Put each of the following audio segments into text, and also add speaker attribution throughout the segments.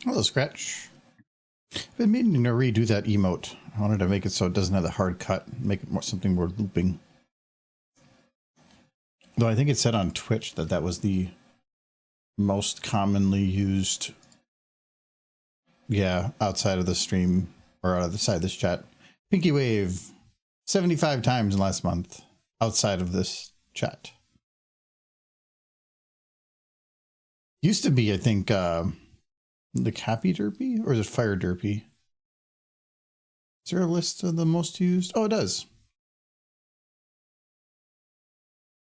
Speaker 1: Hello, Scratch. I've been meaning to redo that emote. I wanted to make it so it doesn't have the hard cut, make it more something more looping. Though I think it said on Twitch that that was the most commonly used, yeah, outside of the stream or outside of this chat. Pinky Wave 75 times last month outside of this chat. Used to be, I think, like Happy Derpy, or is it Fire Derpy? Is there a list of the most used? Oh, it does.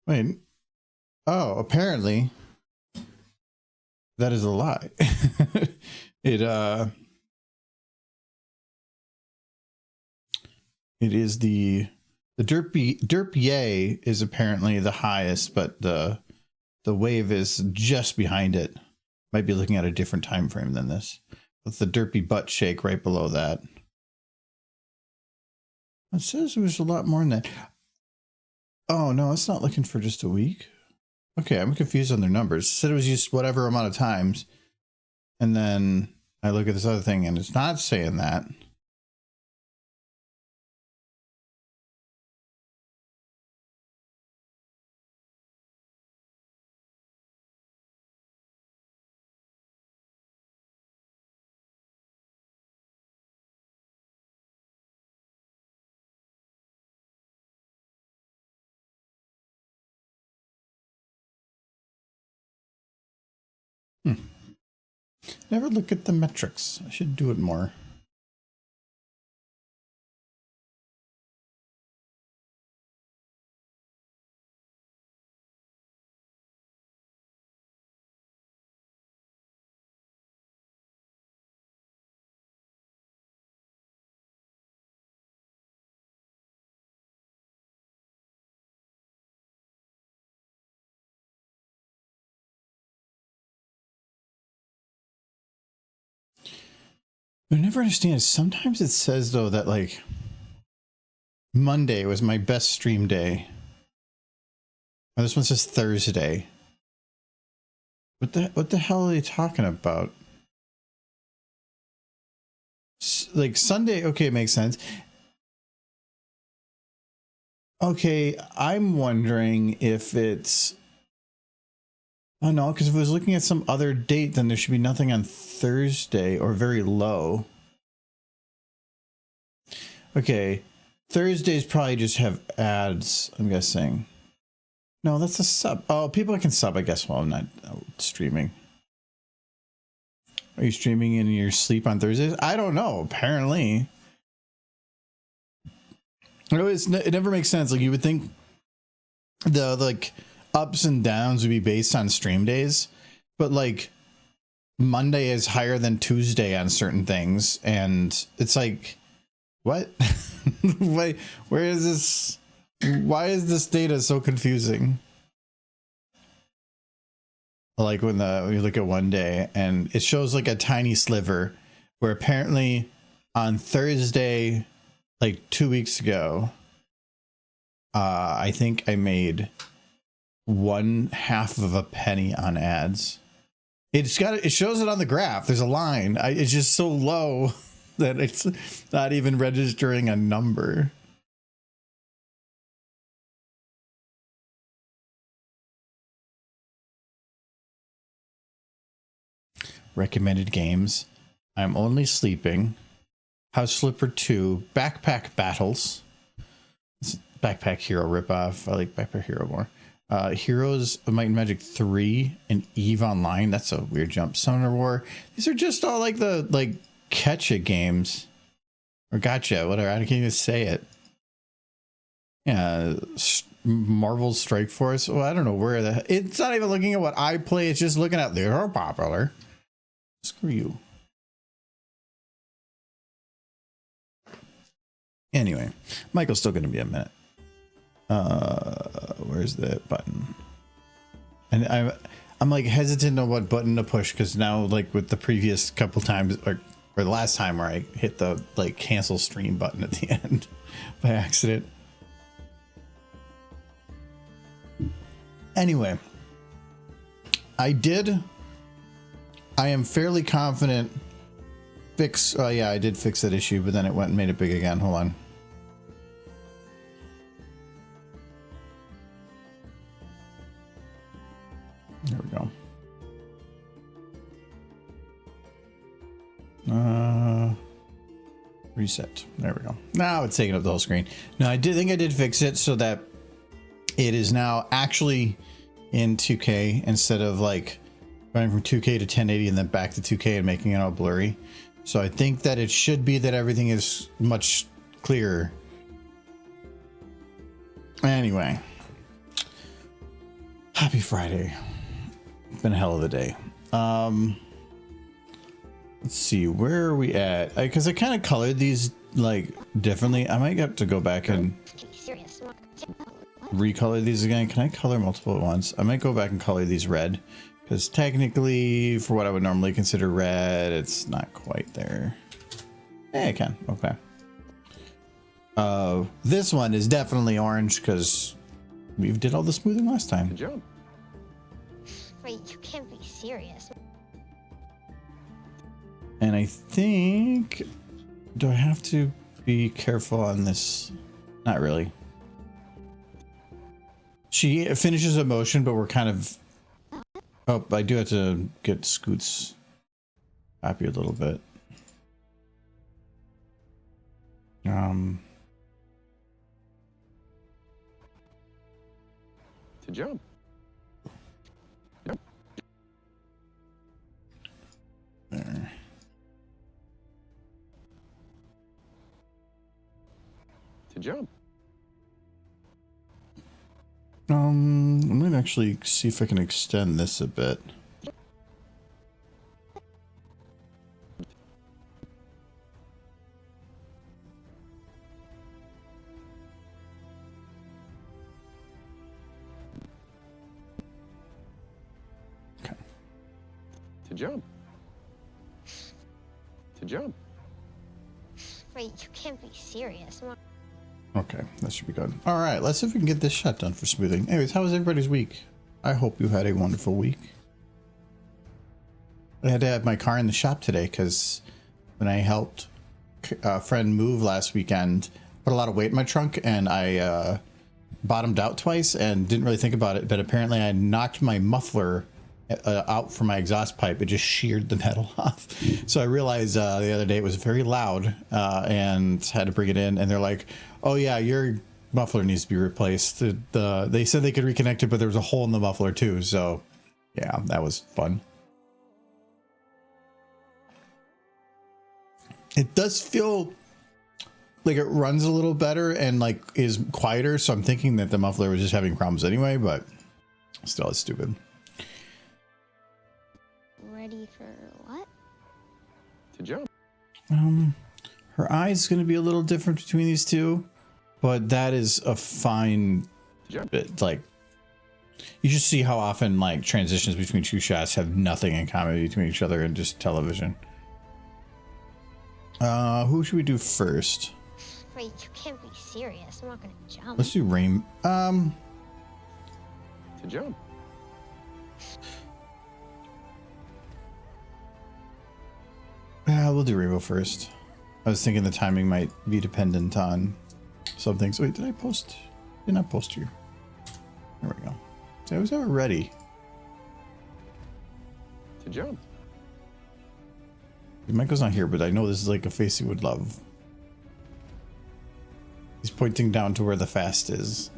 Speaker 1: Wait. Oh, apparently that is a lie. It is the Derpy is apparently the highest, but the wave is just behind it. Might be looking at a different time frame than this. With the Derpy butt shake right below that. It says it was a lot more than that. Oh no, it's not looking for just a week. Okay, I'm confused on their numbers. It said it was used whatever amount of times. And then I look at this other thing and it's not saying that. Never look at the metrics. I should do it more. I never understand. Sometimes it says though that like Monday was my best stream day. Oh, this one says Thursday. What the hell are they talking about? Like Sunday, okay, it makes sense. Okay, I'm wondering if it's... Oh no, because if I was looking at some other date, then there should be nothing on Thursday or very low. Okay, Thursdays probably just have ads, I'm guessing. No, that's a sub. Oh, people can sub, I guess, while I'm not streaming. Are you streaming in your sleep on Thursdays? I don't know, apparently. It never makes sense. Like, you would think the, like, ups and downs would be based on stream days, but like Monday is higher than Tuesday on certain things, and it's like, what? Wait, where is this? Why is this data so confusing? Like when you look at one day and it shows like a tiny sliver where apparently on Thursday, like 2 weeks ago, I think I made 1/2 of a penny on ads. It shows it on the graph. There's a line. It's just so low that it's not even registering a number. Recommended games. I'm Only Sleeping. House Flipper 2. Backpack Battles. It's Backpack Hero ripoff. I like Backpack Hero more. Heroes of Might and Magic 3 and EVE Online. That's a weird jump. Summoner War. These are just all like the catch-it games. Or gotcha, whatever. I can't even say it. Yeah, Marvel's Strike Force. Well, I don't know where it's not even looking at what I play. It's just looking at they're popular. Screw you. Anyway, Michael's still going to be a minute. Where's the button? And I'm like hesitant on what button to push because now, like with the previous couple times or the last time where I hit the like cancel stream button at the end by accident. Anyway, I am fairly confident fix, yeah, I did fix that issue, but then it went and made it big again. Hold on. There we go. Reset. There we go. Now it's taking up the whole screen. No, I think I did fix it so that it is now actually in 2K instead of like going from 2K to 1080 and then back to 2K and making it all blurry. So I think that it should be that everything is much clearer. Anyway, happy Friday. It's been a hell of a day. Let's see, where are we at? Because I kind of colored these like differently. I might have to go back and recolor these again. Can I color multiple at once? I might go back and color these red, because technically for what I would normally consider red, it's not quite there. Yeah, I can. Okay. This one is definitely orange because we did all the smoothing last time.
Speaker 2: Good job.
Speaker 3: Wait, you can't be serious.
Speaker 1: And I think, do I have to be careful on this? Not really. She finishes a motion, but we're kind of, oh, I do have to get Scoots happy a little bit.
Speaker 2: Good job. Yep.
Speaker 1: There.
Speaker 2: Good job.
Speaker 1: I'm gonna actually see if I can extend this a bit. Okay.
Speaker 2: Good job. Good job.
Speaker 3: Wait, you can't be serious.
Speaker 1: Okay, that should be good. All right, let's see if we can get this shut done for smoothing. Anyways, how was everybody's week? I hope you had a wonderful week. I had to have my car in the shop today because when I helped a friend move last weekend, put a lot of weight in my trunk and I bottomed out twice and didn't really think about it, but apparently I knocked my muffler out from my exhaust pipe. It just sheared the metal off. So I realized the other day it was very loud and had to bring it in, and they're like, oh yeah, your muffler needs to be replaced. They said they could reconnect it, but there was a hole in the muffler too. So yeah, that was fun. It does feel like it runs a little better and like is quieter. So I'm thinking that the muffler was just having problems anyway, but still it's stupid.
Speaker 3: Ready for what?
Speaker 2: Good job.
Speaker 1: Her eye is going to be a little different between these two, but that is a fine bit. Like, you should see how often like transitions between two shots have nothing in common between each other and just television. Who should we do first?
Speaker 3: Wait, you can't be serious. I'm not gonna jump.
Speaker 1: Let's do Rain.
Speaker 2: Good job.
Speaker 1: We'll do Rainbow first. I was thinking the timing might be dependent on some things. Wait, did I post? Did not post you. There we go. So I was already.
Speaker 2: Good job.
Speaker 1: Michael's not here, but I know this is like a face he would love. He's pointing down to where the fast is.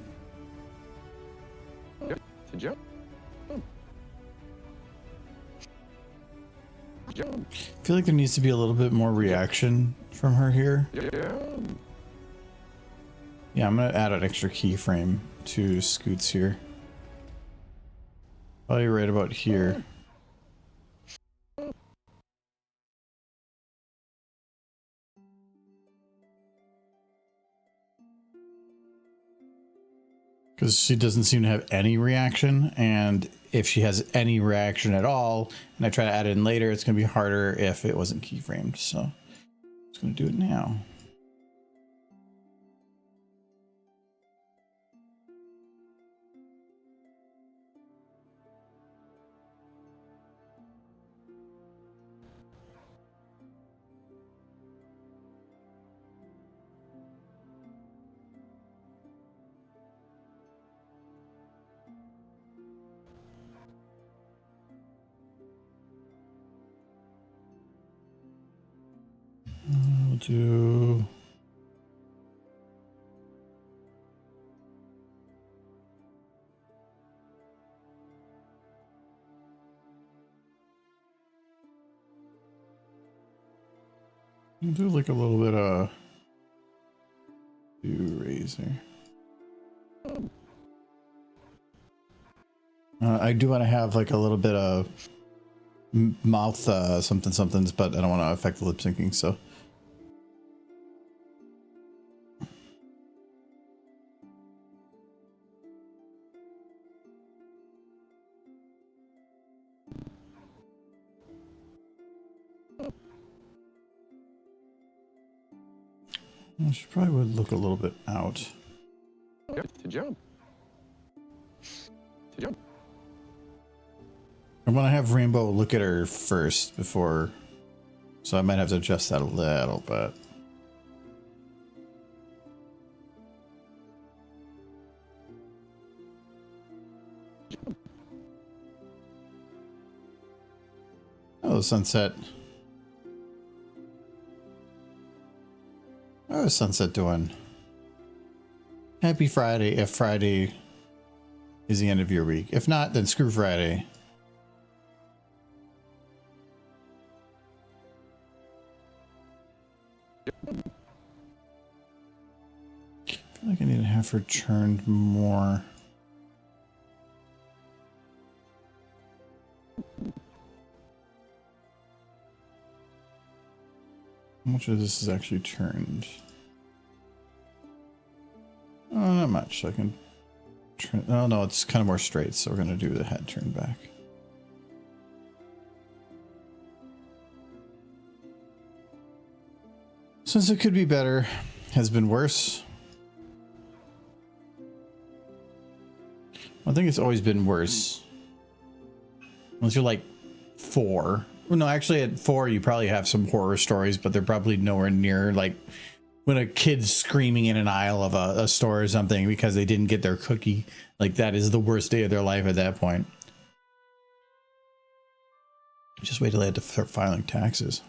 Speaker 2: Good job. Good job.
Speaker 1: I feel like there needs to be a little bit more reaction from her here.
Speaker 2: Yeah.
Speaker 1: Yeah, I'm gonna add an extra keyframe to Scoots here. Probably right about here. Because she doesn't seem to have any reaction, and if she has any reaction at all, and I try to add it in later, it's going to be harder if it wasn't keyframed. So I'm just going to do it now. do. We'll do like a little bit of do razor. I do want to have like a little bit of mouth somethings, but I don't want to affect the lip syncing, so. I should probably would look a little bit out.
Speaker 2: To jump. To jump.
Speaker 1: I want to have Rainbow look at her first before, so I might have to adjust that a little bit. Oh, sunset. How is sunset doing? Happy Friday if Friday is the end of your week. If not, then screw Friday. I feel like I need to have her turned more. How much of this is actually turned? Oh, not much. I can turn. Oh no, it's kind of more straight, so we're gonna do the head turn back. Since it could be better, has been worse. I think it's always been worse. Unless you're like 4. Well, no, actually at 4 you probably have some horror stories, but they're probably nowhere near like when a kid's screaming in an aisle of a store or something because they didn't get their cookie. Like that is the worst day of their life at that point. Just wait till they had to start filing taxes.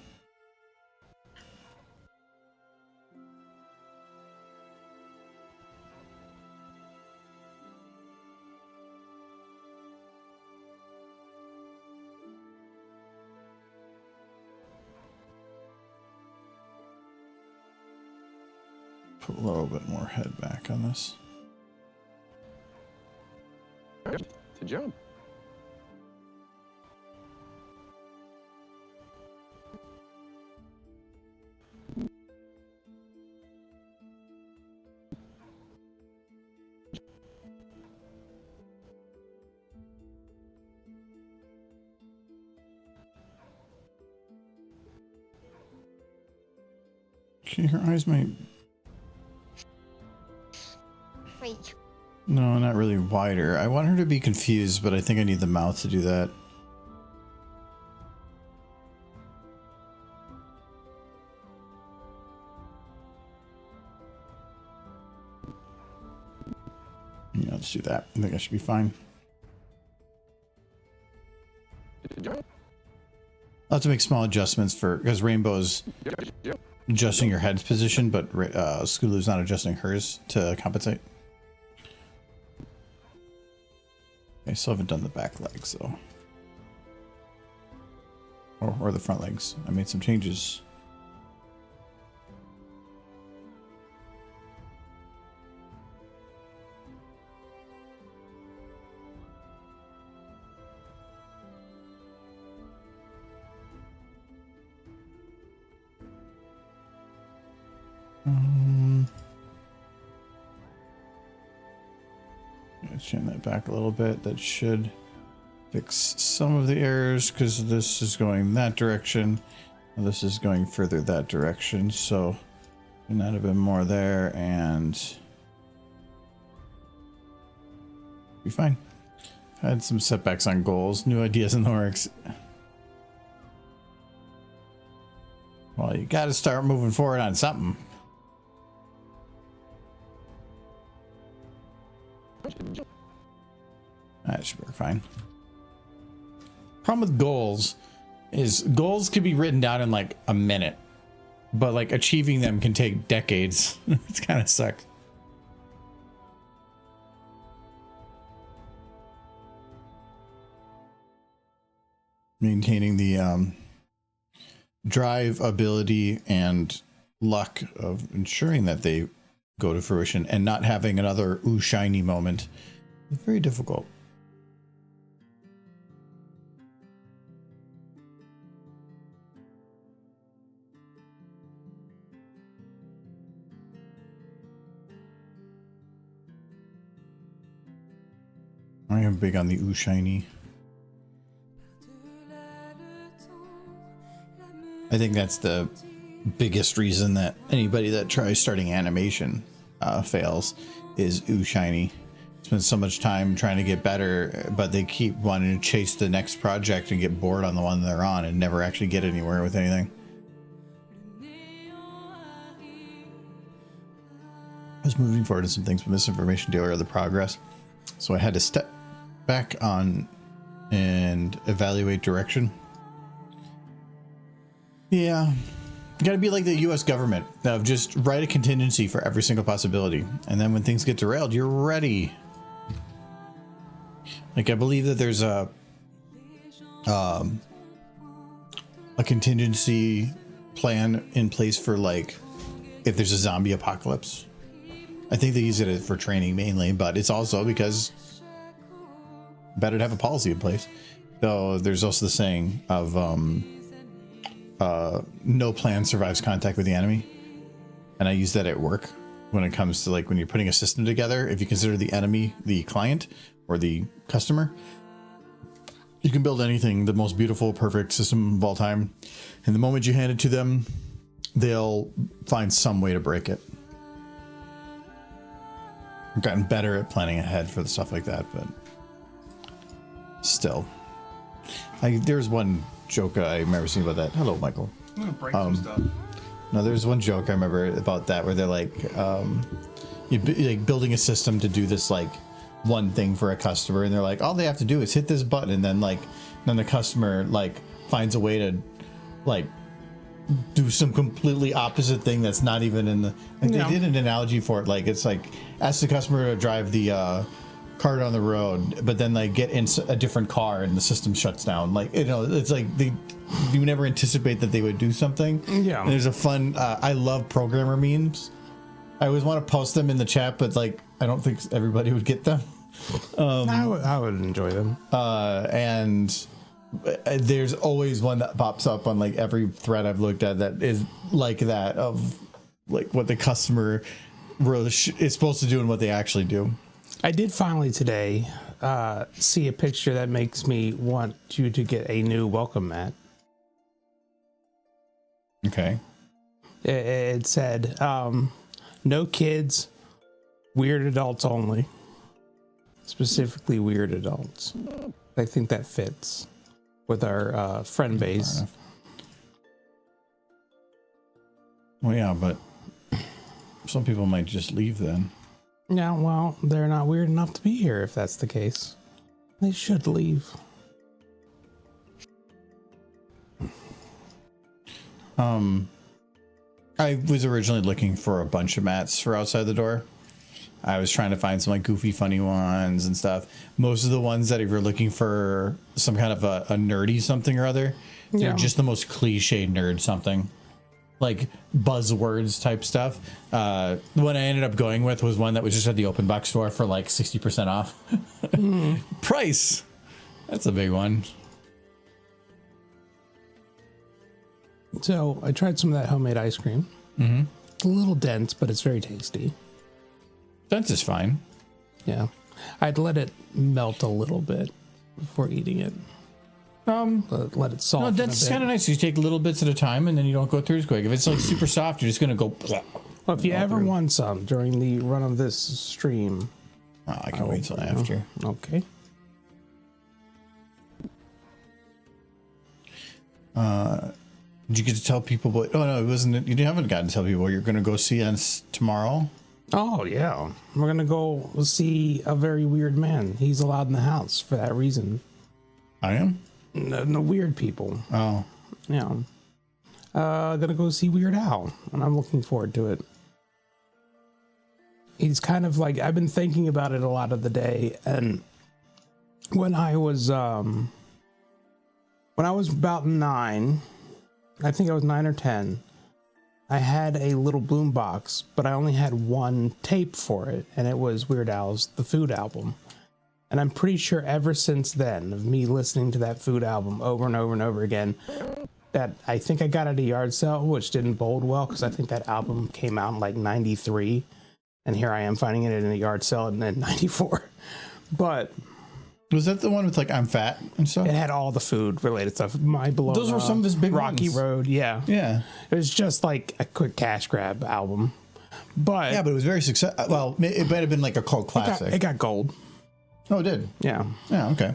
Speaker 1: Put a little bit more head back on this.
Speaker 2: To jump.
Speaker 1: Okay, her eyes might.
Speaker 3: Wait.
Speaker 1: No, not really wider. I want her to be confused, but I think I need the mouth to do that. Yeah, let's do that. I think I should be fine.
Speaker 2: To jump.
Speaker 1: I'll have to make small adjustments for because Rainbow's
Speaker 2: Jump.
Speaker 1: adjusting your head's position, but Scootaloo's not adjusting hers to compensate. I still haven't done the back legs though, or the front legs. I made some changes. Let's turn that back a little bit. That should fix some of the errors because this is going that direction. And this is going further that direction. So there might have been more there and be fine. Had some setbacks on goals, new ideas in the works. Well, you got to start moving forward on something. That should be fine. Problem with goals is goals can be written down in like a minute. but like achieving them can take decades. It's kind of sucks. Maintaining the drive, ability, and luck of ensuring that they go to fruition and not having another ooh shiny moment is very difficult. I am big on the ooh shiny. I think that's the biggest reason that anybody that tries starting animation fails is ooh shiny. Spend so much time trying to get better, but they keep wanting to chase the next project and get bored on the one they're on and never actually get anywhere with anything. I was moving forward to some things with misinformation dealer of the progress, so I had to step back on and evaluate direction. Yeah, you gotta be like the US government of just write a contingency for every single possibility, and then when things get derailed, you're ready. Like I believe that there's a contingency plan in place for like if there's a zombie apocalypse. I think they use it for training mainly, but it's also because better to have a policy in place. Though there's also the saying of no plan survives contact with the enemy, and I use that at work when it comes to like when you're putting a system together. If you consider the enemy the client or the customer, you can build anything, the most beautiful, perfect system of all time, and the moment you hand it to them, they'll find some way to break it. I've gotten better at planning ahead for the stuff like that, but still, there's one joke I remember seeing about that. Hello, Michael.
Speaker 4: I'm gonna break some stuff.
Speaker 1: No, there's one joke I remember about that where they're like, like building a system to do this like one thing for a customer, and they're like, all they have to do is hit this button, and then the customer like finds a way to like do some completely opposite thing that's not even in the. Like, they did an analogy for it, like it's like ask the customer to drive the cart on the road, but then they get in a different car and the system shuts down. Like, you know, it's like you never anticipate that they would do something.
Speaker 4: Yeah.
Speaker 1: And there's a fun. I love programmer memes. I always want to post them in the chat, but like I don't think everybody would get them.
Speaker 4: I would enjoy them.
Speaker 1: And there's always one that pops up on like every thread I've looked at that is like that of like what the customer really is supposed to do and what they actually do.
Speaker 4: I did finally today see a picture that makes me want you to get a new welcome mat.
Speaker 1: Okay.
Speaker 4: It said, no kids, weird adults only. Specifically weird adults. I think that fits with our friend base.
Speaker 1: Well, yeah, but some people might just leave then.
Speaker 4: Yeah, well, they're not weird enough to be here if that's the case. They should leave.
Speaker 1: I was originally looking for a bunch of mats for outside the door. I was trying to find some like goofy, funny ones and stuff. Most of the ones that if you're looking for some kind of a nerdy something or other, they're just the most cliche nerd something. Like buzzwords type stuff. The one I ended up going with was one that was just at the open box store for like 60% off. Price. That's a big one.
Speaker 4: So I tried some of that homemade ice cream.
Speaker 1: Mm-hmm.
Speaker 4: It's a little dense, but it's very tasty.
Speaker 1: Dense is fine.
Speaker 4: Yeah. I'd let it melt a little bit before eating it. Let it soften.
Speaker 1: No, that's kind of nice. You take little bits at a time and then you don't go through as quick. If it's like super soft, you're just going to go.
Speaker 4: Well, if you ever want some during the run of this stream.
Speaker 1: Oh, I can wait till after.
Speaker 4: Okay.
Speaker 1: Did you get to tell people what? Oh, no, it wasn't. You haven't gotten to tell people you're going to go see us tomorrow.
Speaker 4: Oh, yeah. We're going to go see a very weird man. He's allowed in the house for that reason.
Speaker 1: I am?
Speaker 4: No weird people.
Speaker 1: Oh.
Speaker 4: Yeah. gonna go see Weird Al, and I'm looking forward to it. He's kind of like, I've been thinking about it a lot of the day, and when I was about 9, I think I was 9 or 10, I had a little boom box, but I only had one tape for it, and it was Weird Al's The Food album. And I'm pretty sure ever since then, of me listening to that Food album over and over and over again, that I think I got at a yard sale, which didn't bode well, because I think that album came out in like 93, and here I am finding it in a yard sale in 94. But
Speaker 1: was that the one with like I'm fat and stuff?
Speaker 4: it had all the food related stuff. My Bologna,
Speaker 1: Those were some of his big
Speaker 4: Rocky
Speaker 1: ones.
Speaker 4: Road, yeah.
Speaker 1: Yeah.
Speaker 4: It was just like a quick cash grab album. But
Speaker 1: Yeah, but it was very successful. Well, it might have been like a cult classic.
Speaker 4: it got gold.
Speaker 1: Oh, it did?
Speaker 4: Yeah.
Speaker 1: Yeah, okay.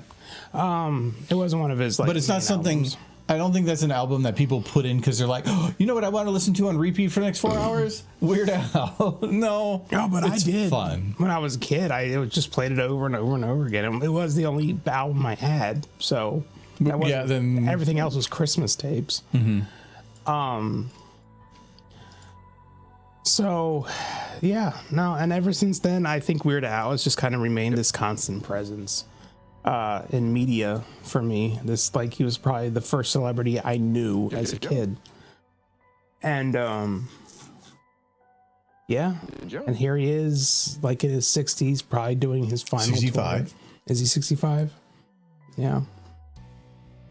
Speaker 4: It wasn't one of his like.
Speaker 1: But it's not
Speaker 4: main
Speaker 1: something.
Speaker 4: albums.
Speaker 1: I don't think that's an album that people put in because they're like, oh, you know what I want to listen to on repeat for the next 4 hours? Weird Al. No.
Speaker 4: No, but
Speaker 1: it's
Speaker 4: I did.
Speaker 1: Fun.
Speaker 4: When I was a kid, just played it over and over and over again. It was the only album I had, so that wasn't,
Speaker 1: Yeah, then
Speaker 4: everything else was Christmas tapes. So, yeah, no, and ever since then, I think Weird Al has just kind of remained this constant presence in media for me. This, like, he was probably the first celebrity I knew as a kid. And, yeah, and here he is, like in his 60s, probably doing his final
Speaker 1: 65.
Speaker 4: tour. Is he 65? Yeah.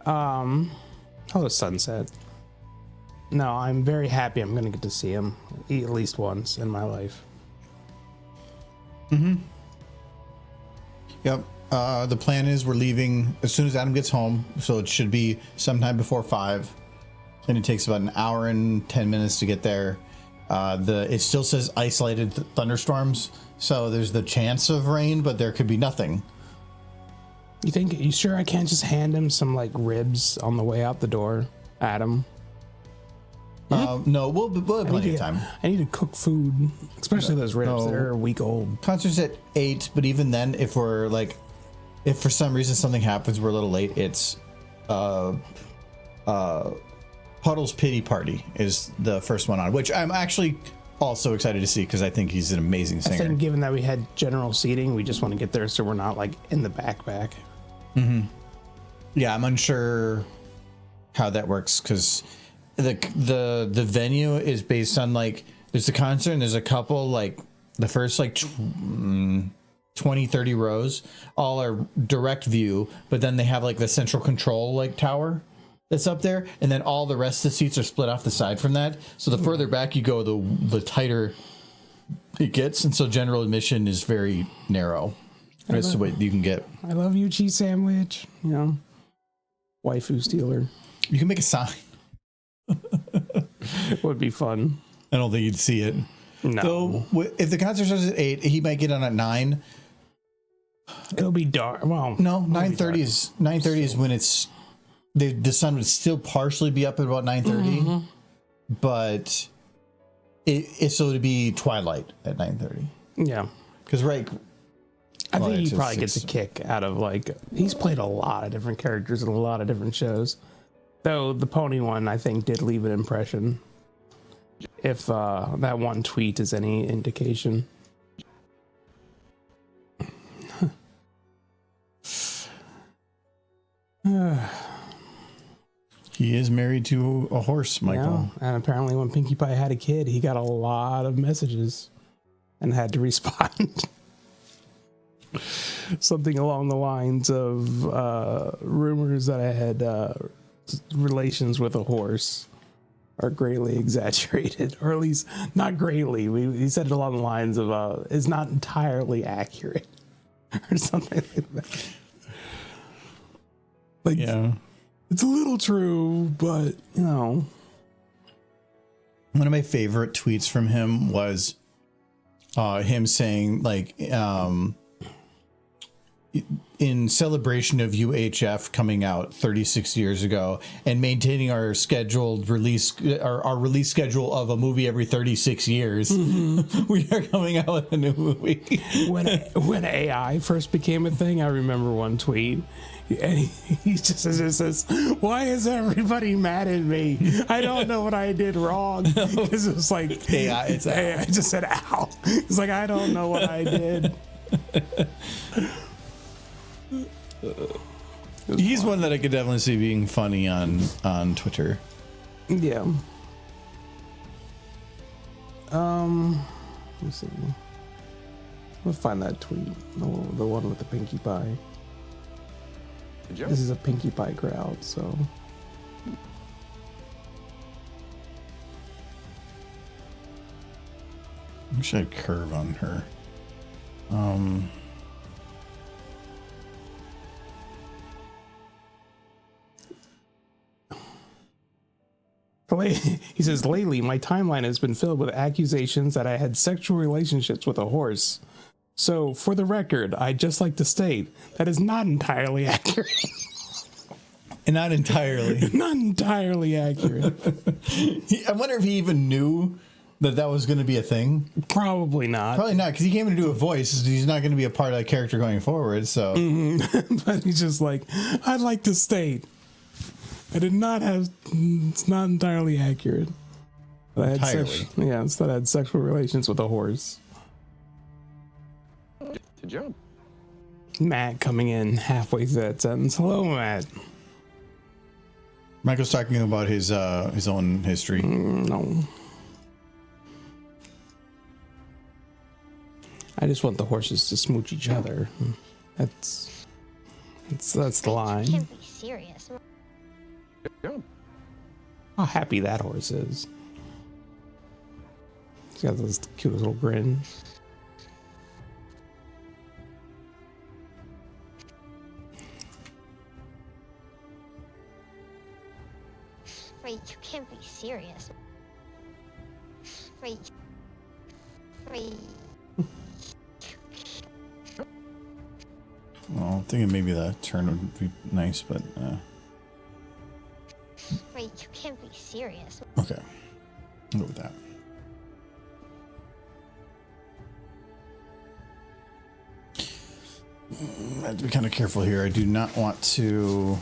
Speaker 4: Hello, Sunset. No, I'm very happy I'm going to get to see him at least once in my life.
Speaker 1: Yep. The plan is we're leaving as soon as Adam gets home, so it should be sometime before 5. And it takes about an hour and 10 minutes to get there. It still says isolated thunderstorms, so there's the chance of rain, but there could be nothing.
Speaker 4: You sure I can't just hand him some like ribs on the way out the door, Adam?
Speaker 1: No, we'll have plenty of time.
Speaker 4: I need to cook food, especially those ribs
Speaker 1: No.
Speaker 4: that are a week old.
Speaker 1: Concert's at 8, but even then, if for some reason something happens, we're a little late. It's Puddle's Pity Party is the first one on, which I'm actually also excited to see because I think he's an amazing singer.
Speaker 4: I think given that we had general seating, we just want to get there so we're not like in the back.
Speaker 1: Yeah, I'm unsure how that works because the venue is based on like there's the concert and there's a couple like the first like 20 30 rows all are direct view, but then they have like the central control like tower that's up there, and then all the rest of the seats are split off the side from that, so the further back you go the tighter it gets, and so general admission is very narrow. That's the way you can get.
Speaker 4: I love you, cheese sandwich. You know, waifu stealer.
Speaker 1: You can make a sign.
Speaker 4: Would be fun.
Speaker 1: I don't think you'd see it.
Speaker 4: No.
Speaker 1: So if the concert starts at 8, he might get on at 9.
Speaker 4: It'll be dark. Well,
Speaker 1: No, 9:30 is when it's the sun would still partially be up at about 9:30, but so it'd be twilight at 9:30.
Speaker 4: Yeah.
Speaker 1: Because
Speaker 4: I think he
Speaker 1: it's
Speaker 4: probably
Speaker 1: at
Speaker 4: gets a
Speaker 1: 6.
Speaker 4: kick out of like he's played a lot of different characters in a lot of different shows. Though the pony one I think did leave an impression. If that one tweet is any indication.
Speaker 1: He is married to a horse, Michael.
Speaker 4: Yeah, and apparently when Pinkie Pie had a kid, he got a lot of messages and had to respond. Something along the lines of rumors that I had relations with a horse are greatly exaggerated, or at least not greatly. He said it along the lines of is not entirely accurate or something like that. Like,
Speaker 1: Yeah.
Speaker 4: it's a little true, but you know.
Speaker 1: One of my favorite tweets from him was in in celebration of UHF coming out 36 years ago and maintaining our scheduled release, our release schedule of a movie every 36 years, we are coming out with a new movie.
Speaker 4: When AI first became a thing, I remember one tweet. And he just says, "Why is everybody mad at me? I don't know what I did wrong." Because it was like
Speaker 1: AI, it's
Speaker 4: AI. I just said, "Ow!" It's like I don't know what I did.
Speaker 1: He's one that I could definitely see being funny on Twitter.
Speaker 4: Yeah. Let's see. Let's find that tweet. The one with the Pinkie Pie.
Speaker 2: Good job.
Speaker 4: This is a Pinkie Pie crowd, so.
Speaker 1: I wish I had curve on her.
Speaker 4: He says, lately, my timeline has been filled with accusations that I had sexual relationships with a horse. So, for the record, I'd just like to state that is not entirely accurate.
Speaker 1: And not entirely.
Speaker 4: Not entirely accurate.
Speaker 1: I wonder if he even knew that was going to be a thing.
Speaker 4: Probably not.
Speaker 1: Probably not, because he came in to do a voice. He's not going to be a part of that character going forward. So,
Speaker 4: But he's just like, I'd like to state I did not have. It's not entirely accurate. But I had instead I had sexual relations with a horse.
Speaker 2: Good job.
Speaker 4: Matt coming in halfway through that sentence. Hello, Matt.
Speaker 1: Michael's talking about his own history.
Speaker 4: No. I just want the horses to smooch each other. That's the
Speaker 3: You
Speaker 4: line.
Speaker 3: can't be serious.
Speaker 2: Good job.
Speaker 4: How happy that horse is. He's got this cute little grin.
Speaker 3: Wait, you can't be serious. Wait.
Speaker 1: Well, I'm thinking maybe the turn would be nice, but
Speaker 3: Wait, you can't be serious.
Speaker 1: okay. I'll go with that. I have to be kind of careful here. I do not want to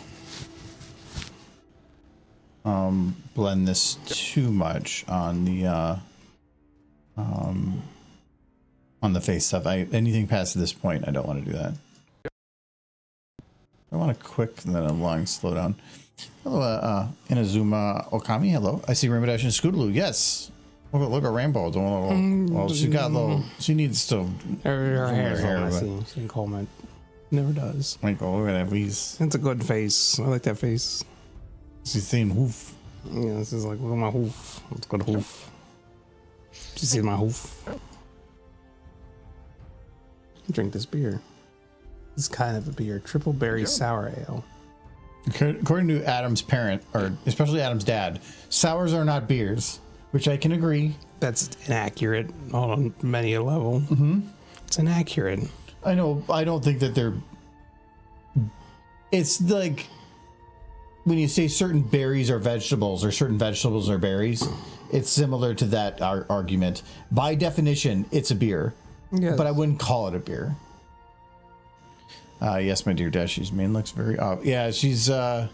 Speaker 1: blend this too much on the face stuff. Anything past this point, I don't want to do that. I want a quick and then a long slowdown. Hello, Inazuma Okami. Hello. I see Rainbow Dash and Scootaloo. Yes. Look at Rainbow. Well, she got a little. She needs to.
Speaker 4: Her hair's
Speaker 1: hair,
Speaker 4: all
Speaker 1: but-
Speaker 4: messy. She comment. Never does.
Speaker 1: Michael, look at that. He's
Speaker 4: It's a good face. I like that face.
Speaker 1: saying hoof.
Speaker 4: Yeah, this is like, look at my hoof. It's good hoof. Did you see my hoof? Drink this beer. This kind of a beer. Triple berry sour ale.
Speaker 1: According to Adam's parent, or especially Adam's dad, sours are not beers, which I can agree.
Speaker 4: That's inaccurate on many a level. It's inaccurate.
Speaker 1: I know. I don't think that they're. It's like when you say certain berries are vegetables or certain vegetables are berries. It's similar to that argument. By definition, it's a beer,
Speaker 4: Yes.
Speaker 1: but I wouldn't call it a beer. Yes, my dear Dashie's mane looks very off. Yeah, she's the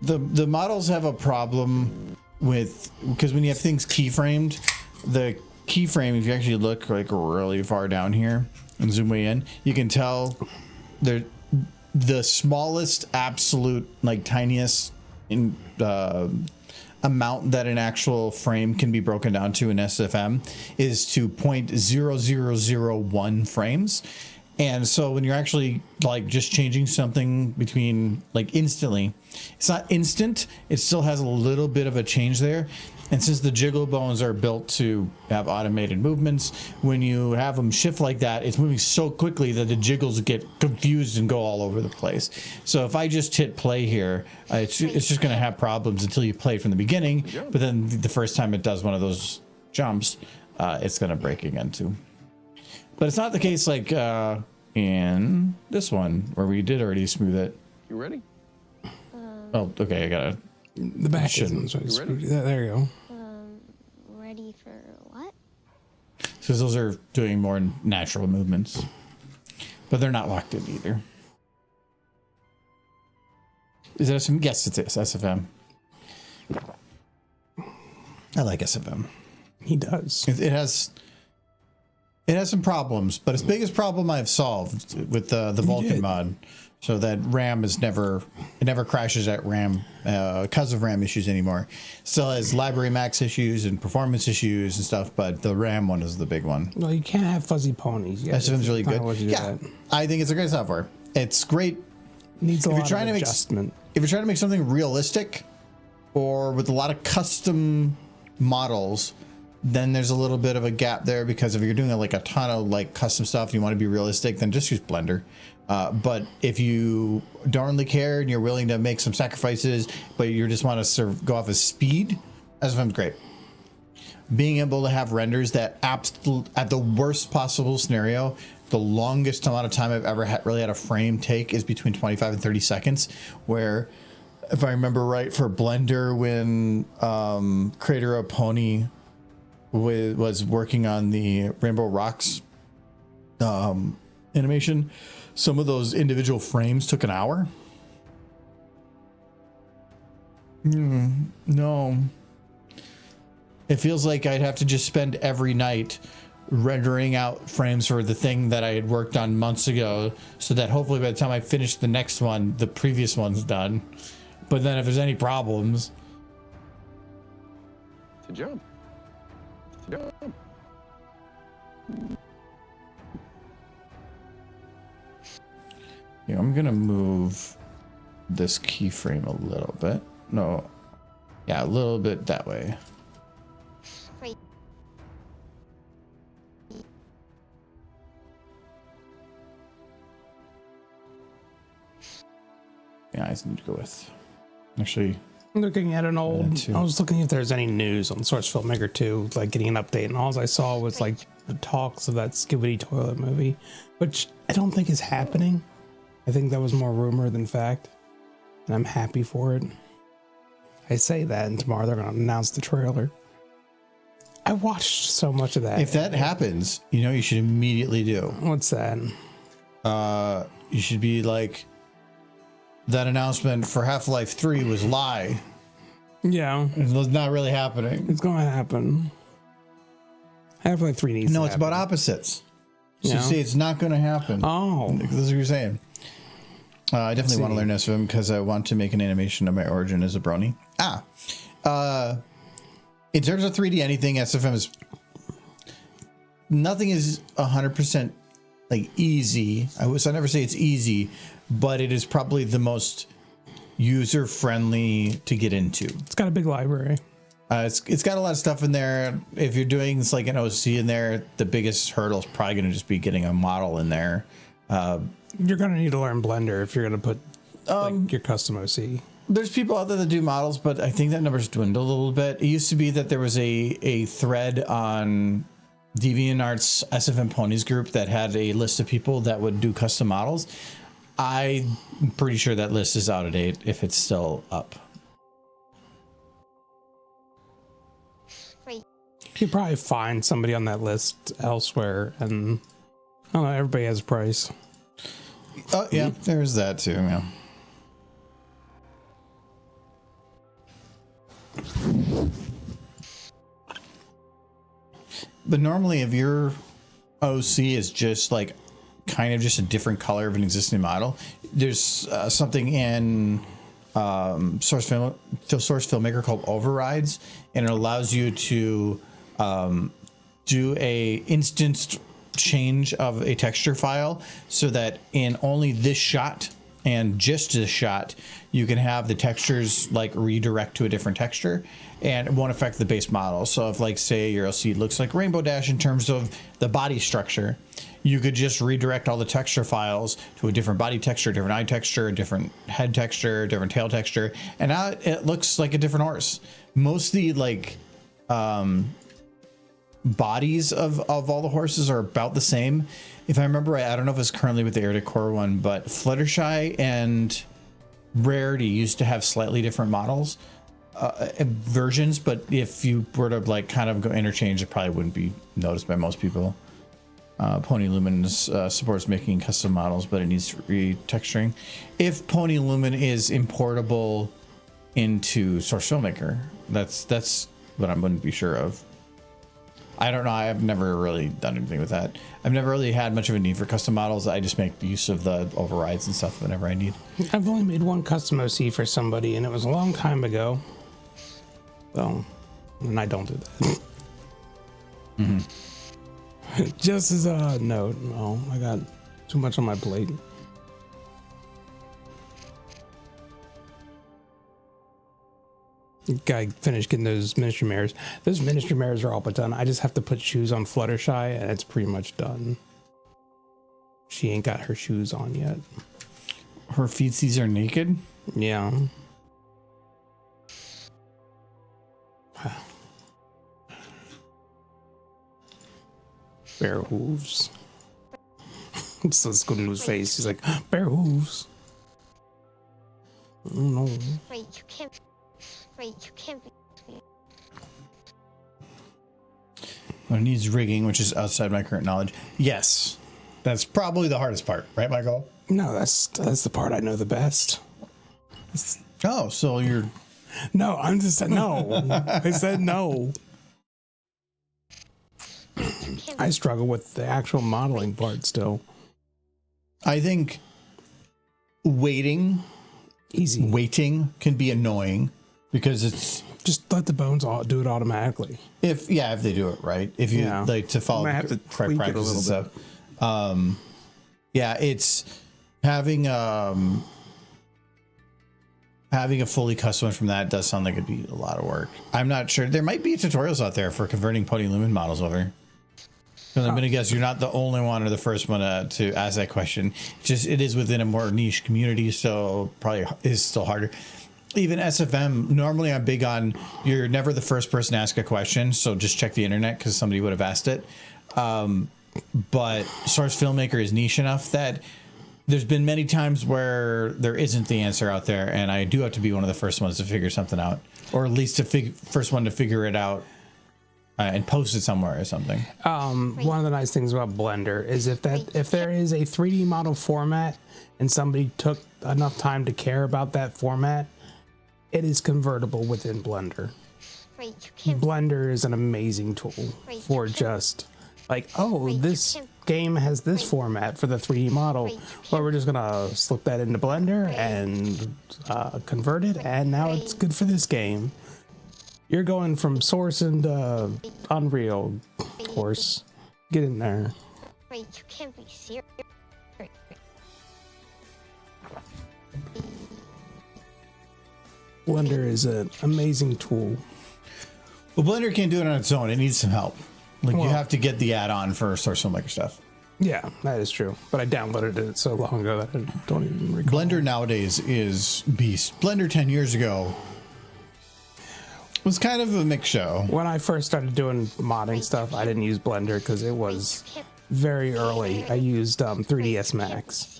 Speaker 1: models have a problem with, because when you have things keyframed, the keyframe, if you actually look like really far down here and zoom way in, you can tell they're the smallest absolute, like tiniest in amount that an actual frame can be broken down to in SFM is to 0.0001 frames. And so when you're actually like just changing something between like instantly, it's not instant. It still has a little bit of a change there. And since the jiggle bones are built to have automated movements, when you have them shift like that, it's moving so quickly that the jiggles get confused and go all over the place. So if I just hit play here, it's just going to have problems until you play it from the beginning. But then the first time it does one of those jumps, it's going to break again too. But it's not the case like in this one where we did already smooth it.
Speaker 2: You ready?
Speaker 1: Oh, okay. I gotta.
Speaker 4: The back
Speaker 1: Shouldn't.
Speaker 4: isn't so
Speaker 2: You ready?
Speaker 4: there you go.
Speaker 3: Ready for what?
Speaker 1: Because those are doing more natural movements, but they're not locked in either. Is that some? Yes, it's SFM. I like SFM.
Speaker 4: He does.
Speaker 1: It has some problems, but its biggest problem I've solved with the Vulkan
Speaker 4: did.
Speaker 1: mod, so that RAM never crashes at RAM because of RAM issues anymore. Still has library max issues and performance issues and stuff, but the RAM one is the big one.
Speaker 4: Well, you can't have fuzzy ponies. You gotta
Speaker 1: SFM's really
Speaker 4: find
Speaker 1: good.
Speaker 4: a way to do
Speaker 1: Yeah,
Speaker 4: that.
Speaker 1: I think it's a great software. It's great
Speaker 4: Needs a
Speaker 1: you're
Speaker 4: lot
Speaker 1: trying
Speaker 4: of
Speaker 1: to make-
Speaker 4: adjustment.
Speaker 1: if you're trying to make something realistic or with a lot of custom models. Then there's a little bit of a gap there, because if you're doing like a ton of like custom stuff and you want to be realistic, then just use Blender. But if you don't really care and you're willing to make some sacrifices, but you just want to go off of speed, SFM's great. Being able to have renders that at the worst possible scenario, the longest amount of time I've ever really had a frame take is between 25 and 30 seconds, where if I remember right, for Blender, when Creator of Pony was working on the Rainbow Rocks animation, some of those individual frames took an hour. No. It feels like I'd have to just spend every night rendering out frames for the thing that I had worked on months ago, so that hopefully by the time I finish the next one, the previous one's done. But then if there's any problems...
Speaker 2: To jump. To jump.
Speaker 1: Yeah, I'm gonna move this keyframe a little bit. No. Yeah, a little bit that way.
Speaker 3: Wait.
Speaker 1: Yeah, I just need to go with. Actually,
Speaker 4: Looking at an old,
Speaker 1: too.
Speaker 4: I was looking if there's any news on Source Filmmaker 2, like getting an update, and all I saw was like the talks of that Skibidi Toilet movie, which I don't think is happening. I think that was more rumor than fact, and I'm happy for it. I say that, and tomorrow they're going to announce the trailer. I watched so much of that.
Speaker 1: if that happens, you know you should immediately do.
Speaker 4: What's that?
Speaker 1: You should be like, that announcement for Half-Life 3 was lie.
Speaker 4: Yeah,
Speaker 1: It was not really happening.
Speaker 4: it's going to happen. Half-Life 3 needs
Speaker 1: No,
Speaker 4: to
Speaker 1: it's
Speaker 4: happen.
Speaker 1: about opposites. So
Speaker 4: Yeah.
Speaker 1: you see, it's not going to happen.
Speaker 4: Oh,
Speaker 1: This is what you're saying. I definitely want to learn SFM because I want to make an animation of my origin as a brony. In terms of 3D anything, SFM is... Nothing is 100% like easy. I never say it's easy, but it is probably the most user-friendly to get into.
Speaker 4: it's got a big library.
Speaker 1: It's got a lot of stuff in there. If you're doing it's like an OC in there, the biggest hurdle is probably going to just be getting a model in there.
Speaker 4: You're going to need to learn Blender if you're going to put like your custom OC.
Speaker 1: There's people out there that do models, but I think that number's dwindled a little bit. It used to be that there was a thread on DeviantArt's SFM Ponies group that had a list of people that would do custom models. I'm pretty sure that list is out of date if it's still up.
Speaker 3: Wait.
Speaker 4: You could probably find somebody on that list elsewhere, and I don't know, everybody has a price.
Speaker 1: Oh, yeah, there's that too, yeah. But normally if your OC is just like kind of just a different color of an existing model, there's something in Source Filmmaker called overrides, and it allows you to do a instanced change of a texture file so that in only this shot and just this shot you can have the textures like redirect to a different texture, and it won't affect the base model. So if like say your LC looks like Rainbow Dash in terms of the body structure, you could just redirect all the texture files to a different body texture, different eye texture, different head texture, different tail texture, and now it looks like a different horse. Most of the like bodies of all the horses are about the same. If I remember right, I don't know if it's currently with the Air Decor one, but Fluttershy and Rarity used to have slightly different models, versions, but if you were to like kind of go interchange, it probably wouldn't be noticed by most people. Pony Lumen supports making custom models, but it needs retexturing. If Pony Lumen is importable into Source Filmmaker, that's what I wouldn't be sure of. I don't know. I've never really done anything with that. I've never really had much of a need for custom models. I just make use of the overrides and stuff whenever I need.
Speaker 4: I've only made one custom OC for somebody, and it was a long time ago. So, and I don't do that. Mm-hmm. Just as a note, no, I got too much on my plate. Guy finished getting those miniature mares. Those miniature mares are all but done. I just have to put shoes on Fluttershy, and it's pretty much done. She ain't got her shoes on yet.
Speaker 1: Her feetsies are naked?
Speaker 4: Yeah. Bare hooves. So let's go to his face. He's like, bare hooves. Oh, no.
Speaker 3: Wait, you can't. Wait, you can't be.
Speaker 1: Well, it needs rigging, which is outside my current knowledge. Yes. That's probably the hardest part, right, Michael?
Speaker 4: No, that's the part I know the best.
Speaker 1: Oh, so you're...
Speaker 4: No, I'm just saying no. I said no. I struggle with the actual modeling part still.
Speaker 1: I think waiting can be annoying because it's
Speaker 4: just let the bones all do it automatically.
Speaker 1: If they do it right. If you like to follow the correct practices and stuff. It's having a fully custom one from that does sound like it'd be a lot of work. I'm not sure. There might be tutorials out there for converting Pony Lumen models over. Because I'm going to guess you're not the only one or the first one to ask that question. It is within a more niche community, so probably is still harder. Even SFM, normally I'm big on you're never the first person to ask a question, so just check the internet because somebody would have asked it. But Source Filmmaker is niche enough that there's been many times where there isn't the answer out there, and I do have to be one of the first ones to figure something out, or at least first one to figure it out. And post it somewhere or something.
Speaker 4: One of the nice things about Blender is if there is a 3D model format and somebody took enough time to care about that format, it is convertible within Blender. Blender is an amazing tool for just like, this game has this format for the 3D model. Well, we're just gonna slip that into Blender and convert it, and now it's good for this game. You're going from Source into Unreal, of course. Get in there.
Speaker 3: Wait, you can't be serious.
Speaker 4: Blender is an amazing tool.
Speaker 1: Well, Blender can't do it on its own. It needs some help. You have to get the add-on for Source Filmmaker stuff. Yeah,
Speaker 4: that is true. But I downloaded it so long ago that I don't even recall.
Speaker 1: Blender nowadays is beast. Blender 10 years ago was kind of a mixed show.
Speaker 4: When I first started doing modding stuff, I didn't use Blender because it was very early. I used 3ds Max,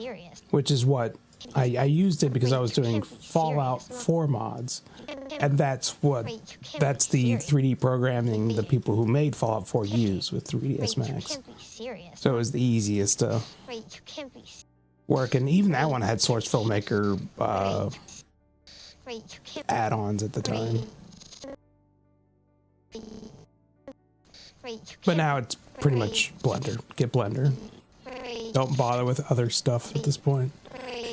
Speaker 4: which is what I used it because I was doing Fallout 4 mods, and that's the 3D programming the people who made Fallout 4 use with 3ds Max. So it was the easiest to work, and even that one had Source Filmmaker add-ons at the time. But now it's pretty much Blender. Get Blender. Don't bother with other stuff at this point.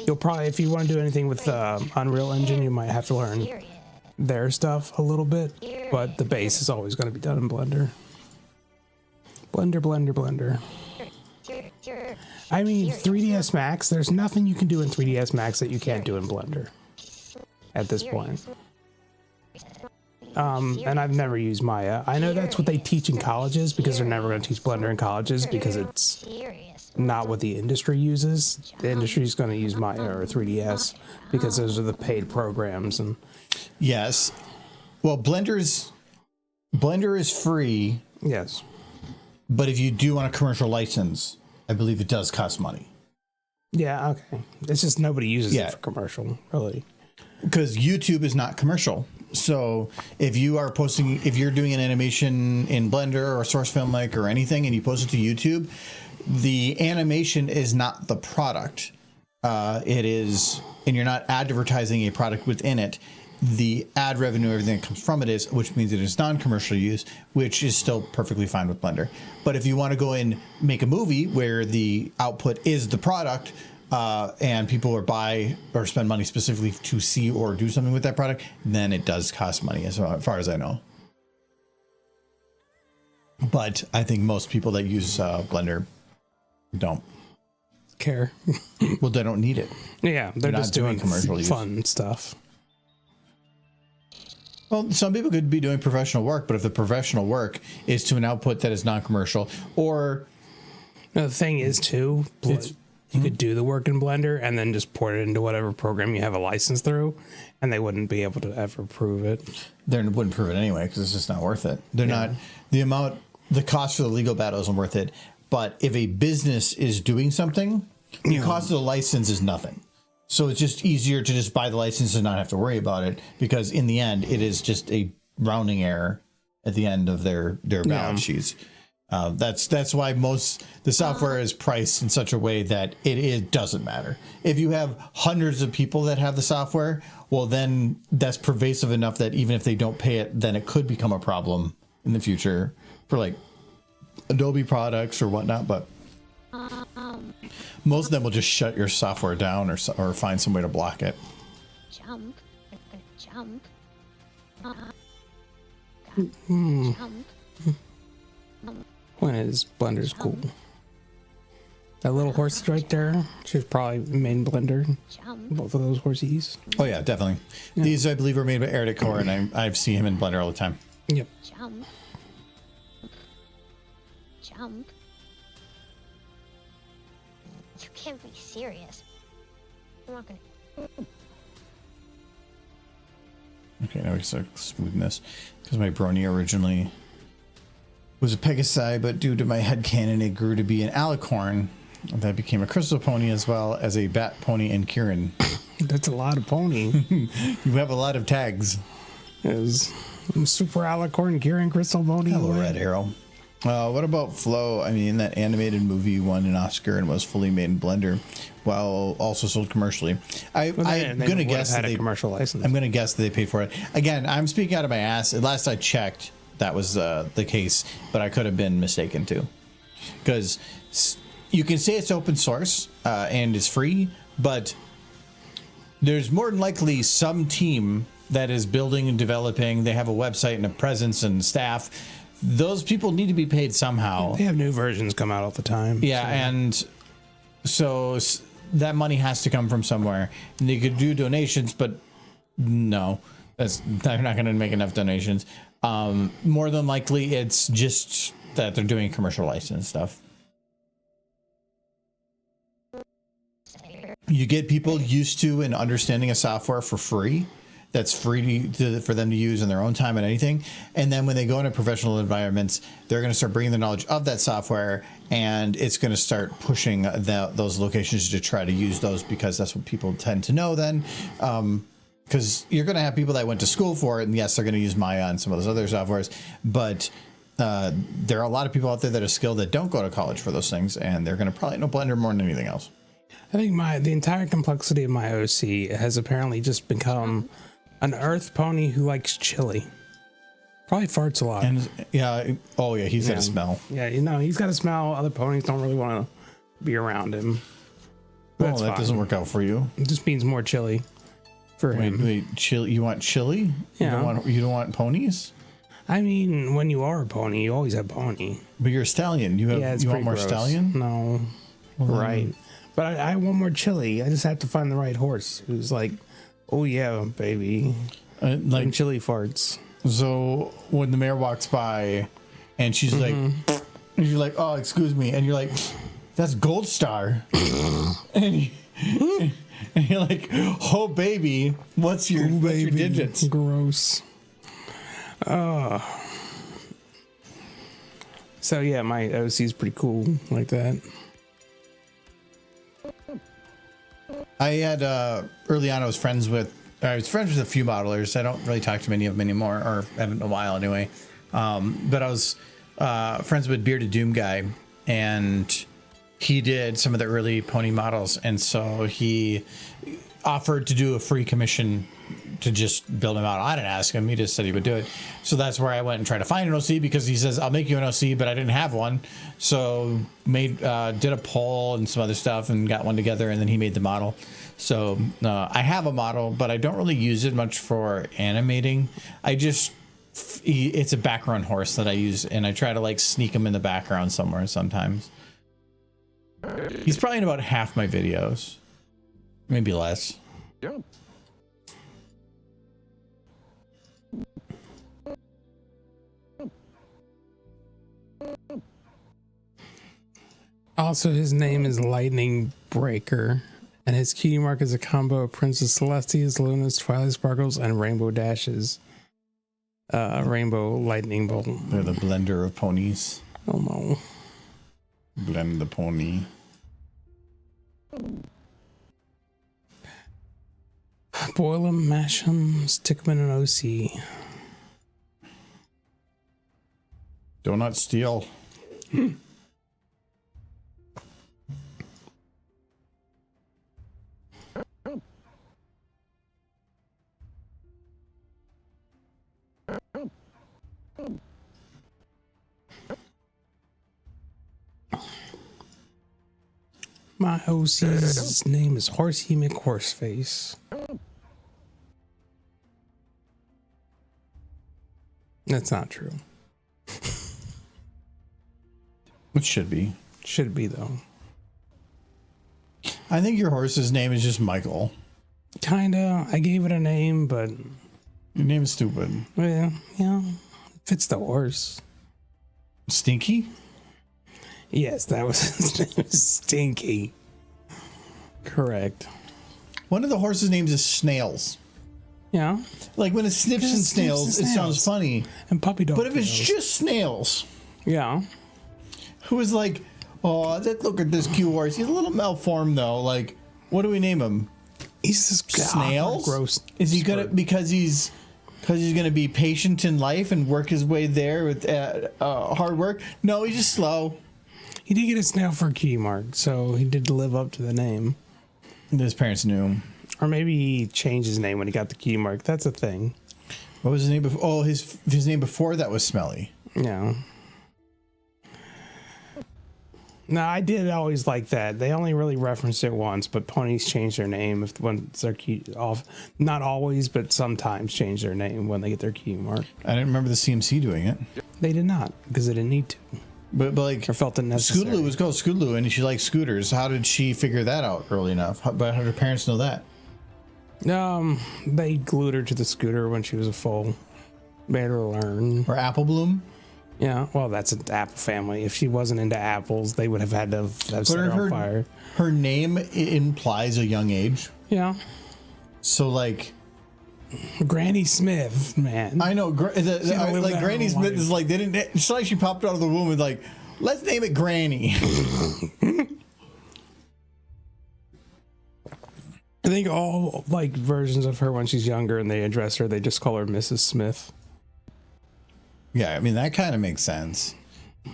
Speaker 4: You'll probably, if you want to do anything with Unreal Engine, you might have to learn their stuff a little bit. But the base is always going to be done in Blender. Blender. I mean, 3ds Max, there's nothing you can do in 3ds Max that you can't do in Blender at this point. And I've never used Maya. I know that's what they teach in colleges because they're never going to teach Blender in colleges because it's not what the industry uses. The industry is going to use Maya or 3ds because those are the paid programs. And
Speaker 1: yes, well, Blender is free.
Speaker 4: Yes,
Speaker 1: But if you do want a commercial license, I believe it does cost money.
Speaker 4: Yeah, okay. It's just nobody uses
Speaker 1: Yeah.
Speaker 4: it for commercial, really.
Speaker 1: Because YouTube is not commercial. So if you are posting, if you're doing an animation in Blender or Source Filmic or anything and you post it to YouTube, the animation is not the product. It is, and you're not advertising a product within it. The ad revenue, everything that comes from it is, which means it is non-commercial use, which is still perfectly fine with Blender. But if you want to go and make a movie where the output is the product, and people are buy or spend money specifically to see or do something with that product, then it does cost money, as far as I know. But I think most people that use Blender don't
Speaker 4: Care.
Speaker 1: Well, they don't need it.
Speaker 4: Yeah, they're
Speaker 1: not
Speaker 4: just
Speaker 1: doing
Speaker 4: doing
Speaker 1: commercial use.
Speaker 4: fun stuff.
Speaker 1: Well, some people could be doing professional work, but if the professional work is to an output that is non-commercial, or
Speaker 4: Now, the thing is, too, you could do the work in Blender and then just port it into whatever program you have a license through, and they wouldn't be able to ever prove it.
Speaker 1: they wouldn't prove it anyway because it's just not worth it. They're not the cost for the legal battle isn't worth it. But if a business is doing something, the cost of the license is nothing. So it's just easier to just buy the license and not have to worry about it, because in the end, it is just a rounding error at the end of their balance sheets. That's why the software is priced in such a way that it doesn't matter. If you have hundreds of people that have the software, well, then that's pervasive enough that even if they don't pay it, then it could become a problem in the future for like Adobe products or whatnot. But most of them will just shut your software down or find some way to block it.
Speaker 3: Jump. Jump. Jump.
Speaker 4: When is Blender's cool? That little horse right there, she's probably made in Blender.
Speaker 3: Jump.
Speaker 4: Both of those horsies.
Speaker 1: Oh yeah, definitely. Yeah. These I believe are made by Eric Core, and I've seen him in Blender all the time.
Speaker 4: Yep.
Speaker 3: Jump. Jump. You can't be serious. I'm not gonna.
Speaker 1: Okay, now we start smoothness, because my brony originally was a Pegasi, but due to my headcanon, it grew to be an alicorn. That became a crystal pony, as well as a bat pony and Kieran.
Speaker 4: That's a lot of pony.
Speaker 1: You have a lot of tags.
Speaker 4: Is Super Alicorn, Kieran, Crystal Pony.
Speaker 1: Hello, Red Arrow. What about Flow? I mean, that animated movie won an Oscar and was fully made in Blender, while also sold commercially. I'm gonna guess that
Speaker 4: they had a commercial license.
Speaker 1: I'm gonna guess that they paid for it. Again, I'm speaking out of my ass. Last I checked, that was the case, but I could have been mistaken too, because you can say it's open source and it's free, but there's more than likely some team that is building and developing. They have a website and a presence and staff. Those people need to be paid somehow.
Speaker 4: They have new versions come out all the time.
Speaker 1: Yeah, and so that money has to come from somewhere. And they could do donations, but no, they're not going to make enough donations. More than likely, it's just that they're doing commercial license stuff. You get people used to and understanding a software for free. That's free for them to use in their own time and anything. And then when they go into professional environments, they're going to start bringing the knowledge of that software, and it's going to start pushing those locations to try to use those, because that's what people tend to know then. Because you're going to have people that went to school for it, and yes, they're going to use Maya and some of those other softwares, but there are a lot of people out there that are skilled that don't go to college for those things, and they're going to probably know Blender more than anything else.
Speaker 4: I think the entire complexity of my OC has apparently just become an earth pony who likes chili. Probably farts a lot.
Speaker 1: And yeah, oh yeah, he's got a smell.
Speaker 4: Yeah, he's got a smell. Other ponies don't really want to be around him.
Speaker 1: Well, that doesn't work out for you.
Speaker 4: It just means more chili for him.
Speaker 1: Wait, chili? You want chili?
Speaker 4: Yeah.
Speaker 1: You don't want ponies?
Speaker 4: I mean, when you are a pony, you always have pony.
Speaker 1: But you're a stallion. You want more
Speaker 4: gross.
Speaker 1: Stallion?
Speaker 4: No, right. But I want more chili. I just have to find the right horse who's like, oh yeah, baby, like chili farts.
Speaker 1: So when the mayor walks by, and she's like, and you're like, oh, excuse me, and you're like, that's Gold Star, and you're like, oh baby, what's your digits?
Speaker 4: Gross. So yeah, my OC is pretty cool like that.
Speaker 1: I had early on. I was friends with a few modelers. I don't really talk to many of them anymore, or haven't in a while anyway. But I was friends with Bearded Doom guy, and he did some of the early pony models, and so he offered to do a free commission to just build him out. I didn't ask him; he just said he would do it. So that's where I went and tried to find an OC, because he says I'll make you an OC, but I didn't have one. So did a poll and some other stuff and got one together, and then he made the model. So I have a model, but I don't really use it much for animating. It's a background horse that I use, and I try to like sneak him in the background somewhere sometimes. He's probably in about half my videos, maybe less.
Speaker 2: Jump.
Speaker 4: Also, his name is Lightning Breaker, and his cutie mark is a combo of Princess Celestia's, Luna's, Twilight Sparkles, and Rainbow Dashes. Rainbow Lightning Bolt.
Speaker 1: They're the blender of ponies.
Speaker 4: Oh no.
Speaker 1: Blend the pony.
Speaker 4: Boil them, mash them, stick them in an OC.
Speaker 1: Do not steal.
Speaker 4: My OC's name is Horsey McHorseface. That's not true.
Speaker 1: It should be.
Speaker 4: Should be though.
Speaker 1: I think your horse's name is just Michael.
Speaker 4: Kinda. I gave it a name, but
Speaker 1: Your name is stupid.
Speaker 4: well, yeah, fits the horse.
Speaker 1: Stinky?
Speaker 4: Yes, that was his name. Is Stinky. Correct.
Speaker 1: One of the horses' names is Snails.
Speaker 4: Yeah.
Speaker 1: Like when it sniffs and
Speaker 4: It sniffs and
Speaker 1: snails, it sounds
Speaker 4: snails.
Speaker 1: funny.
Speaker 4: And puppy dog.
Speaker 1: But if it's
Speaker 4: tails.
Speaker 1: just snails,
Speaker 4: yeah.
Speaker 1: who is like, oh, look at this cute horse. He's a little malformed though. Like, what do we name him?
Speaker 4: He's just
Speaker 1: Snails?
Speaker 4: Gross.
Speaker 1: Is he gonna because he's gonna be patient in life and work his way there with hard work? No, he's just slow.
Speaker 4: He did get a snail for a cutie mark, so he did live up to the name.
Speaker 1: His parents knew him.
Speaker 4: Or maybe he changed his name when he got the cutie mark. That's a thing.
Speaker 1: What was his name before? Oh, his name before that was Smelly.
Speaker 4: Yeah. No, I did always like that. They only really referenced it once, but ponies change their name if once they're cute off. Not always, but sometimes change their name when they get their cutie mark.
Speaker 1: I didn't remember the CMC doing it.
Speaker 4: They did not because they didn't need to.
Speaker 1: But like,
Speaker 4: Or felt it necessary.
Speaker 1: Scootaloo was called Scootaloo, and she liked scooters. How did she figure that out early enough? But how did her parents know that?
Speaker 4: They glued her to the scooter when she was a foal. Made her learn.
Speaker 1: Or Apple Bloom?
Speaker 4: Yeah, well, that's an apple family. If she wasn't into apples, they would have had to have set her on fire.
Speaker 1: Her name implies a young age.
Speaker 4: Yeah.
Speaker 1: So like,
Speaker 4: Granny Smith, man.
Speaker 1: I know,
Speaker 4: lived
Speaker 1: like
Speaker 4: that
Speaker 1: Granny
Speaker 4: whole
Speaker 1: Smith
Speaker 4: life.
Speaker 1: is like, they didn't. It's like she popped out of the womb and like, let's name it Granny.
Speaker 4: I think all like versions of her when she's younger and they address her, they just call her Mrs. Smith.
Speaker 1: Yeah, I mean that kind of makes sense.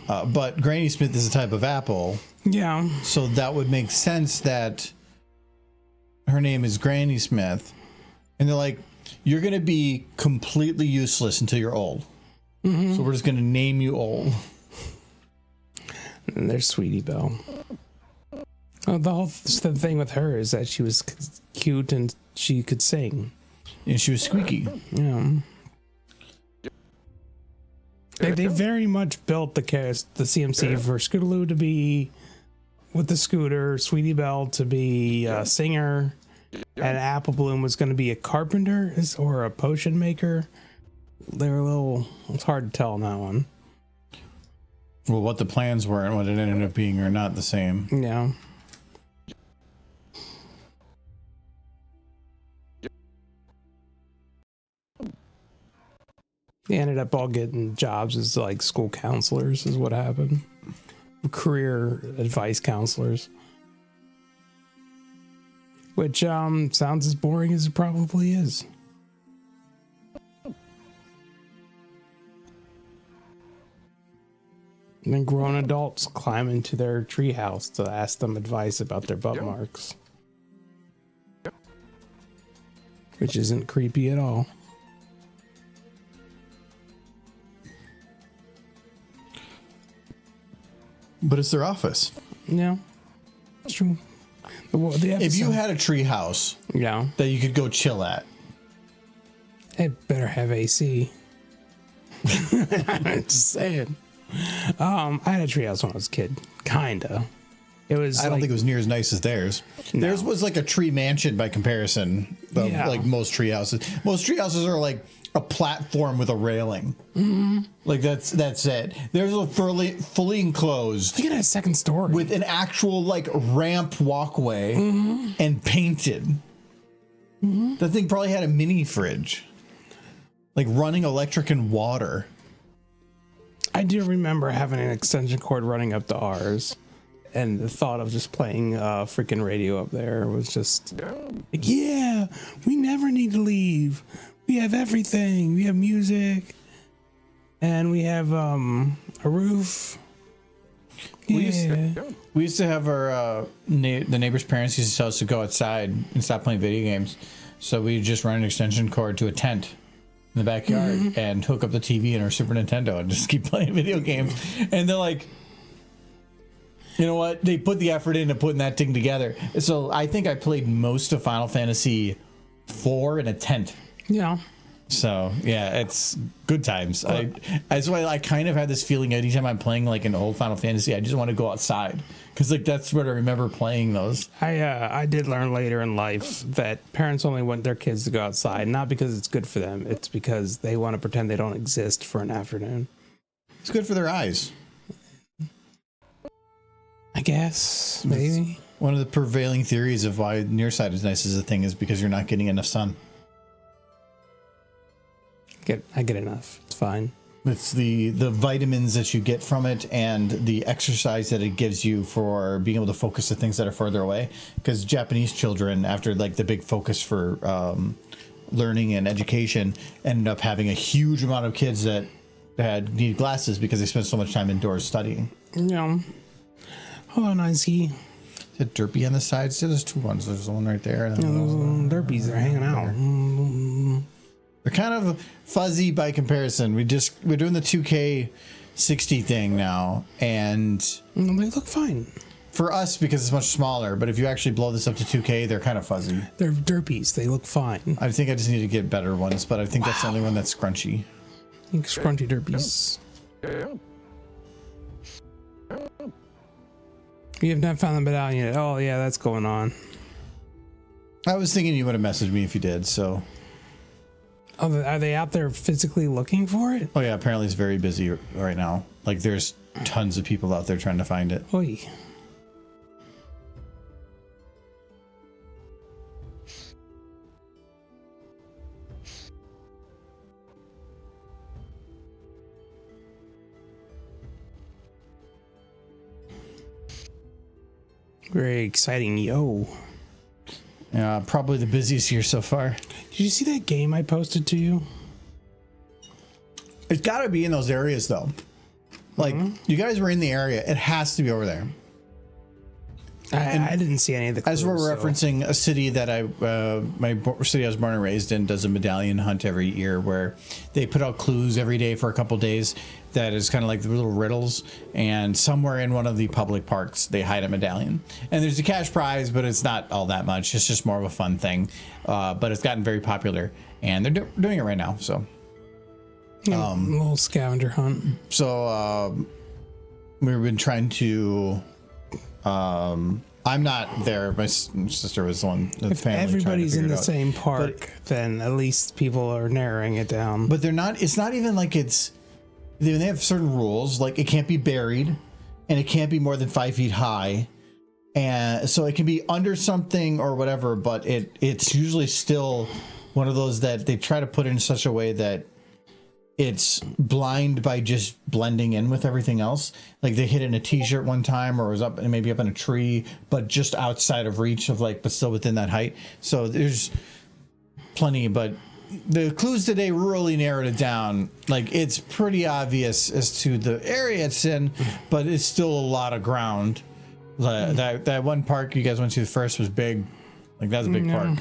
Speaker 1: But Granny Smith is a type of apple,
Speaker 4: Yeah.
Speaker 1: so that would make sense that her name is Granny Smith, and they're like, you're gonna be completely useless until you're old. So we're just gonna name you old.
Speaker 4: And there's Sweetie Belle. Oh, the whole thing with her is that she was cute and she could sing.
Speaker 1: And she was squeaky.
Speaker 4: Yeah. They very much built the CMC for Scootaloo to be with the scooter, Sweetie Belle to be a singer, and Apple Bloom was going to be a carpenter or a potion maker. They were a little, it's hard to tell on that one.
Speaker 1: Well, what the plans were and what it ended up being are not the same.
Speaker 4: Yeah. They ended up all getting jobs as like school counselors is what happened. Career advice counselors. Which sounds as boring as it probably is. And then grown adults climb into their treehouse to ask them advice about their butt marks. Which isn't creepy at all.
Speaker 1: But it's their office.
Speaker 4: Yeah, it's true.
Speaker 1: If you had a tree house that you could go chill at,
Speaker 4: it better have AC. I'm just saying. I had a treehouse when I was a kid. Kinda. It was.
Speaker 1: I don't think it was near as nice as theirs.
Speaker 4: No.
Speaker 1: Theirs was like a tree mansion by comparison. Of, like most tree houses. Most tree houses are like a platform with a railing. Mm-hmm. Like that's it. Theirs was fully enclosed.
Speaker 4: I think it had a second story
Speaker 1: with an actual like ramp walkway and painted. Mm-hmm. That thing probably had a mini fridge, like running electric and water.
Speaker 4: I do remember having an extension cord running up to ours, and the thought of just playing freaking radio up there was just like, yeah, we never need to leave. We have everything. We have music, and we have a roof.
Speaker 1: We used to have our the neighbors' parents used to tell us to go outside and stop playing video games, so we just run an extension cord to a tent in the backyard and hook up the TV and our Super Nintendo and just keep playing video games. And they're like, you know what? They put the effort into putting that thing together. So I think I played most of Final Fantasy IV in a tent.
Speaker 4: Yeah.
Speaker 1: So yeah, it's good times. That's why I kind of had this feeling anytime I'm playing like an old Final Fantasy, I just want to go outside because like that's what I remember playing those.
Speaker 4: I did learn later in life that parents only want their kids to go outside, not because it's good for them. It's because they want to pretend they don't exist for an afternoon.
Speaker 1: It's good for their eyes,
Speaker 4: I guess. Maybe
Speaker 1: one of the prevailing theories of why nearsight is nice as a thing is because you're not getting enough sun.
Speaker 4: I get enough. It's fine.
Speaker 1: It's the vitamins that you get from it and the exercise that it gives you for being able to focus the things that are further away. Because Japanese children, after like the big focus for learning and education, ended up having a huge amount of kids that need glasses because they spent so much time indoors studying.
Speaker 4: Yeah. Hold on, Izzy.
Speaker 1: Is it derpy on the sides? Yeah, there's two ones. There's the one right there. And
Speaker 4: those derpies are hanging out.
Speaker 1: They're kind of fuzzy by comparison. We're doing the 2K60 thing now, and
Speaker 4: they look fine
Speaker 1: for us because it's much smaller. But if you actually blow this up to 2K, they're kind of fuzzy.
Speaker 4: They're derpies. They look fine.
Speaker 1: I think I just need to get better ones, but I think that's the only one that's scrunchy.
Speaker 4: I think scrunchy derpies. You have not found the medallion yet. Oh yeah, that's going on.
Speaker 1: I was thinking you would have messaged me if you did. So.
Speaker 4: Oh, are they out there physically looking for it?
Speaker 1: Oh yeah, apparently it's very busy right now. Like there's tons of people out there trying to find it.
Speaker 4: Oy. Very exciting, yo.
Speaker 1: Yeah, probably the busiest year so far.
Speaker 4: Did you see that game I posted to you?
Speaker 1: It's got to be in those areas, though. Like, you guys were in the area. It has to be over there.
Speaker 4: I didn't see any of the clues.
Speaker 1: As we're referencing a city that my city I was born and raised in does a medallion hunt every year where they put out clues every day for a couple days that is kind of like the little riddles, and somewhere in one of the public parks they hide a medallion, and there's a cash prize, but it's not all that much. It's just more of a fun thing, but it's gotten very popular, and they're doing it right now. So
Speaker 4: a little scavenger hunt.
Speaker 1: So we've been trying to I'm not there. My sister was the one.
Speaker 4: If everybody's in the same park, then at least people are narrowing it down.
Speaker 1: But they're not. It's not even like it's. They have certain rules, like it can't be buried, and it can't be more than 5 feet high, and so it can be under something or whatever. But it's usually still one of those that they try to put in such a way that it's blind by just blending in with everything else. Like they hit it in a t-shirt one time, or was up and maybe up in a tree, but just outside of reach of like, but still within that height. So there's plenty, but the clues today really narrowed it down. Like it's pretty obvious as to the area it's in, but it's still a lot of ground. That one park you guys went to first was big. Like that's a big park.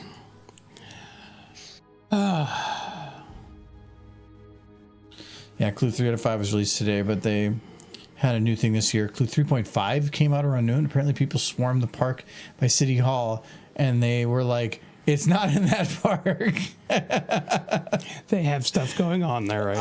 Speaker 1: Yeah, Clue 3 out of 5 was released today, but they had a new thing this year. Clue 3.5 came out around noon. Apparently people swarmed the park by City Hall, and they were like, it's not in that park.
Speaker 4: They have stuff going on there, right?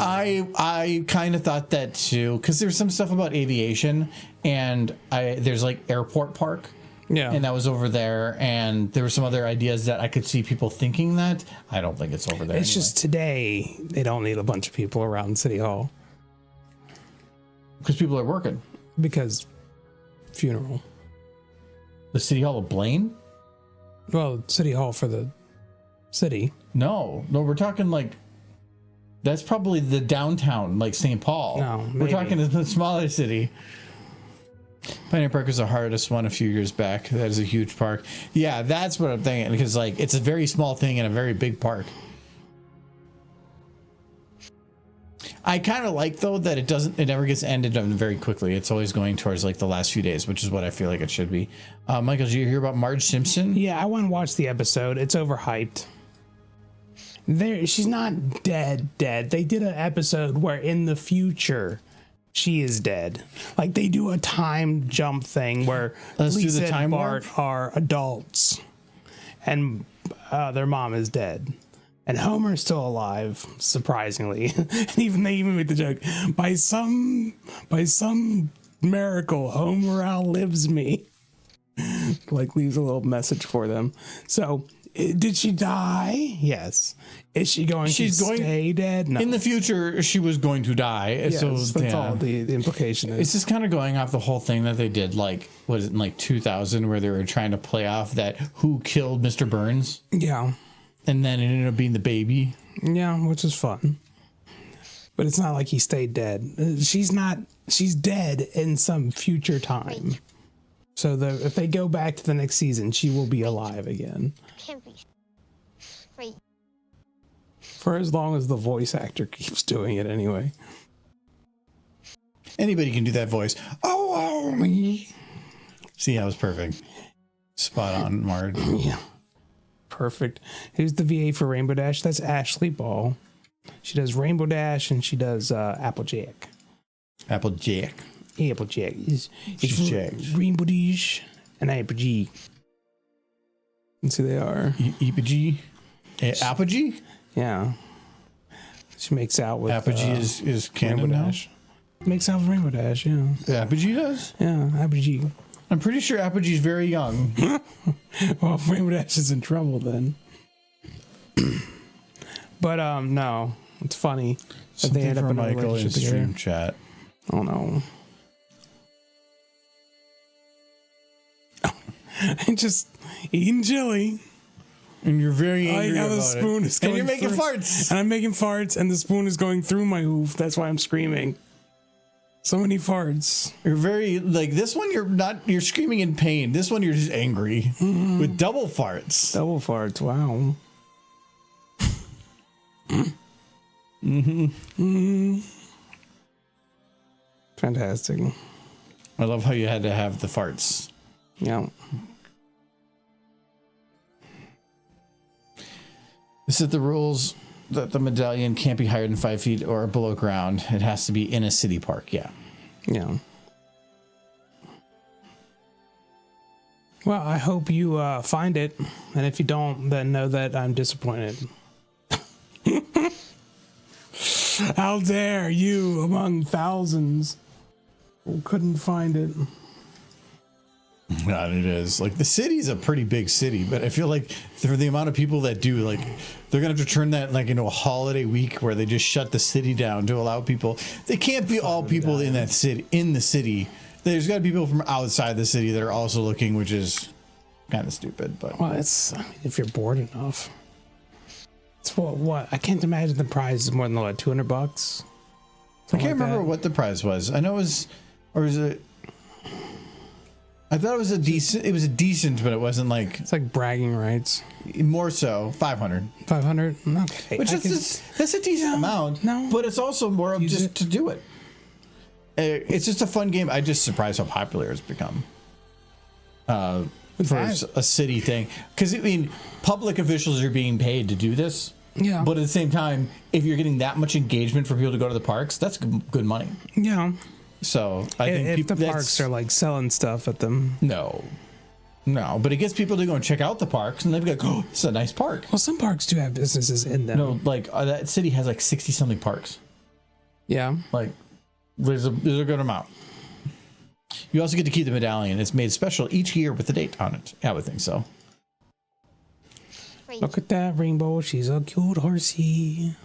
Speaker 1: I kind of thought that too, because there's some stuff about aviation, and there's like airport park.
Speaker 4: Yeah.
Speaker 1: And that was over there, and there were some other ideas that I could see people thinking that. I don't think it's over there.
Speaker 4: It's just today they don't need a bunch of people around City Hall.
Speaker 1: Because people are working.
Speaker 4: Because funeral.
Speaker 1: The City Hall of Blaine?
Speaker 4: Well, City Hall for the city.
Speaker 1: No, we're talking like, that's probably the downtown, like St. Paul.
Speaker 4: No,
Speaker 1: we're talking a smaller city. Pioneer Park was the hardest one a few years back. That is a huge park. Yeah, that's what I'm thinking, because like it's a very small thing in a very big park. I kind of like though that it never gets ended very quickly. It's always going towards like the last few days, which is what I feel like it should be. Michael, did you hear about Marge Simpson?
Speaker 4: Yeah, I went and watched the episode. It's overhyped. She's not dead. They did an episode where in the future she is dead. Like they do a time jump thing where Lisa and Bart are adults and their mom is dead. And Homer's still alive, surprisingly. And they even made the joke, by some miracle, Homer outlives me. Like leaves a little message for them. So, did she die? Yes. Is she going to stay dead? No.
Speaker 1: In the future, she was going to die.
Speaker 4: Yes,
Speaker 1: so
Speaker 4: that's all the implication is.
Speaker 1: It's just kind of going off the whole thing that they did, like, what is it, in like 2000, where they were trying to play off that who killed Mr. Burns?
Speaker 4: Yeah.
Speaker 1: And then it ended up being the baby.
Speaker 4: Yeah, which is fun. But it's not like he stayed dead. She's dead in some future time. So if they go back to the next season, she will be alive again.
Speaker 3: Can't be. Wait.
Speaker 4: For as long as the voice actor keeps doing it anyway.
Speaker 1: Anybody can do that voice. Oh, me. See, that was perfect. Spot on, Marge.
Speaker 4: Yeah. Perfect. Who's the VA for Rainbow Dash? That's Ashley Ball. She does Rainbow Dash and she does Applejack.
Speaker 1: Applejack.
Speaker 4: Applejack. It's
Speaker 1: Jacked.
Speaker 4: Rainbow Dash and Applejack. Let's see, they are.
Speaker 1: Apogee? Apogee?
Speaker 4: Yeah. She makes out with
Speaker 1: Apogee is canon
Speaker 4: Rainbow
Speaker 1: now?
Speaker 4: Dash. Makes out with Rainbow Dash, yeah.
Speaker 1: Apogee does?
Speaker 4: Yeah, Apogee.
Speaker 1: I'm pretty sure Apogee's very young.
Speaker 4: Well, Rainbow Dash is in trouble then. But no, it's funny that they end up in a relationship together.
Speaker 1: Stream chat.
Speaker 4: Oh no. And just eating chili.
Speaker 1: And you're very angry
Speaker 4: how the
Speaker 1: about
Speaker 4: spoon
Speaker 1: it.
Speaker 4: is going
Speaker 1: And you're making
Speaker 4: through,
Speaker 1: farts.
Speaker 4: And I'm making farts, and the spoon is going through my hoof. That's why I'm screaming. So many farts.
Speaker 1: You're very, like, this one you're screaming in pain. This one you're just angry. Mm-hmm. With double farts.
Speaker 4: Double farts, wow. Mm-hmm. Mm-hmm. Fantastic.
Speaker 1: I love how you had to have the farts.
Speaker 4: Yeah.
Speaker 1: This is the rules that the medallion can't be higher than 5 feet or below ground. It has to be in a city park. Yeah.
Speaker 4: Yeah. Well, I hope you find it. And if you don't, then know that I'm disappointed. How dare you, among thousands, who couldn't find it.
Speaker 1: God, it is. Like, the city's a pretty big city, but I feel like for the amount of people that do, like, they're going to have to turn that, like, into a holiday week where they just shut the city down to allow people. They can't be all people in that city, in the city. There's got to be people from outside the city that are also looking, which is kind of stupid, but.
Speaker 4: Well, it's, I mean, if you're bored enough. It's what? I can't imagine the prize is more than what, $200?
Speaker 1: I can't remember what the prize was. I know it was, or was it? I thought it was a decent. It was a decent, but it wasn't like.
Speaker 4: It's like bragging rights.
Speaker 1: More so, 500.
Speaker 4: 500. Okay.
Speaker 1: Which is that's a decent amount.
Speaker 4: No,
Speaker 1: but it's also more of just to do it. It's just a fun game. I just surprised how popular it's become. For a city thing, because I mean, public officials are being paid to do this.
Speaker 4: Yeah.
Speaker 1: But at the same time, if you're getting that much engagement for people to go to the parks, that's good money.
Speaker 4: Yeah.
Speaker 1: So I think
Speaker 4: if
Speaker 1: people,
Speaker 4: the parks are like selling stuff at them.
Speaker 1: No, but it gets people to go and check out the parks, and they'd be like, "Oh, it's a nice park."
Speaker 4: Well, some parks do have businesses in them.
Speaker 1: No, like that city has like 60 something parks.
Speaker 4: Yeah.
Speaker 1: Like there's a good amount. You also get to keep the medallion. It's made special each year with the date on it. Yeah, I would think so.
Speaker 3: Wait,
Speaker 4: Look at that Rainbow. She's a cute horsey.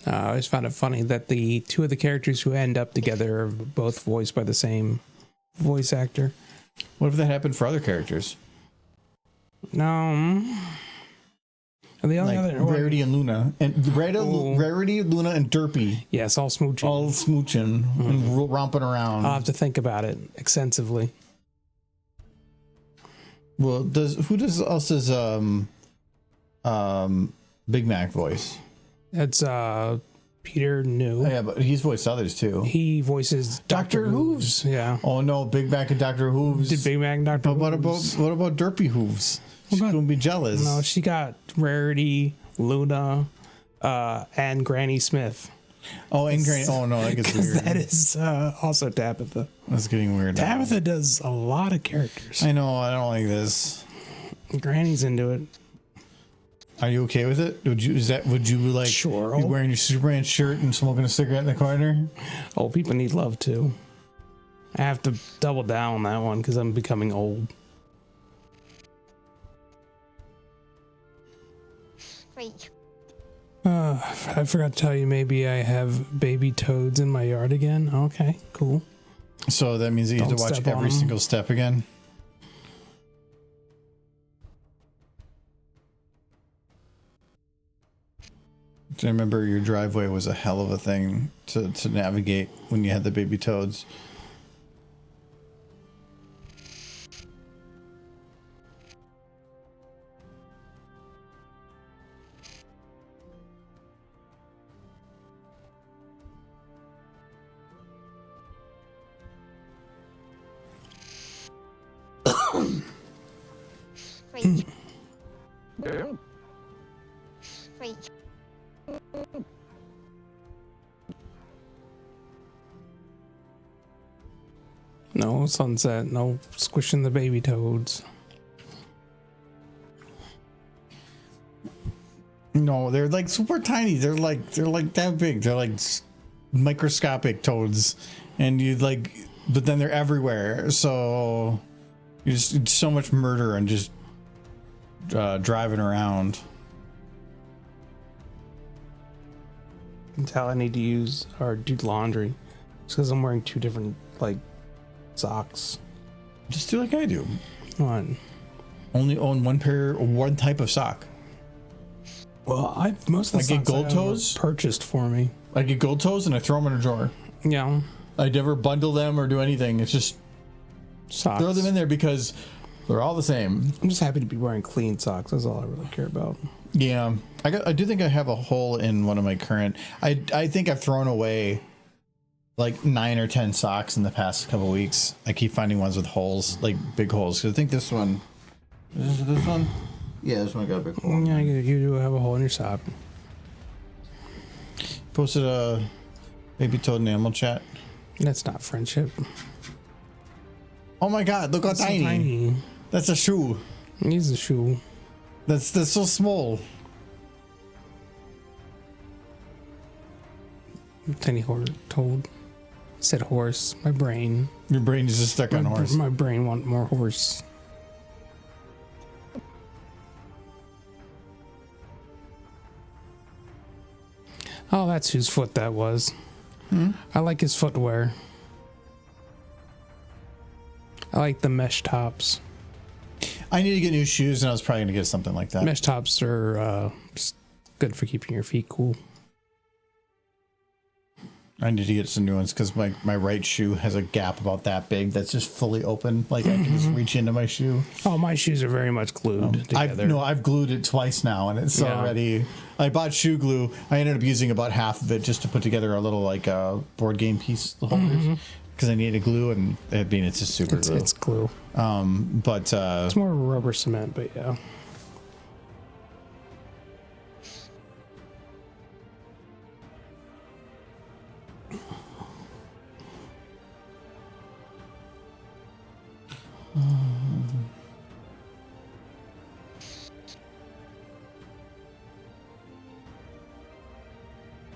Speaker 4: I always found it funny that the two of the characters who end up together are both voiced by the same voice actor.
Speaker 1: What if that happened for other characters?
Speaker 4: No. And the only
Speaker 1: Like
Speaker 4: other
Speaker 1: Rarity and Luna, and Rarity, Luna, and Derpy,
Speaker 4: yes, all smooching.
Speaker 1: all smooching and romping around.
Speaker 4: I'll have to think about it extensively.
Speaker 1: Well, who does else's Big Mac voice?
Speaker 4: That's Peter New.
Speaker 1: Oh, yeah, but he's voiced others too.
Speaker 4: He voices
Speaker 1: Dr. Hooves.
Speaker 4: Yeah.
Speaker 1: Oh no, Big Mac and Dr. Hooves.
Speaker 4: Did Big Mac and Dr.
Speaker 1: But
Speaker 4: Hooves?
Speaker 1: what about Derpy Hooves? She's gonna be jealous.
Speaker 4: No, she got Rarity, Luna, and Granny Smith.
Speaker 1: Oh, and Granny. Oh no, that gets weird.
Speaker 4: That is also Tabitha.
Speaker 1: That's getting weird.
Speaker 4: Tabitha does a lot of characters.
Speaker 1: I know. I don't like this.
Speaker 4: Granny's into it.
Speaker 1: Are you okay with it? Would you like
Speaker 4: Sure.
Speaker 1: be wearing your Superman shirt and smoking a cigarette in the corner?
Speaker 4: Oh, people need love too. I have to double down on that one because I'm becoming old.
Speaker 3: wait.
Speaker 4: I forgot to tell you, maybe I have baby toads in my yard again. Okay, cool.
Speaker 1: So that means that you have to
Speaker 4: Don't
Speaker 1: watch
Speaker 4: step on
Speaker 1: every
Speaker 4: them.
Speaker 1: single step again. I remember your driveway was a hell of a thing to navigate when you had the baby toads.
Speaker 3: Wait,
Speaker 2: Yeah.
Speaker 3: wait.
Speaker 4: No sunset, no squishing the baby toads.
Speaker 1: No, they're like super tiny. They're like that big. They're like microscopic toads, and you like, but then they're everywhere. So you just it's so much murder and just driving around.
Speaker 4: You can tell I need to use or do laundry. It's because I'm wearing two different like socks.
Speaker 1: Just do like I do.
Speaker 4: One.
Speaker 1: Only own one type of sock.
Speaker 4: Well, most of the
Speaker 1: I get
Speaker 4: socks
Speaker 1: gold
Speaker 4: I have are
Speaker 1: toes?
Speaker 4: purchased for me.
Speaker 1: I get gold toes and I throw them in a drawer.
Speaker 4: Yeah,
Speaker 1: I never bundle them or do anything. It's just
Speaker 4: socks.
Speaker 1: throw them in there because they're all the same.
Speaker 4: I'm just happy to be wearing clean socks. That's all I really care about.
Speaker 1: Yeah, I do think I have a hole in one of my current. I think I've thrown away like 9 or 10 socks in the past couple weeks. I keep finding ones with holes, like big holes. Cause I think this one, is this one? Yeah, this one got a big hole.
Speaker 4: Yeah, you do have a hole in your sock.
Speaker 1: Posted a baby toad in animal chat.
Speaker 4: That's not friendship.
Speaker 1: Oh my god, look how
Speaker 4: It's so
Speaker 1: tiny.
Speaker 4: tiny.
Speaker 1: That's a shoe.
Speaker 4: He's a shoe.
Speaker 1: That's so small.
Speaker 4: Tiny toad. Said horse. My brain.
Speaker 1: Your brain is just stuck on horse.
Speaker 4: My brain want more horse. Oh, that's whose foot that was. I like his footwear. I like the mesh tops.
Speaker 1: I need to get new shoes, and I was probably gonna get something like that.
Speaker 4: Mesh tops are just good for keeping your feet cool.
Speaker 1: I need to get some new ones because my right shoe has a gap about that big that's just fully open. Like I can just reach into my shoe.
Speaker 4: Oh, my shoes are very much glued together.
Speaker 1: I've glued it twice now, and it's already. I bought shoe glue. I ended up using about half of it just to put together a little like board game piece holders because I needed glue, and I mean it's just super glue.
Speaker 4: It's glue.
Speaker 1: But
Speaker 4: it's more rubber cement, but yeah.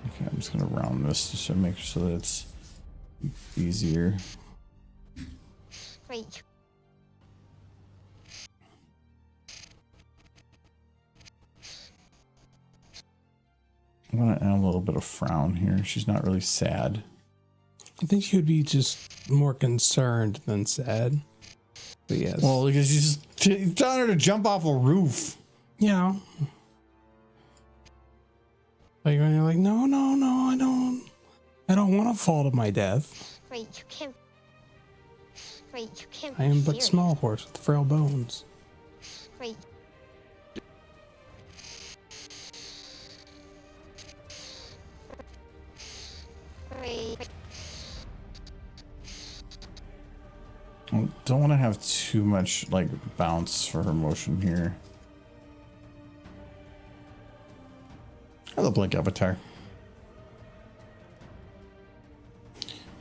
Speaker 1: Okay, I'm just gonna round this just to make sure that it's easier.
Speaker 3: Wait.
Speaker 1: I'm gonna add a little bit of frown here. She's not really sad.
Speaker 4: I think she would be just more concerned than sad. But yes.
Speaker 1: Well, because she's just telling her to jump off a roof.
Speaker 4: Yeah. Like when you're like, no, I don't want to fall to my death.
Speaker 3: Wait, you can't. Wait, you can't.
Speaker 4: I am but
Speaker 3: serious.
Speaker 4: small horse with frail bones.
Speaker 3: Wait. Wait.
Speaker 1: I don't want to have too much like bounce for her motion here. Hello, Blink Avatar.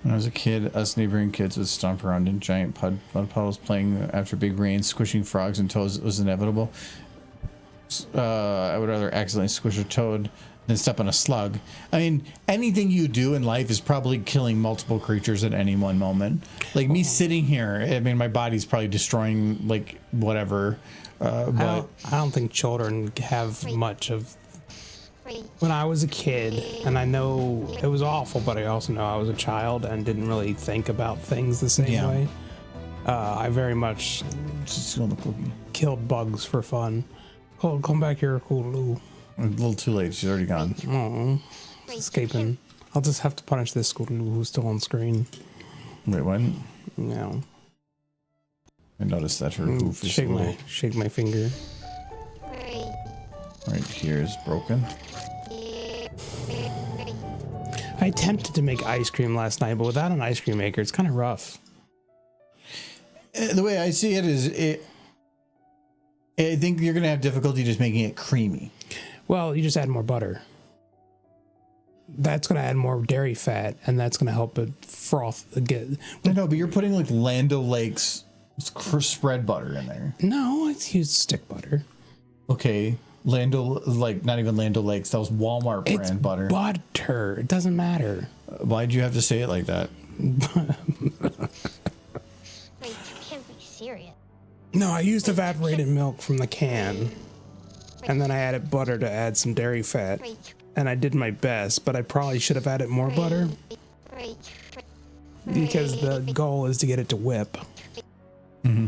Speaker 1: When I was a kid, us neighboring kids would stomp around in giant mud puddles playing after big rain, squishing frogs and toads was inevitable. I would rather accidentally squish a toad than step on a slug. I mean, anything you do in life is probably killing multiple creatures at any one moment. Like me sitting here, I mean, my body's probably destroying like whatever. But
Speaker 4: I don't think children have much of. When I was a kid, and I know it was awful, but I also know I was a child and didn't really think about things the same way. I very much
Speaker 1: just on the cookie.
Speaker 4: Killed bugs for fun. Oh, come back here, Kooloo.
Speaker 1: A little too late. She's already gone.
Speaker 4: Oh, escaping. I'll just have to punish this Kooloo who's still on screen.
Speaker 1: Wait, what?
Speaker 4: No.
Speaker 1: I noticed that her hoof is
Speaker 4: shake my finger.
Speaker 1: Right here is broken.
Speaker 4: I attempted to make ice cream last night, but without an ice cream maker, it's kind of rough.
Speaker 1: The way I see it is, I think you're going to have difficulty just making it creamy.
Speaker 4: Well, you just add more butter. That's going to add more dairy fat, and that's going to help it froth again.
Speaker 1: No, but you're putting like Land O'Lakes spread butter in there.
Speaker 4: No, it's used stick butter.
Speaker 1: Okay. Like not even Land O'Lakes. That was Walmart brand butter.
Speaker 4: Butter. It doesn't matter.
Speaker 1: Why'd you have to say it like that?
Speaker 3: Wait, you can't be serious.
Speaker 4: No, I used evaporated milk from the can, and then I added butter to add some dairy fat, and I did my best, but I probably should have added more butter because the goal is to get it to whip.
Speaker 1: Mm-hmm.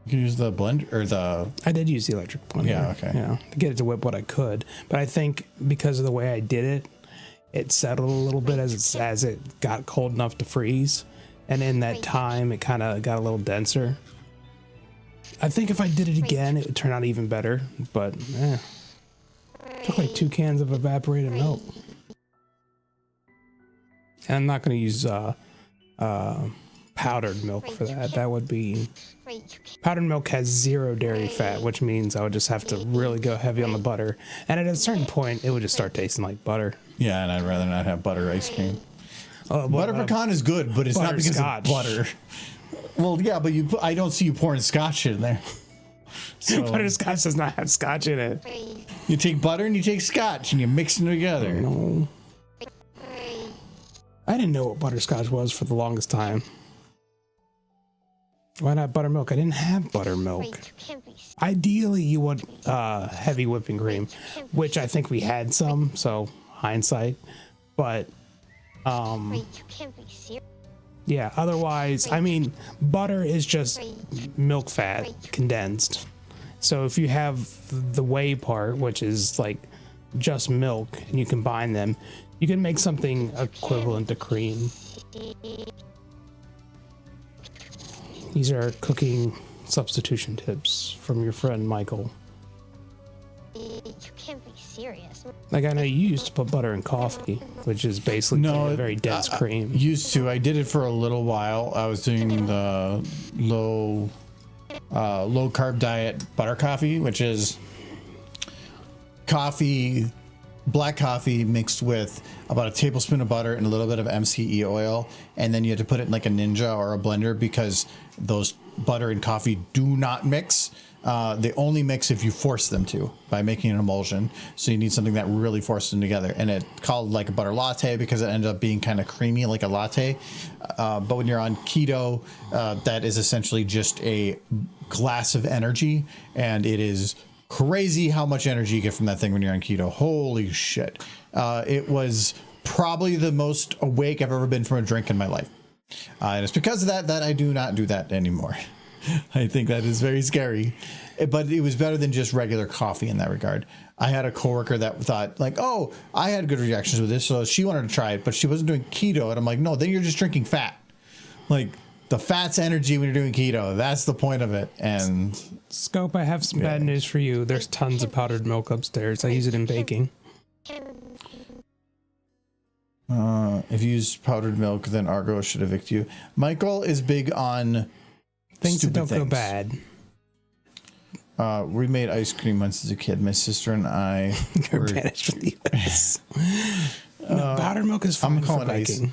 Speaker 1: You can use the blender or the.
Speaker 4: I did use the electric blender.
Speaker 1: Yeah, okay.
Speaker 4: Yeah, to get it to whip what I could, but I think because of the way I did it, it settled a little bit as it got cold enough to freeze, and in that time, it kind of got a little denser. I think if I did it again, it would turn out even better, but took like 2 cans of evaporated milk. And I'm not going to use powdered milk for that. That would be... Powdered milk has 0 dairy fat, which means I would just have to really go heavy on the butter. And at a certain point, it would just start tasting like butter.
Speaker 1: Yeah, and I'd rather not have butter ice cream.
Speaker 4: Butter
Speaker 1: Butter pecan is good, but it's not because
Speaker 4: scotch.
Speaker 1: of butter. Well, yeah, but I don't see you pouring scotch in there. So
Speaker 4: Butterscotch does not have scotch in it.
Speaker 1: you take butter and you take scotch and you mix them together.
Speaker 4: No. I didn't know what butterscotch was for the longest time. Why not buttermilk? I didn't have buttermilk. Ideally, you want heavy whipping cream, which I think we had some, so hindsight. But
Speaker 3: Wait, you can't be serious.
Speaker 4: Yeah, otherwise, I mean, butter is just milk fat condensed. So if you have the whey part, which is like just milk, and you combine them, you can make something equivalent to cream. These are cooking substitution tips from your friend Michael.
Speaker 3: You can't be serious.
Speaker 4: Like, I know you used to put butter in coffee, which is basically a very dense cream.
Speaker 1: Used to. I did it for a little while. I was doing the low carb diet butter coffee, which is coffee, black coffee mixed with about a tablespoon of butter and a little bit of MCT oil, and then you have to put it in like a Ninja or a blender because those butter and coffee do not mix. They only mix if you force them to by making an emulsion. So you need something that really forces them together. And it's called like a butter latte because it ended up being kind of creamy like a latte. But when you're on keto, that is essentially just a glass of energy. And it is crazy how much energy you get from that thing when you're on keto. Holy shit. It was probably the most awake I've ever been from a drink in my life. And it's because of that I do not do that anymore. I think that is very scary, but it was better than just regular coffee in that regard. I had a coworker that thought like, oh, I had good reactions with this, so she wanted to try it, but she wasn't doing keto. And I'm like, no, then you're just drinking fat. Like the fat's energy when you're doing keto. That's the point of it. And
Speaker 4: Scope, I have some bad news for you. There's tons of powdered milk upstairs. I use it in baking.
Speaker 1: If you use powdered milk, then Argo should evict you. Michael is big on
Speaker 4: things that don't
Speaker 1: things.
Speaker 4: go bad.
Speaker 1: We made ice cream once as a kid. My sister and I
Speaker 4: were banished from the US. Powdered milk is fine for baking.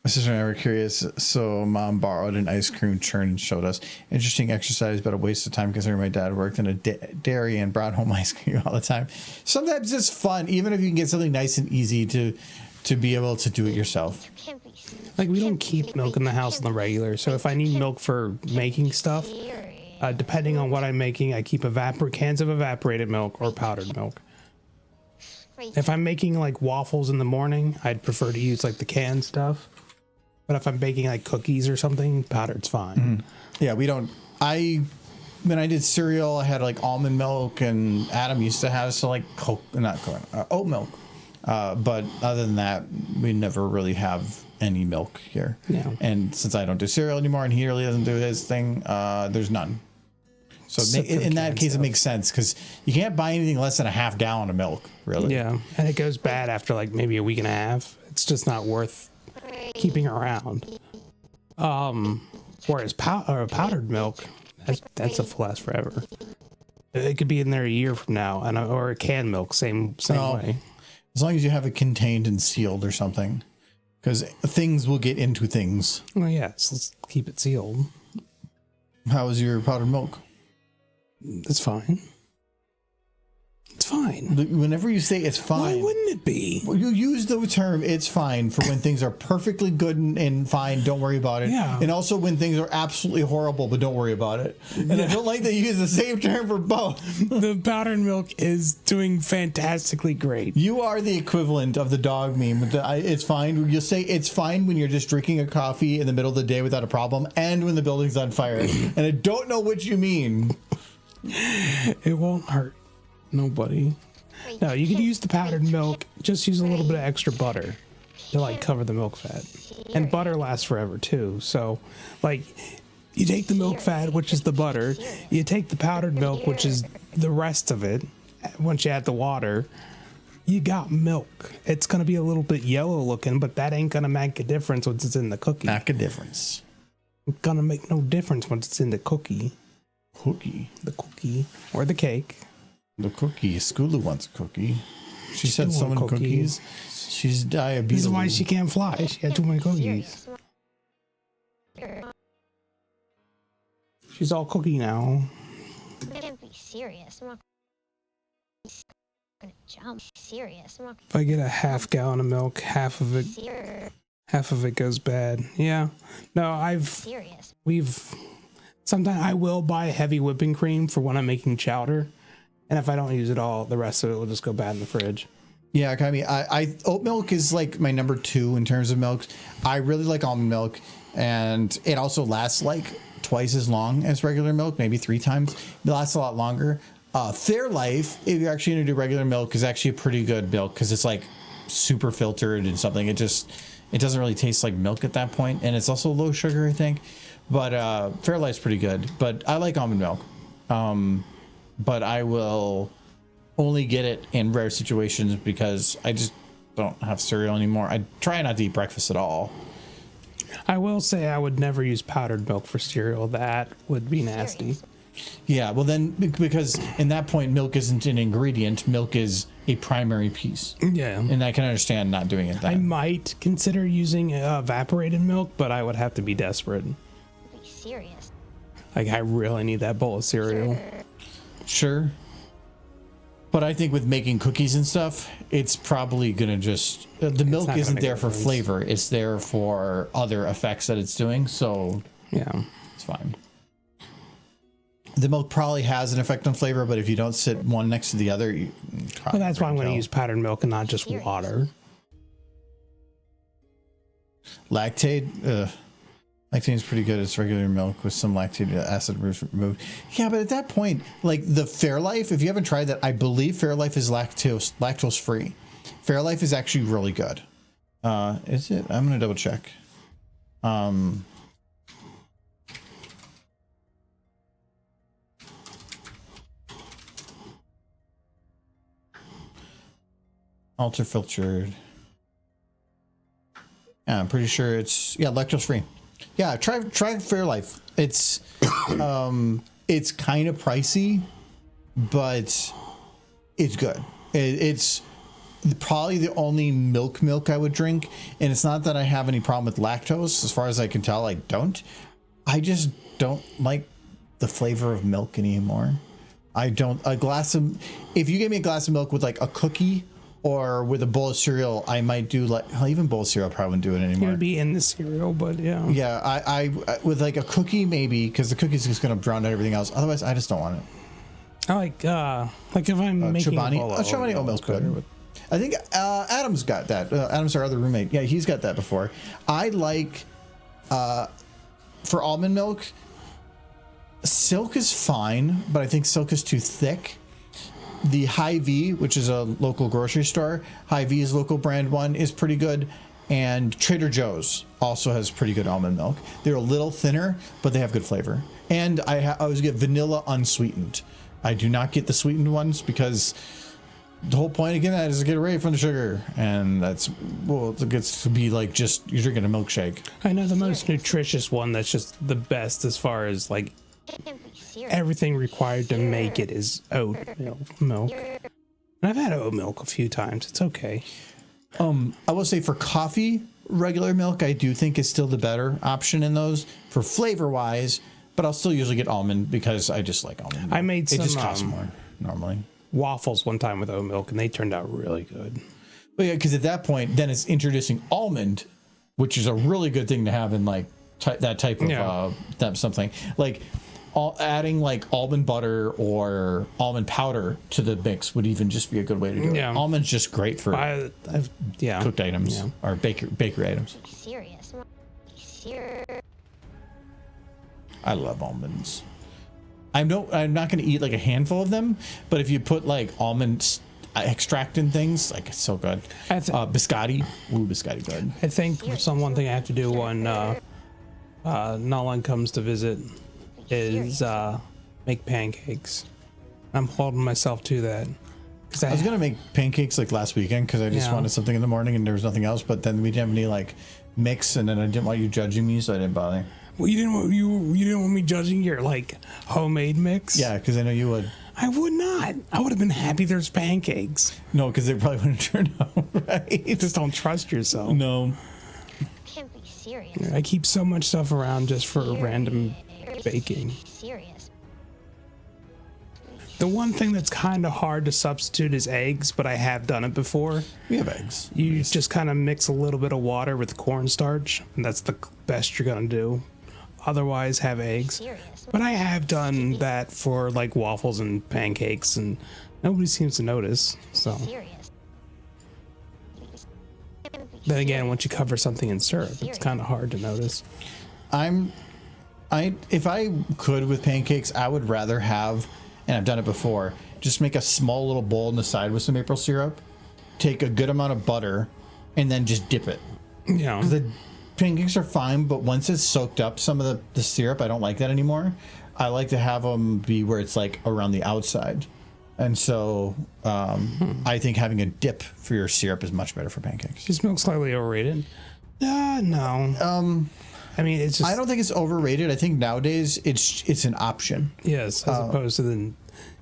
Speaker 1: My sister and I were curious, so Mom borrowed an ice cream churn and showed us. Interesting exercise, but a waste of time considering my dad worked in a dairy and brought home ice cream all the time. Sometimes it's fun, even if you can get something nice and easy to be able to do it yourself.
Speaker 4: Like, we don't keep milk in the house on the regular, so if I need milk for making stuff, depending on what I'm making, I keep cans of evaporated milk or powdered milk. If I'm making like waffles in the morning, I'd prefer to use like the canned stuff. But if I'm baking like cookies or something, powdered's fine.
Speaker 1: Mm-hmm. Yeah, we don't. When I did cereal, I had like almond milk, and Adam used to have oat milk. But other than that, we never really have any milk here.
Speaker 4: Yeah.
Speaker 1: And since I don't do cereal anymore, and he really doesn't do his thing, there's none. So in that case, it makes sense because you can't buy anything less than a half gallon of milk, really.
Speaker 4: Yeah, and it goes bad after like maybe a week and a half. It's just not worth keeping around. Whereas powdered milk, that's a full last forever. It could be in there a year from now, or canned milk, same way.
Speaker 1: As long as you have it contained and sealed or something, because things will get into things.
Speaker 4: Well, yeah, so let's keep it sealed.
Speaker 1: How is your powdered milk?
Speaker 4: It's fine. It's fine.
Speaker 1: Whenever you say it's fine,
Speaker 4: why wouldn't it be?
Speaker 1: Well, you use the term "it's fine" for when things are perfectly good and fine. Don't worry about it.
Speaker 4: Yeah.
Speaker 1: And also when things are absolutely horrible, but don't worry about it. And I don't like that you use the same term for both.
Speaker 4: The powdered milk is doing fantastically great.
Speaker 1: You are the equivalent of the dog meme. It's fine. You'll say it's fine when you're just drinking a coffee in the middle of the day without a problem, and when the building's on fire. And I don't know what you mean.
Speaker 4: It won't hurt nobody. No, you can use the powdered milk. Just use a little bit of extra butter to like cover the milk fat. And butter lasts forever too. So like you take the milk fat, which is the butter, you take the powdered milk, which is the rest of it. Once you add the water, you got milk. It's gonna be a little bit yellow looking, but that ain't gonna make a difference once it's in the cookie.
Speaker 1: Make a difference.
Speaker 4: It's gonna make no difference once it's in the cookie. The cookie or the cake.
Speaker 1: The cookie. Skulu wants a cookie. She said so many
Speaker 4: cookies.
Speaker 1: cookies. She's diabetes.
Speaker 4: This is why she can't fly. She had too many cookies. She's all cookie now.
Speaker 3: I can't be serious. I'm not gonna jump. Serious. I'm not
Speaker 4: If I get a half gallon of milk, half of it goes bad. Yeah. No,
Speaker 3: serious.
Speaker 4: Sometimes I will buy heavy whipping cream for when I'm making chowder. And if I don't use it all, the rest of it will just go bad in the fridge.
Speaker 1: Yeah, I mean, I oat milk is like my number 2 in terms of milks. I really like almond milk, and it also lasts like twice as long as regular milk, maybe 3 times. It lasts a lot longer. Fairlife, if you're actually gonna do regular milk, is actually a pretty good milk because it's like super filtered and something. It doesn't really taste like milk at that point, and it's also low sugar, I think. But Fairlife's pretty good. But I like almond milk. But I will only get it in rare situations because I just don't have cereal anymore. I try not to eat breakfast at all.
Speaker 4: I will say I would never use powdered milk for cereal. That would be nasty.
Speaker 1: Yeah, well then, because in that point, milk isn't an ingredient. Milk is a primary piece.
Speaker 4: Yeah.
Speaker 1: And I can understand not doing it
Speaker 4: I
Speaker 1: then.
Speaker 4: might consider using evaporated milk, but I would have to be desperate.
Speaker 3: Be serious.
Speaker 4: Like, I really need that bowl of cereal.
Speaker 1: Sure. But I think with making cookies and stuff, it's probably going to just... the milk
Speaker 4: not gonna
Speaker 1: isn't
Speaker 4: make
Speaker 1: there
Speaker 4: a
Speaker 1: for
Speaker 4: difference.
Speaker 1: flavor. It's there for other effects that it's doing, so
Speaker 4: Yeah.
Speaker 1: it's fine. The milk probably has an effect on flavor, but if you don't sit one next to the other...
Speaker 4: Well, that's why I'm going to use powdered milk and not just water.
Speaker 1: Lactate, lactate is pretty good. It's regular milk with some lactic acid removed. Yeah, but at that point, like the Fairlife, if you haven't tried that, I believe Fairlife is lactose free. Fairlife is actually really good. Is it? I'm gonna double check. Ultra filtered. Yeah, I'm pretty sure it's lactose free. Yeah, try Fairlife. It's it's kind of pricey, but it's good. It's probably the only milk I would drink, and it's not that I have any problem with lactose. As far as I can tell, I don't. I just don't like the flavor of milk anymore. I don't. If you gave me a glass of milk with like a cookie or with a bowl of cereal, I might do like, well, even bowl of cereal I probably wouldn't do it anymore.
Speaker 4: It would be in the cereal, but yeah.
Speaker 1: Yeah, I with like a cookie maybe, because the cookie's just gonna drown out everything else. Otherwise, I just don't want it.
Speaker 4: I like if I'm making
Speaker 1: Chobani,
Speaker 4: a bowl of
Speaker 1: Chobani oat milk's good. I think Adam's got that. Adam's our other roommate. Yeah, he's got that before. I like for almond milk, Silk is fine, but I think Silk is too thick. The Hy-Vee, which is a local grocery store, Hy-Vee's local brand one is pretty good, and Trader Joe's also has pretty good almond milk. They're a little thinner, but they have good flavor. And I always get vanilla unsweetened. I do not get the sweetened ones because the whole point again that is to get away from the sugar, and that's it gets to be like just you're drinking a milkshake.
Speaker 4: I know the most nutritious one that's just the best as far as like
Speaker 3: Can't be serious.
Speaker 4: everything required to make it is oat milk. And I've had oat milk a few times. It's okay.
Speaker 1: I will say for coffee, regular milk I do think is still the better option in those for flavor wise, but I'll still usually get almond because I just like almond milk.
Speaker 4: I made
Speaker 1: it
Speaker 4: some
Speaker 1: just costs more normally.
Speaker 4: waffles one time with oat milk, and they turned out really good.
Speaker 1: But yeah, because at that point, then it's introducing almond, which is a really good thing to have in like that type of something like adding like almond butter or almond powder to the mix would even just be a good way to do it.
Speaker 4: Yeah.
Speaker 1: Almond's just great for cooked items or bakery items.
Speaker 3: Be serious. Be serious.
Speaker 1: I love almonds. I'm not going to eat like a handful of them, but if you put like almond extract in things, like it's so good. Biscotti, biscotti good.
Speaker 4: I think one thing I have to do when Nolan comes to visit is make pancakes. I'm holding myself to that.
Speaker 1: I was gonna make pancakes like last weekend because I just wanted something in the morning and there was nothing else. But then we didn't have any like mix, and then I didn't want you judging me, so I didn't bother.
Speaker 4: Well, you didn't want me judging your like homemade mix.
Speaker 1: Yeah, because I know you would.
Speaker 4: I would not. I would have been happy there's pancakes.
Speaker 1: No, because they probably wouldn't turn out right.
Speaker 4: You just don't trust yourself.
Speaker 1: No.
Speaker 3: Can't be serious.
Speaker 4: I keep so much stuff around just for random baking.
Speaker 3: Serious.
Speaker 4: The one thing that's kind of hard to substitute is eggs, but I have done it before.
Speaker 1: We have eggs.
Speaker 4: You just kind of mix a little bit of water with cornstarch, and that's the best you're gonna do. Otherwise, have eggs.
Speaker 3: Serious.
Speaker 4: But I have done that for like waffles and pancakes, and nobody seems to notice. So
Speaker 3: Serious.
Speaker 4: Then again, once you cover something in syrup, it's kind of hard to notice.
Speaker 1: If I could with pancakes, I would rather have, and I've done it before, just make a small little bowl on the side with some maple syrup, take a good amount of butter, and then just dip it.
Speaker 4: Yeah.
Speaker 1: The pancakes are fine, but once it's soaked up some of the syrup, I don't like that anymore. I like to have them be where it's like around the outside. And so I think having a dip for your syrup is much better for pancakes.
Speaker 4: Is milk slightly overrated? No. I mean, it's just...
Speaker 1: I don't think it's overrated. I think nowadays it's an option.
Speaker 4: Yes, as opposed to the...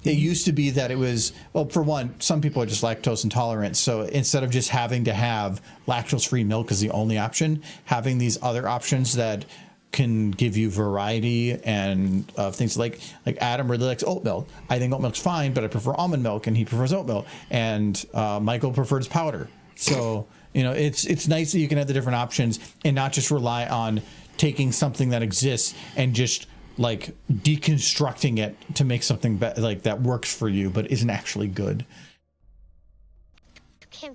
Speaker 1: It used to be that it was, well, for one, some people are just lactose intolerant. So instead of just having to have lactose-free milk as the only option, having these other options that can give you variety and things like Adam really likes oat milk. I think oat milk's fine, but I prefer almond milk, and he prefers oat milk. And Michael prefers powder. So, you know, it's nice that you can have the different options and not just rely on taking something that exists and just like deconstructing it to make something like that works for you but isn't actually good.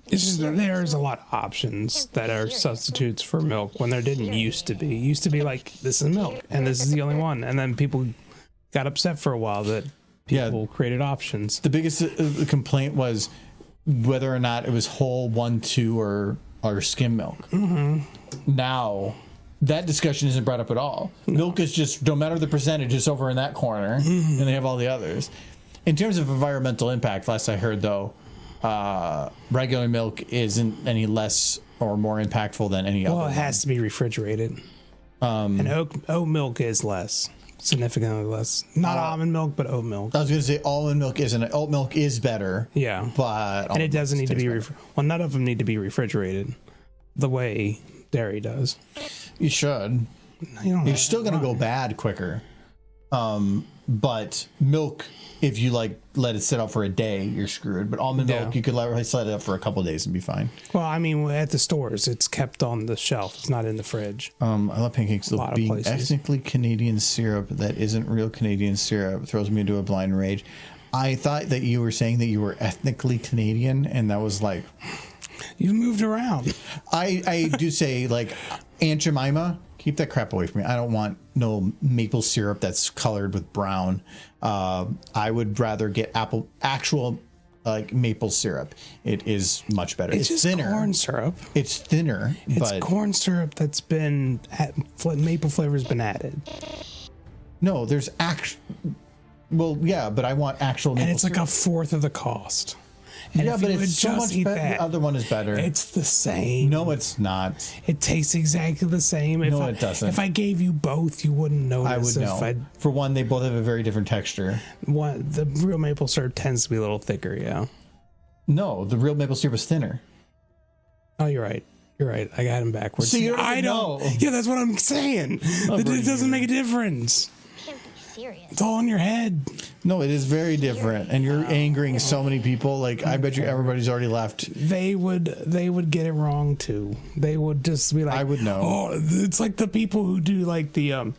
Speaker 4: It's just that there's a lot of options that are substitutes for milk when there didn't used to be. It used to be like, this is milk and this is the only one, and then people got upset for a while that people created options.
Speaker 1: The biggest complaint was whether or not it was whole 1, 2 or skim milk. Now that discussion isn't brought up at all. Milk is just, no matter the percentage, it's over in that corner, and they have all the others. In terms of environmental impact, last I heard, though, regular milk isn't any less or more impactful than any other.
Speaker 4: Well, it has to be refrigerated. And oat milk is less, significantly less. Not almond milk, but oat milk.
Speaker 1: I was going to say almond milk isn't. Oat milk is better.
Speaker 4: Yeah,
Speaker 1: but
Speaker 4: and it doesn't need to be. Well, none of them need to be refrigerated, the way dairy does.
Speaker 1: You should. You're still going to go bad quicker. But milk, if you like let it sit out for a day, you're screwed. But almond milk, you could let it sit out for a couple of days and be fine.
Speaker 4: Well, I mean, at the stores, it's kept on the shelf. It's not in the fridge.
Speaker 1: I love pancakes. Though, being ethnically Canadian syrup that isn't real Canadian syrup throws me into a blind rage. I thought that you were saying that you were ethnically Canadian, and that was like...
Speaker 4: You moved around.
Speaker 1: I do say, like, Aunt Jemima, keep that crap away from me. I don't want no maple syrup that's colored with brown. I would rather get actual like maple syrup. It is much better.
Speaker 4: It's just
Speaker 1: thinner.
Speaker 4: Corn syrup.
Speaker 1: It's thinner.
Speaker 4: It's
Speaker 1: but
Speaker 4: corn syrup that's been maple flavor's been added.
Speaker 1: No, there's well, yeah, but I want actual maple
Speaker 4: and it's
Speaker 1: syrup.
Speaker 4: Like a fourth of the cost. And
Speaker 1: yeah, but it's so much better. The other one is better.
Speaker 4: It's the same.
Speaker 1: No, it's not.
Speaker 4: It tastes exactly the same.
Speaker 1: No, it doesn't.
Speaker 4: If I gave you both, you wouldn't notice.
Speaker 1: I would know. For one, they both have a very different texture.
Speaker 4: The real maple syrup tends to be a little thicker, yeah.
Speaker 1: No, the real maple syrup is thinner.
Speaker 4: Oh, you're right. You're right. I got him backwards.
Speaker 1: So you don't know.
Speaker 4: Yeah, that's what I'm saying. It doesn't make a difference.
Speaker 3: Can't be serious.
Speaker 4: It's all in your head.
Speaker 1: No, it is very different, and you're angering so many people. Like, I bet you everybody's already left.
Speaker 4: They would get it wrong too. They would just be like,
Speaker 1: I would know.
Speaker 4: Oh, it's like the people who do like the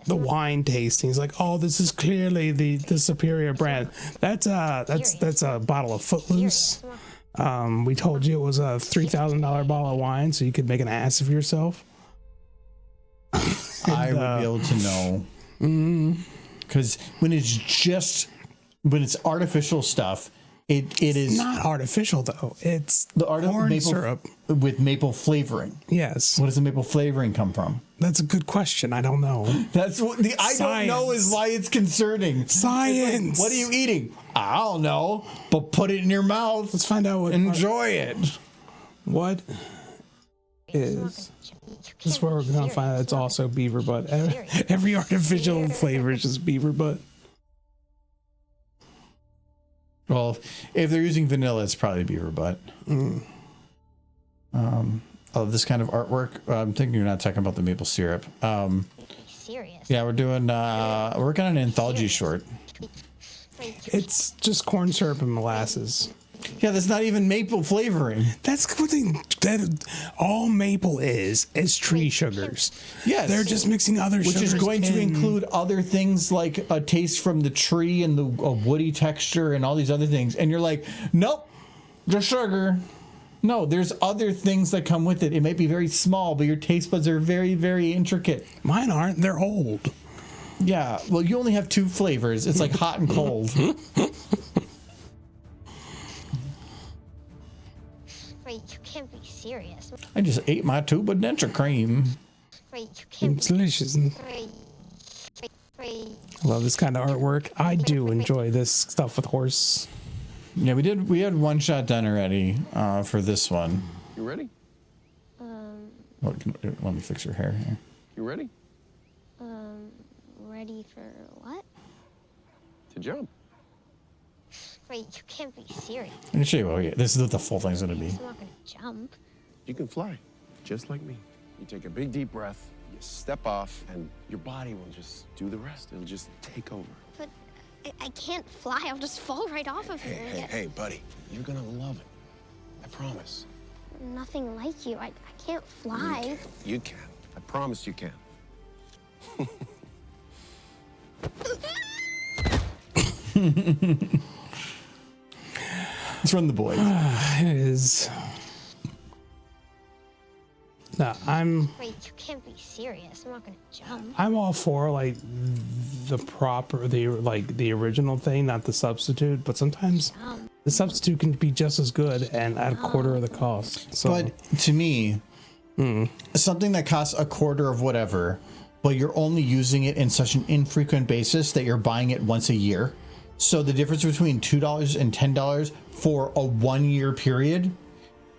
Speaker 4: wine tastings. Like, oh, this is clearly the superior brand. That's a bottle of Footloose. We told you it was a $3,000 bottle of wine, so you could make an ass of yourself.
Speaker 1: I would be able to know. Because when it's artificial stuff, it is
Speaker 4: not artificial though. It's
Speaker 1: the
Speaker 4: corn
Speaker 1: maple
Speaker 4: syrup
Speaker 1: with maple flavoring.
Speaker 4: Yes.
Speaker 1: What does the maple flavoring come from?
Speaker 4: That's a good question. I don't know.
Speaker 1: That's what don't know is why it's concerning.
Speaker 4: Science.
Speaker 1: Like, what are you eating? I don't know, but put it in your mouth.
Speaker 4: Let's find out.
Speaker 1: Enjoy it.
Speaker 4: What is? This is where we're gonna find out it's also beaver butt. Every artificial flavor is just beaver butt.
Speaker 1: Well, if they're using vanilla, it's probably beaver butt. Of this kind of artwork, I'm thinking you're not talking about the maple syrup.
Speaker 3: Serious.
Speaker 1: Yeah, we're doing we're working on an anthology short.
Speaker 4: It's just corn syrup and molasses.
Speaker 1: Yeah, that's not even maple flavoring.
Speaker 4: That's what all maple is tree sugars.
Speaker 1: Yes.
Speaker 4: They're just mixing other sugars.
Speaker 1: Which is going to include other things like a taste from the tree and a woody texture and all these other things. And you're like, nope, just sugar. No, there's other things that come with it. It might be very small, but your taste buds are very, very intricate.
Speaker 4: Mine aren't. They're old.
Speaker 1: Yeah, well, you only have 2 flavors. It's like hot and cold.
Speaker 3: Wait, you can't be serious.
Speaker 1: I just ate my tube of denture cream.
Speaker 3: Wait, you can't
Speaker 4: It's delicious.
Speaker 3: wait. Wait.
Speaker 4: I love this kind of artwork. I do enjoy this stuff with horse.
Speaker 1: Yeah, we had one shot done already for this one.
Speaker 2: You ready?
Speaker 1: Let me fix your hair here.
Speaker 2: You ready?
Speaker 3: Ready for what?
Speaker 2: To jump.
Speaker 3: Wait, you can't be serious.
Speaker 1: I can show you what this is what the full thing's gonna be.
Speaker 3: I'm not gonna jump.
Speaker 2: You can fly, just like me. You take a big deep breath, you step off, and your body will just do the rest. It'll just take over.
Speaker 3: But I can't fly. I'll just fall right off of here and get
Speaker 2: Hey, buddy. You're gonna love it. I promise.
Speaker 3: nothing like you. I can't fly.
Speaker 2: You can. I promise you can.
Speaker 1: Let's run the boys.
Speaker 4: It is. No,
Speaker 3: Wait, you can't be serious. I'm not gonna jump.
Speaker 4: I'm all for like the original thing, not the substitute. But sometimes the substitute can be just as good and at a quarter of the cost. So,
Speaker 1: But to me, something that costs a quarter of whatever, but you're only using it in such an infrequent basis that you're buying it once a year. So the difference between $2 and $10 for a 1 year period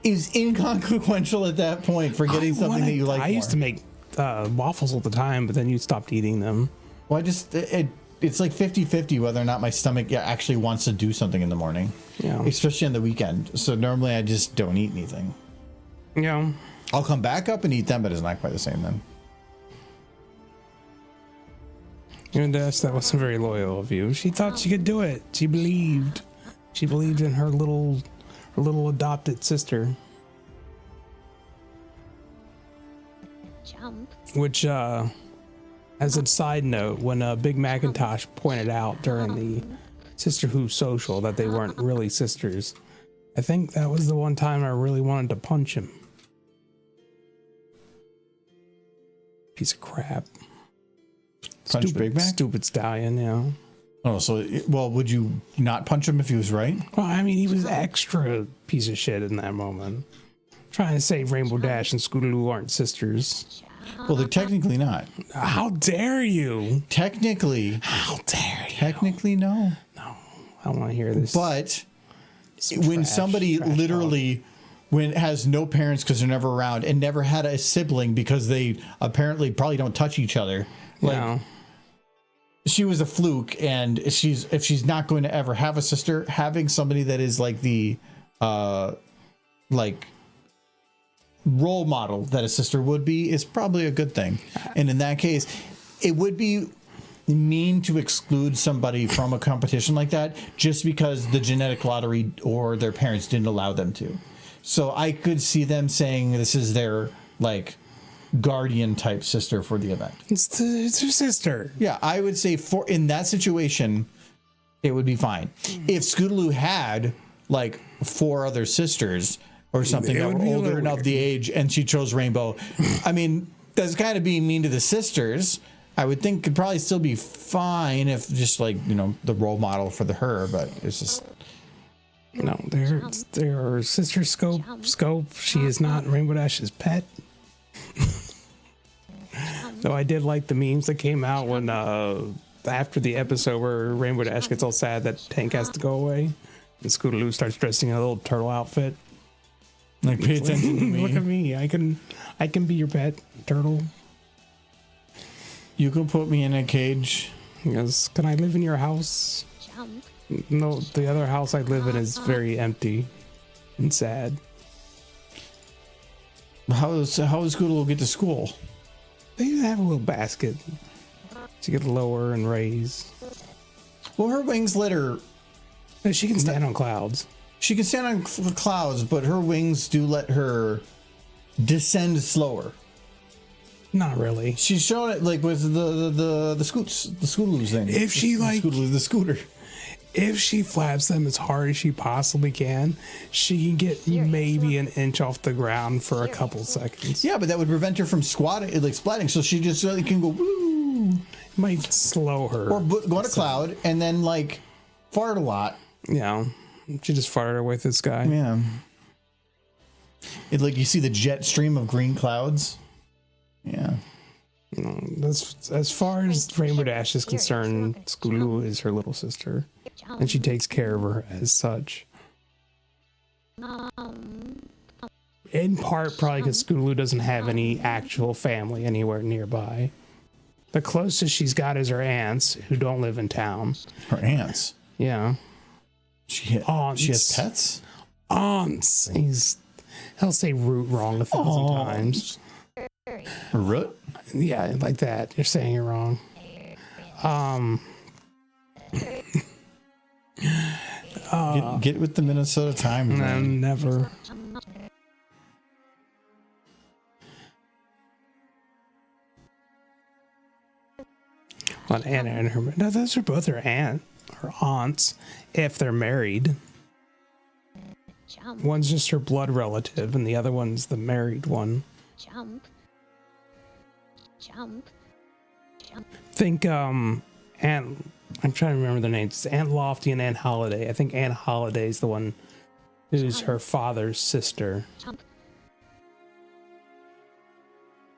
Speaker 1: is inconsequential at that point for getting something that you like.
Speaker 4: I used to make waffles all the time, but then you stopped eating them.
Speaker 1: Well, it's like 50-50 whether or not my stomach actually wants to do something in the morning.
Speaker 4: Yeah.
Speaker 1: Especially on the weekend. So normally I just don't eat anything.
Speaker 4: Yeah.
Speaker 1: I'll come back up and eat them, but it's not quite the same then.
Speaker 4: And that wasn't very loyal of you. She thought she could do it. She believed. She believed in her little adopted sister.
Speaker 3: Jump.
Speaker 4: Which, as a side note, when Big Macintosh pointed out during the Sister Who social that they weren't really sisters, I think that was the one time I really wanted to punch him. Piece of crap.
Speaker 1: Punch Big Mac?
Speaker 4: Stupid stallion, yeah.
Speaker 1: Oh, so, well, would you not punch him if he was right?
Speaker 4: Well, I mean, he was extra piece of shit in that moment. Trying to say Rainbow Dash and Scootaloo aren't sisters.
Speaker 1: Well, they're technically not.
Speaker 4: How dare you?
Speaker 1: Technically.
Speaker 4: How dare you?
Speaker 1: Technically, no.
Speaker 4: No, I don't want to hear this.
Speaker 1: But when somebody literally has no parents because they're never around and never had a sibling because they apparently probably don't touch each other. Like, she was a fluke, and if she's not going to ever have a sister, having somebody that is like the like role model that a sister would be is probably a good thing. And in that case, it would be mean to exclude somebody from a competition like that just because the genetic lottery or their parents didn't allow them to. So I could see them saying this is their like guardian type sister for the event.
Speaker 4: It's her sister.
Speaker 1: Yeah, I would say in that situation, it would be fine. If Scootaloo had like 4 other sisters or something that were older enough the age and she chose Rainbow, I mean, that's kind of being mean to the sisters. I would think could probably still be fine if just like, you know, the role model for her, but it's just...
Speaker 4: No, they're sister Scope. She is not Rainbow Dash's pet. Though I did like the memes that came out when after the episode where Rainbow Dash gets all sad that Tank has to go away and Scootaloo starts dressing in a little turtle outfit.
Speaker 1: Like, pay attention to me.
Speaker 4: Look at me. I can be your pet turtle.
Speaker 1: You can put me in a cage.
Speaker 4: Yes. Can I live in your house?
Speaker 3: Jump.
Speaker 4: No, the other house I live in is very empty and sad.
Speaker 1: How does Scootaloo get to school?
Speaker 4: They have a little basket to get lower and raise.
Speaker 1: Well, her wings let her...
Speaker 4: She can stand on clouds.
Speaker 1: She can stand on clouds, but her wings do let her descend slower.
Speaker 4: Not really.
Speaker 1: She's shown it like with the Scootaloo's thing.
Speaker 4: If she like...
Speaker 1: The scooter.
Speaker 4: if she flaps them as hard as she possibly can, she can get maybe an inch off the ground for a couple seconds.
Speaker 1: Yeah, but that would prevent her from squatting, like splatting. So she just can go woo.
Speaker 4: Might slow her.
Speaker 1: Or go on a cloud and then like fart a lot.
Speaker 4: Yeah, she just farted away this guy.
Speaker 1: Yeah. It like you see the jet stream of green clouds. Yeah.
Speaker 4: As far as Rainbow Dash is concerned, Scootaloo is her little sister, and she takes care of her as such. In part, probably because Scootaloo doesn't have any actual family anywhere nearby. The closest she's got is her aunts, who don't live in town.
Speaker 1: Her aunts?
Speaker 4: Yeah.
Speaker 1: Aunts. She has pets?
Speaker 4: Aunts. He'll say root wrong 1,000 times.
Speaker 1: Root?
Speaker 4: Yeah, like that. You're saying it wrong.
Speaker 1: Get with the Minnesota time.
Speaker 4: Never. Well, Anna and her. No, those are both her aunts, if they're married. One's just her blood relative, and the other one's the married one. Think I'm trying to remember their names. It's Aunt Lofty and Aunt Holiday. I think Aunt Holiday is the one who's her father's sister.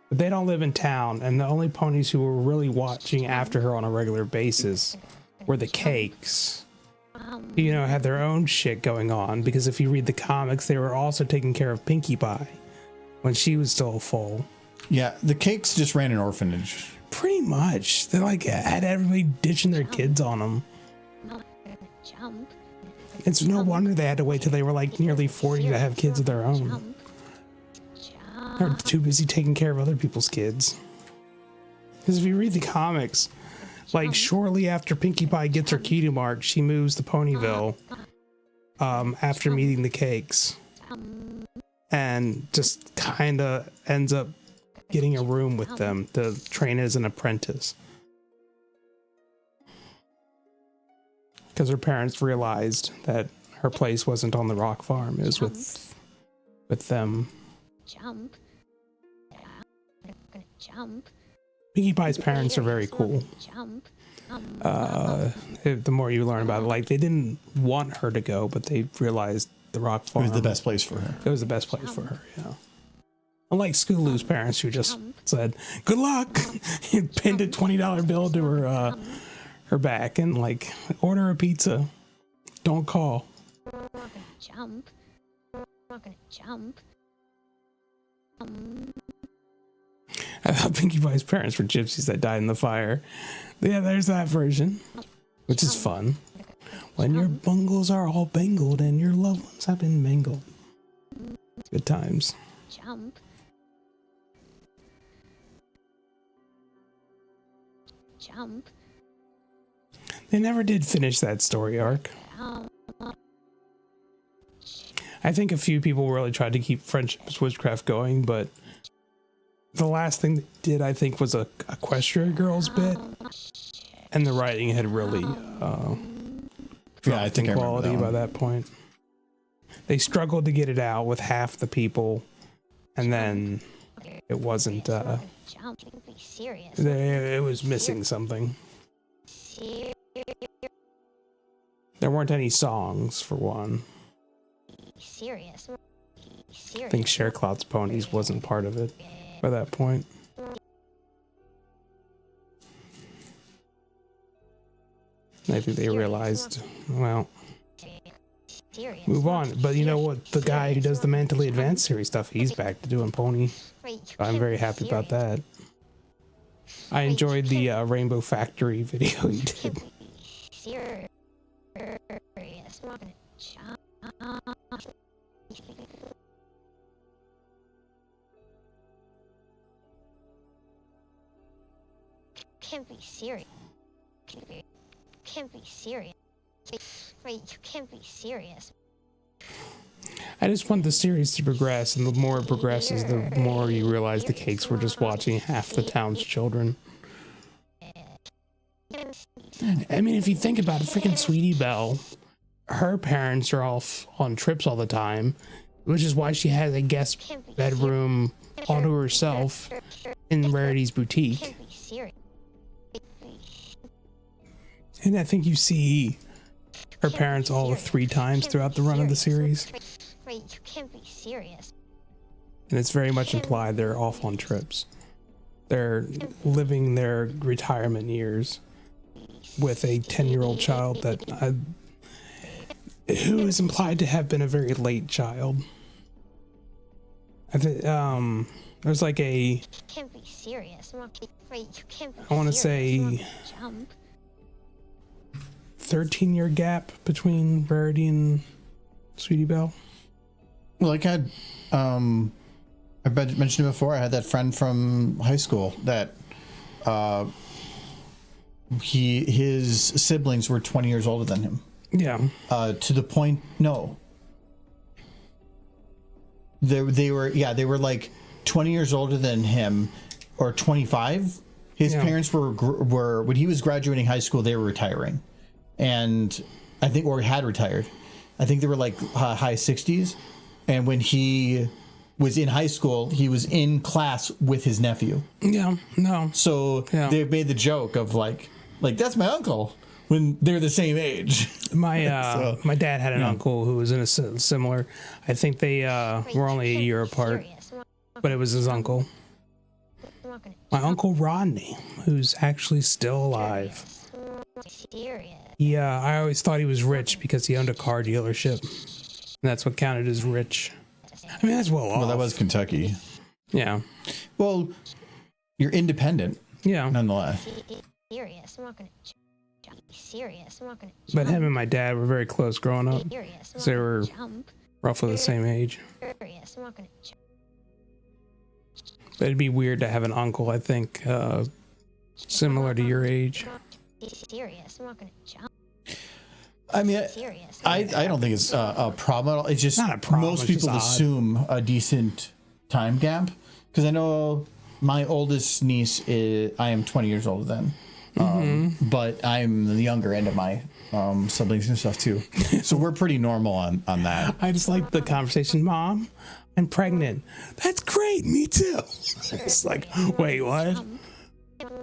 Speaker 4: But they don't live in town, and the only ponies who were really watching after her on a regular basis were the Cakes. You know, had their own shit going on, because if you read the comics, they were also taking care of Pinkie Pie when she was still full.
Speaker 1: Yeah, the Cakes just ran an orphanage.
Speaker 4: Pretty much. They like had everybody ditching their kids on them. It's no wonder they had to wait till they were like nearly 40 to have kids of their own. They're too busy taking care of other people's kids. Because if you read the comics, like shortly after Pinkie Pie gets her cutie mark, she moves to Ponyville after meeting the Cakes. And just kind of ends up getting a room with them to train as an apprentice. Because her parents realized that her place wasn't on the rock farm, it was with them. Pinkie Pie's parents are very cool. The more you learn about it, like they didn't want her to go, but they realized the rock farm.
Speaker 1: It was the best place for her.
Speaker 4: It was the best place for her, yeah. Unlike Scootaloo's parents, who just said, "Good luck," and pinned a $20 bill to her back and like, order a pizza. Don't call. I thought Pinkie Pie's parents were gypsies that died in the fire. Yeah, there's that version, which is fun. When your bungles are all bangled and your loved ones have been mangled. Good times. They never did finish that story arc. I think a few people really tried to keep Friendship's Witchcraft going, but the last thing they did, I think, was a Equestria Girls bit, and the writing had really dropped in quality by that point. They struggled to get it out with half the people, and then it wasn't. It was missing something. There weren't any songs, for one. I think Share Cloud's Ponies wasn't part of it by that point. I think they realized, well, move on. But you know what? The guy who does the Mentally Advanced series stuff, he's back to doing Pony. I'm very happy about that. I enjoyed the Rainbow Factory video he did.
Speaker 3: Can't be serious. Can't be serious. Wait, you can't be serious.
Speaker 4: I just want the series to progress, and the more it progresses, the more you realize the Cakes were just watching half the town's children. I mean, if you think about it, freaking Sweetie Belle, her parents are off on trips all the time, which is why she has a guest bedroom all to herself in Rarity's boutique.
Speaker 3: Can't be serious.
Speaker 4: And I think you see her parents all 3 times throughout the run of the series.
Speaker 3: Wait, you can't be serious.
Speaker 4: And it's very much implied they're off on trips. They're living their retirement years with a 10-year-old child who is implied to have been a very late child. I think there's like a,
Speaker 3: Can't be serious. Wait, you can't be
Speaker 4: I want to
Speaker 3: serious.
Speaker 4: say
Speaker 3: Jump.
Speaker 4: 13-year gap between Rarity and Sweetie Belle.
Speaker 1: Well, like I mentioned it before. I had that friend from high school that his siblings were 20 years older than him.
Speaker 4: Yeah.
Speaker 1: To the point, no. They were like 20 years older than him, or 25. His parents were when he was graduating high school, they were retiring, and I think, or had retired. I think they were like high 60s, and when he was in high school, he was in class with his nephew.
Speaker 4: Yeah. No.
Speaker 1: So they made the joke of like that's my uncle, when they're the same age.
Speaker 4: My my dad had an uncle who was in a similar. I think they were only a year apart, but it was his uncle. My uncle Rodney, who's actually still alive.
Speaker 3: Serious.
Speaker 4: Yeah, I always thought he was rich because he owned a car dealership. And that's what counted as rich. I mean, that's well off.
Speaker 1: Well, that was Kentucky.
Speaker 4: Yeah.
Speaker 1: Well, you're independent.
Speaker 4: Yeah.
Speaker 1: Nonetheless.
Speaker 3: Serious. I'm not gonna jump. Serious. I'm not gonna jump.
Speaker 4: But him and my dad were very close growing up.
Speaker 3: Serious. I'm
Speaker 4: They
Speaker 3: not
Speaker 4: were
Speaker 3: gonna jump.
Speaker 4: roughly the same age.
Speaker 3: Serious. I'm not gonna jump.
Speaker 4: But it'd be weird to have an uncle, I think, similar to your age.
Speaker 3: Serious. I'm not gonna jump.
Speaker 1: I mean,
Speaker 3: Serious.
Speaker 1: I don't think it's a problem at all. It's just
Speaker 4: Not a problem,
Speaker 1: most
Speaker 4: it's just
Speaker 1: people
Speaker 4: odd.
Speaker 1: assume a decent time gap, because I know my oldest niece I am 20 years older than, but I'm the younger end of my siblings and stuff too. So we're pretty normal on that.
Speaker 4: I just like the conversation. Mom, I'm pregnant. That's great. Me too. It's like, wait, what?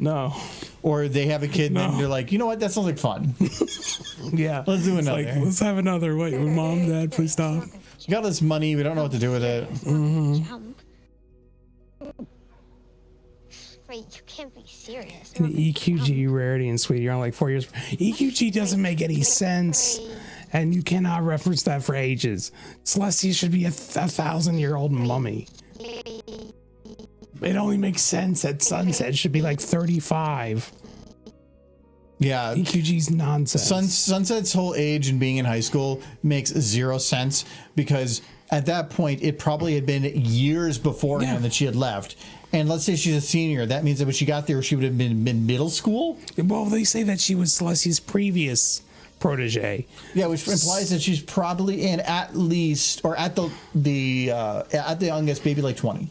Speaker 4: No.
Speaker 1: Or they have a kid and then
Speaker 4: No.
Speaker 1: they're like, you know what? That sounds like fun.
Speaker 4: Yeah.
Speaker 1: Let's do
Speaker 4: It's
Speaker 1: another.
Speaker 4: like, let's have another. Wait, Mom, Dad, please stop.
Speaker 1: You got this money. We don't know what to do with it.
Speaker 3: Jump. Wait, you can't be serious.
Speaker 4: And EQG, Rarity, and Sweetie are like 4 years. EQG doesn't make any sense. And you cannot reference that for ages. Celestia should be a 1,000-year-old mummy. It only makes sense that Sunset should be like 35.
Speaker 1: Yeah.
Speaker 4: EQG's nonsense.
Speaker 1: Sunset's whole age and being in high school makes zero sense, because at that point it probably had been years beforehand that she had left. And let's say she's a senior. That means that when she got there, she would have been middle school.
Speaker 4: Well, they say that she was Celestia's previous protege.
Speaker 1: Yeah, which implies that she's probably in at least, or at the youngest, maybe like 20.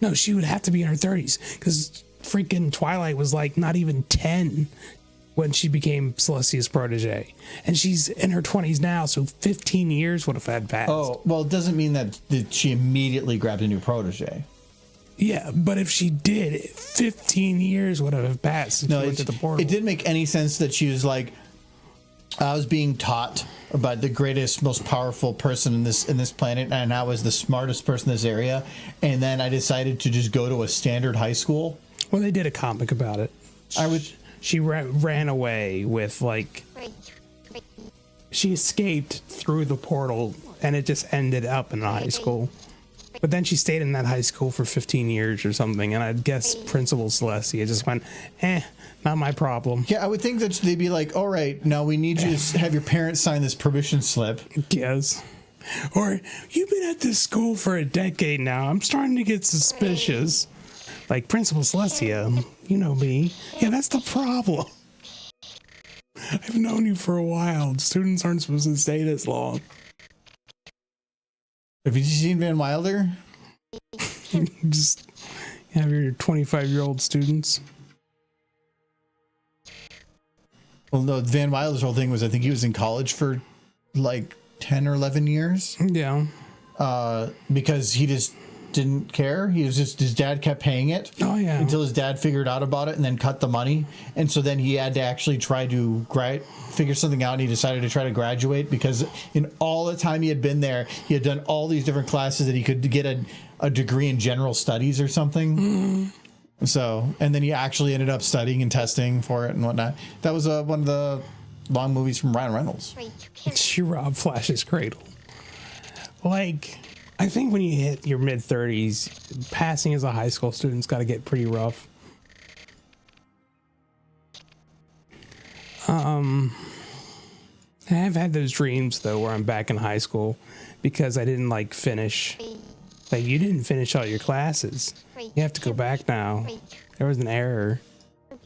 Speaker 4: No, she would have to be in her 30s because freaking Twilight was like not even 10 when she became Celestia's protege. And she's in her 20s now, so 15 years would have had passed.
Speaker 1: Oh, well, it doesn't mean that she immediately grabbed a new protege.
Speaker 4: Yeah, but if she did, 15 years would have passed since she went to the portal.
Speaker 1: It didn't make any sense that she was like, I was being taught by the greatest, most powerful person in this planet, and I was the smartest person in this area, and then I decided to just go to a standard high school.
Speaker 4: Well, they did a comic about it. She ran away with, like, she escaped through the portal, and it just ended up in a high school. But then she stayed in that high school for 15 years or something, and I guess Principal Celestia just went, not my problem.
Speaker 1: Yeah, I would think that they'd be like, all right, now we need you to have your parents sign this permission slip.
Speaker 4: Yes. Or, you've been at this school for a decade now. I'm starting to get suspicious. Like, Principal Celestia, you know me. Yeah, that's the problem. I've known you for a while. Students aren't supposed to stay this long.
Speaker 1: Have you seen Van Wilder?
Speaker 4: Just have your 25-year-old students.
Speaker 1: Well, no, Van Wilder's whole thing was I think he was in college for like 10 or 11 years.
Speaker 4: Yeah.
Speaker 1: Because he just didn't care. He was just, his dad kept paying it.
Speaker 4: Oh, yeah.
Speaker 1: Until his dad figured out about it and then cut the money. And so then he had to actually try to figure something out, and he decided to try to graduate because in all the time he had been there, he had done all these different classes that he could get a degree in general studies or something. So, and then he actually ended up studying and testing for it and whatnot. That was one of the long movies from Ryan Reynolds.
Speaker 3: Wait, you can't.
Speaker 4: She robbed Flash's cradle. Like, I think when you hit your mid 30s, passing as a high school student's got to get pretty rough. I have had those dreams though where I'm back in high school because I didn't like finish. Like, you didn't finish all your classes. You have to go back now. There was an error.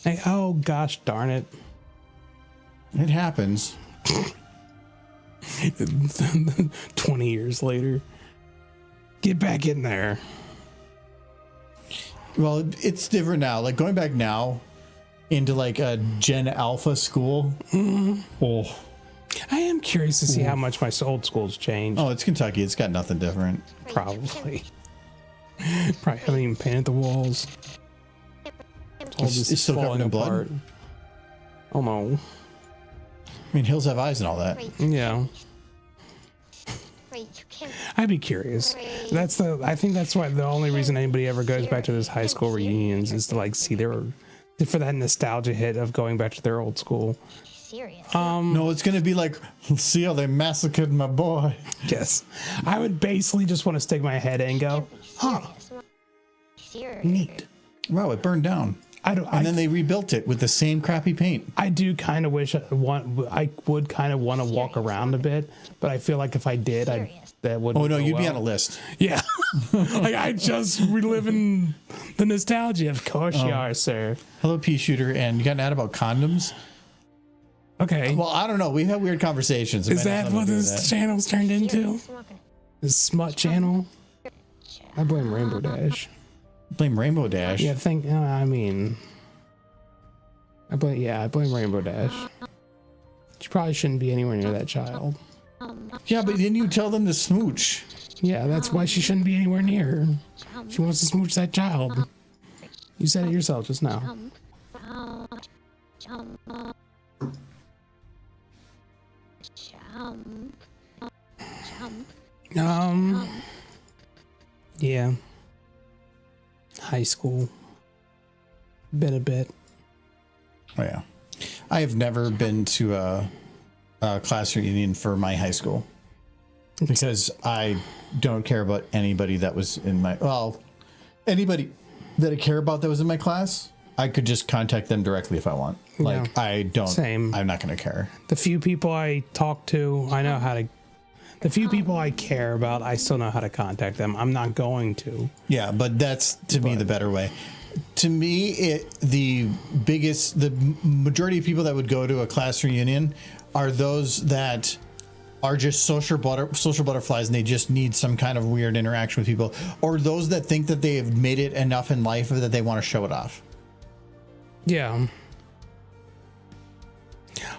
Speaker 4: Like, oh gosh darn it.
Speaker 1: It happens.
Speaker 4: 20 years later. Get back in there.
Speaker 1: Well, it's different now. Like going back now into like a Gen Alpha school. Oh,
Speaker 4: I am curious to see how much my old school's changed.
Speaker 1: it's Kentucky. It's got nothing different.
Speaker 4: Probably. Probably haven't even painted the walls. All
Speaker 1: It's
Speaker 4: just
Speaker 1: still covered
Speaker 4: falling
Speaker 1: in blood?
Speaker 4: apart. Oh no.
Speaker 1: I mean, hills have eyes and all that.
Speaker 4: Yeah.
Speaker 3: Wait, you can't.
Speaker 4: I'd be curious. I think that's why the only reason anybody ever goes back to those high school reunions is to like see for that nostalgia hit of going back to their old school.
Speaker 3: Serious.
Speaker 1: No, it's going to be like, see how they massacred my boy.
Speaker 4: Yes. I would basically just want to stick my head in and go, huh,
Speaker 3: Serious.
Speaker 4: neat.
Speaker 1: Wow, it burned down. And then they rebuilt it with the same crappy paint.
Speaker 4: I do kind of wish I would kind of want to walk around a bit, but I feel like if I did, that would.
Speaker 1: Oh, no, you'd be on a list.
Speaker 4: Yeah. Like, I just reliving the nostalgia. Of course you are, sir.
Speaker 1: Hello, pea shooter. And you got an ad about condoms?
Speaker 4: Okay.
Speaker 1: Well, I don't know. We've had weird conversations.
Speaker 4: Is that what this channel's turned into? This smut channel? I blame Rainbow Dash.
Speaker 1: Blame Rainbow Dash.
Speaker 4: Yeah, I blame Rainbow Dash. She probably shouldn't be anywhere near that child.
Speaker 1: Yeah, but didn't you tell them to smooch?
Speaker 4: Yeah, that's why she shouldn't be anywhere near her. She wants to smooch that child. You said it yourself just now. Yeah. High school. Been a bit.
Speaker 1: Oh, yeah. I have never been to a class reunion for my high school because I don't care about anybody that was in my, anybody that I care about that was in my class. I could just contact them directly if I want. Like,
Speaker 4: Yeah.
Speaker 1: I don't,
Speaker 4: Same.
Speaker 1: I'm not going to care.
Speaker 4: The few people I talk to, I know how to. The few people I care about, I still know how to contact them. I'm not going to.
Speaker 1: Yeah, but that's to me the better way. To me, the majority of people that would go to a class reunion are those that are just social butterflies and they just need some kind of weird interaction with people, or those that think that they have made it enough in life that they want to show it off.
Speaker 4: Yeah.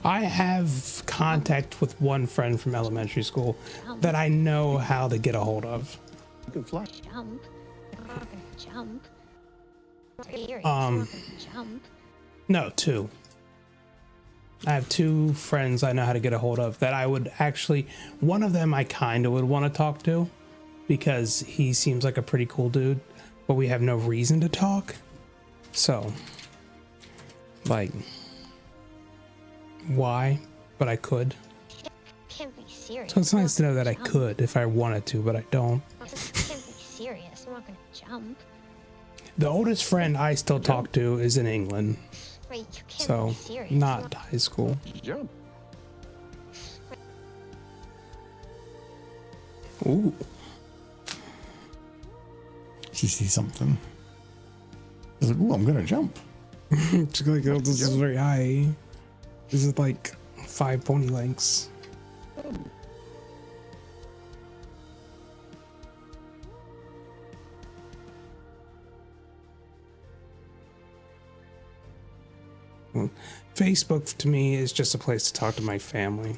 Speaker 4: I have contact with one friend from elementary school that I know how to get a hold of.
Speaker 2: You can fly.
Speaker 3: Jump. You're not gonna jump. Serious. Jump.
Speaker 4: No, two. I have two friends I know how to get a hold of that I would actually, one of them I kind of would want to talk to because he seems like a pretty cool dude, but we have no reason to talk. So, like, why? But I could.
Speaker 3: Can't be serious.
Speaker 4: So it's nice to know that I could if I wanted to, but I don't.
Speaker 3: Can't be serious. I'm not gonna jump.
Speaker 4: The oldest friend I still talk to is in England,
Speaker 3: Wait, you can't
Speaker 4: so
Speaker 3: be serious.
Speaker 4: not high school.
Speaker 2: Jump.
Speaker 4: Ooh.
Speaker 1: She sees something. She's like, ooh, I'm going to jump.
Speaker 4: She's like, oh, this is very high. This is like 5 pony lengths. Facebook to me is just a place to talk to my family.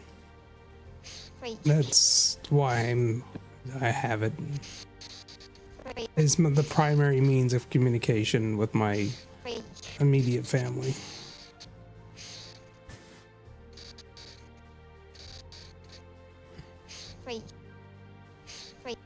Speaker 3: Right.
Speaker 4: That's why I have it.
Speaker 3: Right.
Speaker 4: It's the primary means of communication with my
Speaker 3: Right.
Speaker 4: immediate family.
Speaker 3: Right.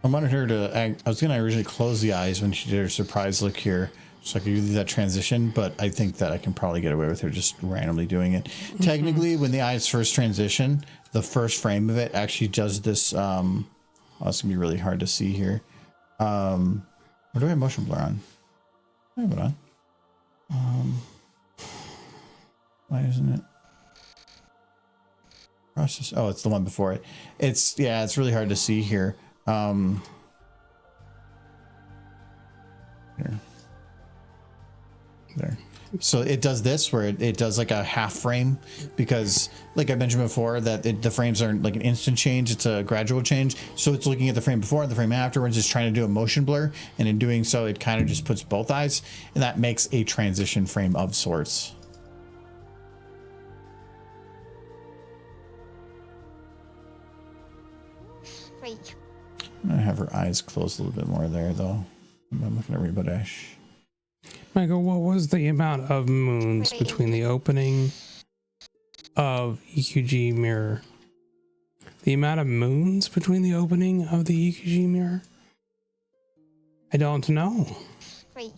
Speaker 1: I wanted her to. I was gonna originally close the eyes when she did her surprise look here, so I could do that transition. But I think that I can probably get away with her just randomly doing it. Technically, when the eyes first transition, the first frame of it actually does this. Oh, it's gonna be really hard to see here. Where do I have motion blur on? I have it on. Why isn't it? Process. Oh, it's the one before it. It's it's really hard to see here. Here. There. So it does this where it does like a half frame, because like I mentioned before that the frames aren't like an instant change, it's a gradual change. So it's looking at the frame before and the frame afterwards, it's trying to do a motion blur, and in doing so it kind of just puts both eyes, and that makes a transition frame of sorts.
Speaker 3: Right.
Speaker 1: I'm gonna have her eyes closed a little bit more there though. I'm looking at Rainbow Dash.
Speaker 4: Michael, what was the amount of moons between the opening of EQG mirror? The amount of moons between the opening of the EQG mirror? I don't know.
Speaker 3: Right.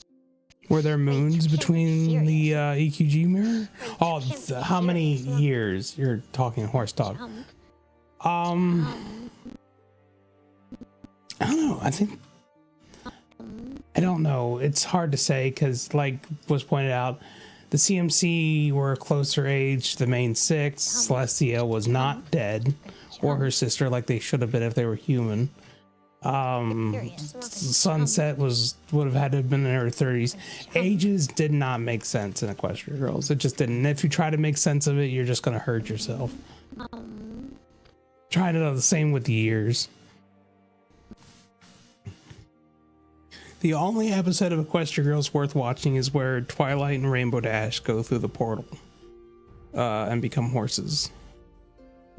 Speaker 4: Were there moons between the EQG mirror? Oh, how many years? You're talking horse talk. I don't know. I don't know. It's hard to say because, like was pointed out, the CMC were a closer age to the main six. Celestia was not dead, or her sister, like they should have been if they were human. Sunset would have had to have been in her 30s. Ages did not make sense in Equestria Girls. It just didn't. If you try to make sense of it, you're just going to hurt yourself. Try to do the same with the years. The only episode of Equestria Girls worth watching is where Twilight and Rainbow Dash go through the portal and become horses.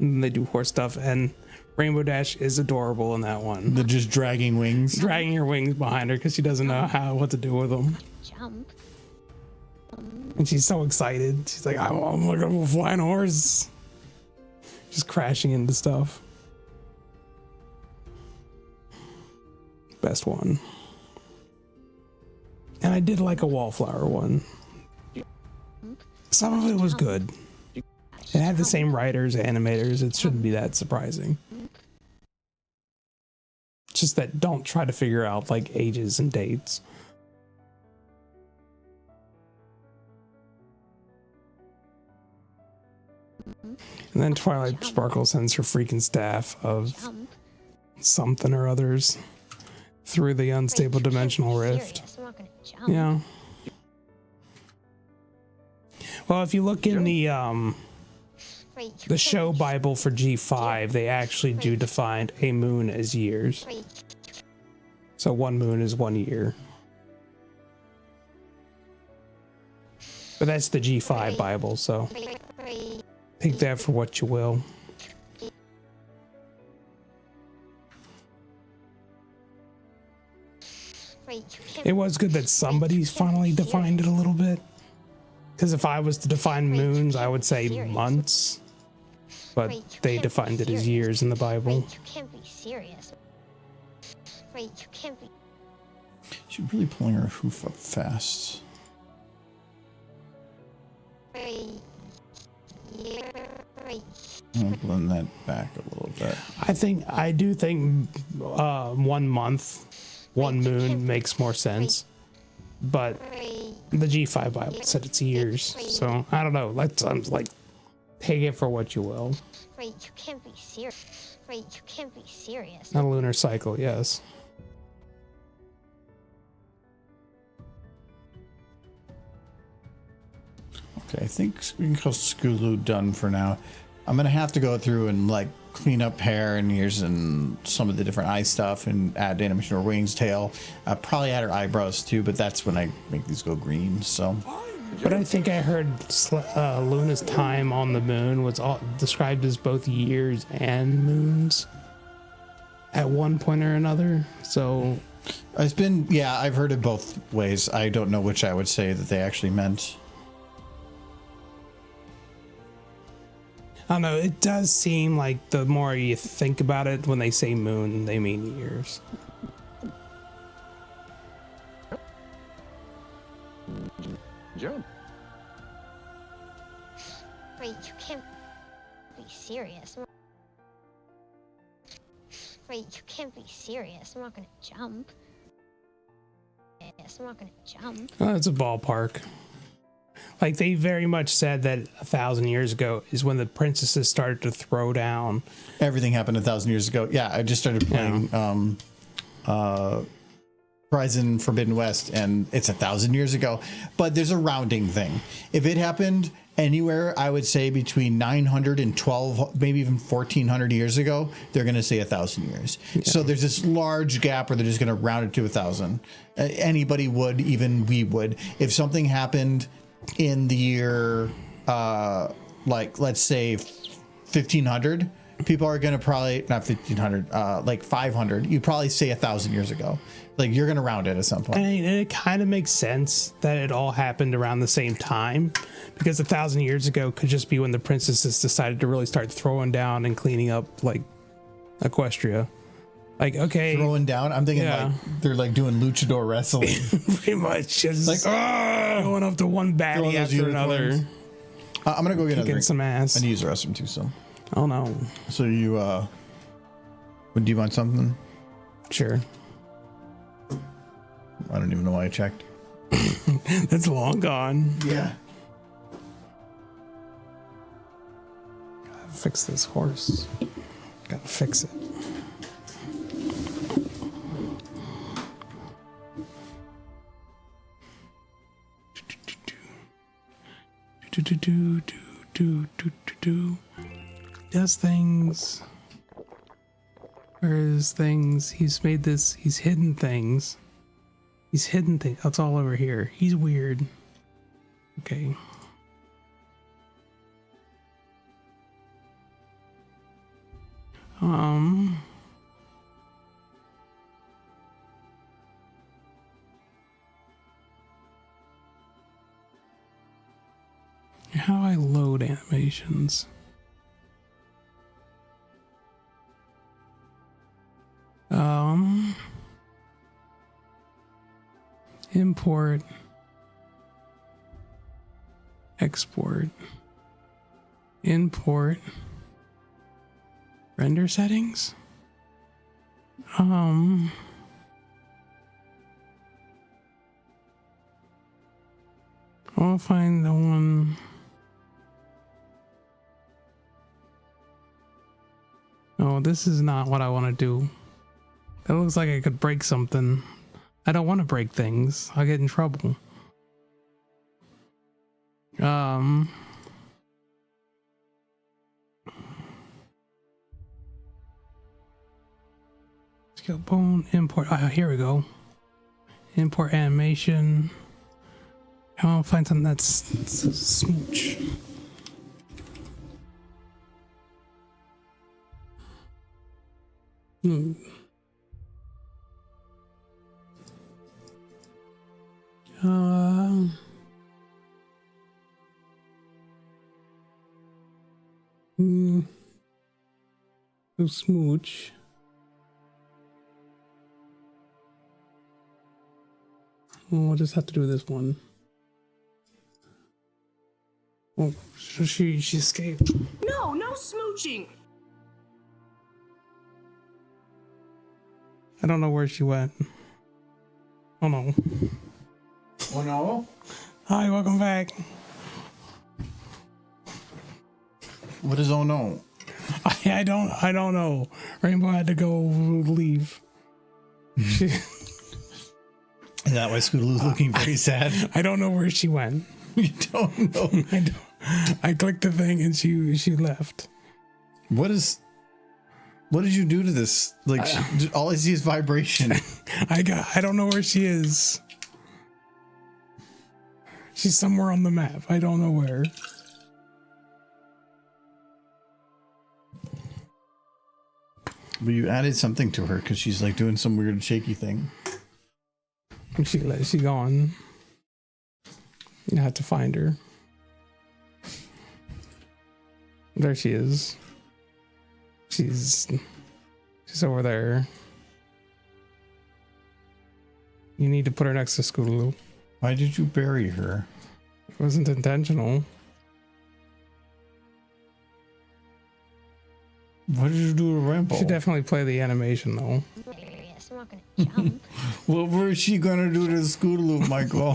Speaker 4: And they do horse stuff, and Rainbow Dash is adorable in that one.
Speaker 1: They're just dragging wings.
Speaker 4: Dragging her wings behind her because she doesn't know what to do with them.
Speaker 3: Jump.
Speaker 4: And she's so excited. She's like, I'm like a flying horse. Just crashing into stuff. Best one. And I did like a wallflower one. Some of it was good. It had the same writers, animators. It shouldn't be that surprising. Just that don't try to figure out like ages and dates. And then Twilight Sparkle sends her freaking staff of something or others through the unstable dimensional rift. Yeah. Well, if you look in the show Bible for G5, they actually do define a moon as years. So one moon is 1 year. But that's the G5 Bible, so take that for what you will. It was good that somebody finally defined it a little bit. Because if I was to define moons, I would say months. But they defined it as years in the Bible.
Speaker 3: You can't be serious. You can't be.
Speaker 1: She's really pulling her hoof up fast. I'll blend that back a little bit.
Speaker 4: I do think 1 month, one moon makes more sense. But the G5 Bible said it's years. So I don't know. Let's like take it for what you will.
Speaker 3: You can't be serious. You can't be serious.
Speaker 4: A lunar cycle, yes.
Speaker 1: Okay, I think we can call Skulu done for now. I'm gonna have to go through and like clean up hair and ears and some of the different eye stuff and add animation or wings, tail. Probably add her eyebrows too, but that's when I make these go green. So
Speaker 4: But I think I heard Luna's time on the moon was all described as both years and moons at one point or another. So
Speaker 1: It's been, yeah, I've heard it both ways. I don't know which I would say that they actually meant.
Speaker 4: I don't know. It does seem like the more you think about it, when they say moon, they mean years.
Speaker 2: Jump.
Speaker 3: Wait, you can't be serious. Wait, you can't be serious. I'm not gonna jump. Yes, I'm not gonna jump.
Speaker 4: Oh, it's a ballpark. Like, they very much said that 1,000 years ago is when the princesses started to throw down.
Speaker 1: Everything happened 1,000 years ago. Yeah, I just started playing Horizon Forbidden West, and it's 1,000 years ago. But there's a rounding thing. If it happened anywhere, I would say between 900 and 12, maybe even 1,400 years ago, they're going to say 1,000 years. Yeah. So there's this large gap where they're just going to round it to 1,000. Anybody would, even we would. If something happened in the year, like, let's say 1,500, people are going to probably, not 1,500, like 500, you probably say 1,000 years ago. Like, you're going to round it at some point.
Speaker 4: And it kind of makes sense that it all happened around the same time, because 1,000 years ago could just be when the princesses decided to really start throwing down and cleaning up, like, Equestria. Like, okay.
Speaker 1: Throwing down? I'm thinking, like, they're, like, doing luchador wrestling.
Speaker 4: Pretty much. Just, like, going up to one baddie after another.
Speaker 1: I'm going to go get another drink.
Speaker 4: Some ass.
Speaker 1: I need to use the restroom, too, so.
Speaker 4: Oh, no.
Speaker 1: So you, do you want something?
Speaker 4: Sure.
Speaker 1: I don't even know why I checked.
Speaker 4: That's long gone.
Speaker 1: Yeah.
Speaker 4: Gotta fix this horse. Gotta fix it. Does things. Where's things? He's made this. He's hidden things. He's hidden things. That's all over here. He's weird. Okay. How do I load animations? Import, export, import, render settings. I'll find the one. Oh, this is not what I want to do. That looks like I could break something. I don't want to break things. I'll get in trouble. Skill bone import. Oh, here we go. Import animation. I want to find something that's smooch. So smooch. We'll just have to do this one. Oh, she escaped.
Speaker 5: No smooching.
Speaker 4: I don't know where she went. Oh no.
Speaker 1: Oh no?
Speaker 4: Hi, welcome back.
Speaker 1: What is oh no?
Speaker 4: I don't know. Rainbow had to go leave.
Speaker 1: Is that why Scootaloo's looking very sad?
Speaker 4: I don't know where she went.
Speaker 1: You don't know.
Speaker 4: I clicked the thing and she left.
Speaker 1: What did you do to this? Like, all I see is vibration.
Speaker 4: I don't know where she is. She's somewhere on the map. I don't know where.
Speaker 1: But you added something to her because she's like doing some weird shaky thing.
Speaker 4: She gone. You have to find her. There she is. She's over there. You need to put her next to Scootaloo.
Speaker 1: Why did you bury her?
Speaker 4: It wasn't intentional.
Speaker 1: What did you do to Rambo?
Speaker 4: You should definitely play the animation though.
Speaker 3: Serious. I'm not gonna jump.
Speaker 1: What was she gonna do to Scootaloo, Michael?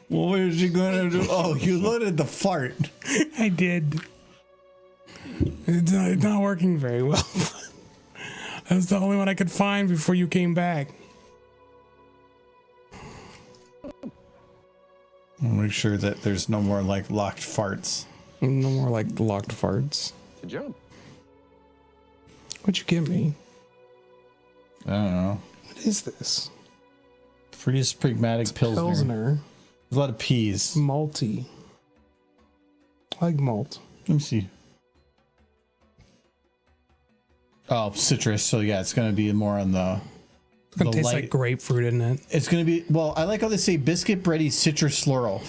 Speaker 1: What was she gonna do? Oh, you loaded the fart.
Speaker 4: I did. It's not working very well. That was the only one I could find before you came back.
Speaker 1: I'll make sure that there's no more like locked farts.
Speaker 4: No more like locked farts.
Speaker 2: To jump.
Speaker 4: What'd you give me?
Speaker 1: I don't know.
Speaker 4: What is this?
Speaker 1: Pretty pragmatic Pilsner.
Speaker 4: Pilsner.
Speaker 1: There's a lot of peas.
Speaker 4: Malty. I like malt.
Speaker 1: Let me see. Oh, citrus. So yeah, it's gonna be more on the.
Speaker 4: It's gonna taste like grapefruit, isn't it?
Speaker 1: It's gonna be well. I like how they say biscuit bready citrus floral,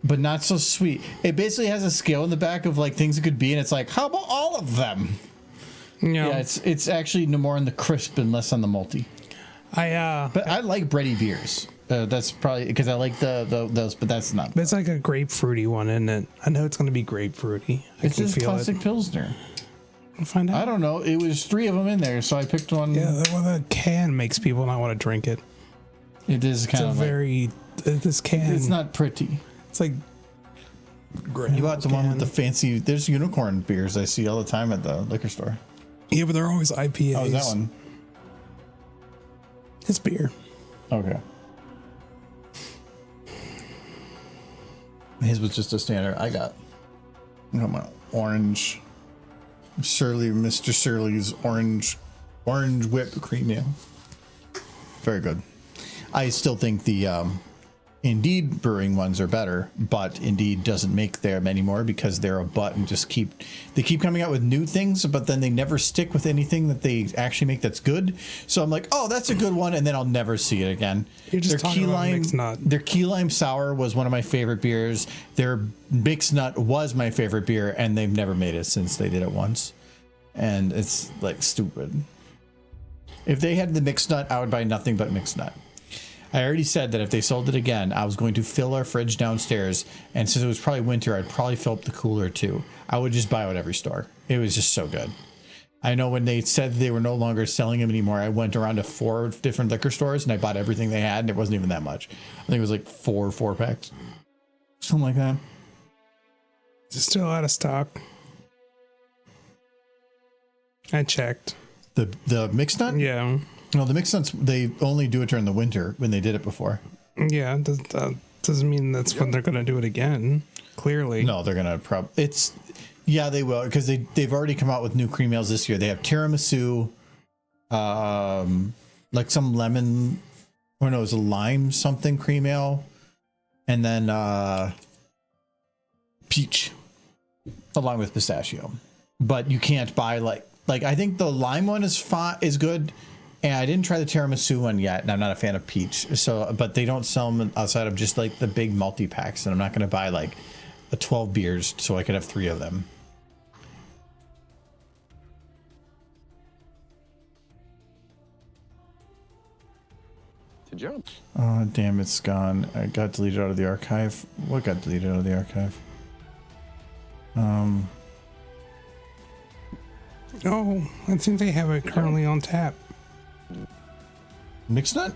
Speaker 1: but not so sweet. It basically has a scale in the back of like things it could be, and it's like, how about all of them? Yeah, it's actually no more on the crisp and less on the malty. But I like bready beers. That's probably because I like those, but that's not.
Speaker 4: It's like a grapefruity one, isn't it? I know it's gonna be grapefruity.
Speaker 1: It's just classic Pilsner.
Speaker 4: We'll find out.
Speaker 1: I don't know. It was 3 of them in there, so I picked one.
Speaker 4: Yeah, the can makes people not want to drink it.
Speaker 1: It is kind of
Speaker 4: very. This can.
Speaker 1: It's not pretty.
Speaker 4: It's like.
Speaker 1: You bought the one with the fancy. There's unicorn beers I see all the time at the liquor store.
Speaker 4: Yeah, but they're always IPAs.
Speaker 1: Oh, that one.
Speaker 4: It's beer.
Speaker 1: Okay. His was just a standard. I got my orange Mr. Shirley's orange whipped cream ale. Very good. I still think the Indeed brewing ones are better, but Indeed doesn't make them anymore because they're a butt and just keep coming out with new things, but then they never stick with anything that they actually make that's good. So I'm like, oh, that's a good one, and then I'll never see it again.
Speaker 4: You're just talking about mixed nut.
Speaker 1: Their key lime sour was one of my favorite beers. Their mixed nut was my favorite beer, and they've never made it since they did it once. And it's like stupid. If they had the mixed nut, I would buy nothing but mixed nut. I already said that if they sold it again, I was going to fill our fridge downstairs, and since it was probably winter, I'd probably fill up the cooler too. I would just buy it at every store. It was just so good. I know when they said they were no longer selling them anymore, I went around to 4 different liquor stores and I bought everything they had, and it wasn't even that much. I think it was like 4 packs. Something like that.
Speaker 4: Is it still out of stock? I checked.
Speaker 1: The mixed nut?
Speaker 4: Yeah.
Speaker 1: No, the mixed nuts, they only do it during the winter when they did it before.
Speaker 4: Yeah, doesn't mean that's when they're going to do it again. Clearly.
Speaker 1: No, they're going to yeah, they will, because they've already come out with new cream ales this year. They have tiramisu, like some lemon, or no, it was a lime something cream ale, and then peach, along with pistachio. But you can't buy like I think the lime one is good. And I didn't try the tiramisu one yet, and I'm not a fan of peach. So, but they don't sell them outside of just like the big multi-packs, and I'm not going to buy like a 12 beers so I could have 3 of them.
Speaker 2: To jump.
Speaker 1: Oh, damn, it's gone. I got deleted out of the archive. What got deleted out of the archive?
Speaker 4: Oh, I think they have it currently on tap.
Speaker 1: Mixed nut?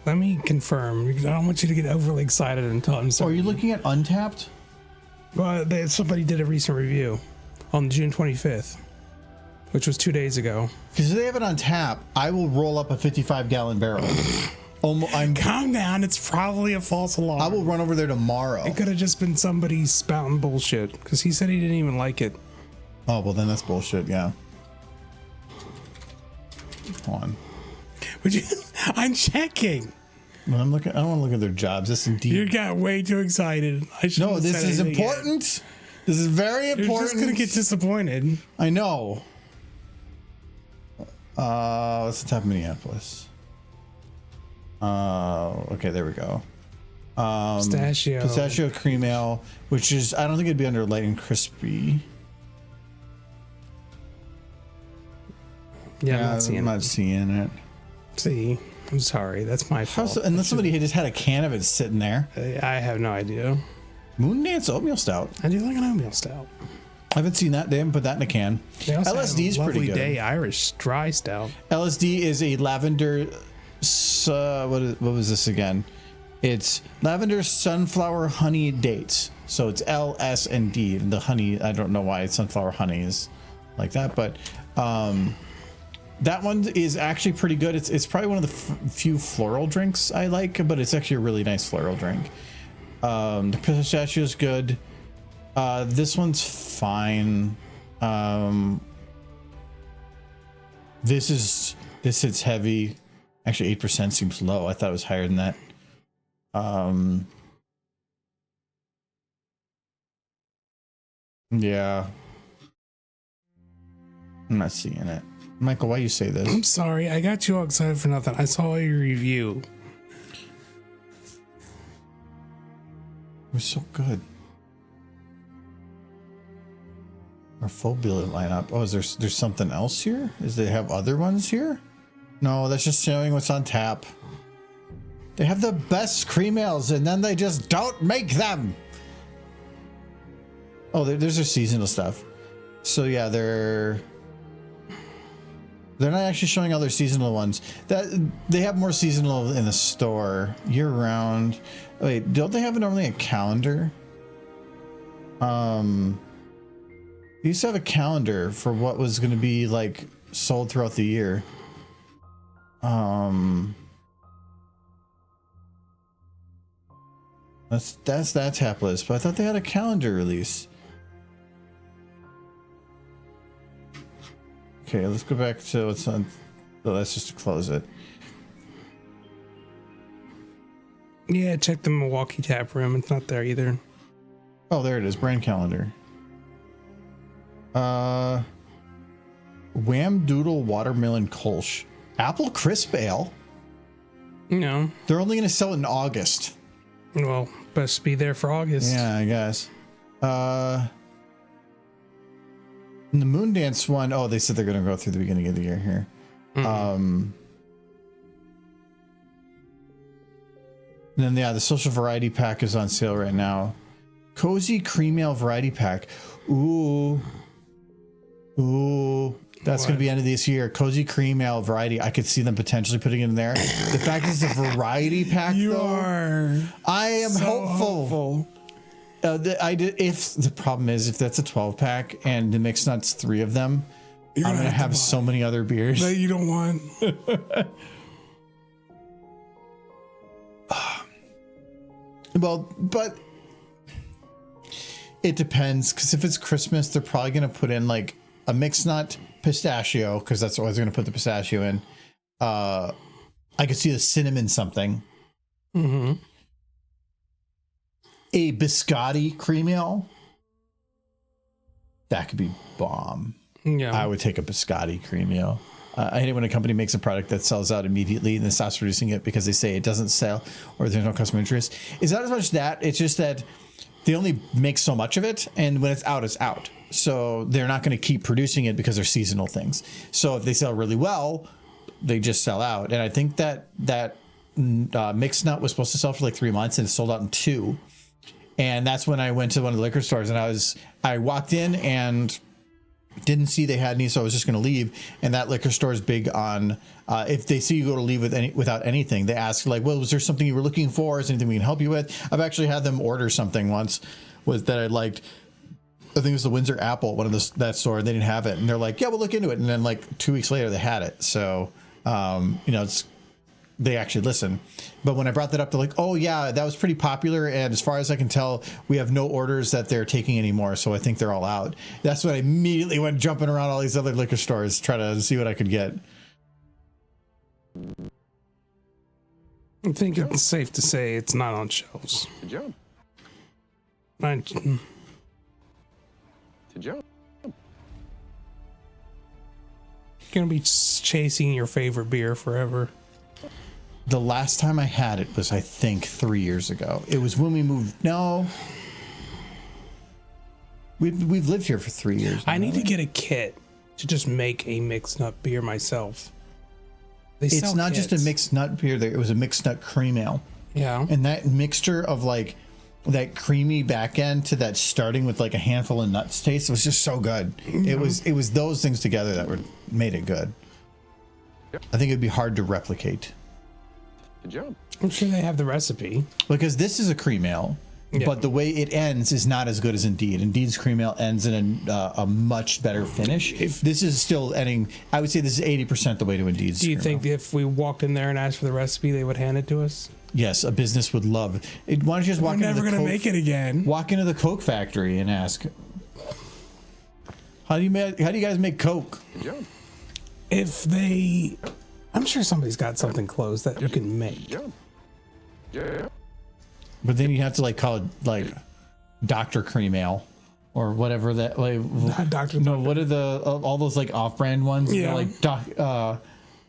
Speaker 4: Let me confirm, because I don't want you to get overly excited until I'm
Speaker 1: Oh,
Speaker 4: sorry.
Speaker 1: are you looking at Untapped?
Speaker 4: Well, somebody did a recent review on June 25th, which was 2 days ago.
Speaker 1: Because if they have it on tap, I will roll up a 55-gallon barrel.
Speaker 4: Calm down, it's probably a false alarm.
Speaker 1: I will run over there tomorrow.
Speaker 4: It could have just been somebody spouting bullshit, because he said he didn't even like it.
Speaker 1: Oh, well, then that's bullshit, yeah. Hold on.
Speaker 4: Would you? I'm checking.
Speaker 1: When I'm looking, I don't want to look at their jobs. This indeed.
Speaker 6: You got way too excited.
Speaker 1: No, this is important. This is very important.
Speaker 6: You're just gonna get disappointed.
Speaker 1: I know. What's the top of Minneapolis? Okay, there we go. Pistachio cream ale, which is, I don't think it'd be under light and crispy.
Speaker 4: Yeah,
Speaker 1: I'm not seeing it.
Speaker 4: See, I'm sorry. That's my fault.
Speaker 1: Unless somebody had just had a can of it sitting there.
Speaker 4: I have no idea.
Speaker 1: Moondance oatmeal stout.
Speaker 4: I do like an oatmeal stout.
Speaker 1: I haven't seen that. They haven't put that in a can. LSD is pretty good.
Speaker 4: Day Irish dry stout.
Speaker 1: LSD is a lavender. What was this again? It's lavender sunflower honey dates. So it's L, S, and D. The honey, I don't know why sunflower honey is like that, but that one is actually pretty good. It's probably one of the few floral drinks I like, but it's actually a really nice floral drink. The pistachio is good. This one's fine. This hits heavy. Actually, 8% seems low. I thought it was higher than that. Yeah. I'm not seeing it. Michael, why you say this?
Speaker 6: I'm sorry. I got you all excited for nothing. I saw your review.
Speaker 1: It was so good. Our full billet lineup. Oh, there's something else here? Is they have other ones here? No, that's just showing what's on tap. They have the best cream ales and then they just don't make them. Oh, there's their seasonal stuff. So yeah, they're not actually showing all their seasonal ones. That they have more seasonal in the store year round. Wait, don't they have normally a calendar? They used to have a calendar for what was going to be like sold throughout the year. That's that tap list, but I thought they had a calendar release. Okay, let's go back to what's on. Oh, that's just to close it.
Speaker 4: Yeah, check the Milwaukee tap room. It's not there either.
Speaker 1: Oh, there it is. Brand calendar. Wham Doodle Watermelon Kolsch. Apple Crisp Ale.
Speaker 4: No.
Speaker 1: They're only going to sell it in August.
Speaker 4: Well, best be there for August.
Speaker 1: Yeah, I guess. And the Moondance one, oh, they said they're going to go through the beginning of the year here. And then, yeah, the Social Variety Pack is on sale right now. Cozy Cream Ale Variety Pack. Ooh. That's going to be end of this year. Cozy Cream Ale Variety. I could see them potentially putting it in there. The fact it's a variety pack, I am so hopeful. If the problem is, if that's a 12 pack and the mixed nuts 3 of them, I'm going to have so many other beers
Speaker 6: that you don't want.
Speaker 1: Well, but it depends, because if it's Christmas, they're probably going to put in like a mixed nut pistachio, because that's what I was going to put the pistachio in. I could see the cinnamon something.
Speaker 4: Mm-hmm.
Speaker 1: A biscotti cream ale. That could be bomb.
Speaker 4: Yeah.
Speaker 1: I would take a biscotti cream ale. I hate it when a company makes a product that sells out immediately and then stops producing it because they say it doesn't sell or there's no customer interest. It's not as much that, it's just that they only make so much of it, and when it's out, it's out. So they're not going to keep producing it because they're seasonal things. So if they sell really well, they just sell out. And I think that mixed nut was supposed to sell for like 3 months and it sold out in 2. And that's when I went to one of the liquor stores and I walked in and didn't see they had any, so I was just going to leave. And that liquor store is big on if they see you go to leave without anything, they ask like, well, was there something you were looking for? Is there anything we can help you with? I've actually had them order something once that I liked. I think it was the Windsor Apple, one of that store, and they didn't have it. And they're like, yeah, we'll look into it. And then like 2 weeks later, they had it. So, they actually listen. But when I brought that up, they're like, oh yeah, that was pretty popular. And as far as I can tell, we have no orders that they're taking anymore. So I think they're all out. That's when I immediately went jumping around all these other liquor stores, trying to see what I could get.
Speaker 6: I think it's safe to say it's not on shelves.
Speaker 2: To jump.
Speaker 6: I-
Speaker 2: To jump.
Speaker 6: Gonna be chasing your favorite beer forever.
Speaker 1: The last time I had it was, I think, 3 years ago. It was when we moved. No, we've lived here for 3 years.
Speaker 6: I
Speaker 1: now,
Speaker 6: need to
Speaker 1: right?
Speaker 6: get a kit to just make a mixed nut beer myself. They
Speaker 1: It's
Speaker 6: sell
Speaker 1: not just a
Speaker 6: kits.
Speaker 1: mixed nut beer. It was a mixed nut cream ale,
Speaker 6: Yeah.
Speaker 1: and that mixture of like that creamy back end to that starting with like a handful of nuts taste was just so good. It was those things together that made it good. I think it'd be hard to replicate
Speaker 2: To jump.
Speaker 6: I'm sure they have the recipe.
Speaker 1: because this is a cream ale,
Speaker 6: Yeah.
Speaker 1: but the way it ends is not as good as Indeed. Indeed's cream ale ends in a much better finish. If this is still ending, I would say this is 80% the way to Indeed's.
Speaker 6: Do you
Speaker 1: cream
Speaker 6: think
Speaker 1: ale.
Speaker 6: if we walked in there and asked for the recipe, they would hand it to us?
Speaker 1: Yes, a business would love it. Why don't you just walk
Speaker 6: We're
Speaker 1: into
Speaker 6: never
Speaker 1: the
Speaker 6: gonna
Speaker 1: Coke-
Speaker 6: make it again.
Speaker 1: Walk into the Coke factory and ask, how do you guys make Coke?
Speaker 2: To jump.
Speaker 6: If they, I'm sure somebody's got something closed that you can make.
Speaker 2: Jump. Yeah.
Speaker 1: But then you have to like call it like Dr. Cream Ale or whatever that like.
Speaker 6: Dr.
Speaker 1: No, what are the all those like off-brand ones?
Speaker 6: Yeah.
Speaker 1: They're like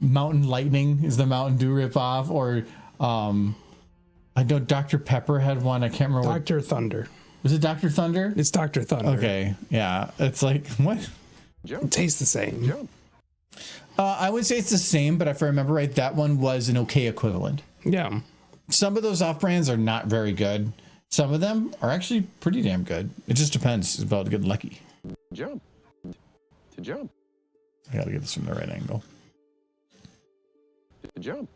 Speaker 1: Mountain Lightning is the Mountain Dew ripoff, or I know Dr. Pepper had one. I can't remember.
Speaker 6: Dr. Thunder.
Speaker 1: Was it Dr. Thunder?
Speaker 6: It's Dr. Thunder.
Speaker 1: Okay, yeah. It's like what?
Speaker 6: It
Speaker 2: Jump.
Speaker 6: tastes the same.
Speaker 2: Jump.
Speaker 1: I would say it's the same, but if I remember right, that one was an okay equivalent.
Speaker 6: Yeah.
Speaker 1: Some of those off brands are not very good. Some of them are actually pretty damn good. It just depends. It's about getting lucky.
Speaker 2: Jump. To jump.
Speaker 1: I gotta get this from the right angle.
Speaker 2: To jump.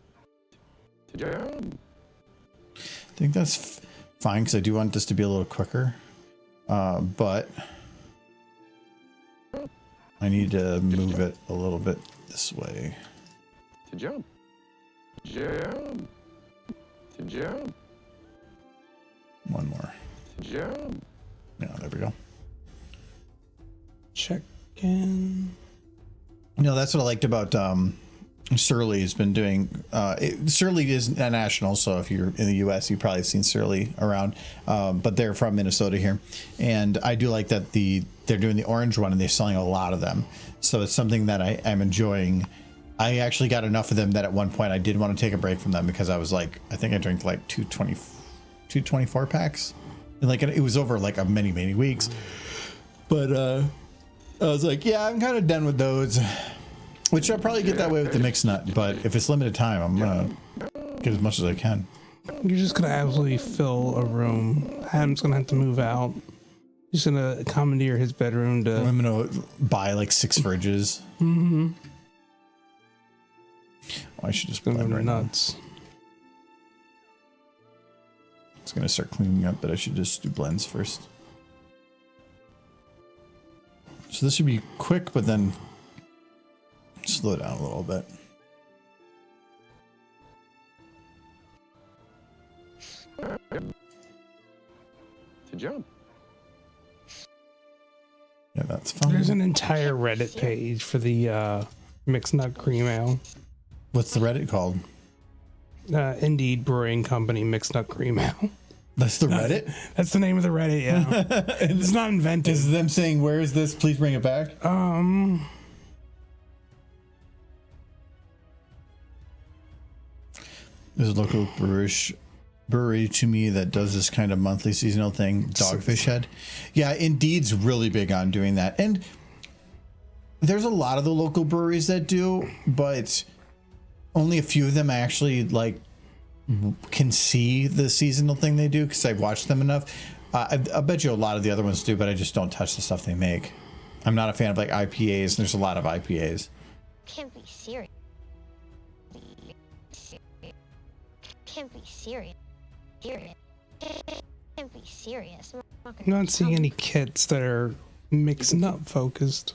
Speaker 2: To jump.
Speaker 1: I think that's fine because I do want this to be a little quicker. But I need to move it a little bit this way.
Speaker 2: To jump. Jump. To jump.
Speaker 1: One more.
Speaker 2: To jump.
Speaker 1: Yeah, there we go.
Speaker 6: Check in.
Speaker 1: No, that's what I liked about Surly has been doing. Surly is a national, so if you're in the U.S., you've probably seen Surly around. But they're from Minnesota here, and I do like that they're doing the orange one and they're selling a lot of them. So it's something that I'm enjoying. I actually got enough of them that at one point I did want to take a break from them because I was like, I think I drank like 224 packs, and like it was over like a many weeks. But I was like, yeah, I'm kind of done with those. Which I'll probably get that way with the mixed nut, but if it's limited time, I'm gonna get as much as I can.
Speaker 6: You're just gonna absolutely fill a room. Adam's gonna have to move out. He's gonna commandeer his bedroom to.
Speaker 1: I'm gonna buy like 6 fridges.
Speaker 6: Mm-hmm.
Speaker 1: Oh, I should just
Speaker 6: Gonna
Speaker 1: blend
Speaker 6: go
Speaker 1: right now.
Speaker 6: nuts.
Speaker 1: It's gonna start cleaning up, but I should just do blends first. So this should be quick, but then slow down a little bit.
Speaker 2: To jump.
Speaker 1: Yeah, that's fine.
Speaker 6: There's an entire Reddit page for the mixed nut cream ale.
Speaker 1: What's the Reddit called?
Speaker 6: Indeed Brewing Company mixed nut cream ale.
Speaker 1: That's the Reddit?
Speaker 6: That's the name of the Reddit. Yeah, it's not invented.
Speaker 1: Is them saying, where is this? Please bring it back. There's a local brewery to me that does this kind of monthly seasonal thing, Dogfish Head. Yeah, Indeed's really big on doing that. And there's a lot of the local breweries that do, but only a few of them actually like can see the seasonal thing they do because I've watched them enough. I bet you a lot of the other ones do, but I just don't touch the stuff they make. I'm not a fan of like IPAs, and there's a lot of IPAs.
Speaker 3: Can't be serious. Can't be serious. Can't be serious.
Speaker 6: I'm not seeing any kits that are mixed nut focused.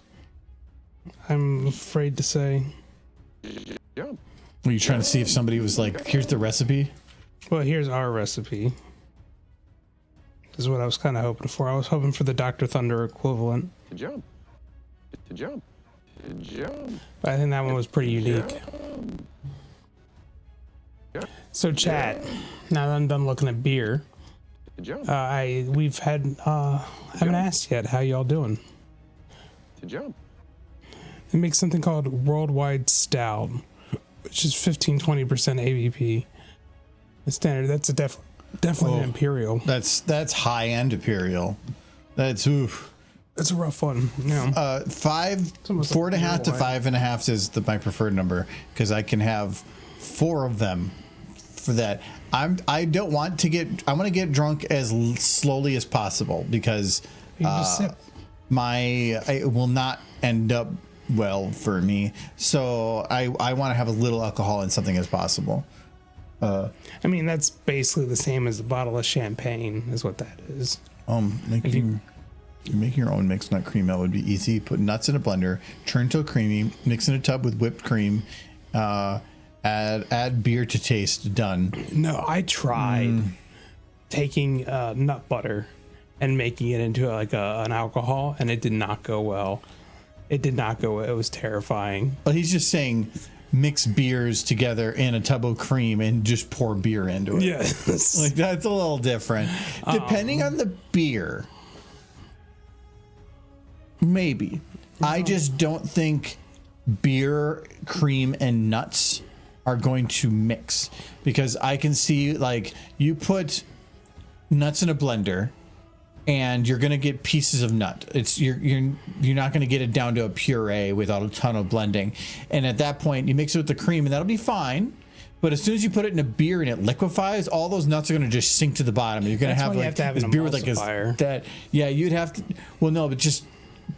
Speaker 6: I'm afraid to say.
Speaker 2: Jump.
Speaker 1: Were you trying to see if somebody was like, here's the recipe?
Speaker 6: Well, here's our recipe. This is what I was kind of hoping for. I was hoping for the Dr. Thunder equivalent.
Speaker 2: To jump. To jump. To jump.
Speaker 6: But I think that one was pretty unique.
Speaker 4: So chat. Now that I'm done looking at beer,
Speaker 2: To jump.
Speaker 4: we've had haven't asked yet how y'all doing.
Speaker 2: To jump.
Speaker 4: It makes something called Worldwide Stout, which is 15-20% ABP. The standard. That's a definitely an imperial.
Speaker 1: That's high end imperial. That's oof.
Speaker 4: That's a rough one. Yeah.
Speaker 1: almost 4.5 to
Speaker 4: wine.
Speaker 1: 5.5 is my preferred number because I can have 4 of them for that. I don't want to get. I want to get drunk as slowly as possible because
Speaker 4: You just sip.
Speaker 1: it will not end up well for me. So I want to have as little alcohol in something as possible.
Speaker 4: I mean, that's basically the same as a bottle of champagne, is what that is.
Speaker 1: Making your own mixed nut cream, that would be easy. Put nuts in a blender, churn till creamy, mix in a tub with whipped cream, add beer to taste. Done.
Speaker 4: No, I tried taking nut butter and making it into an alcohol, and it did not go well. It did not go well. It was terrifying.
Speaker 1: But he's just saying mix beers together in a tub of cream and just pour beer into it.
Speaker 4: Yes.
Speaker 1: Like that's a little different. Depending on the beer. Maybe. I just don't think beer, cream, and nuts are going to mix because I can see like you put nuts in a blender and you're gonna get pieces of nut. You're not gonna get it down to a puree without a ton of blending. And at that point, you mix it with the cream, and that'll be fine. But as soon as you put it in a beer and it liquefies, all those nuts are gonna just sink to the bottom. You're gonna
Speaker 4: That's
Speaker 1: have
Speaker 4: why you
Speaker 1: like
Speaker 4: have to have
Speaker 1: this
Speaker 4: an
Speaker 1: beer with like this,
Speaker 4: emulsifier.
Speaker 1: that. Yeah, you'd have to. Well, no, but just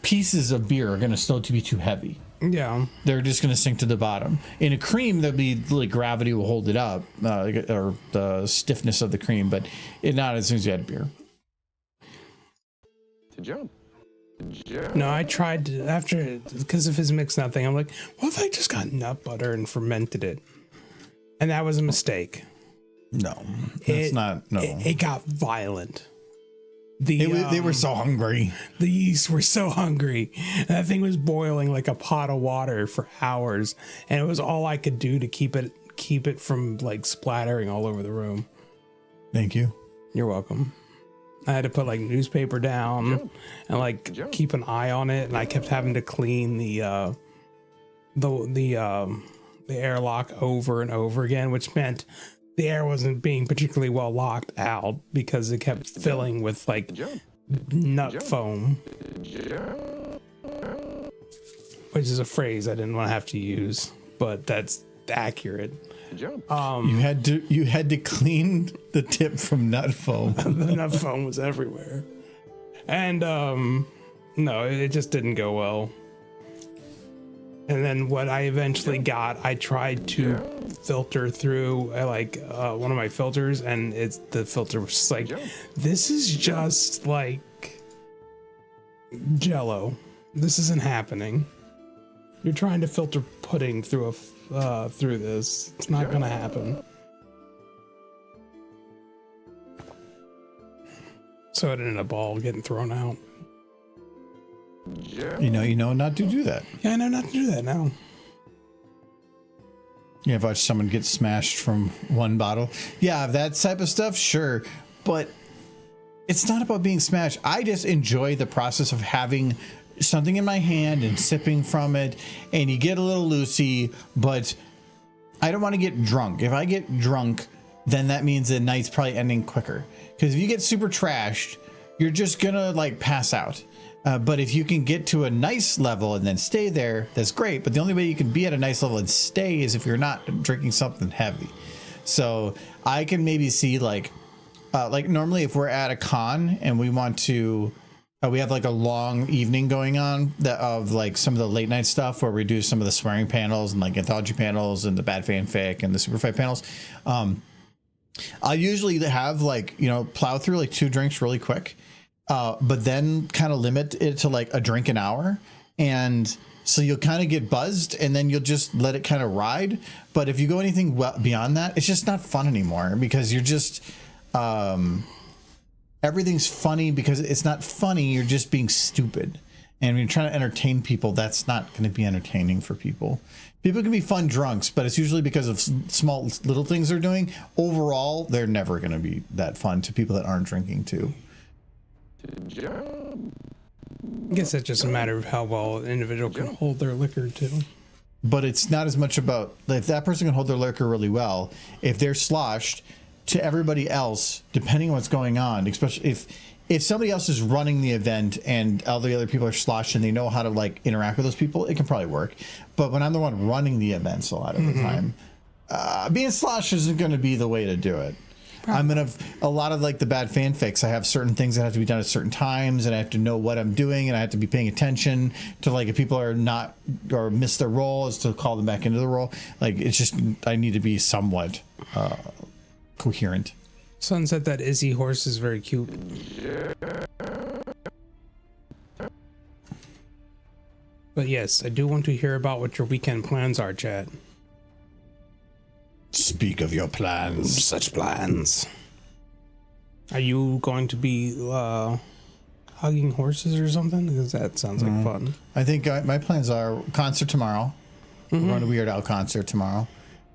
Speaker 1: pieces of beer are gonna still be too heavy.
Speaker 4: Yeah.
Speaker 1: They're just going to sink to the bottom. In a cream, there'll be like gravity will hold it up, or the stiffness of the cream, but not as soon as you add beer.
Speaker 2: To jump. To jump.
Speaker 4: No, I tried to, after, because of his mixed nut thing, I'm like, what if I just got nut butter and fermented it? And that was a mistake.
Speaker 1: No, that's not. No,
Speaker 4: It got violent.
Speaker 1: they were so hungry.
Speaker 4: The yeast were so hungry. That thing was boiling like a pot of water for hours, and it was all I could do to keep it from like splattering all over the room.
Speaker 1: Thank you.
Speaker 4: You're welcome. I had to put like newspaper down and like keep an eye on it, and I kept having to clean the airlock over and over again, which meant the air wasn't being particularly well locked out because it kept filling with like nut foam, which is a phrase I didn't want to have to use, but that's accurate.
Speaker 1: You had to clean the tip from nut foam.
Speaker 4: The nut foam was everywhere, and no, it just didn't go well. And then what I eventually got, I tried to filter through one of my filters, and the filter was just like, this is just like Jello. This isn't happening. You're trying to filter pudding through through this. It's not gonna happen. So it ended up all getting thrown out.
Speaker 1: You know not to do that.
Speaker 4: Yeah, I know not to do that now.
Speaker 1: You ever watch someone get smashed from one bottle? Yeah, that type of stuff, sure. But it's not about being smashed. I just enjoy the process of having something in my hand and sipping from it, and you get a little loosey, but I don't want to get drunk. If I get drunk, then that means the night's probably ending quicker. Because if you get super trashed, you're just gonna like pass out. But if you can get to a nice level and then stay there, that's great. But the only way you can be at a nice level and stay is if you're not drinking something heavy. So I can maybe see like normally if we're at a con and we want to, we have like a long evening going on of like some of the late night stuff where we do some of the swearing panels and like anthology panels and the bad fanfic and the super fight panels. I usually have plow through like 2 drinks really quick. But then kind of limit it to like a drink an hour. And so you'll kind of get buzzed and then you'll just let it kind of ride. But if you go anything beyond that, it's just not fun anymore because you're just, everything's funny because it's not funny. You're just being stupid. And when you're trying to entertain people, that's not going to be entertaining for people. People can be fun drunks, but it's usually because of small little things they're doing. Overall, they're never going to be that fun to people that aren't drinking too.
Speaker 6: I guess it's just a matter of how well an individual can hold their liquor too.
Speaker 1: But it's not as much about if that person can hold their liquor really well. If they're sloshed to everybody else, depending on what's going on, especially if somebody else is running the event and all the other people are sloshed and they know how to like interact with those people, it can probably work. But when I'm the one running the events a lot of the time, being sloshed isn't going to be the way to do it. I'm gonna a lot of like the bad fanfics. I have certain things that have to be done at certain times, and I have to know what I'm doing, and I have to be paying attention to like if people are not or miss their role, is to call them back into the role. Like it's just I need to be somewhat coherent.
Speaker 6: Son said that Izzy horse is very cute. But yes, I do want to hear about what your weekend plans are, Chad.
Speaker 1: Speak of your plans.
Speaker 6: Such plans. Are you going to be hugging horses or something? Because that sounds like fun.
Speaker 1: I think my plans are concert tomorrow. We're going to Weird Al concert tomorrow.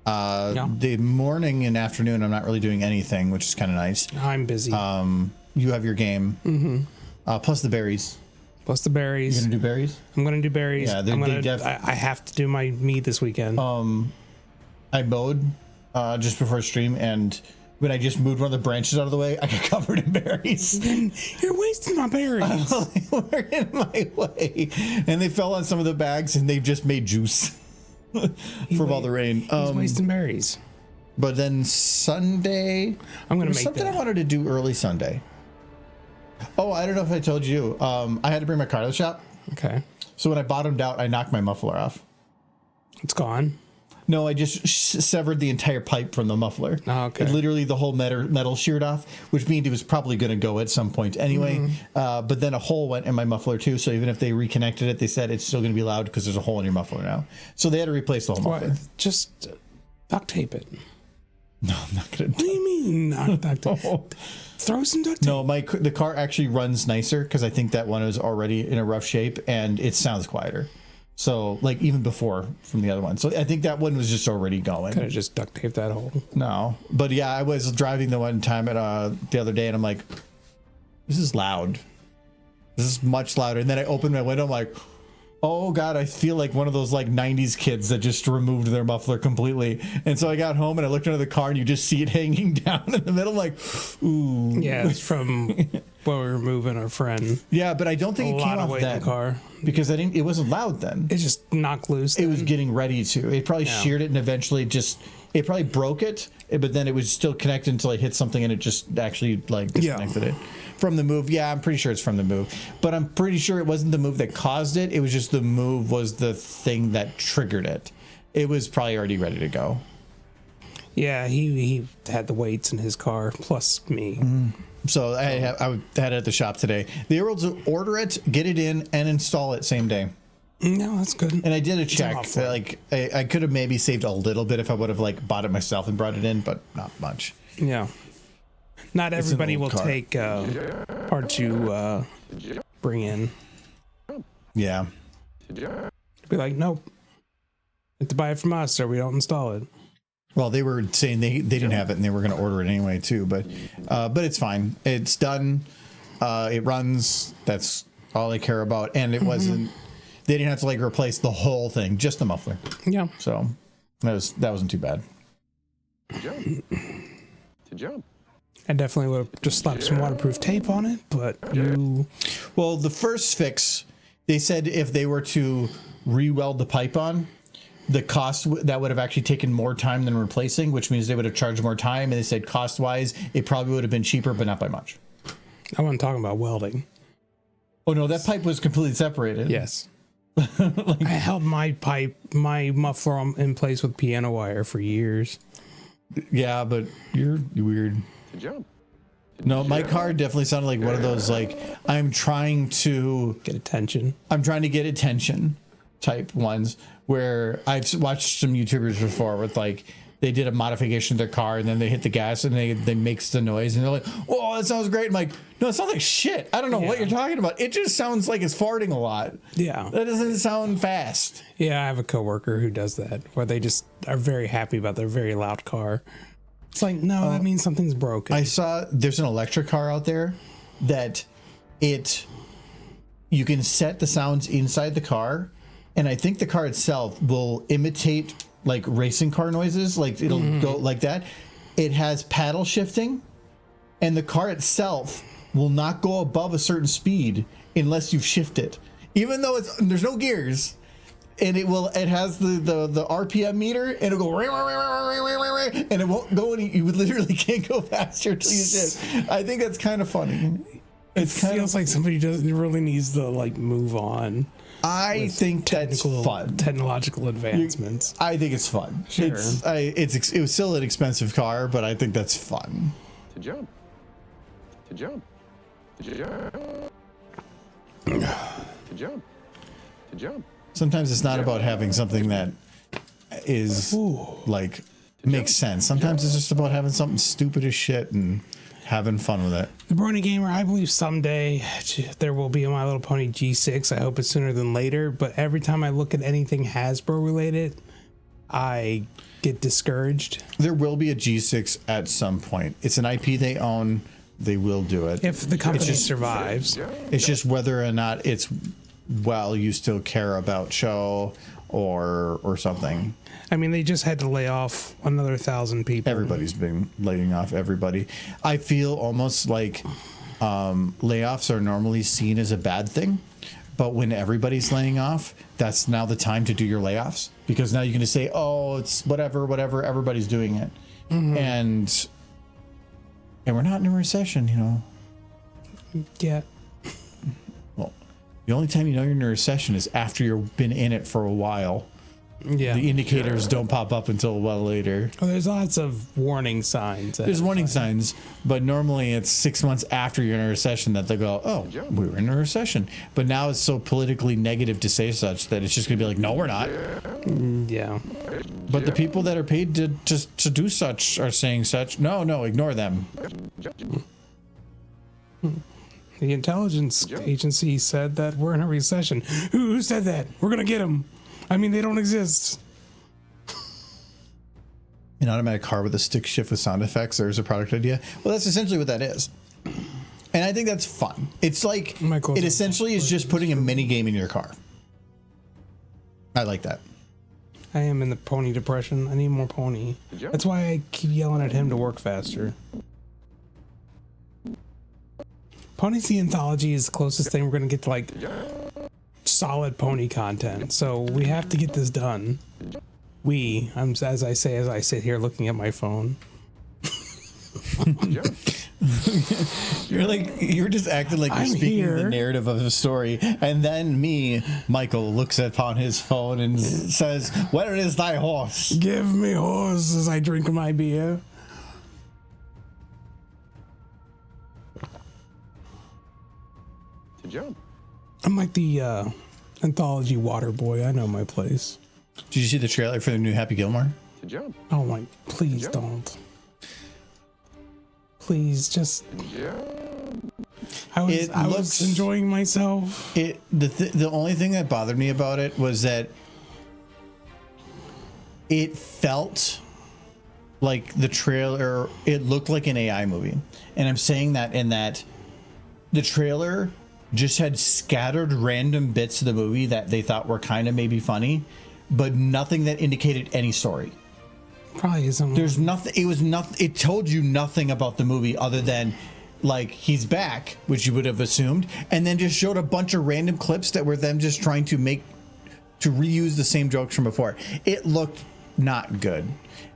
Speaker 1: The morning and afternoon, I'm not really doing anything, which is kind of nice.
Speaker 6: I'm busy.
Speaker 1: You have your game. Plus the berries.
Speaker 6: Plus the berries.
Speaker 1: You're going to do berries?
Speaker 6: I'm going to do berries.
Speaker 1: Yeah,
Speaker 6: I have to do my me this weekend.
Speaker 1: I mowed just before stream, and when I just moved one of the branches out of the way, I got covered in berries.
Speaker 6: You're wasting my berries.
Speaker 1: They were in my way, and they fell on some of the bags, and they've just made juice from all the rain.
Speaker 6: He's wasting berries.
Speaker 1: But then Sunday,
Speaker 6: I'm gonna make
Speaker 1: something
Speaker 6: that.
Speaker 1: I wanted to do early Sunday. Oh, I don't know if I told you. I had to bring my car to the shop.
Speaker 6: Okay.
Speaker 1: So when I bottomed out, I knocked my muffler off.
Speaker 6: It's gone.
Speaker 1: No, I just severed the entire pipe from the muffler.
Speaker 6: Oh, okay.
Speaker 1: Literally the whole metal sheared off, which means it was probably going to go at some point anyway. But then a hole went in my muffler too. So even if they reconnected it, they said it's still going to be loud because there's a hole in your muffler now. So they had to replace the whole muffler.
Speaker 6: Just duct tape it.
Speaker 1: No, I'm not going to.
Speaker 6: What do you mean not duct tape?
Speaker 1: No.
Speaker 6: Throw some duct tape.
Speaker 1: No, the car actually runs nicer because I think that one is already in a rough shape and it sounds quieter. So, like, even before from the other one. So, I think that one was just already going.
Speaker 6: Could have just duct taped that hole.
Speaker 1: No. But, yeah, I was driving the one time at the other day, and I'm like, this is loud. This is much louder. And then I opened my window, I'm like, oh, God, I feel like one of those, like, 90s kids that just removed their muffler completely. And so I got home, and I looked under the car, and you just see it hanging down in the middle, like, ooh.
Speaker 6: Yeah, it's from when we were moving our friend.
Speaker 1: Yeah, but I don't think
Speaker 6: A
Speaker 1: it came
Speaker 6: lot of
Speaker 1: off
Speaker 6: weight
Speaker 1: that
Speaker 6: in the car.
Speaker 1: because it wasn't loud then.
Speaker 6: It just knocked loose.
Speaker 1: It was getting ready to. It probably sheared it and eventually it probably broke it, but then it was still connected until I hit something and it just actually like disconnected it from the move. Yeah, I'm pretty sure it's from the move, but I'm pretty sure it wasn't the move that caused it. It was just the move was the thing that triggered it. It was probably already ready to go.
Speaker 6: Yeah, he had the weights in his car plus me.
Speaker 1: So I had it at the shop today. They were able to order it, get it in, and install it same day.
Speaker 6: No, that's good.
Speaker 1: And I did a
Speaker 6: It's
Speaker 1: check.
Speaker 6: awful.
Speaker 1: Like I could have maybe saved a little bit if I would have like bought it myself and brought it in, but not much.
Speaker 6: Yeah. Not everybody will
Speaker 1: old car.
Speaker 6: take parts you bring in.
Speaker 1: Yeah.
Speaker 6: Be like, nope. You have to buy it from us or we don't install it.
Speaker 1: Well, they were saying they didn't have it and they were going to order it anyway too, but it's fine. It's done. It runs. That's all I care about. And it wasn't. They didn't have to like replace the whole thing, just the muffler.
Speaker 6: Yeah.
Speaker 1: So that wasn't too bad.
Speaker 2: To jump.
Speaker 6: I definitely would have just slapped some waterproof tape on it, but you...
Speaker 1: Well, the first fix, they said if they were to re-weld the pipe on, the cost that would have actually taken more time than replacing, which means they would have charged more time. And they said cost-wise, it probably would have been cheaper, but not by much.
Speaker 6: I wasn't talking about welding.
Speaker 1: Oh no, that pipe was completely separated.
Speaker 6: Yes. I held my muffler in place with piano wire for years.
Speaker 1: Yeah, but you're weird.
Speaker 2: To jump.
Speaker 1: No, my car definitely sounded like one of those like I'm trying to
Speaker 6: Get attention.
Speaker 1: get attention type ones where I've watched some YouTubers before with like they did a modification to their car and then they hit the gas and they makes the noise and they're like, oh, that sounds great. I'm like, no, it sounds like shit. I don't know what you're talking about. It just sounds like it's farting a lot.
Speaker 6: Yeah.
Speaker 1: That doesn't sound fast.
Speaker 6: Yeah, I have a coworker who does that, where they just are very happy about their very loud car. It's like, no, that means something's broken.
Speaker 1: I saw there's an electric car out there that you can set the sounds inside the car, and I think the car itself will imitate like racing car noises, like it'll go like that. It has paddle shifting, and the car itself will not go above a certain speed unless you've shifted, even though there's no gears. And it has the RPM meter, and it'll go and it won't go any. You literally can't go faster until you shift. I think that's kind of funny.
Speaker 6: It feels like somebody really needs to like move on.
Speaker 1: I think that's fun.
Speaker 6: Technological advancements.
Speaker 1: I think it's fun.
Speaker 6: Sure.
Speaker 1: It was still an expensive car, but I think that's fun.
Speaker 2: To jump. To jump. To jump. To jump. To jump.
Speaker 1: Sometimes it's not about having something that is like makes sense. Sometimes it's just about having something stupid as shit and having fun with it.
Speaker 6: The Brony Gamer, I believe someday there will be a My Little Pony G6. I hope it's sooner than later. But every time I look at anything Hasbro related, I get discouraged.
Speaker 1: There will be a G6 at some point. It's an IP they own. They will do it.
Speaker 6: If the company survives.
Speaker 1: It's just whether or not it's, well, you still care about show or something.
Speaker 6: I mean, they just had to lay off another 1,000 people.
Speaker 1: Everybody's been laying off everybody. I feel almost like layoffs are normally seen as a bad thing, but when everybody's laying off, that's now the time to do your layoffs, because now you're going to say, oh, it's whatever, everybody's doing it. And we're not in a recession, you know.
Speaker 6: Yeah.
Speaker 1: Well, the only time you know you're in a recession is after you've been in it for a while.
Speaker 6: Yeah.
Speaker 1: The indicators don't pop up until well later.
Speaker 6: Well, there's lots of warning signs.
Speaker 1: There's warning signs, but normally it's 6 months after you're in a recession that they go, oh, we're in a recession. But now it's so politically negative to say such that it's just going to be like, no, we're not.
Speaker 6: Yeah.
Speaker 1: But the people that are paid to do such are saying such. No, ignore them.
Speaker 6: The intelligence agency said that we're in a recession. Who said that? We're going to get them. I mean, they don't exist.
Speaker 1: An automatic car with a stick shift with sound effects. There's a product idea. Well, that's essentially what that is. And I think that's fun. It's like, it essentially is just putting a mini game in your car. I like that.
Speaker 6: I am in the pony depression. I need more pony. That's why I keep yelling at him to work faster. Pony's the Anthology is the closest thing we're going to get to like solid pony content. So we have to get this done. As I sit here looking at my phone.
Speaker 1: You're just acting like you're speaking the narrative of the story, and then Michael looks upon his phone and says, "Where is thy horse?
Speaker 6: Give me horse," as I drink my beer.
Speaker 2: To jump.
Speaker 6: I'm like the Anthology water boy. I know my place.
Speaker 1: Did you see the trailer for the new Happy Gilmore?
Speaker 2: To jump.
Speaker 6: Oh my! Please don't. Please just. I was enjoying myself.
Speaker 1: The only thing that bothered me about it was that it felt like the trailer. It looked like an AI movie, and I'm saying that in that the trailer just had scattered random bits of the movie that they thought were kind of maybe funny, but nothing that indicated any story.
Speaker 6: Probably isn't.
Speaker 1: There's nothing. It was nothing. It told you nothing about the movie other than like he's back, which you would have assumed, and then just showed a bunch of random clips that were them just trying to reuse the same jokes from before. It looked not good.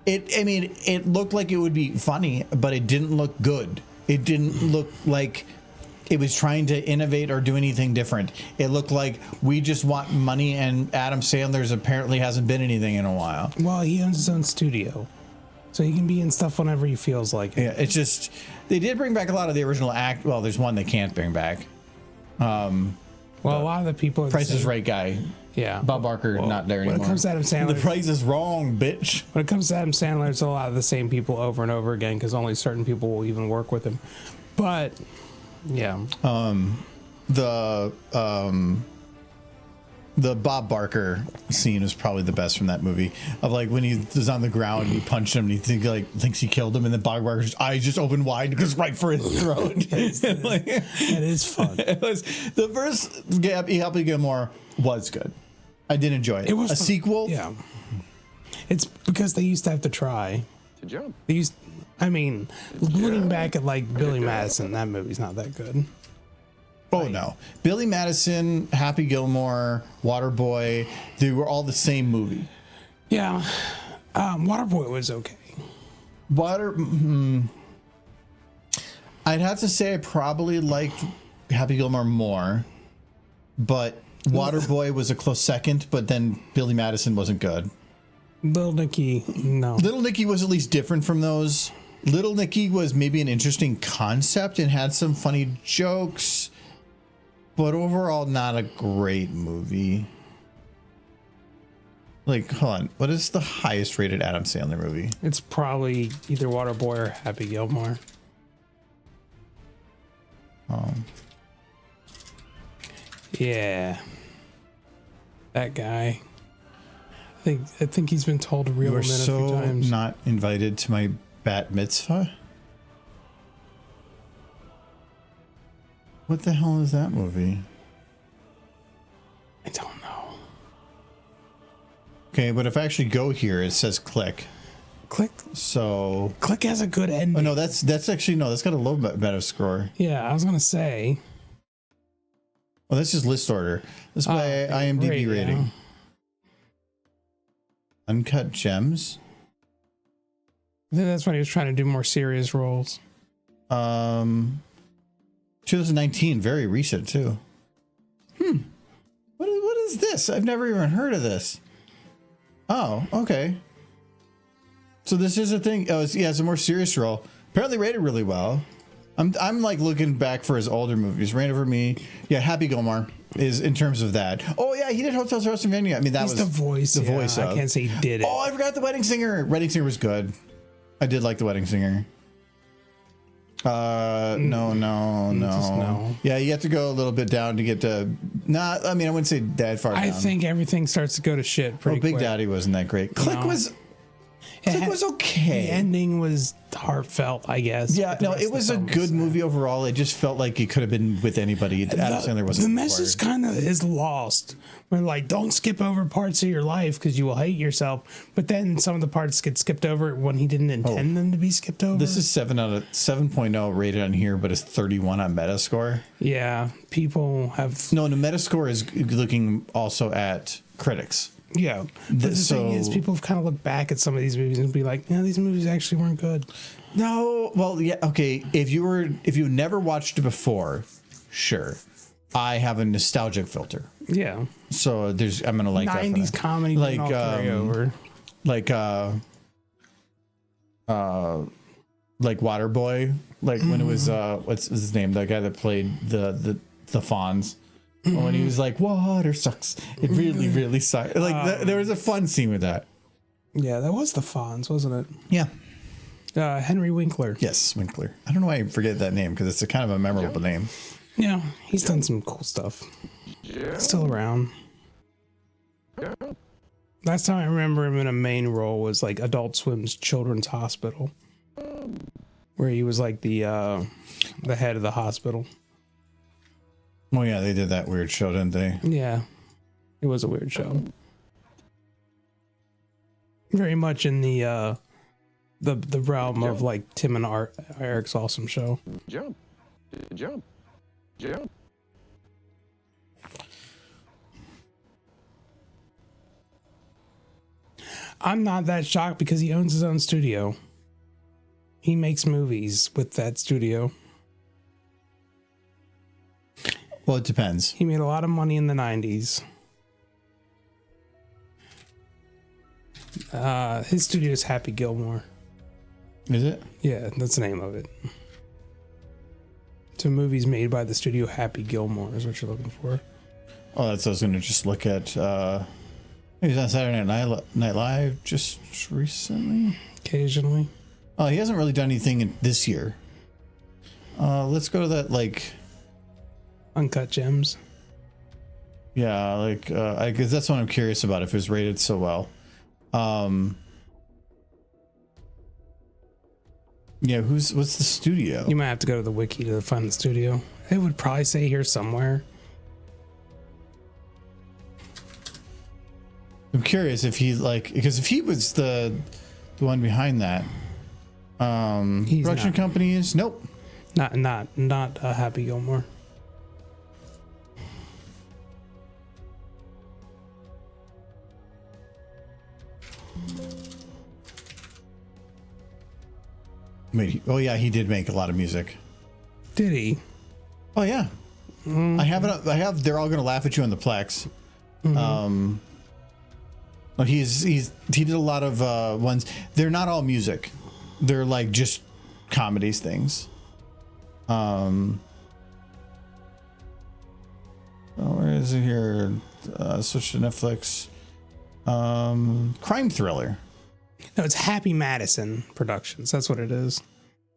Speaker 1: It looked like it would be funny, but it didn't look good. It didn't look like it was trying to innovate or do anything different. It looked like we just want money, and Adam Sandler's apparently hasn't been anything in a while.
Speaker 6: Well, he owns his own studio, so he can be in stuff whenever he feels like it.
Speaker 1: Yeah, it's just they did bring back a lot of the original act. Well, there's one they can't bring back.
Speaker 6: Well, a lot of the people are
Speaker 1: Price is Right guy.
Speaker 6: Yeah.
Speaker 1: Bob Barker not there
Speaker 6: When
Speaker 1: anymore.
Speaker 6: it comes to Adam Sandler,
Speaker 1: The price is wrong, bitch.
Speaker 6: when it comes to Adam Sandler, it's a lot of the same people over and over again because only certain people will even work with him. But yeah,
Speaker 1: The Bob Barker scene is probably the best from that movie. Of like when he was on the ground and he punched him and he thinks he killed him, and then Bob Barker's eyes just opened wide and goes right for his throat.
Speaker 6: it is fun.
Speaker 1: It was the first Happy Gilmore was good. I did enjoy it.
Speaker 6: It was
Speaker 1: a
Speaker 6: fun.
Speaker 1: sequel.
Speaker 6: Yeah, it's because they used to have to try.
Speaker 2: To jump.
Speaker 6: They used, I mean, looking back at like Billy Madison, that movie's not that good.
Speaker 1: Oh no, Billy Madison, Happy Gilmore, Waterboy, they were all the same movie.
Speaker 6: Yeah, Waterboy was okay.
Speaker 1: I'd have to say I probably liked Happy Gilmore more, but Waterboy was a close second. But then Billy Madison wasn't good.
Speaker 6: Little Nicky, no.
Speaker 1: Little Nicky was at least different from those. Little Nicky was maybe an interesting concept and had some funny jokes, but overall not a great movie. Like, hold on, what is the highest rated Adam Sandler movie?
Speaker 6: It's probably either Waterboy or Happy Gilmore. Yeah, that guy. I think he's been told to reel
Speaker 1: You
Speaker 6: him
Speaker 1: are
Speaker 6: in a few
Speaker 1: so
Speaker 6: times.
Speaker 1: not invited to my bat mitzvah. What the hell is that movie?
Speaker 6: I don't know.
Speaker 1: Okay, but if I actually go here, it says click.
Speaker 6: Click
Speaker 1: So,
Speaker 6: has a good ending.
Speaker 1: oh no, that's actually no, that's got a low meta score.
Speaker 6: Yeah, I was gonna say.
Speaker 1: Well, that's just list order. That's by IMDb rating.
Speaker 6: Yeah.
Speaker 1: Uncut Gems.
Speaker 6: I think that's when he was trying to do more serious roles.
Speaker 1: 2019, very recent too. What is this? I've never even heard of this. Oh, okay. So this is a thing. Oh, it's a more serious role. Apparently rated really well. I'm like looking back for his older movies. Rain Over Me. Yeah, Happy Gilmore is in terms of that. Oh yeah, he did Hotel Transylvania. I mean, that
Speaker 6: He's
Speaker 1: was
Speaker 6: the voice.
Speaker 1: The
Speaker 6: yeah,
Speaker 1: voice.
Speaker 6: I can't say he did it.
Speaker 1: Oh, I forgot The Wedding Singer. Wedding Singer was good. I did like The Wedding Singer. No.
Speaker 6: Just no.
Speaker 1: Yeah, you have to go a little bit down to get to. Not. I mean, I wouldn't say that far down.
Speaker 6: I think everything starts to go to shit pretty
Speaker 1: Big
Speaker 6: quick.
Speaker 1: Daddy wasn't that great. Click
Speaker 6: No.
Speaker 1: was.
Speaker 6: It
Speaker 1: Click
Speaker 6: had-
Speaker 1: was okay.
Speaker 6: The ending was heartfelt, I guess.
Speaker 1: Yeah,
Speaker 6: but the
Speaker 1: no,
Speaker 6: rest
Speaker 1: it
Speaker 6: of the
Speaker 1: was a
Speaker 6: film
Speaker 1: good
Speaker 6: sad.
Speaker 1: movie overall. It just felt like it could have been with anybody. Adam Sandler wasn't.
Speaker 6: The message
Speaker 1: required.
Speaker 6: kind of is lost. When like, don't skip over parts of your life because you will hate yourself. But then some of the parts get skipped over when he didn't intend them to be skipped over.
Speaker 1: This is 7.0 rated on here, but it's 31 on Metascore.
Speaker 6: yeah, people have
Speaker 1: No, the Metascore is looking also at critics.
Speaker 6: yeah. But the thing is,
Speaker 1: so-
Speaker 6: people have kind of looked back at some of these movies and be like, yeah, these movies actually weren't good.
Speaker 1: No, well, yeah, okay. If you never watched it before, sure. I have a nostalgic filter,
Speaker 6: Yeah,
Speaker 1: so I'm gonna like that for
Speaker 6: 90s
Speaker 1: that.
Speaker 6: comedy
Speaker 1: like
Speaker 6: didn't all carry over.
Speaker 1: like Waterboy, like when it was what's his name, that guy that played the Fonz. When he was like, water sucks, it really sucks. Like there was a fun scene with that.
Speaker 6: Yeah, that was the Fonz, wasn't
Speaker 1: Yeah.
Speaker 6: it? Henry Winkler.
Speaker 1: Yes, Winkler. I don't know why I forget that name because it's a kind of a memorable name.
Speaker 6: Yeah, he's done some cool stuff. Still around. Last time I remember him in a main role was like Adult Swim's Children's Hospital, where he was like the head of the hospital.
Speaker 1: Oh yeah, they did that weird show, didn't they?
Speaker 6: Yeah, it was a weird show. Very much in the realm of like Tim and Eric's Awesome Show.
Speaker 2: Jump. Jump. Jump.
Speaker 6: I'm not that shocked because he owns his own studio. He makes movies with that studio.
Speaker 1: Well, it depends.
Speaker 6: He made a lot of money in the 90s. His studio is Happy Gilmore.
Speaker 1: Is it?
Speaker 6: Yeah, that's the name of it. So movies made by the studio Happy Gilmore is what you're looking for.
Speaker 1: Oh, that's I was gonna just look at. He was on Saturday Night Live just recently.
Speaker 6: Occasionally.
Speaker 1: Oh, he hasn't really done anything this year. Let's go to that like.
Speaker 6: Uncut Gems.
Speaker 1: Yeah, like I guess that's what I'm curious about. If it was rated so well. Yeah, what's the studio?
Speaker 6: You might have to go to the wiki to find the studio. It would probably say here somewhere.
Speaker 1: I'm curious if he like because if he was the one behind that
Speaker 6: He's
Speaker 1: production
Speaker 6: not.
Speaker 1: company is nope.
Speaker 6: Not Happy Gilmore.
Speaker 1: Wait, oh yeah, he did make a lot of music.
Speaker 6: Did he?
Speaker 1: Oh yeah, I have it. I have. They're all gonna laugh at you on the Plex. Well, he did a lot of ones. They're not all music. They're like just comedies things. Oh, where is it here? Switch to Netflix. Crime thriller.
Speaker 6: No, it's Happy Madison Productions. That's what it is.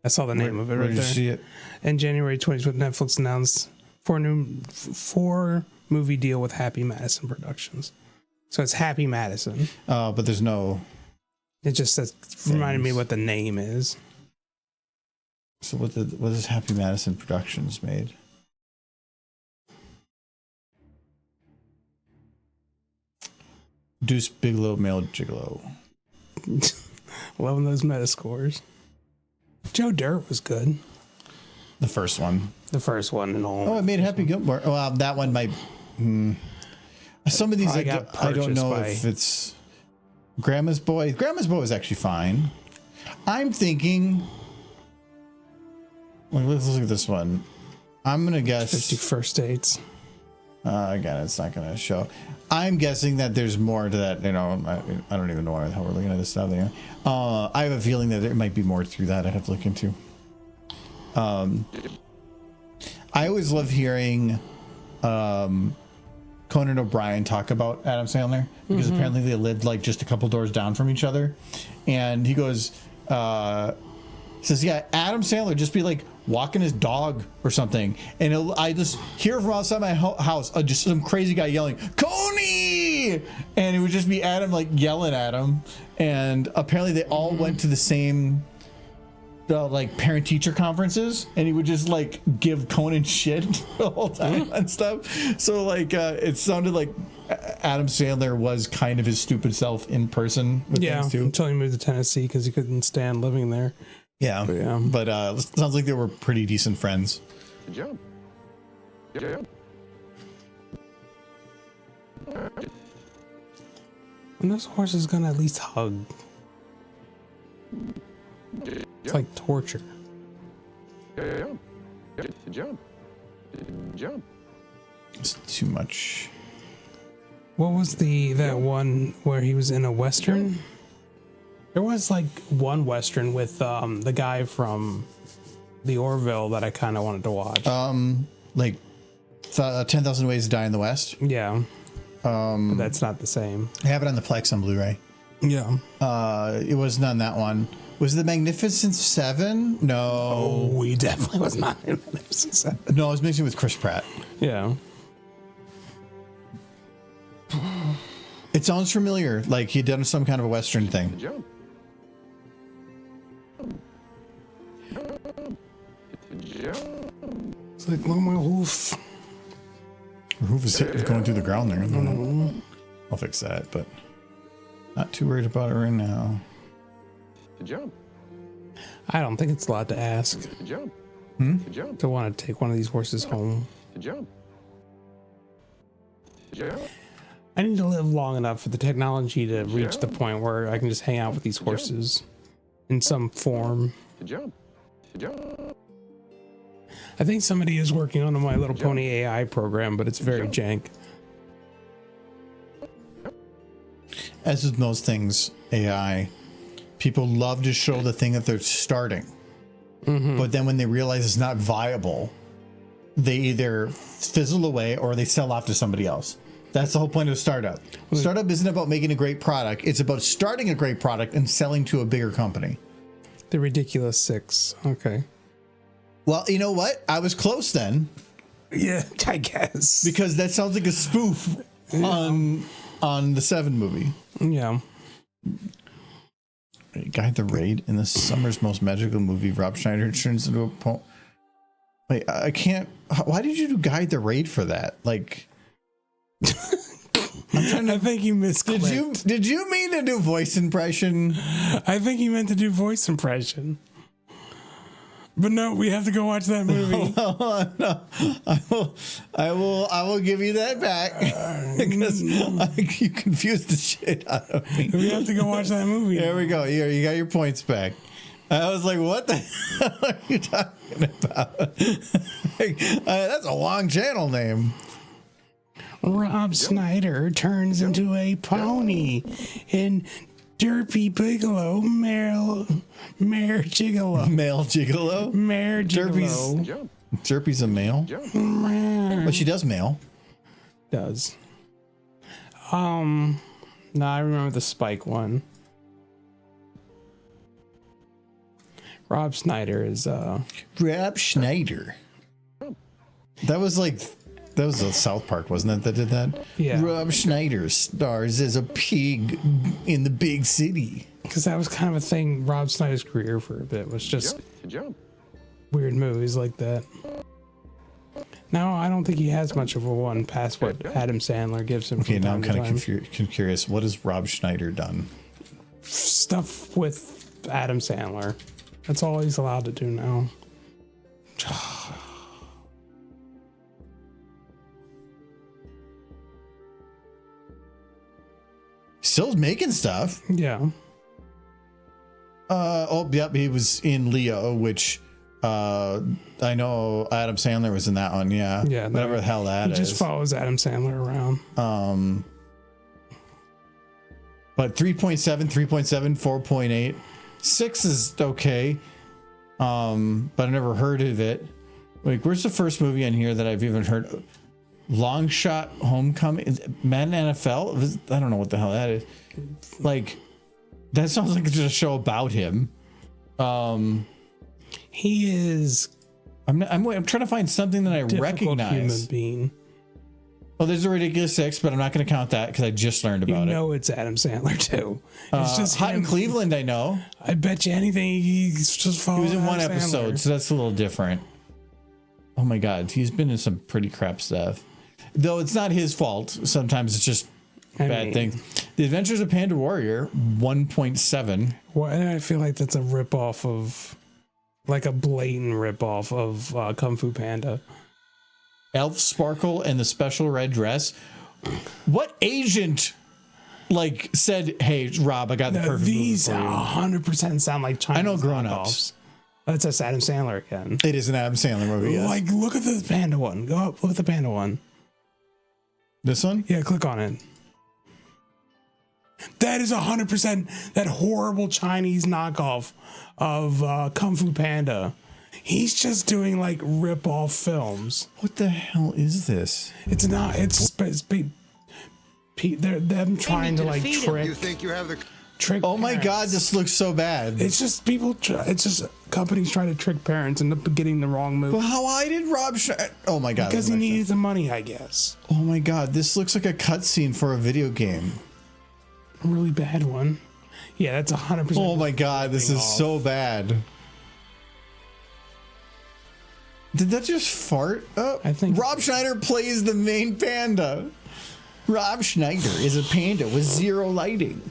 Speaker 6: I saw the name of it
Speaker 1: Where
Speaker 6: right
Speaker 1: did you
Speaker 6: there.
Speaker 1: see it?
Speaker 6: In January 2020, Netflix announced four movie deal with Happy Madison Productions. So it's Happy Madison.
Speaker 1: But there's no.
Speaker 6: It just says, reminded me what the name is.
Speaker 1: So what is Happy Madison Productions made? Deuce Bigelow, Male Gigolo.
Speaker 6: Loving those meta scores. Joe Dirt was good.
Speaker 1: The first one.
Speaker 6: The first one and all.
Speaker 1: Oh, it made Happy Gilmore. Well, that one might. Some of these
Speaker 6: Probably
Speaker 1: I
Speaker 6: got
Speaker 1: don't
Speaker 6: purchased
Speaker 1: know
Speaker 6: by-
Speaker 1: if it's Grandma's Boy. Grandma's Boy is actually fine. I'm thinking. Well, let's look at this one. I'm gonna guess.
Speaker 6: 51st Dates.
Speaker 1: Again, it's not gonna show. I'm guessing that there's more to that. You know, I don't even know why the hell we're looking at this stuff there. I have a feeling that there might be more through that. I have to look into. I always love hearing Conan O'Brien talk about Adam Sandler because apparently they lived like just a couple doors down from each other, and he goes, says, yeah, Adam Sandler just be like walking his dog or something, and I just hear from outside my house just some crazy guy yelling Coney, and it would just be Adam like yelling at him, and apparently they all went to the same like parent teacher conferences, and he would just like give Conan shit the whole time and stuff. So like it sounded like Adam Sandler was kind of his stupid self in person with
Speaker 6: Yeah,
Speaker 1: things too.
Speaker 6: until he moved to Tennessee because he couldn't stand living there.
Speaker 1: Yeah, but sounds like they were pretty decent friends.
Speaker 2: Good job. Good job.
Speaker 6: And those horses gonna at least hug. It's like torture.
Speaker 2: Good job. Good job. Good job.
Speaker 1: It's too much.
Speaker 6: What was that one where he was in a western? There was like one western with the guy from the Orville that I kind of wanted to watch.
Speaker 1: Like 10,000 Ways to Die in the West.
Speaker 6: Yeah. But that's not the same.
Speaker 1: I have it on the Plex on Blu-ray.
Speaker 6: Yeah.
Speaker 1: It was not that one. Was it The Magnificent Seven? No.
Speaker 6: Oh, he definitely was not in Magnificent Seven.
Speaker 1: No, I was mixing with Chris Pratt.
Speaker 6: Yeah.
Speaker 1: It sounds familiar. Like he'd done some kind of a Western thing.
Speaker 2: Good job. Good job.
Speaker 6: It's like, look at my hoof.
Speaker 1: Your hoof is going through the ground there. I'll fix that, but not too worried about it right now.
Speaker 2: Good job.
Speaker 6: I don't think it's allowed to ask
Speaker 2: Good job. Good job.
Speaker 6: to want to take one of these horses home.
Speaker 2: Good job. Good job.
Speaker 6: I need to live long enough for the technology to reach the point where I can just hang out with these horses in some form.
Speaker 2: Good job. Good job.
Speaker 6: I think somebody is working on a My Little Pony AI program, but it's very jank.
Speaker 1: As with most things, AI, people love to show the thing that they're starting. But then when they realize it's not viable, they either fizzle away or they sell off to somebody else. That's the whole point of a startup. Startup isn't about making a great product. It's about starting a great product and selling to a bigger company.
Speaker 6: The Ridiculous Six. Okay.
Speaker 1: Well, you know what? I was close then.
Speaker 6: Yeah, I guess.
Speaker 1: Because that sounds like a spoof on the Seven movie.
Speaker 6: Yeah.
Speaker 1: Guide the Raid in the summer's most magical movie. Rob Schneider turns into a poem. Wait, I can't. Why did you do Guide the Raid for that? Like, I'm trying to.
Speaker 6: I think you misclicked.
Speaker 1: Did you mean to do voice impression?
Speaker 6: I think you meant to do voice impression. But no, we have to go watch that movie.
Speaker 1: No, I will give you that back because you confused the shit out of me.
Speaker 6: We have to go watch that movie.
Speaker 1: There we go. Here, you got your points back. I was like, what the hell are you talking about? That's a long channel name.
Speaker 6: Rob Schneider turns into a pony in Derpy Bigelow, Mare Gigolo.
Speaker 1: Male gigolo?
Speaker 6: Mare Gigolo.
Speaker 1: Derpy's a male? But she does male.
Speaker 6: Does. No, I remember the Spike one. Rob Schneider is
Speaker 1: Rob Schneider. That was a South Park, wasn't it, that did that?
Speaker 6: Yeah.
Speaker 1: Rob Schneider stars as a pig in the big city.
Speaker 6: because that was kind of a thing. Rob Schneider's career for a bit was just weird movies like that. Now I don't think he has much of a one past what Adam Sandler gives him.
Speaker 1: Okay,
Speaker 6: from
Speaker 1: now I'm
Speaker 6: time
Speaker 1: kind
Speaker 6: to
Speaker 1: of curious. What has Rob Schneider done?
Speaker 6: Stuff with Adam Sandler. That's all he's allowed to do now.
Speaker 1: Still making stuff.
Speaker 6: Yeah.
Speaker 1: Yep, he was in Leo, which I know Adam Sandler was in that one. Yeah.
Speaker 6: Yeah.
Speaker 1: Whatever the hell that is.
Speaker 6: He just follows Adam Sandler around.
Speaker 1: But 3.7, 3.7, 4.8. 6 is okay. But I never heard of it. Like, where's the first movie on here that I've even heard? Long Shot Homecoming? Madden NFL? I don't know what the hell that is. Like, that sounds like it's just a show about him.
Speaker 6: He is.
Speaker 1: I'm trying to find something that I recognize.
Speaker 6: Human being.
Speaker 1: Oh, there's a Ridiculous Six, but I'm not going to count that because I just learned about it.
Speaker 6: You know it's Adam Sandler too. It's just
Speaker 1: Hot in
Speaker 6: him.
Speaker 1: Cleveland, I know.
Speaker 6: I bet you anything he's just following.
Speaker 1: He was in one
Speaker 6: Adam
Speaker 1: episode,
Speaker 6: Sandler.
Speaker 1: so that's a little different. Oh my God, he's been in some pretty crap stuff. Though it's not his fault. Sometimes it's just bad things. The Adventures of Panda Warrior, 1.7.
Speaker 6: Well, I feel like that's a ripoff of, like a blatant ripoff of Kung Fu Panda.
Speaker 1: Elf Sparkle and the Special Red Dress. What agent said, "Hey, Rob, I got the perfect
Speaker 6: These
Speaker 1: movie for you"?
Speaker 6: 100% sound like Chinese.
Speaker 1: I know Grown
Speaker 6: knockoffs.
Speaker 1: Ups.
Speaker 6: That's just Adam Sandler again.
Speaker 1: It is an Adam Sandler movie. Yes.
Speaker 6: Like, look at the panda one. Go up. Look at the panda one.
Speaker 1: This one?
Speaker 6: Yeah, click on it. That is 100% that horrible Chinese knockoff of Kung Fu Panda. He's just doing like rip-off films.
Speaker 1: What the hell is this?
Speaker 6: It's not. It's they're them trying to like trick.
Speaker 7: You think you have the
Speaker 6: Trick.
Speaker 1: Oh my
Speaker 6: parents.
Speaker 1: God, this looks so bad.
Speaker 6: It's just people. It's just companies trying to trick parents into getting the wrong movie.
Speaker 1: Well, how did Rob Schneider? Oh my God.
Speaker 6: Because he needed the money, I guess.
Speaker 1: Oh my God, this looks like a cutscene for a video game.
Speaker 6: A really bad one. Yeah, that's 100%.
Speaker 1: Oh my God, this is so bad. Did that just fart?
Speaker 6: I think
Speaker 1: Rob Schneider plays the main panda. Rob Schneider is a panda with zero lighting.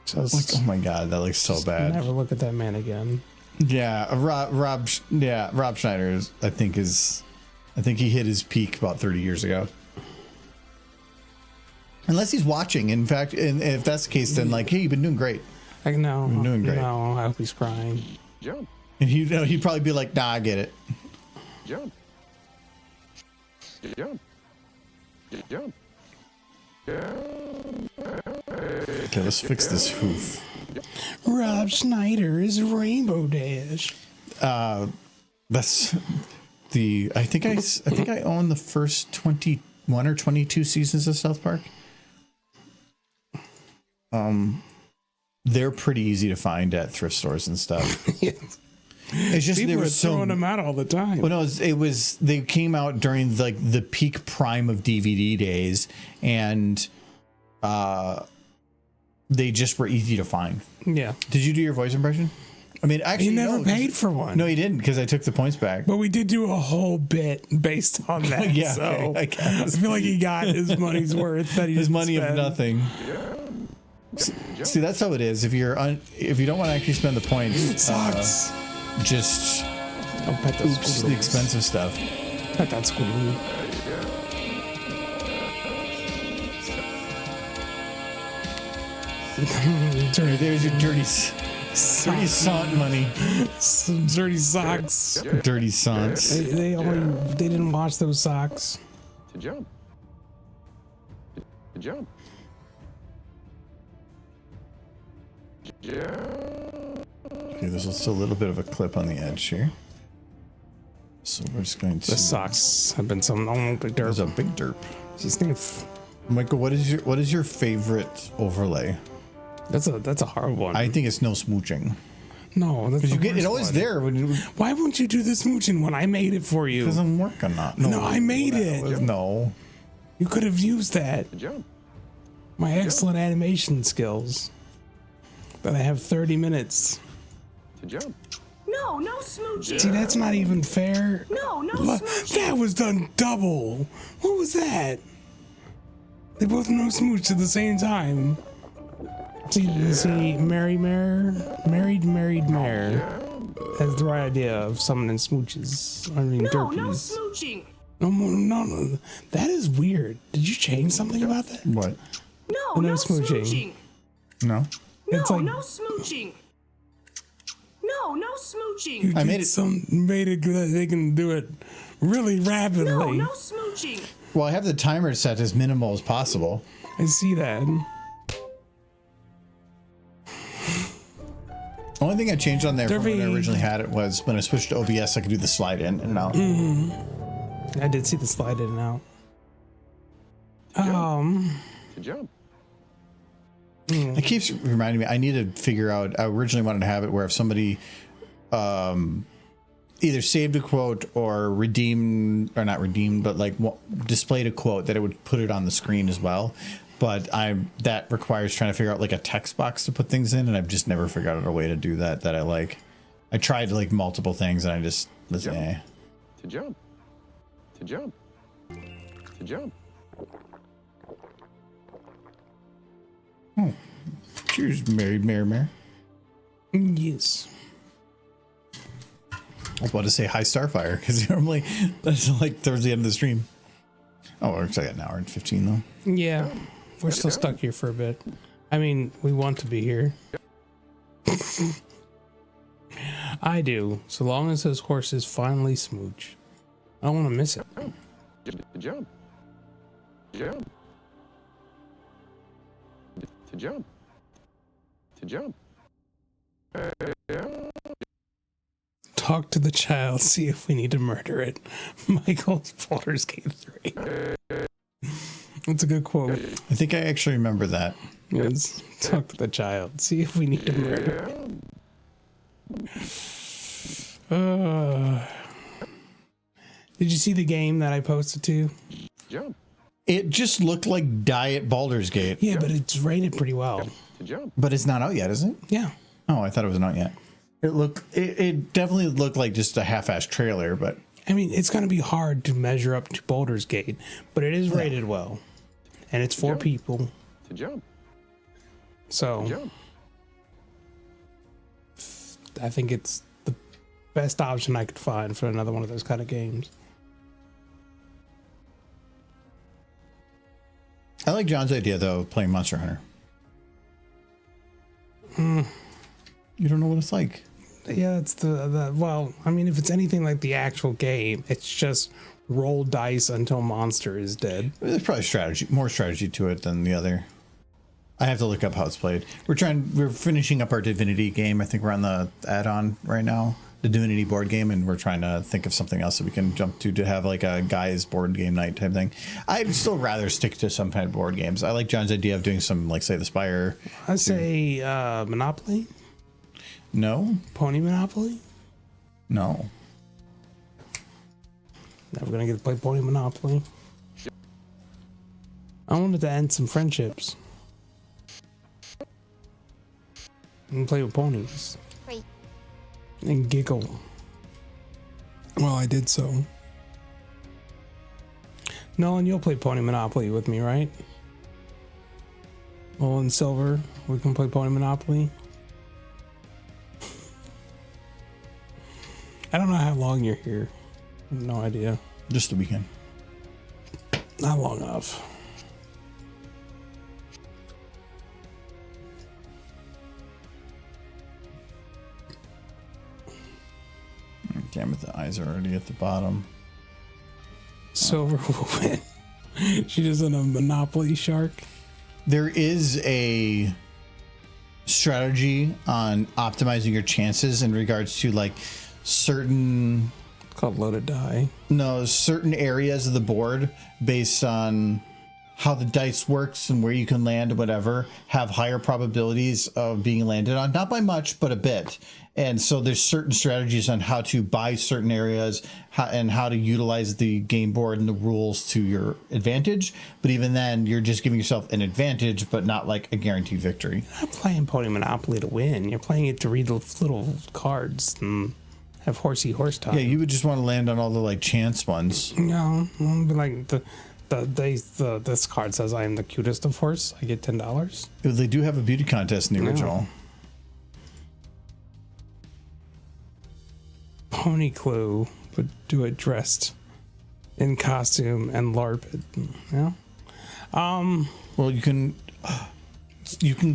Speaker 6: Just,
Speaker 1: oh my God, that looks so bad.
Speaker 6: Never look at that man again.
Speaker 1: Yeah, Rob Schneider is, I think he hit his peak about 30 years ago. Unless he's watching. In fact, and if that's the case, then hey, you've been doing great.
Speaker 6: Like, no,
Speaker 1: You're doing great.
Speaker 6: No, I hope he's crying.
Speaker 2: Jump,
Speaker 1: And he'd probably be like, nah, I get it.
Speaker 2: jump, jump, jump.
Speaker 1: Okay, let's fix this hoof.
Speaker 6: Rob Schneider is Rainbow Dash.
Speaker 1: That's I think I own the first 21 or 22 seasons of South Park. They're pretty easy to find at thrift stores and stuff. It's just
Speaker 6: People
Speaker 1: they
Speaker 6: are
Speaker 1: were
Speaker 6: throwing them out all the time.
Speaker 1: Well, no, it was they came out during like the peak prime of DVD days, and they just were easy to find.
Speaker 6: Yeah.
Speaker 1: Did you do your voice impression? I mean, actually,
Speaker 6: You never paid for one.
Speaker 1: No, you didn't, because I took the points back.
Speaker 6: But we did do a whole bit based on that.
Speaker 1: Yeah,
Speaker 6: so
Speaker 1: okay, I guess.
Speaker 6: I feel like he got his money's worth. That he
Speaker 1: His
Speaker 6: didn't
Speaker 1: money of
Speaker 6: spend.
Speaker 1: nothing. See, that's how it is. If you don't want to actually spend the points,
Speaker 6: It sucks.
Speaker 1: just
Speaker 6: Oh, pet those
Speaker 1: oops the
Speaker 6: squirrels.
Speaker 1: expensive stuff.
Speaker 6: Pet that squirrel.
Speaker 1: There's your dirty sant money.
Speaker 6: Some dirty socks.
Speaker 1: Dirty sants.
Speaker 6: They didn't wash those socks.
Speaker 2: To jump. To jump.
Speaker 1: Okay, there's just a little bit of a clip on the edge here. So we're just going to.
Speaker 6: The socks have been some big
Speaker 1: There's
Speaker 6: dirt.
Speaker 1: a big derp.
Speaker 6: Just think of,
Speaker 1: Michael, what is your favorite overlay?
Speaker 6: that's a hard one.
Speaker 1: I think it's no smooching.
Speaker 6: no, that's
Speaker 1: Because
Speaker 6: the
Speaker 1: you get it
Speaker 6: worst
Speaker 1: always
Speaker 6: one.
Speaker 1: there when you.
Speaker 6: Why won't you do the smooching when I made it for you?
Speaker 1: Because I'm working on.
Speaker 6: No, I made it.
Speaker 1: No.
Speaker 6: You could have used that.
Speaker 2: To jump.
Speaker 6: My excellent animation skills. That I have 30 minutes.
Speaker 2: To jump.
Speaker 5: No, no smooching.
Speaker 6: See, that's not even fair.
Speaker 5: No, no
Speaker 6: What?
Speaker 5: smooching.
Speaker 6: That was done double. What was that? They both no smooch at the same time. See, married mare has the right idea of summoning smooches. I mean,
Speaker 5: No,
Speaker 6: derpies.
Speaker 5: no smooching.
Speaker 6: No. That is weird. Did you change something about that?
Speaker 1: What?
Speaker 5: No,
Speaker 6: No
Speaker 5: no
Speaker 6: smooching.
Speaker 5: smooching.
Speaker 1: No.
Speaker 5: No,
Speaker 6: It's like-
Speaker 5: no smooching. No, no smooching.
Speaker 6: You
Speaker 1: I
Speaker 6: did
Speaker 1: made it-
Speaker 6: made it good that they can do it really rapidly.
Speaker 5: No, no smooching.
Speaker 1: Well, I have the timer set as minimal as possible.
Speaker 6: I see that.
Speaker 1: Only thing I changed on there from when I
Speaker 6: Derpy.
Speaker 1: originally had it was when I switched to OBS, I could do the slide in and out.
Speaker 6: I did see the slide in and out.
Speaker 2: To jump.
Speaker 1: It keeps reminding me. I need to figure out. I originally wanted to have it where if somebody either saved a quote or redeemed, or not redeemed, but like displayed a quote, that it would put it on the screen as well. But that requires trying to figure out like a text box to put things in, and I've just never figured out a way to do that I like. I tried like multiple things, and I just was eh.
Speaker 2: To jump. To jump. To jump.
Speaker 1: Cheers, married Mare.
Speaker 6: Yes.
Speaker 1: I was about to say hi Starfire because normally that's like towards the end of the stream. Oh, it's like an hour and 15 though.
Speaker 6: Yeah. We're still stuck here for a bit. I mean, we want to be here. I do, so long as those horses finally smooch. I don't want to miss it.
Speaker 2: To jump. Jump. To jump. To jump.
Speaker 6: Talk to the child, see if we need to murder it. Michael's Baldur's Gate 3. That's a good quote.
Speaker 1: I think I actually remember that.
Speaker 6: Yes. Talk to the child, see if we need to murder it. Did you see the game that I posted to?
Speaker 2: Jump.
Speaker 1: It just looked like Diet Baldur's Gate.
Speaker 6: Yeah, but it's rated pretty well.
Speaker 2: To jump.
Speaker 1: But it's not out yet, is it?
Speaker 6: Yeah.
Speaker 1: Oh, I thought it wasn't out yet. It definitely looked like just a half-assed trailer, but
Speaker 6: I mean, it's going to be hard to measure up to Baldur's Gate, but it is rated well. And it's for people.
Speaker 2: To jump.
Speaker 6: So
Speaker 2: Jump.
Speaker 6: I think it's the best option I could find for another one of those kind of games.
Speaker 1: I like John's idea though of playing Monster Hunter. You don't know what it's like.
Speaker 6: Yeah, it's the well, I mean, if it's anything like the actual game, it's just roll dice until monster is dead.
Speaker 1: There's probably more strategy to it than the other. I have to look up how it's played. We're finishing up our Divinity game. I think we're on the add-on right now. the Divinity board game, and we're trying to think of something else that we can jump to have like a guys board game night type thing. I'd still rather stick to some kind of board games. I like John's idea of doing some, like, say, the Spire.
Speaker 6: I say Monopoly.
Speaker 1: No,
Speaker 6: Pony Monopoly.
Speaker 1: no.
Speaker 6: Never gonna get to play Pony Monopoly. I wanted to end some friendships and play with ponies
Speaker 3: Wait,
Speaker 6: and giggle. Well, I did so. Nolan, you'll play Pony Monopoly with me, right? Well, in Silver, we can play Pony Monopoly. I don't know how long you're here. I have no idea.
Speaker 1: Just the weekend.
Speaker 6: Not long enough.
Speaker 1: Damn it, the eyes are already at the bottom.
Speaker 6: Silver will win. She doesn't a Monopoly shark.
Speaker 1: There is a strategy on optimizing your chances in regards to like certain
Speaker 6: It's called loaded die.
Speaker 1: certain areas of the board based on how the dice works and where you can land, whatever, have higher probabilities of being landed on, not by much, but a bit. And so there's certain strategies on how to buy certain areas and how to utilize the game board and the rules to your advantage. But even then, you're just giving yourself an advantage, but not like a guaranteed victory.
Speaker 6: You're not playing Pony Monopoly to win. You're playing it to read the little cards and have horsey horse time.
Speaker 1: Yeah, you would just want to land on all the like chance ones.
Speaker 6: No, but like this card says I am the cutest of horse. I get $10.
Speaker 1: They do have a beauty contest in the original.
Speaker 6: Pony Clue would do it dressed in costume and LARP it. Yeah.
Speaker 1: Well, you can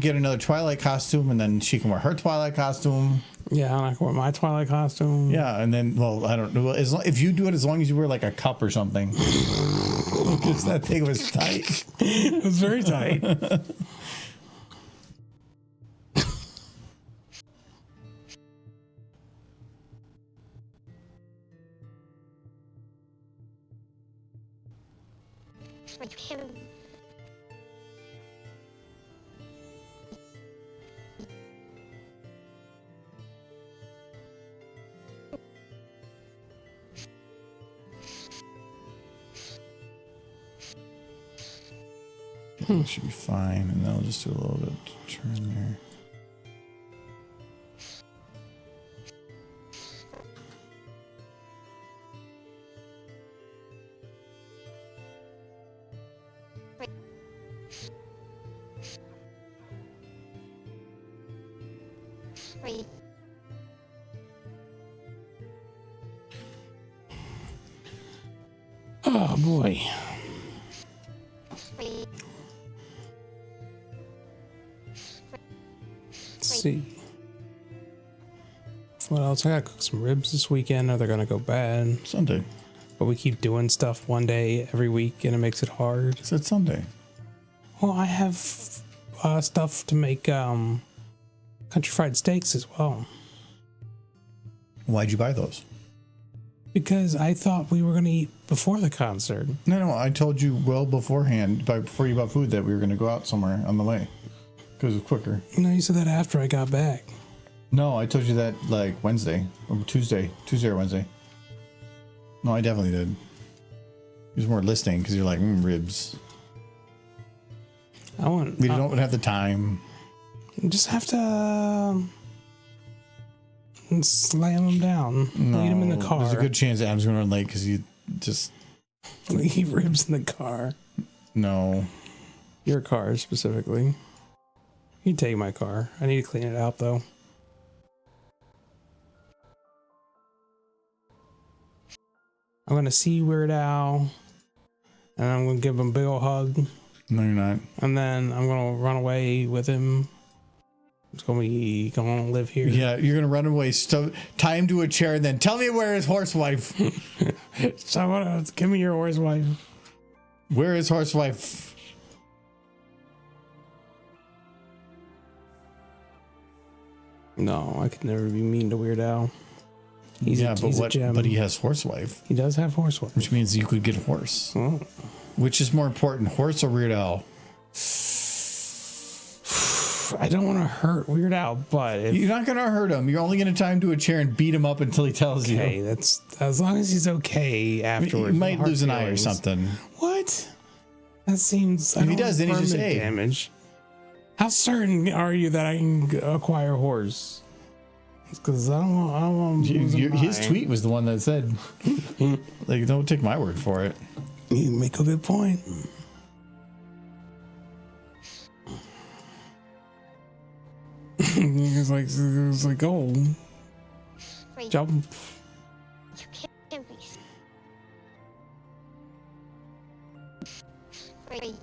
Speaker 1: get another Twilight costume, and then she can wear her Twilight costume.
Speaker 6: Yeah, I can wear my Twilight costume.
Speaker 1: Yeah, and then, well, I don't know. Well, if you do it, as long as you wear like a cup or something. Because that thing was tight.
Speaker 6: It was very tight.
Speaker 3: like him.
Speaker 1: It should be fine, and then I'll just do a little bit of turn there.
Speaker 3: Wait.
Speaker 6: Oh boy.
Speaker 3: Wait.
Speaker 6: Let's see. What else? I gotta cook some ribs this weekend, or they're gonna go bad.
Speaker 1: Sunday.
Speaker 6: But we keep doing stuff one day every week, and it makes it hard.
Speaker 1: It's Sunday.
Speaker 6: Well, I have stuff to make country fried steaks as well.
Speaker 1: Why'd you buy those?
Speaker 6: Because I thought we were going to eat before the concert.
Speaker 1: No, I told you well beforehand, before you bought food, that we were going to go out somewhere on the way. Because it was quicker.
Speaker 6: No, you said that after I got back.
Speaker 1: No, I told you that like Wednesday or Tuesday or Wednesday. No, I definitely did. It was more listening because you're like, ribs.
Speaker 6: I want.
Speaker 1: We don't have the time.
Speaker 6: Just have to slam them down.
Speaker 1: No,
Speaker 6: Eat them in the car.
Speaker 1: There's a good chance Adam's going to run late because you just...
Speaker 6: Eat ribs in the car.
Speaker 1: No.
Speaker 6: Your car specifically. You can take my car. I need to clean it out though. I'm gonna see Weird Al, and I'm gonna give him a big ol' hug,
Speaker 1: No, you're not.
Speaker 6: and then I'm gonna run away with him. It's gonna live here.
Speaker 1: Yeah, you're going to run away, tie him to a chair, and then tell me where his horsewife.
Speaker 6: So I wanna give me your horse wife.
Speaker 1: Where is horsewife?
Speaker 6: No, I could never be mean to Weird Al. He's
Speaker 1: Yeah,
Speaker 6: a,
Speaker 1: but
Speaker 6: he's a
Speaker 1: what?
Speaker 6: gem.
Speaker 1: But he has horsewife,
Speaker 6: He does have horsewife.
Speaker 1: which means you could get a horse.
Speaker 6: Oh.
Speaker 1: Which is more important, horse or Weird Al?
Speaker 6: I don't want to hurt Weird Al, but if,
Speaker 1: You're not gonna hurt him. You're only gonna tie him to a chair and beat him up until he tells
Speaker 6: okay,
Speaker 1: you.
Speaker 6: that's as long as he's okay
Speaker 1: You
Speaker 6: afterwards.
Speaker 1: might
Speaker 6: no hard
Speaker 1: lose an eye or
Speaker 6: feelings.
Speaker 1: something.
Speaker 6: What? That seems.
Speaker 1: If he does, then he's just
Speaker 6: permanent
Speaker 1: A.
Speaker 6: damage. How certain are you that I can acquire a horse? Because I don't want to lose an
Speaker 1: His
Speaker 6: eye.
Speaker 1: tweet was the one that said, like, don't take my word for it.
Speaker 6: You make a good point. It's like, oh,
Speaker 3: Wait,
Speaker 6: jump.
Speaker 3: you can't be. Wait,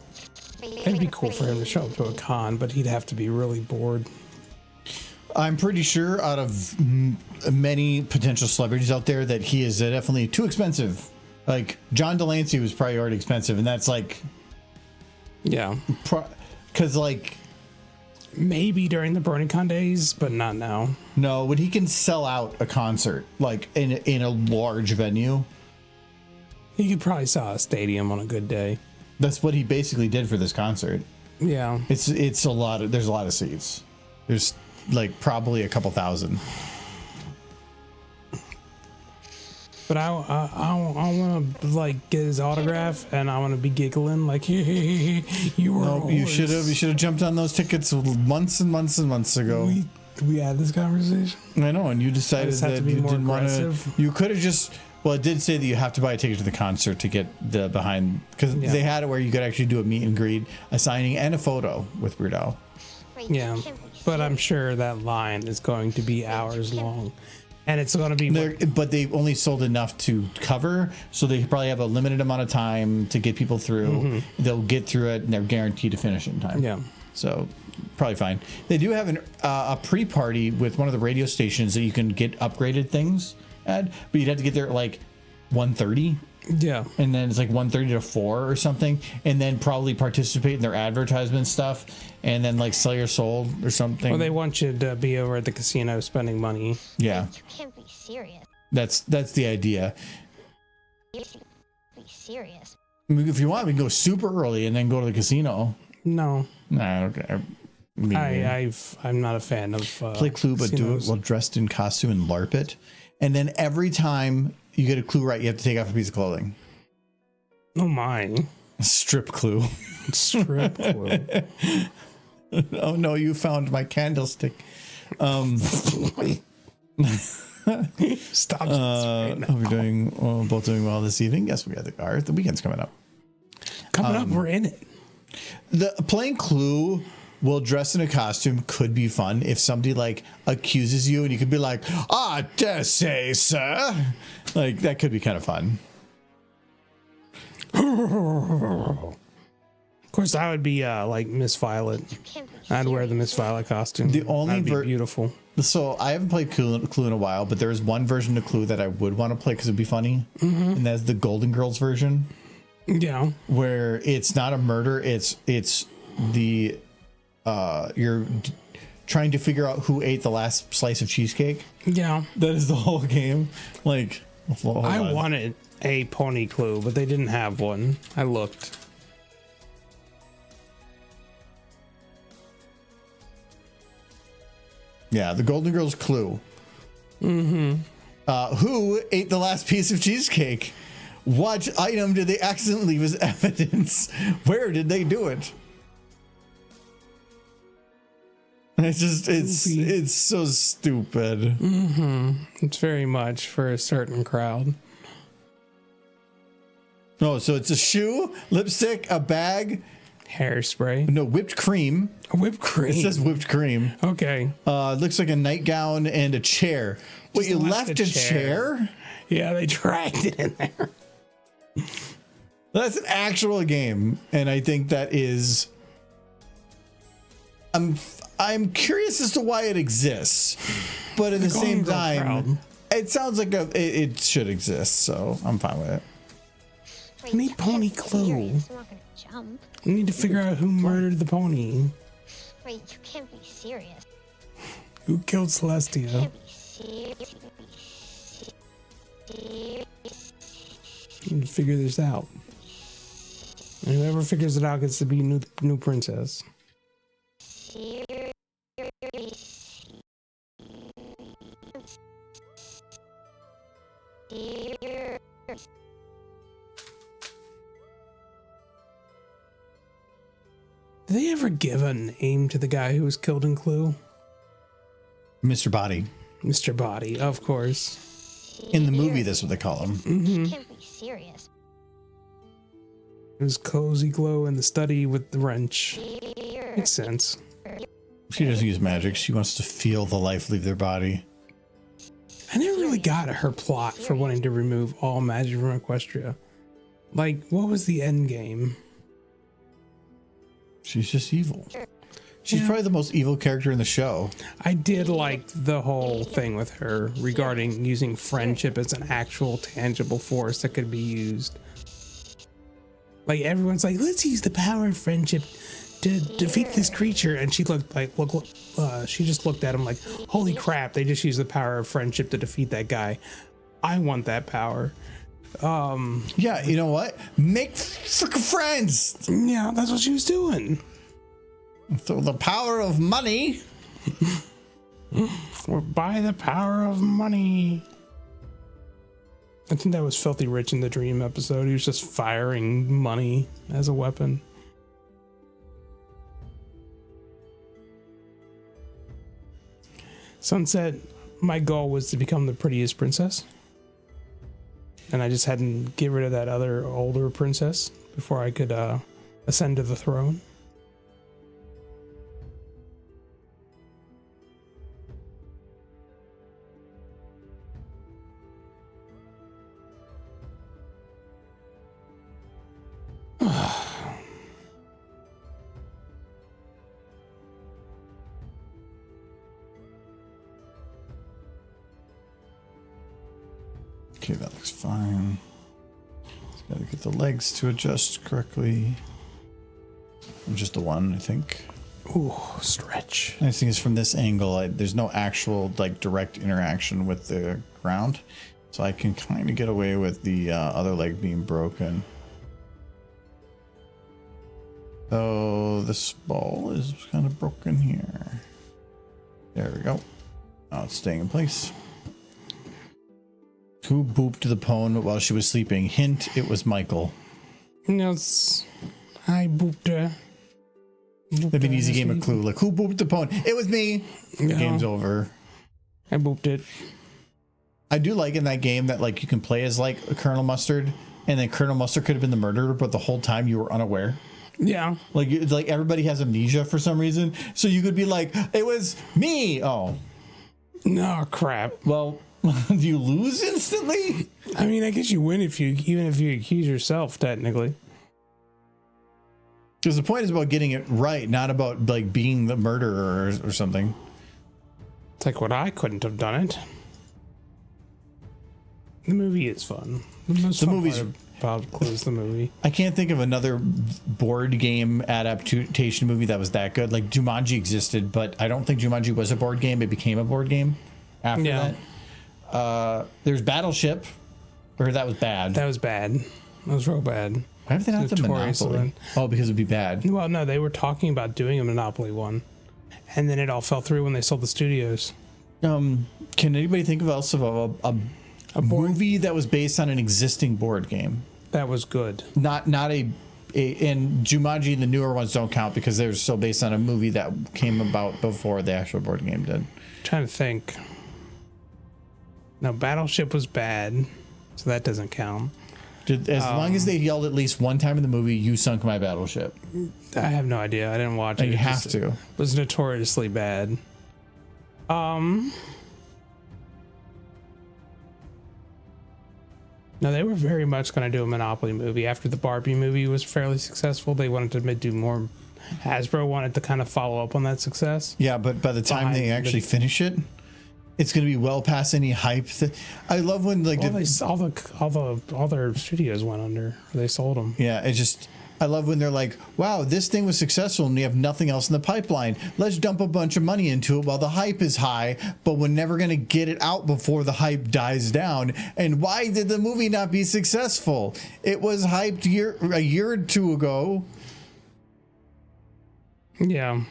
Speaker 6: It'd be cool for him to show up to a con, but he'd have to be really bored.
Speaker 1: I'm pretty sure out of many potential celebrities out there that he is definitely too expensive. Like, John Delancey was probably already expensive, and that's like,
Speaker 6: Yeah,
Speaker 1: because like,
Speaker 6: maybe during the BronyCon days, but not now.
Speaker 1: no, when he can sell out a concert, like in a large venue,
Speaker 6: He could probably sell a stadium on a good day.
Speaker 1: that's what he basically did for this concert.
Speaker 6: Yeah,
Speaker 1: It's a lot of, there's a lot of seats. There's like probably a couple thousand.
Speaker 6: but I want to like get his autograph, and I want to be giggling like, hey, you were.
Speaker 1: No, you should have jumped on those tickets months and months and months ago.
Speaker 6: We had this conversation.
Speaker 1: I know, and you decided
Speaker 6: just have
Speaker 1: that
Speaker 6: to be
Speaker 1: you
Speaker 6: more
Speaker 1: didn't want to.
Speaker 6: aggressive.
Speaker 1: You could have just. Well, it did say that you have to buy a ticket to the concert to get the behind, because
Speaker 6: Yeah.
Speaker 1: they had it where you could actually do a meet and greet, a signing, and a photo with Weird Al.
Speaker 6: Yeah, but I'm sure that line is going to be hours long, and it's going to be.
Speaker 1: But they only sold enough to cover, so they probably have a limited amount of time to get people through. They'll get through it, and they're guaranteed to finish in time.
Speaker 6: Yeah.
Speaker 1: So probably fine. They do have a pre-party with one of the radio stations that you can get upgraded things at, but you'd have to get there at like 1:30.
Speaker 6: Yeah.
Speaker 1: And then it's like 1:30 to 4 or something, and then probably participate in their advertisement stuff, and then like sell your soul or something.
Speaker 6: Well, they want you to be over at the casino spending money.
Speaker 1: Yeah,
Speaker 3: You can't be serious.
Speaker 1: that's the idea.
Speaker 3: Be serious.
Speaker 1: I mean, if you want, we can go super early and then go to the casino.
Speaker 6: No,
Speaker 1: Nah, okay.
Speaker 6: I'm not a fan of
Speaker 1: Play Clue, but do it
Speaker 6: casinos.
Speaker 1: while dressed in costume and LARP it. And then every time you get a clue right, you have to take off a piece of clothing.
Speaker 6: Oh my,
Speaker 1: Strip clue.
Speaker 6: strip club.
Speaker 1: Oh no, you found my candlestick.
Speaker 6: Stop. Right now.
Speaker 1: Are we doing both doing well this evening? Yes, we are. The weekend's coming up.
Speaker 6: Coming up, we're in it.
Speaker 1: The playing Clue while dressed in a costume could be fun if somebody like accuses you and you could be like, "I dare say, sir." Like that could be kind of fun.
Speaker 6: Of course, I would be like Miss Violet.
Speaker 3: Can't be
Speaker 6: I'd wear the
Speaker 3: serious.
Speaker 6: Miss Violet costume.
Speaker 1: The only
Speaker 6: That'd be
Speaker 1: ver-
Speaker 6: beautiful.
Speaker 1: So I haven't played Clue in a while, but there is one version of Clue that I would want to play because it'd be funny, and that's the Golden Girls version,
Speaker 6: Yeah.
Speaker 1: where it's not a murder. It's the you're trying to figure out who ate the last slice of cheesecake.
Speaker 6: Yeah.
Speaker 1: That is the whole game. Like, hold
Speaker 6: I
Speaker 1: on.
Speaker 6: wanted a pony clue, but they didn't have one. I looked.
Speaker 1: Yeah, the Golden Girls Clue. Mm-hmm. Who ate the last piece of cheesecake? What item did they accidentally leave as evidence? Where did they do it? It's so stupid.
Speaker 6: It's very much for a certain crowd.
Speaker 1: Oh, so it's a shoe, lipstick, a bag,
Speaker 6: Hairspray.
Speaker 1: no whipped cream.
Speaker 6: Whipped cream.
Speaker 1: It says whipped cream.
Speaker 6: Okay.
Speaker 1: It looks like a nightgown and a chair. Wait,
Speaker 6: Just
Speaker 1: you
Speaker 6: left
Speaker 1: left
Speaker 6: a
Speaker 1: a
Speaker 6: chair.
Speaker 1: chair?
Speaker 6: Yeah, they dragged it in there.
Speaker 1: That's an actual game, and I think that is. I'm curious as to why it exists, but at the same
Speaker 6: Golden Girl
Speaker 1: time,
Speaker 6: crowd.
Speaker 1: it sounds like it should exist, so I'm fine with it.
Speaker 3: Wait,
Speaker 6: need
Speaker 3: you
Speaker 6: pony
Speaker 3: can't be
Speaker 6: clue.
Speaker 3: serious. I'm not gonna jump.
Speaker 6: We need to figure out who murdered the pony.
Speaker 3: Wait, you can't be serious.
Speaker 6: Who killed Celestia?
Speaker 3: Can't be serious.
Speaker 6: need to figure this out. And whoever figures it out gets to be new princess. Did they ever give a name to the guy who was killed in Clue?
Speaker 1: Mr. Body.
Speaker 6: Mr. Body, of course.
Speaker 1: In the movie, that's what they call him.
Speaker 3: This can't be serious.
Speaker 6: It was Cozy Glow in the study with the wrench. Makes sense.
Speaker 1: She doesn't use magic. She wants to feel the life leave their body.
Speaker 6: I never really got her plot for wanting to remove all magic from Equestria. Like, what was the end game?
Speaker 1: She's just evil. She's
Speaker 6: Yeah.
Speaker 1: probably the most evil character in the show.
Speaker 6: I did like the whole thing with her regarding using friendship as an actual tangible force that could be used. Like, everyone's like, let's use the power of friendship to defeat this creature, and she looked like, she just looked at him like, holy crap, they just used the power of friendship to defeat that guy. I want that power.
Speaker 1: Yeah, you know what? Make freaking friends.
Speaker 6: Yeah, that's what she was doing.
Speaker 1: So the power of money.
Speaker 6: Or by the power of money. I think that was Filthy Rich in the Dream episode. He was just firing money as a weapon. Sunset, my goal was to become the prettiest princess. And I just had to get rid of that other older princess before I could ascend to the throne.
Speaker 1: Okay, that looks fine. Just gotta get the legs to adjust correctly. Just the one, I think.
Speaker 6: Ooh, stretch.
Speaker 1: Nice thing is from this angle, there's no actual like direct interaction with the ground, so I can kind of get away with the other leg being broken. So this ball is kind of broken here. There we go. Now it's staying in place. Who booped the pwn while she was sleeping? Hint, it was Michael.
Speaker 6: No, I booped her.
Speaker 1: It'd be an easy game of Clue. Like, who booped the pwn? It was me. The
Speaker 6: No.
Speaker 1: game's over.
Speaker 6: I booped it.
Speaker 1: I do like in that game that like you can play as like a Colonel Mustard, and then Colonel Mustard could have been the murderer, but the whole time you were unaware.
Speaker 6: Yeah.
Speaker 1: Like it's like everybody has amnesia for some reason, so you could be like, "It was me." Oh,
Speaker 6: No, crap.
Speaker 1: well, do you lose instantly?
Speaker 6: I mean, I guess you win even if you accuse yourself, technically.
Speaker 1: Because the point is about getting it right, not about like being the murderer or something.
Speaker 6: It's like, what, I couldn't have done it. The movie is fun. The
Speaker 1: movie's
Speaker 6: about Clue is the movie.
Speaker 1: I can't think of another board game adaptation movie that was that good. Like Jumanji existed, but I don't think Jumanji was a board game. It became a board game after that. There's Battleship, or that was bad.
Speaker 6: That was bad. That was real bad.
Speaker 1: Why have they not done
Speaker 6: Notoriously
Speaker 1: Monopoly?
Speaker 6: bad.
Speaker 1: Oh, because it'd be bad.
Speaker 6: Well, no, they were talking about doing a Monopoly one, and then it all fell through when they sold the studios.
Speaker 1: Can anybody think of a movie that was based on an existing board game?
Speaker 6: That was good.
Speaker 1: Not a and Jumanji and the newer ones don't count because they're still based on a movie that came about before the actual board game did.
Speaker 6: Trying to think. No, Battleship was bad, so that doesn't count.
Speaker 1: As long as they yelled at least one time in the movie, "You sunk my battleship."
Speaker 6: I have no idea. I didn't watch it.
Speaker 1: You
Speaker 6: It
Speaker 1: have
Speaker 6: just
Speaker 1: to.
Speaker 6: was notoriously bad. No, they were very much going to do a Monopoly movie. After the Barbie movie was fairly successful, they wanted to do more. Hasbro wanted to kind of follow up on that success.
Speaker 1: Yeah, but by the time they actually finish it, it's going to be well past any hype. I love when like
Speaker 6: Well, all their studios went under. They sold them.
Speaker 1: yeah, it's just I love when they're like, wow, this thing was successful and we have nothing else in the pipeline. Let's dump a bunch of money into it while the hype is high, but we're never going to get it out before the hype dies down. And why did the movie not be successful? It was hyped a year or two ago.
Speaker 6: Yeah.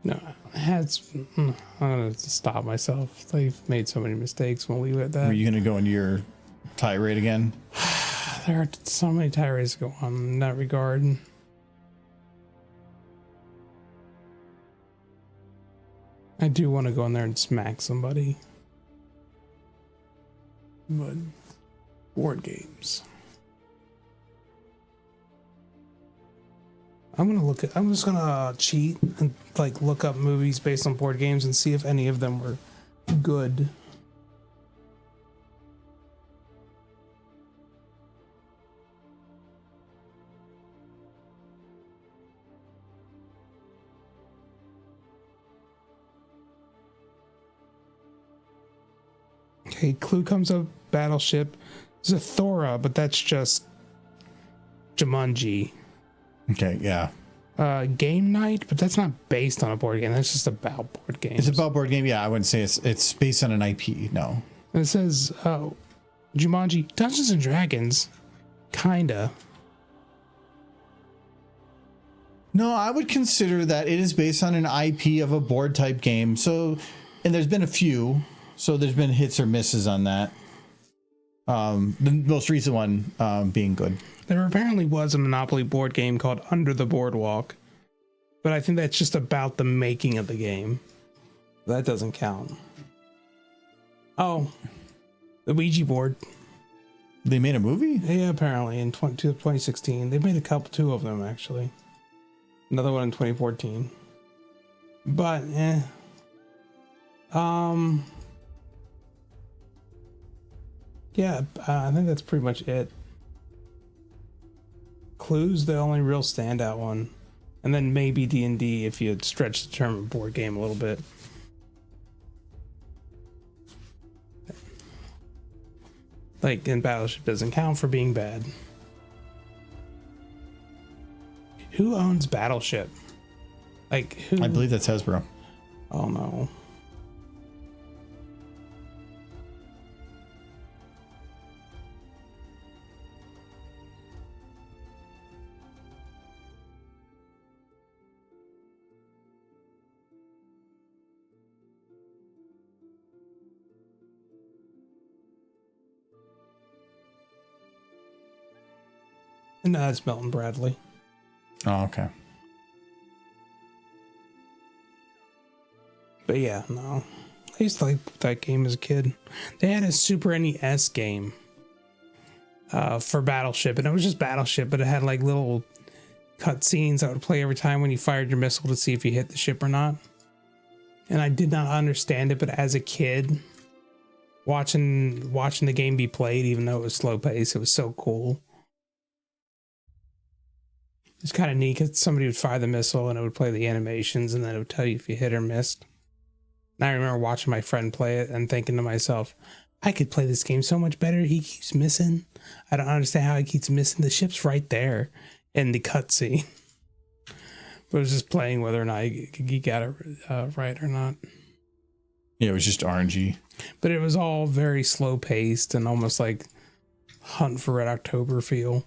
Speaker 6: No, I'm gonna stop myself. They've made so many mistakes. We'll leave it at that.
Speaker 1: Are you going to go into your tirade again?
Speaker 6: There are so many tirades to go on in that regard. I do want to go in there and smack somebody. But board games. I'm just gonna cheat and like look up movies based on board games and see if any of them were good. Okay, clue comes up, Battleship. There's a Thora, but that's just Jumanji.
Speaker 1: Okay, yeah.
Speaker 6: Game Night, but that's not based on a board game. That's just about board games.
Speaker 1: It's about board game. Yeah, I wouldn't say it's based on an IP. No.
Speaker 6: And it says, Jumanji, Dungeons and Dragons. Kinda.
Speaker 1: No, I would consider that it is based on an IP of a board type game. So, and there's been a few. So there's been hits or misses on that. The most recent one being good.
Speaker 6: There apparently was a Monopoly board game called Under the Boardwalk, but I think that's just about the making of the game. That doesn't count. Oh, the Ouija board.
Speaker 1: They made a movie?
Speaker 6: Yeah, apparently in 2016. They made two of them actually. Another one in 2014. But yeah, I think that's pretty much it. Clue's the only real standout one, and then maybe D&D if you stretch the term board game a little bit. Like, and Battleship doesn't count for being bad. Who owns Battleship? Like, who?
Speaker 1: I believe that's Hasbro.
Speaker 6: Oh no. No, it's Milton Bradley.
Speaker 1: Oh, okay.
Speaker 6: But yeah, no. I used to like that game as a kid. They had a Super NES game for Battleship, and it was just Battleship, but it had like little cutscenes that would play every time when you fired your missile to see if you hit the ship or not. And I did not understand it, but as a kid, watching the game be played, even though it was slow paced, it was so cool. It's kind of neat because somebody would fire the missile and it would play the animations and then it would tell you if you hit or missed. And I remember watching my friend play it and thinking to myself, I could play this game so much better. He keeps missing. I don't understand how he keeps missing. The ship's right there in the cutscene. But it was just playing whether or not he got it right or not.
Speaker 1: Yeah, it was just RNG.
Speaker 6: But it was all very slow paced and almost like Hunt for Red October feel.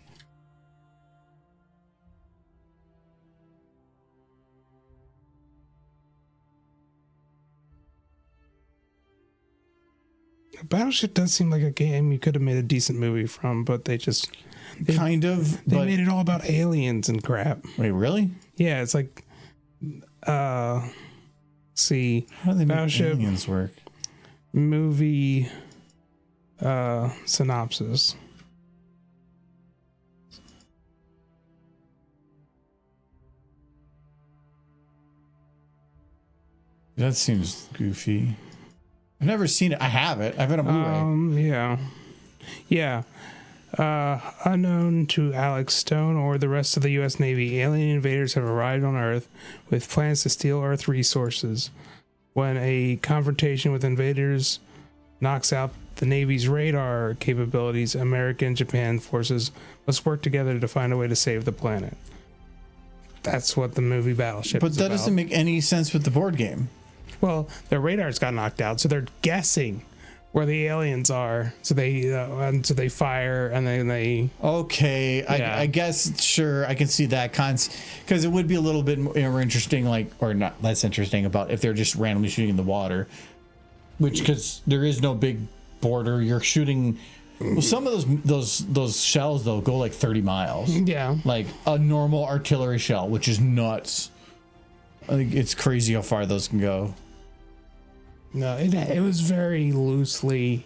Speaker 6: Battleship does seem like a game you could have made a decent movie from, but they
Speaker 1: kind of.
Speaker 6: They made it all about aliens and crap.
Speaker 1: Wait, really?
Speaker 6: Yeah, it's like see,
Speaker 1: how do they make
Speaker 6: Battleship
Speaker 1: aliens work?
Speaker 6: Movie synopsis.
Speaker 1: That seems goofy. I've never seen it. I have it. I've had a Blu-ray.
Speaker 6: Yeah. Unknown to Alex Stone or the rest of the U.S. Navy, alien invaders have arrived on Earth with plans to steal Earth resources. When a confrontation with invaders knocks out the Navy's radar capabilities, American and Japan forces must work together to find a way to save the planet. That's what the movie Battleship
Speaker 1: But
Speaker 6: is
Speaker 1: that
Speaker 6: about.
Speaker 1: doesn't make any sense with the board game.
Speaker 6: Well, their radars got knocked out, so they're guessing where the aliens are. So they fire, and then they.
Speaker 1: Okay,
Speaker 6: Yeah.
Speaker 1: I guess sure I can see that because it would be a little bit more interesting, like, or not less interesting about if they're just randomly shooting in the water, which because there is no big border, you're shooting. Well, some of those shells though go like 30 miles.
Speaker 6: Yeah.
Speaker 1: Like a normal artillery shell, which is nuts. I think it's crazy how far those can go.
Speaker 6: No, it was very loosely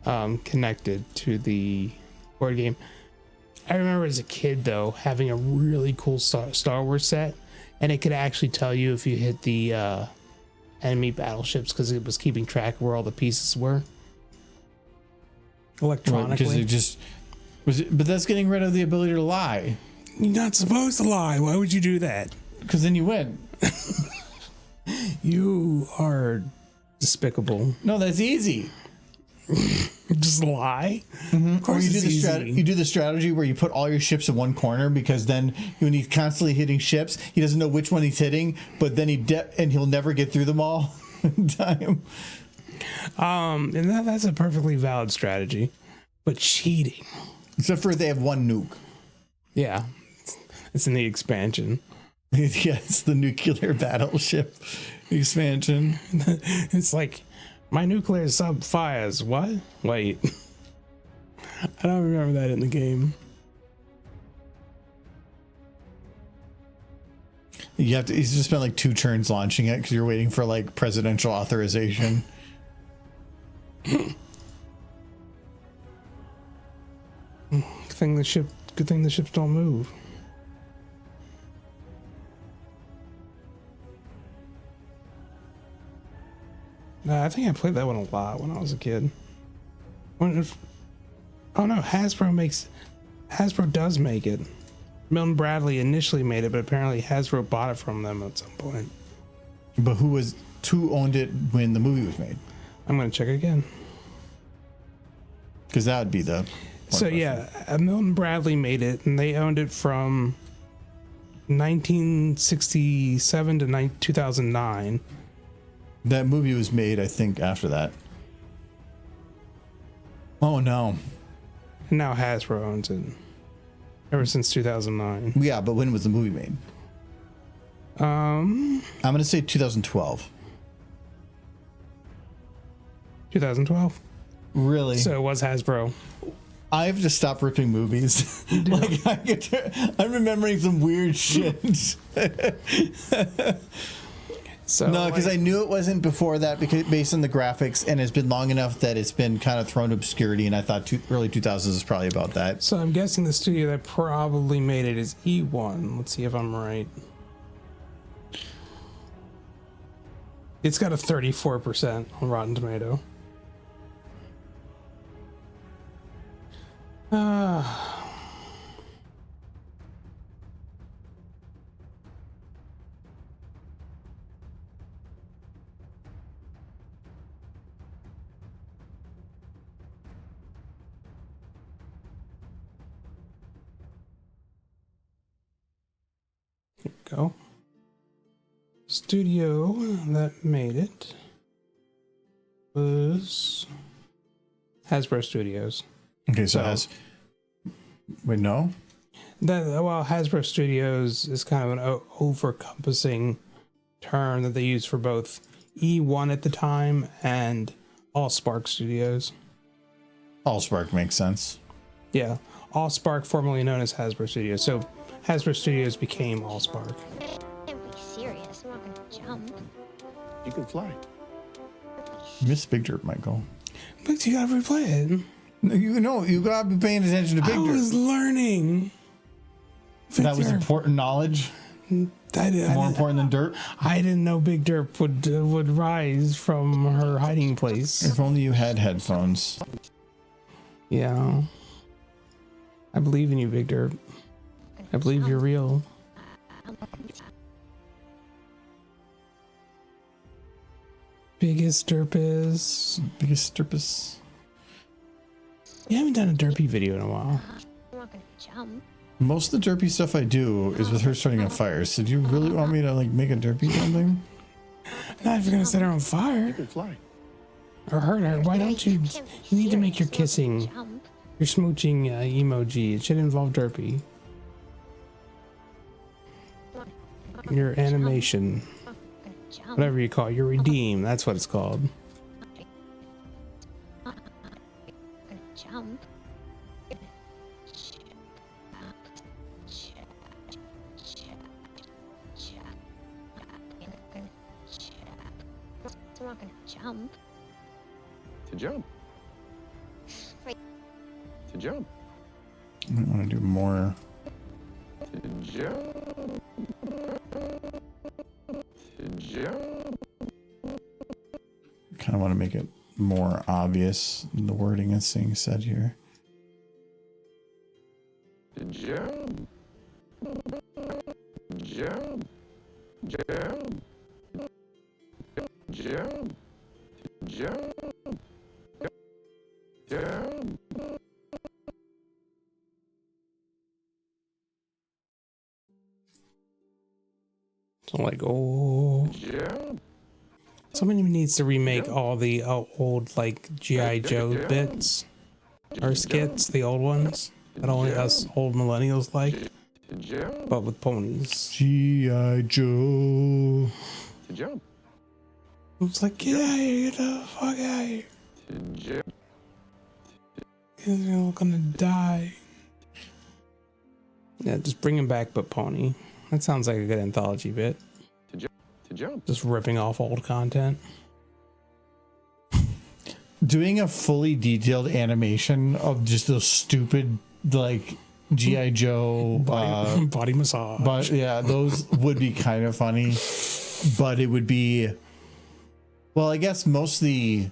Speaker 6: connected to the board game. I remember as a kid though having a really cool Star Wars set, and it could actually tell you if you hit the enemy battleships because it was keeping track of where all the pieces were electronically.
Speaker 1: Because it just was it, but that's getting rid of the ability to lie.
Speaker 6: You're not supposed to lie. Why would you do that?
Speaker 1: Because then you win.
Speaker 6: You are despicable.
Speaker 1: No, that's easy.
Speaker 6: Just lie.
Speaker 1: Of
Speaker 6: course
Speaker 1: you do
Speaker 6: it's
Speaker 1: the
Speaker 6: easy.
Speaker 1: you do the strategy where you put all your ships in one corner because then when he's constantly hitting ships, he doesn't know which one he's hitting, but then he'll never get through them all in time.
Speaker 6: And that's a perfectly valid strategy, but cheating.
Speaker 1: Except for if they have one nuke.
Speaker 6: Yeah, it's in the expansion.
Speaker 1: Yeah, it's the nuclear battleship expansion.
Speaker 6: It's like my nuclear sub fires. What? Wait, I don't remember that in the game.
Speaker 1: You have to. He's just spent like 2 turns launching it because you're waiting for like presidential authorization.
Speaker 6: Good thing the ships don't move. I think I played that one a lot when I was a kid. Oh no, Hasbro does make it. Milton Bradley initially made it, but apparently Hasbro bought it from them at some point.
Speaker 1: But who owned it when the movie was made?
Speaker 6: I'm gonna check again.
Speaker 1: Because that would be the.
Speaker 6: So yeah, Milton Bradley made it, and they owned it from 1967 to 2009.
Speaker 1: That movie was made, I think, after that. Oh no.
Speaker 6: And now Hasbro owns it. Ever since 2009.
Speaker 1: Yeah, but when was the movie made? I'm gonna say 2012.
Speaker 6: 2012.
Speaker 1: Really?
Speaker 6: So it was Hasbro.
Speaker 1: I have to stop ripping movies. Like I'm remembering some weird shit.
Speaker 6: So
Speaker 1: No, because I knew it wasn't before that because based on the graphics, and it's been long enough that it's been kind of thrown to obscurity, and I thought early 2000s is probably about that.
Speaker 6: So I'm guessing the studio that probably made it is E1. Let's see if I'm right. It's got a 34% on Rotten Tomato. Here we go. Studio that made it was Hasbro Studios.
Speaker 1: Okay, so
Speaker 6: So-
Speaker 1: it has. Wait, no.
Speaker 6: Hasbro Studios is kind of an over-encompassing term that they use for both E1 at the time and AllSpark Studios.
Speaker 1: AllSpark makes sense.
Speaker 6: Yeah, AllSpark, formerly known as Hasbro Studios. So Hasbro Studios became AllSpark.
Speaker 3: Can't be serious. I'm not gonna jump.
Speaker 2: You can fly.
Speaker 1: Miss Big Dirt, Michael.
Speaker 6: But you gotta replay it.
Speaker 1: You know, you gotta be paying attention to Big
Speaker 6: I
Speaker 1: Dirt.
Speaker 6: was learning.
Speaker 1: That was important knowledge. More important than dirt.
Speaker 6: I didn't know Big Derp would rise from her hiding place.
Speaker 1: If only you had headphones.
Speaker 6: Yeah. I believe in you, Big Derp. I believe you're real. Biggest Derp is.
Speaker 1: Biggest derpus.
Speaker 6: You haven't done a derpy video in a while.
Speaker 3: I'm not gonna jump.
Speaker 1: Most of the derpy stuff I do is with her starting a fire. So do you really want me to like make a derpy something?
Speaker 6: Not if you're gonna set her on
Speaker 2: You
Speaker 6: fire
Speaker 2: can fly.
Speaker 6: or hurt her. Why don't you?
Speaker 3: Can't be
Speaker 6: You need to make your
Speaker 3: serious. I'm not
Speaker 6: kissing,
Speaker 3: gonna jump.
Speaker 6: your smooching emoji. It should involve derpy. Your animation,
Speaker 3: I'm not gonna jump.
Speaker 6: whatever you call it, your redeem. That's what it's called.
Speaker 3: I'm not gonna jump. I'm not gonna jump.
Speaker 2: To jump.
Speaker 3: Wait.
Speaker 2: To jump.
Speaker 1: I want to do more.
Speaker 2: To jump. To jump.
Speaker 1: Kind of want to make it more obvious in the wording that's being said here.
Speaker 2: To jump. Jump. Jump. Jump. Jump. Jump.
Speaker 6: So like, oh,
Speaker 2: Jump.
Speaker 6: somebody needs to remake all the old like GI Joe bits or skits, the old ones that only us old millennials like,
Speaker 2: To jump.
Speaker 6: but with ponies.
Speaker 1: G.I. Joe.
Speaker 2: To jump.
Speaker 6: It's like, get out of here, get the fuck out of here.
Speaker 2: To jump.
Speaker 6: You're gonna die. Yeah, just bring him back, but pony. That sounds like a good anthology bit.
Speaker 2: To jump.
Speaker 6: Just ripping off old content.
Speaker 1: Doing a fully detailed animation of just those stupid like G.I. Joe
Speaker 6: Body massage.
Speaker 1: but yeah, those would be kind of funny. But it would be, well, I guess most of the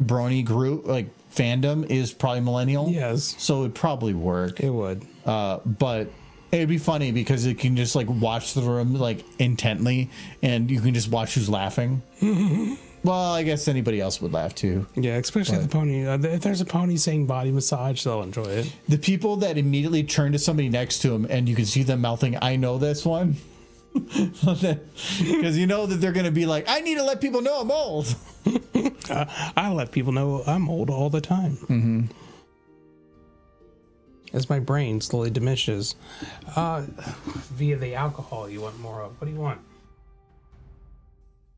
Speaker 1: brony group like fandom is probably millennial.
Speaker 6: Yes,
Speaker 1: So it'd probably work.
Speaker 6: it would.
Speaker 1: But it'd be funny because it can just like watch the room like intently and you can just watch who's laughing. Well, I guess anybody else would laugh too.
Speaker 6: Yeah, especially if the pony. If there's a pony saying body massage, they'll enjoy it.
Speaker 1: The people that immediately turn to somebody next to them and you can see them mouthing, I know this one. Because you know that they're going to be like, I need to let people know I'm old.
Speaker 6: I let people know I'm old all the time. Mm-hmm. As my brain slowly diminishes. Via the alcohol you want more of. What do you want?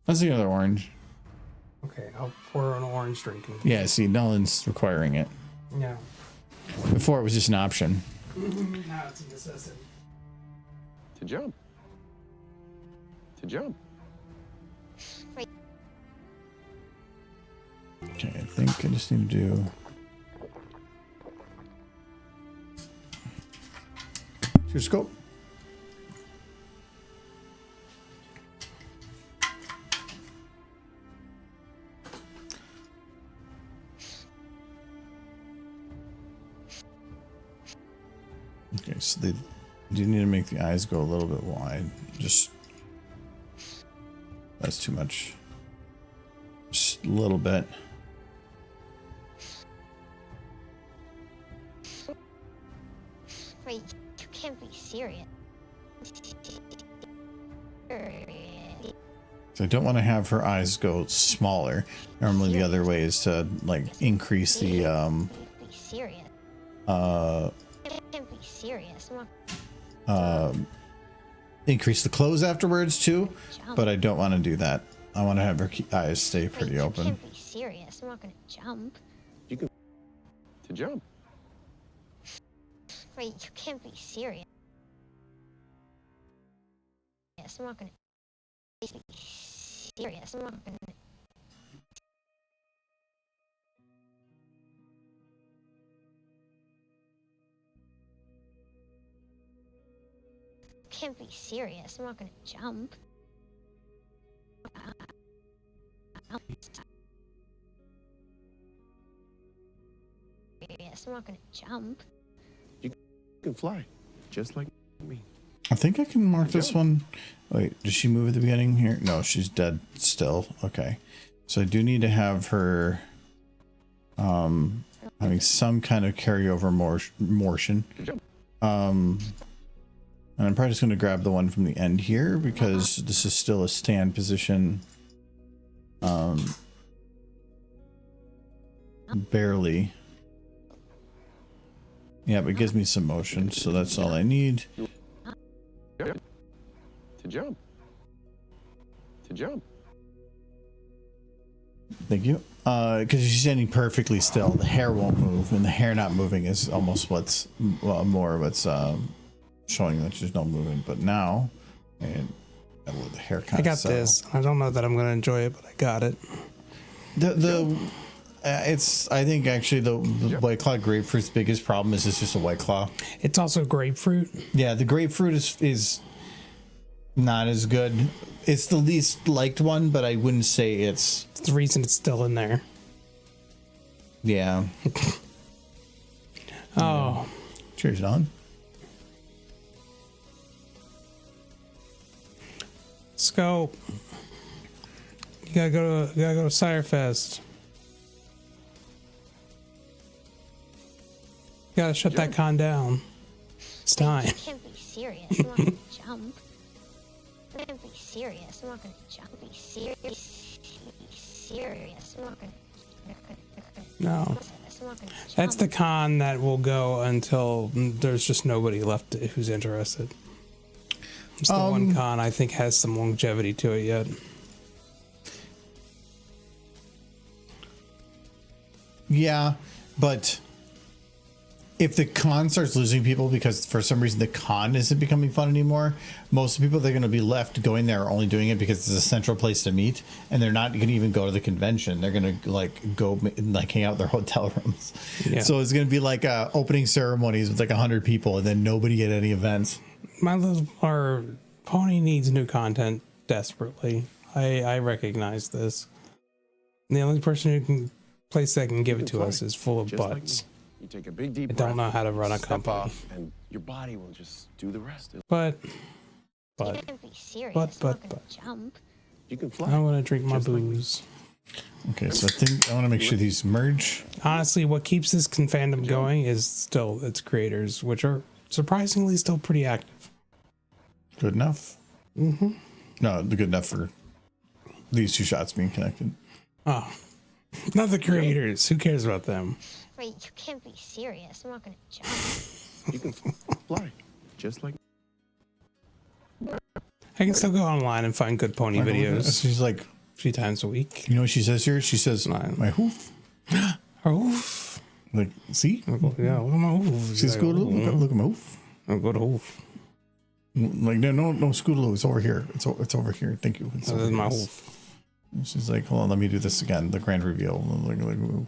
Speaker 1: That's the other orange.
Speaker 6: Okay, I'll pour an orange drink.
Speaker 1: Yeah, see, Nolan's requiring it.
Speaker 6: Yeah.
Speaker 1: Before it was just an option.
Speaker 6: Now it's a necessity.
Speaker 2: To jump. To jump.
Speaker 1: Okay, I think I just need to do... Your scope. Okay, so they do need to make the eyes go a little bit wide. Just that's too much. Just a little bit.
Speaker 3: Wait, you can't be serious.
Speaker 1: So I don't want to have her eyes go smaller. Normally the other way is to like increase the
Speaker 3: Be serious. Can't be serious. I'm not
Speaker 1: increase the clothes afterwards too,
Speaker 3: gonna
Speaker 1: but I don't want to do that. I want to have her eyes stay
Speaker 3: jump.
Speaker 1: pretty
Speaker 3: Wait,
Speaker 1: open.
Speaker 3: You can't be serious. I'm not gonna jump.
Speaker 2: To jump.
Speaker 3: Wait, you can't be serious. Yes, I'm not gonna be serious. I'm not gonna. Can't be serious. I'm not gonna jump. Serious. I'm not gonna jump.
Speaker 2: You can fly. Just like me.
Speaker 1: I think I can mark this one. Wait, does she move at the beginning here? No, she's dead still. Okay. So I do need to have her having some kind of carryover motion. And I'm probably just going to grab the one from the end here because this is still a stand position. Barely. Yeah, but it gives me some motion, so that's all I need.
Speaker 2: To jump. To jump.
Speaker 1: Thank you. Because you're standing perfectly still, the hair won't move, and the hair not moving is almost what's more what's showing that there's no movement. But now, and the hair kind of.
Speaker 6: I got this. I don't know that I'm gonna enjoy it, but I got it.
Speaker 1: It's. I think actually the White Claw grapefruit's biggest problem is it's just a White Claw.
Speaker 6: It's also grapefruit.
Speaker 1: Yeah, the grapefruit is not as good. It's the least liked one, but I wouldn't say it's.
Speaker 6: It's the reason it's still in there.
Speaker 1: Yeah.
Speaker 6: Oh.
Speaker 1: Cheers, Don.
Speaker 6: Let's go. You gotta go to Sirefest. You gotta shut that con down. It's time.
Speaker 3: You can't be serious. I'm not gonna jump. I can't be serious. I'm not gonna jump. Be serious. Be serious. I'm not gonna.
Speaker 6: No.
Speaker 3: I'm not gonna
Speaker 6: That's the
Speaker 3: jump.
Speaker 6: con that will go until there's just nobody left who's interested. It's the one con I think has some longevity to it yet.
Speaker 1: Yeah, but if the con starts losing people because for some reason the con isn't becoming fun anymore, most of the people that are going to be left going there are only doing it because it's a central place to meet, and they're not going to even go to the convention. They're going to like go like hang out in their hotel rooms.
Speaker 6: Yeah.
Speaker 1: So it's going to be like opening ceremonies with like 100 people, and then nobody at any events.
Speaker 6: Our pony needs new content desperately. I recognize this. And the only place that can give it to us is full of
Speaker 2: Just like
Speaker 6: butts.
Speaker 2: me. You take a big deep
Speaker 6: I
Speaker 2: breath.
Speaker 6: don't know how to run a
Speaker 2: step
Speaker 6: company.
Speaker 2: off, and your body will just do the rest.
Speaker 6: But
Speaker 3: You can't be serious.
Speaker 6: but
Speaker 3: I'm not gonna jump.
Speaker 2: You can fly.
Speaker 6: I want to drink my
Speaker 2: Just like me.
Speaker 6: booze.
Speaker 1: Okay, so I think I want to make sure these merge.
Speaker 6: Honestly, what keeps this fandom going is still its creators, which are surprisingly still pretty active.
Speaker 1: Good enough? Mm-hmm. No, good enough for these two shots being connected.
Speaker 6: Oh, not the creators. Who cares about them?
Speaker 3: Wait, you can't be serious. I'm not gonna jump.
Speaker 2: You can fly. Just like
Speaker 6: I can still go online and find good pony videos
Speaker 1: She's like,
Speaker 6: a few times a week.
Speaker 1: you know what she says here? She says,
Speaker 6: Nine.
Speaker 1: my hoof.
Speaker 6: Oof.
Speaker 1: Like, see?
Speaker 6: Yeah, look at my hoof.
Speaker 1: She's good. Look at my hoof.
Speaker 6: I'll go to hoof.
Speaker 1: Like, no, Scootaloo. It's over here. It's over here. Thank you. It's
Speaker 6: This
Speaker 1: over
Speaker 6: is
Speaker 1: here.
Speaker 6: my
Speaker 1: Yes.
Speaker 6: hoof.
Speaker 1: She's like, hold on, let me do this again. The grand reveal. Like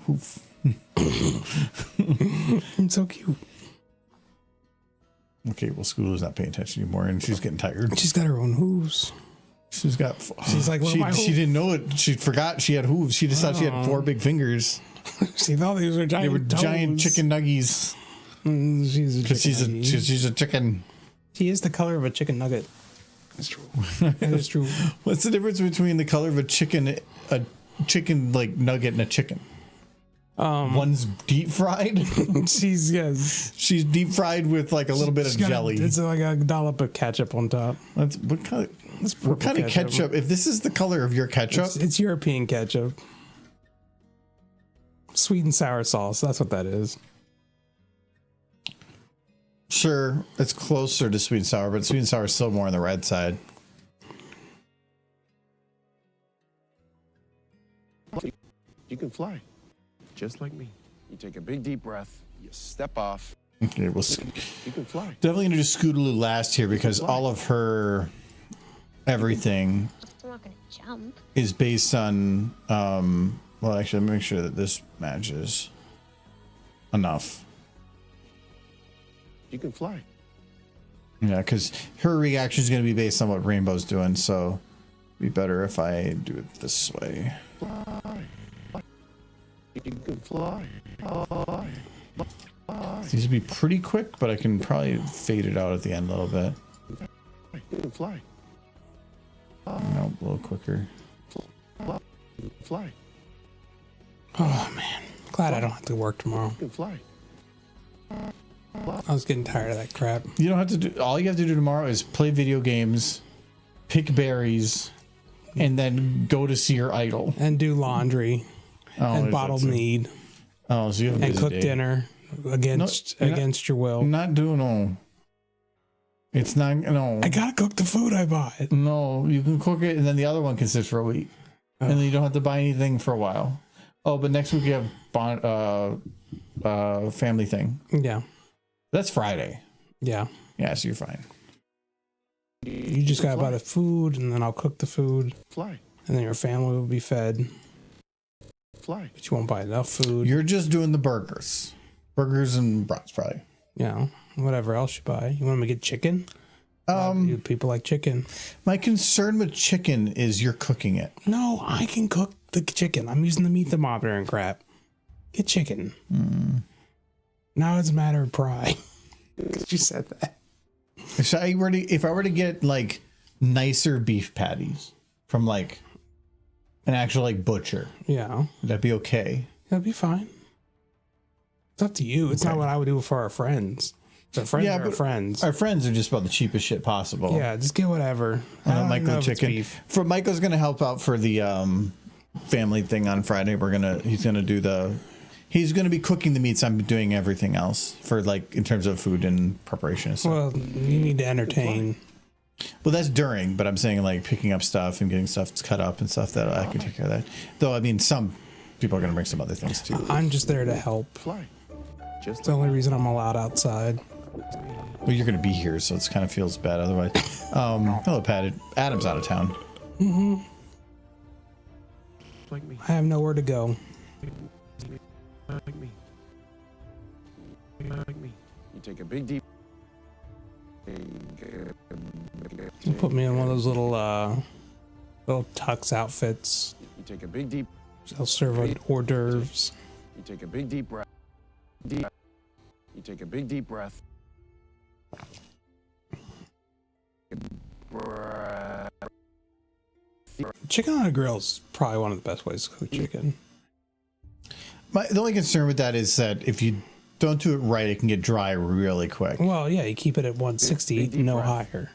Speaker 1: hoof.
Speaker 6: It's so cute.
Speaker 1: Okay, well, Scootaloo's not paying attention anymore, and she's getting tired.
Speaker 6: She's got her own hooves.
Speaker 1: She's got.
Speaker 6: She's like, what are my
Speaker 1: she
Speaker 6: hooves?
Speaker 1: didn't know it. She forgot she had hooves. She just thought she had 4 big fingers.
Speaker 6: She thought these were giant.
Speaker 1: They were giant
Speaker 6: toes.
Speaker 1: chicken nuggies.
Speaker 6: She's a
Speaker 1: Because
Speaker 6: chicken.
Speaker 1: she's a chicken.
Speaker 6: She is the color of a chicken nugget. That's true. That is true.
Speaker 1: What's the difference between the color of a chicken like nugget, and a chicken? One's deep fried.
Speaker 6: She's yes.
Speaker 1: She's deep fried with like a little bit of
Speaker 6: She's got
Speaker 1: jelly.
Speaker 6: It's like a dollop of ketchup on top.
Speaker 1: What kind
Speaker 6: purple
Speaker 1: of
Speaker 6: ketchup.
Speaker 1: ketchup? If this is the color of your ketchup,
Speaker 6: It's European ketchup. Sweet and sour sauce. That's what that is.
Speaker 1: sure, it's closer to sweet and sour, but sweet and sour is still more on the red side.
Speaker 2: you can fly. Just like me. You take a big deep breath. You step off.
Speaker 1: Okay, we'll
Speaker 2: You can fly.
Speaker 1: definitely gonna do Scootaloo last here because all of her everything
Speaker 3: I'm not gonna jump.
Speaker 1: is based on well, actually, let me make sure that this matches enough.
Speaker 2: You can fly.
Speaker 1: Yeah, because her reaction is going to be based on what Rainbow's doing, so it'd be better if I do it this way.
Speaker 2: Fly. You can fly. Fly.
Speaker 1: These would be pretty quick, but I can probably fade it out at the end a little bit.
Speaker 2: You can fly.
Speaker 1: No, a little quicker.
Speaker 2: Fly.
Speaker 6: Oh man, Glad I don't have to work tomorrow.
Speaker 2: You can fly.
Speaker 6: I was getting tired of that crap.
Speaker 1: You don't have to do. All you have to do tomorrow is play video games, pick berries, and then go to see your idol.
Speaker 6: And do laundry. And
Speaker 1: is
Speaker 6: bottled
Speaker 1: that so?
Speaker 6: mead.
Speaker 1: Oh, so you have a
Speaker 6: And
Speaker 1: busy
Speaker 6: cook
Speaker 1: day.
Speaker 6: dinner against
Speaker 1: No, you're not-
Speaker 6: against your will.
Speaker 1: I'm not doing no. It's not no.
Speaker 6: I gotta cook the food I bought.
Speaker 1: No, you can cook it, and then the other one can sit for a week, and then you don't have to buy anything for a while. Oh, but next week you have family thing.
Speaker 6: Yeah.
Speaker 1: That's Friday.
Speaker 6: Yeah.
Speaker 1: Yeah, so you're fine.
Speaker 6: You just gotta buy the food, and then I'll cook the food,
Speaker 2: Fly.
Speaker 6: and then your family will be fed.
Speaker 2: Fly.
Speaker 6: But you won't buy enough food.
Speaker 1: You're just doing the burgers and brats, probably.
Speaker 6: Yeah. Whatever else you buy. You want me to get chicken? You people like chicken.
Speaker 1: My concern with chicken is you're cooking it.
Speaker 6: No, I can cook the chicken. I'm using the meat thermometer and crap. Get chicken. Now it's a matter of pride. You said that.
Speaker 1: If I were to get like nicer beef patties from like an actual like butcher,
Speaker 6: Yeah.
Speaker 1: would that be okay?
Speaker 6: That'd be fine. It's up to you. It's not what I would do for our friends. So friends are
Speaker 1: but
Speaker 6: friends.
Speaker 1: Our friends are just about the cheapest shit possible.
Speaker 6: Yeah, just get whatever. I don't
Speaker 1: Michael
Speaker 6: know if it's
Speaker 1: chicken.
Speaker 6: beef.
Speaker 1: For Michael's gonna help out for the family thing on Friday. He's gonna be cooking the meats. I'm doing everything else for like in terms of food and preparation and stuff.
Speaker 6: Well, you need to entertain.
Speaker 1: Well, that's during, but I'm saying like picking up stuff and getting stuff cut up and stuff that I can take care of that. Though I mean, some people are gonna bring some other things too.
Speaker 6: I'm just there to help.
Speaker 2: Fly. Just
Speaker 6: It's the only reason I'm allowed outside.
Speaker 1: Well, you're gonna be here, so it kind of feels bad otherwise. Hello, Pat. Adam's out of town.
Speaker 2: like me.
Speaker 6: I have nowhere to go.
Speaker 2: Like me. Like me. You take a big deep.
Speaker 6: You put me in one of those little tux outfits.
Speaker 2: You take a big deep.
Speaker 6: They'll serve hors d'oeuvres.
Speaker 2: You take a big deep breath. You take a big deep breath.
Speaker 6: Chicken on a grill is probably one of the best ways to cook chicken.
Speaker 1: The only concern with that is that if you don't do it right, it can get dry really quick.
Speaker 6: Well, yeah, you keep it at 160, no higher.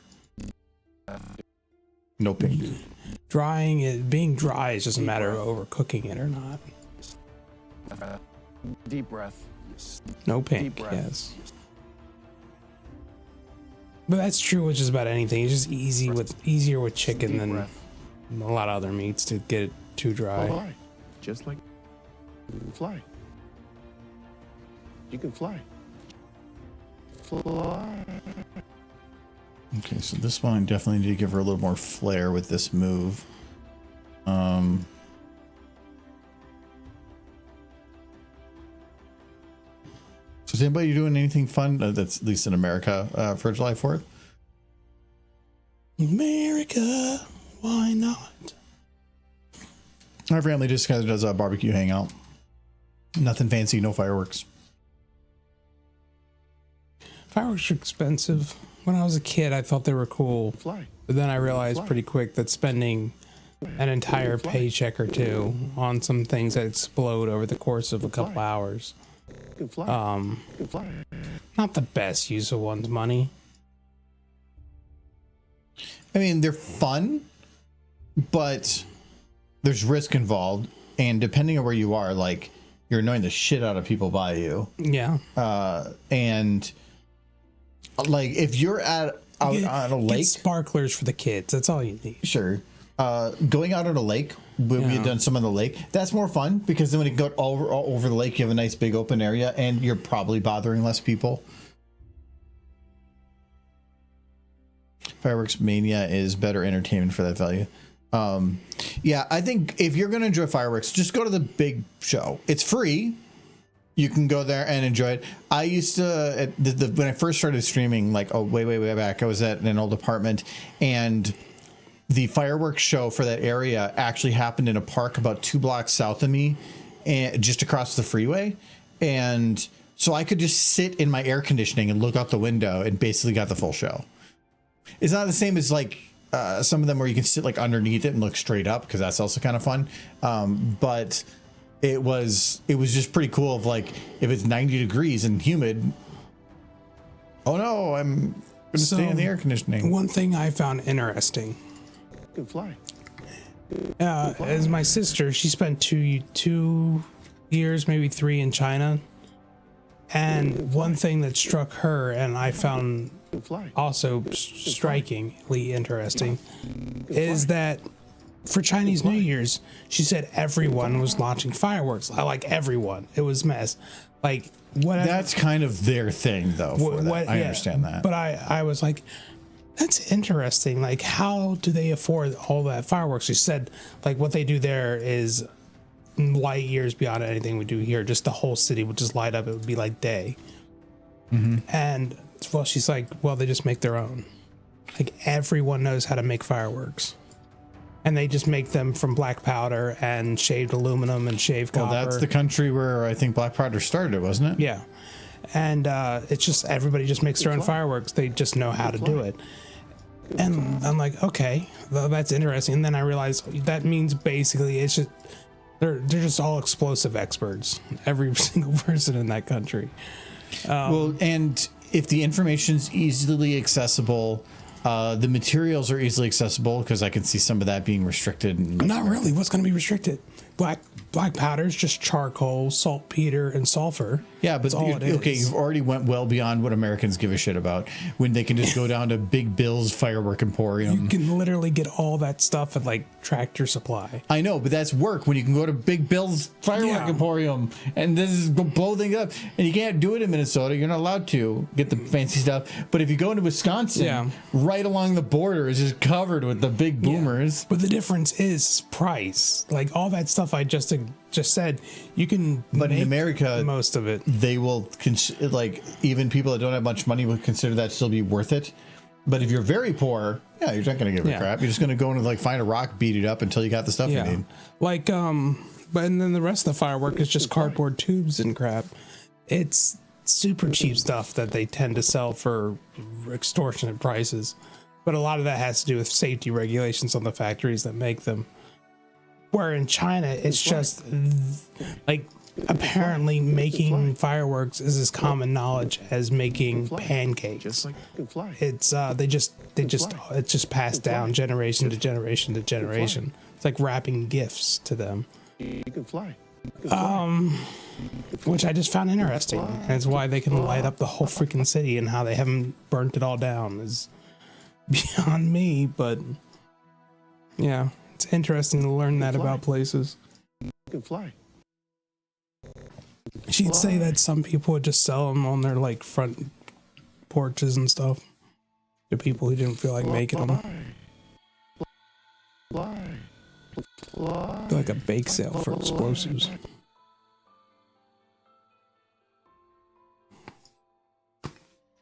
Speaker 1: No pink.
Speaker 6: Being dry is just a matter of overcooking it or not.
Speaker 2: Deep breath.
Speaker 6: No pink,
Speaker 2: breath.
Speaker 6: yes. But that's true with just about anything. It's just easier with chicken
Speaker 2: Deep
Speaker 6: than
Speaker 2: breath.
Speaker 6: a lot of other meats to get it too dry.
Speaker 2: Fly. Just like fly. You can fly. Fly.
Speaker 1: Okay, so this one I definitely need to give her a little more flair with this move. So is anybody doing anything fun that's at least in America for July 4th?
Speaker 6: America, why not?
Speaker 1: Our family just kind of does a barbecue hangout. Nothing fancy, no fireworks.
Speaker 6: Fireworks are expensive. When I was a kid, I thought they were cool.
Speaker 2: Fly.
Speaker 6: But then I realized pretty quick that spending an entire paycheck or two on some things that explode over the course of a couple hours,
Speaker 2: You can fly. You can fly.
Speaker 6: not the best use of one's money.
Speaker 1: I mean, they're fun, but there's risk involved. And depending on where you are, like, you're annoying the shit out of people by you.
Speaker 6: Yeah.
Speaker 1: And like, if you're out on a
Speaker 6: Get
Speaker 1: lake,
Speaker 6: sparklers for the kids. That's all you need.
Speaker 1: sure. Going out on a lake, we had done some on the lake. That's more fun because then when you go all over the lake, you have a nice big open area and you're probably bothering less people. Fireworks Mania is better entertainment for that value. Yeah, I think if you're going to enjoy fireworks, just go to the big show. It's free. You can go there and enjoy it. I used to, when I first started streaming, like, way back, I was at an old apartment and the fireworks show for that area actually happened in a park about 2 blocks south of me and just across the freeway. And so I could just sit in my air conditioning and look out the window and basically got the full show. It's not the same as like some of them where you can sit like underneath it and look straight up because that's also kind of fun. But it was just pretty cool. Of like, if it's 90 degrees and humid, oh no, I'm gonna stay in the air conditioning.
Speaker 6: One thing I found interesting,
Speaker 2: You can fly.
Speaker 6: as my sister, she spent two years, maybe 3 in China. And one thing that struck her, and I found
Speaker 2: You can fly.
Speaker 6: also strikingly interesting, is that for Chinese New Year's, she said everyone was launching fireworks. Like everyone, it was mess. Like whatever.
Speaker 1: That's kind of their thing, though. For that. I
Speaker 6: yeah,
Speaker 1: understand that.
Speaker 6: But I was like, that's interesting. Like, how do they afford all that fireworks? She said, like, what they do there is light years beyond anything we do here. Just the whole city would just light up. It would be like day. And well, she's like, well, they just make their own. Like everyone knows how to make fireworks, and they just make them from black powder and shaved aluminum and shaved copper.
Speaker 1: Well, that's the country where I think black powder started, wasn't it?
Speaker 6: Yeah. And it's just everybody just makes their own fireworks. They just know how to do it. And I'm like, okay, well, that's interesting. And then I realized that means basically it's just they're just all explosive experts. Every single person in that country.
Speaker 1: Well, and if the information's easily accessible, the materials are easily accessible, because I can see some of that being restricted. And
Speaker 6: Not really. What's going to be restricted? Black powder is just charcoal, saltpeter, and sulfur.
Speaker 1: yeah, but
Speaker 6: That's all it is.
Speaker 1: okay, you've already went well beyond what Americans give a shit about, when they can just go down to Big Bill's Firework Emporium.
Speaker 6: You can literally get all that stuff at like Tractor Supply.
Speaker 1: I know, but that's work when you can go to Big Bill's Firework
Speaker 6: Yeah.
Speaker 1: Emporium and this is go blow things up. And you can't do it in Minnesota. You're not allowed to get the fancy stuff. But if you go into Wisconsin,
Speaker 6: Yeah.
Speaker 1: right along the border is just covered with the big boomers.
Speaker 6: But the difference is price. Like all that stuff I just said, you can
Speaker 1: But in
Speaker 6: make
Speaker 1: America,
Speaker 6: most of it.
Speaker 1: they will, like, even people that don't have much money would consider that still be worth it. But if you're very poor, yeah, you're not going to give a
Speaker 6: Yeah.
Speaker 1: crap. You're just going to go and like find a rock, beat it up until you got the stuff you need.
Speaker 6: Like but and then the rest of the firework is just cardboard tubes and crap. It's super cheap stuff that they tend to sell for extortionate prices. But a lot of that has to do with safety regulations on the factories that make them. Where in China, it's just like apparently making fireworks is as common knowledge as making pancakes.
Speaker 2: Just like you can fly.
Speaker 6: It's it's just passed down generation to generation to generation. It's like wrapping gifts to them,
Speaker 2: You can fly. You can fly.
Speaker 6: which I just found interesting. And it's why they can light up the whole freaking city, and how they haven't burnt it all down is beyond me. But yeah, it's interesting to learn that about places.
Speaker 2: You can fly.
Speaker 6: She'd say that some people would just sell them on their like front porches and stuff to people who didn't feel like making them.
Speaker 2: Fly. Fly.
Speaker 6: Like a bake sale for explosives.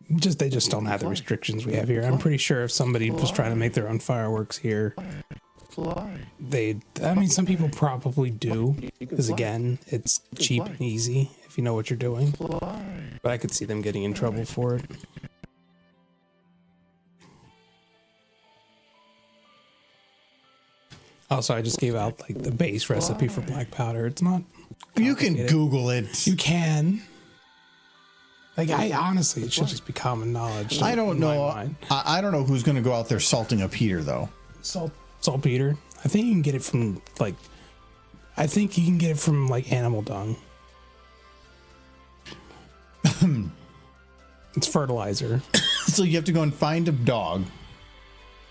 Speaker 6: They just don't have the restrictions we have here. I'm pretty sure if somebody was trying to make their own fireworks here,
Speaker 2: Fly.
Speaker 6: some people probably do,
Speaker 2: You can
Speaker 6: because
Speaker 2: fly.
Speaker 6: again, it's cheap and easy if you know what you're doing.
Speaker 2: Fly.
Speaker 6: But I could see them getting in trouble for it. Also, I just gave out like the base recipe for black powder. It's not.
Speaker 1: You can
Speaker 6: complicated.
Speaker 1: Google it.
Speaker 6: You can. Like, I honestly, it should just be common knowledge.
Speaker 1: I don't
Speaker 6: in my
Speaker 1: know.
Speaker 6: mind.
Speaker 1: I don't know who's going to go out there salting a Peter, though.
Speaker 6: Saltpeter. I think you can get it from like. I think you can get it from like animal dung. It's fertilizer.
Speaker 1: So you have to go and find a dog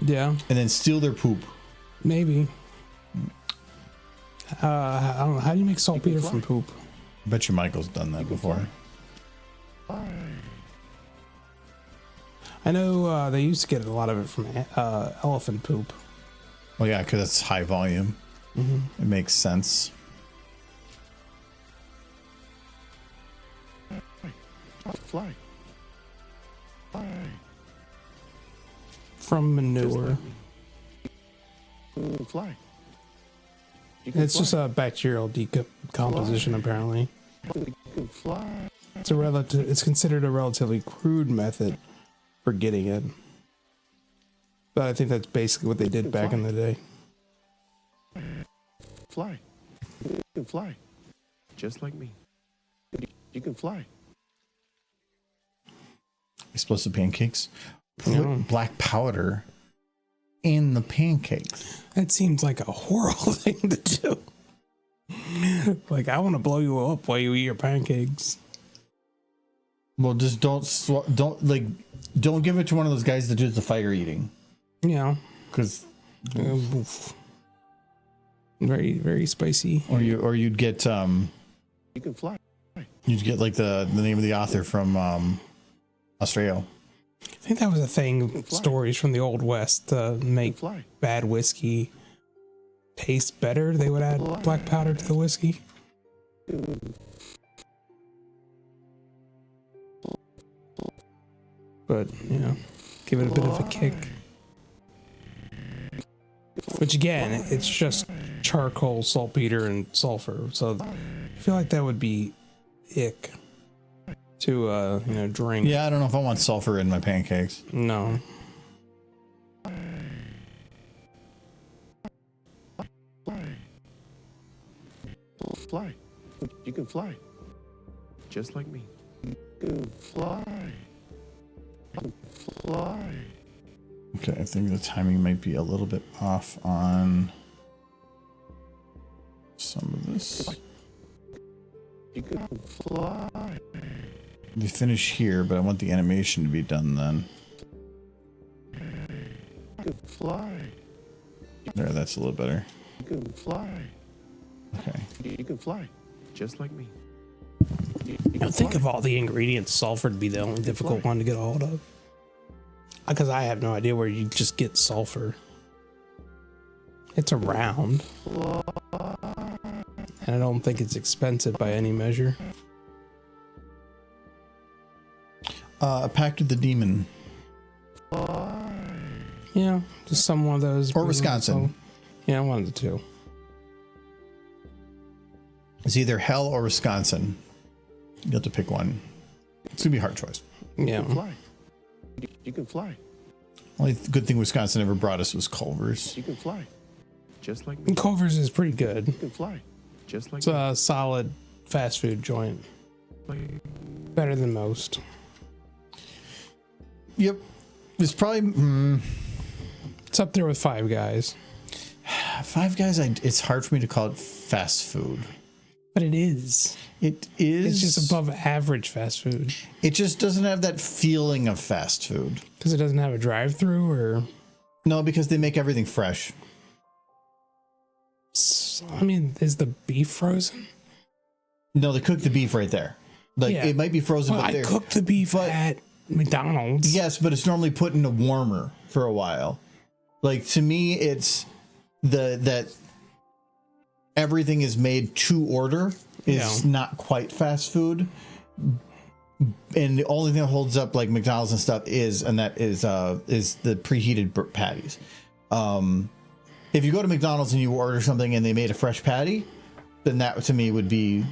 Speaker 6: Yeah,
Speaker 1: and then steal their poop.
Speaker 6: maybe. I don't know. How do you make saltpeter from poop?
Speaker 1: I bet you Michael's done that before.
Speaker 6: I know they used to get a lot of it from elephant poop.
Speaker 1: Well, yeah, because it's high volume. It makes sense.
Speaker 2: Fly. Fly.
Speaker 6: From manure.
Speaker 2: You can fly. You can
Speaker 6: It's
Speaker 2: fly.
Speaker 6: just a bacterial decomposition, apparently.
Speaker 2: You can fly.
Speaker 6: It's considered a relatively crude method for getting it. But I think that's basically what they did back in the day.
Speaker 2: Fly. You can fly. just like me. You can fly.
Speaker 1: Explosive pancakes. Put
Speaker 6: Yeah.
Speaker 1: black powder in the pancakes.
Speaker 6: That seems like a horrible thing to do. Like, I want to blow you up while you eat your pancakes.
Speaker 1: Well, just don't give it to one of those guys that do the fire eating,
Speaker 6: Yeah.
Speaker 1: because
Speaker 6: Oof. Very, very spicy.
Speaker 1: you'd get
Speaker 2: You can fly.
Speaker 1: like the name of the author from Australia.
Speaker 6: I think that was a thing, stories from the Old West to make
Speaker 2: Fly.
Speaker 6: bad whiskey taste better. They would add black powder to the whiskey. But, you know, give it a bit of a kick. Which again, it's just charcoal, saltpeter, and sulfur. So I feel like that would be ick to drink.
Speaker 1: Yeah, I don't know if I want sulfur in my pancakes.
Speaker 6: No.
Speaker 2: Fly. You can fly. Just like me. You can fly. Fly.
Speaker 1: Okay, I think the timing might be a little bit off on some of this.
Speaker 2: You can fly.
Speaker 1: We finish here, but I want the animation to be done then.
Speaker 2: You can fly.
Speaker 1: There, that's a little better.
Speaker 2: You can fly.
Speaker 1: Okay.
Speaker 2: You can fly. Just like me.
Speaker 6: I think of all the ingredients, sulfur would be the only difficult one to get a hold of. Because I have no idea where you just get sulfur. It's around. And I don't think it's expensive by any measure.
Speaker 1: A Pact with the Demon.
Speaker 6: Yeah, just some one of those.
Speaker 1: Or Wisconsin.
Speaker 6: Yeah, one of the two.
Speaker 1: It's either hell or Wisconsin. You have to pick one. It's gonna be a hard choice.
Speaker 2: You
Speaker 6: Yeah.
Speaker 2: can fly. You can fly.
Speaker 1: Only good thing Wisconsin ever brought us was Culver's.
Speaker 2: You can fly. Just like me.
Speaker 6: Culver's is pretty good.
Speaker 2: You can fly. Just like
Speaker 6: It's a solid fast food joint.
Speaker 2: me.
Speaker 6: Better than most.
Speaker 1: Yep. It's probably
Speaker 6: It's up there with Five Guys.
Speaker 1: Five Guys. It's hard for me to call it fast food.
Speaker 6: But it is.
Speaker 1: It is.
Speaker 6: It's just above average fast food.
Speaker 1: It just doesn't have that feeling of fast food.
Speaker 6: Because it doesn't have a drive-through, or
Speaker 1: No, because they make everything fresh.
Speaker 6: I mean, is the beef frozen?
Speaker 1: No, they cook the beef right there. Like
Speaker 6: Yeah.
Speaker 1: it might be frozen,
Speaker 6: Well,
Speaker 1: but
Speaker 6: I
Speaker 1: they're
Speaker 6: cooked the beef
Speaker 1: but-
Speaker 6: at McDonald's.
Speaker 1: yes, but it's normally put in a warmer for a while. Like to me, it's that everything is made to order is
Speaker 6: Yeah.
Speaker 1: not quite fast food. And the only thing that holds up like McDonald's and stuff is the preheated patties. If you go to McDonald's and you order something and they made a fresh patty, then that to me would be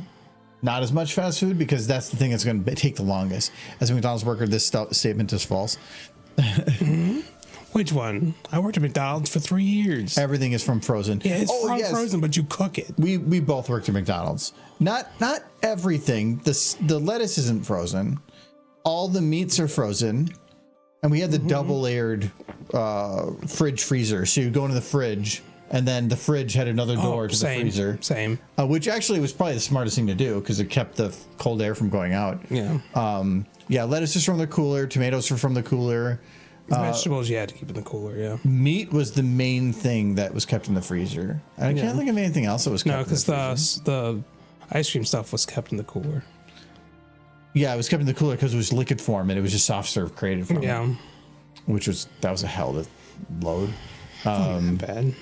Speaker 1: not as much fast food, because that's the thing that's going to take the longest. As a McDonald's worker, this statement is false.
Speaker 6: Which one? I worked at McDonald's for 3 years.
Speaker 1: Everything is from frozen.
Speaker 6: Yeah, it's from
Speaker 1: yes.
Speaker 6: frozen, but you cook it.
Speaker 1: We both worked at McDonald's. Not everything. The lettuce isn't frozen. All the meats are frozen, and we had the double layered fridge freezer. So you go into the fridge, and then the fridge had another door to the freezer.
Speaker 6: Same.
Speaker 1: Which actually was probably the smartest thing to do, because it kept the cold air from going out.
Speaker 6: Yeah.
Speaker 1: Yeah, lettuce is from the cooler. Tomatoes are from the cooler.
Speaker 6: Vegetables you had to keep in the cooler, yeah.
Speaker 1: Meat was the main thing that was kept in the freezer. I can't think of anything else that was kept
Speaker 6: No,
Speaker 1: in the
Speaker 6: because
Speaker 1: freezer.
Speaker 6: the ice cream stuff was kept in the cooler.
Speaker 1: Yeah, it was kept in the cooler because it was liquid form and it was just soft serve created from
Speaker 6: Yeah.
Speaker 1: it, that was a hell to load.
Speaker 6: Bad.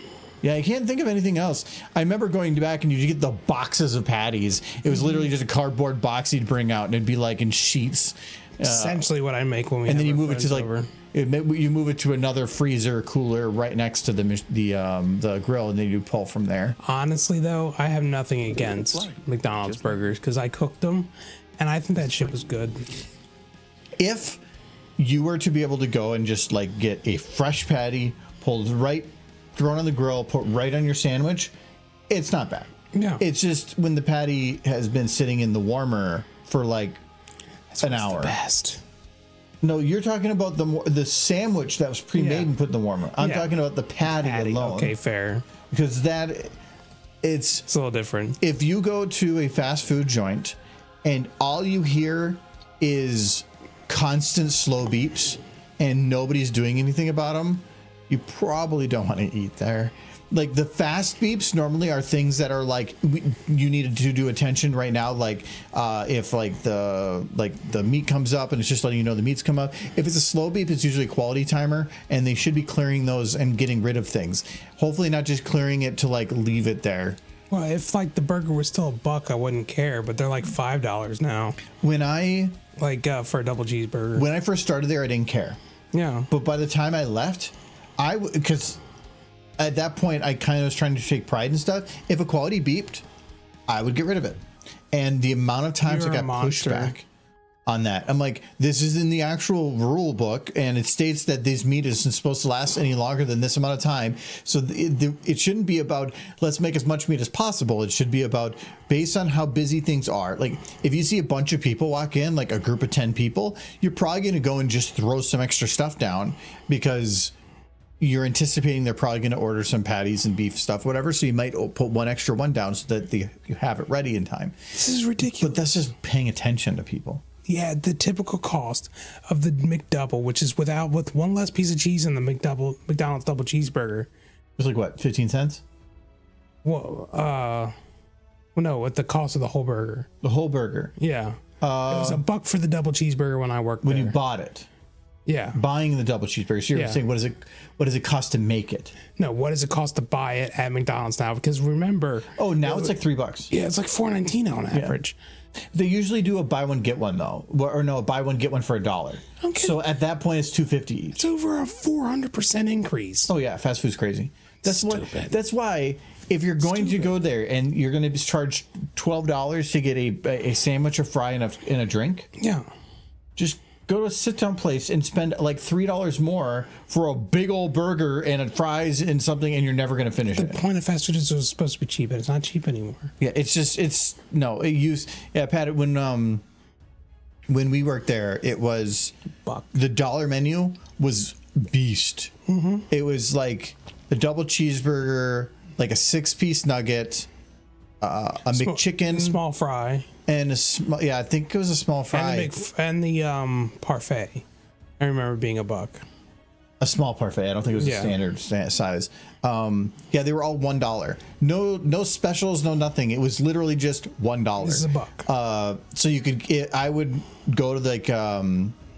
Speaker 1: Yeah, I can't think of anything else. I remember going back and you'd get the boxes of patties. It was literally just a cardboard box you'd bring out and it'd be like in sheets.
Speaker 6: Essentially what I make when we
Speaker 1: And then
Speaker 6: have
Speaker 1: you
Speaker 6: our
Speaker 1: move it to
Speaker 6: friends
Speaker 1: like
Speaker 6: over.
Speaker 1: you move it to another freezer cooler right next to the grill, and then you pull from there.
Speaker 6: Honestly, though, I have nothing against McDonald's burgers because I cooked them, and I think that shit was good.
Speaker 1: If you were to be able to go and just like get a fresh patty pulled right, thrown on the grill, put right on your sandwich, it's not bad.
Speaker 6: Yeah.
Speaker 1: It's just when the patty has been sitting in the warmer for like an hour.
Speaker 6: The best.
Speaker 1: No, you're talking about the sandwich that was pre-made and put in the warmer. I'm talking about the patty alone.
Speaker 6: Okay, fair.
Speaker 1: Because it's
Speaker 6: a little different.
Speaker 1: If you go to a fast food joint and all you hear is constant slow beeps and nobody's doing anything about them, you probably don't want to eat there. Like the fast beeps normally are things that are like you need to do attention right now. Like if like the meat comes up and it's just letting you know the meat's come up. If it's a slow beep, it's usually a quality timer, and they should be clearing those and getting rid of things. Hopefully not just clearing it to like leave it there.
Speaker 6: Well, if like the burger was still $1, I wouldn't care, but they're like $5 now.
Speaker 1: When I
Speaker 6: for a double cheeseburger.
Speaker 1: When I first started there, I didn't care.
Speaker 6: Yeah.
Speaker 1: But by the time I left, because at that point, I kind of was trying to take pride and stuff. If a quality beeped, I would get rid of it. And the amount of times I got pushed back on that, I'm like, this is in the actual rule book, and it states that this meat isn't supposed to last any longer than this amount of time. So it shouldn't be about let's make as much meat as possible. It should be about based on how busy things are. Like if you see a bunch of people walk in, like a group of 10 people, you're probably going to go and just throw some extra stuff down because you're anticipating they're probably going to order some patties and beef stuff, whatever. So you might put one extra one down so that you have it ready in time.
Speaker 6: This is ridiculous.
Speaker 1: But that's just paying attention to people.
Speaker 6: Yeah, the cost of the McDouble, which is with one less piece of cheese in the McDonald's double cheeseburger.
Speaker 1: It's like what, 15 cents?
Speaker 6: Well, no, at the cost of the whole burger.
Speaker 1: The whole burger.
Speaker 6: Yeah. It was $1 for the double cheeseburger when I worked
Speaker 1: when
Speaker 6: there.
Speaker 1: you bought it.
Speaker 6: Yeah.
Speaker 1: Buying the double cheeseburger. So you're saying what does it cost to make it?
Speaker 6: No, what does it cost to buy it at McDonald's now? Because remember,
Speaker 1: oh, now it's like $3.
Speaker 6: Yeah, it's like $4.19 on average.
Speaker 1: They usually do a buy one get one though, or no, buy one get one for $1. Okay. So at that point, it's $2.50 each.
Speaker 6: It's over a 400% increase.
Speaker 1: Oh yeah, fast food's crazy. That's why if you're going to go there and you're going to be charged $12 to get a sandwich, a fry, and a drink.
Speaker 6: Yeah.
Speaker 1: Just go to a sit-down place and spend like $3 more for a big old burger and fries and something, and you're never going to finish it.
Speaker 6: The point of fast food is it was supposed to be cheap, and it's not cheap anymore.
Speaker 1: Yeah, Pat, when we worked there, it was the dollar menu was beast. Mm-hmm. It was like a double cheeseburger, like a 6-piece nugget, a McChicken,
Speaker 6: small fry.
Speaker 1: And I think it was a small fry.
Speaker 6: And the parfait. I remember being $1.
Speaker 1: A small parfait. I don't think it was a standard size. They were all $1. No specials, no nothing. It was literally just $1.
Speaker 6: This is $1.
Speaker 1: So you could. I would go to like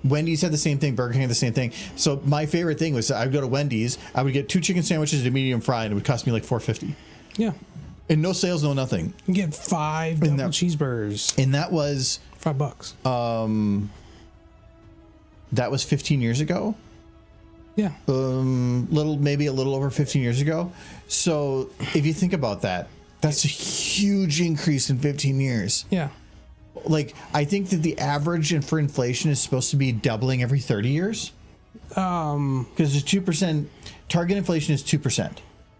Speaker 1: Wendy's had the same thing. Burger King had the same thing. So my favorite thing was I would go to Wendy's. I would get 2 chicken sandwiches and a medium fry, and it would cost me like $4.50.
Speaker 6: Yeah.
Speaker 1: And no sales, no nothing.
Speaker 6: You get 5 double cheeseburgers.
Speaker 1: And that was
Speaker 6: $5.
Speaker 1: That was 15 years ago.
Speaker 6: Yeah.
Speaker 1: Maybe a little over 15 years ago. So if you think about that, that's a huge increase in 15 years.
Speaker 6: Yeah.
Speaker 1: Like I think that the average for inflation is supposed to be doubling every 30 years. Because it's 2%. Target inflation is 2%.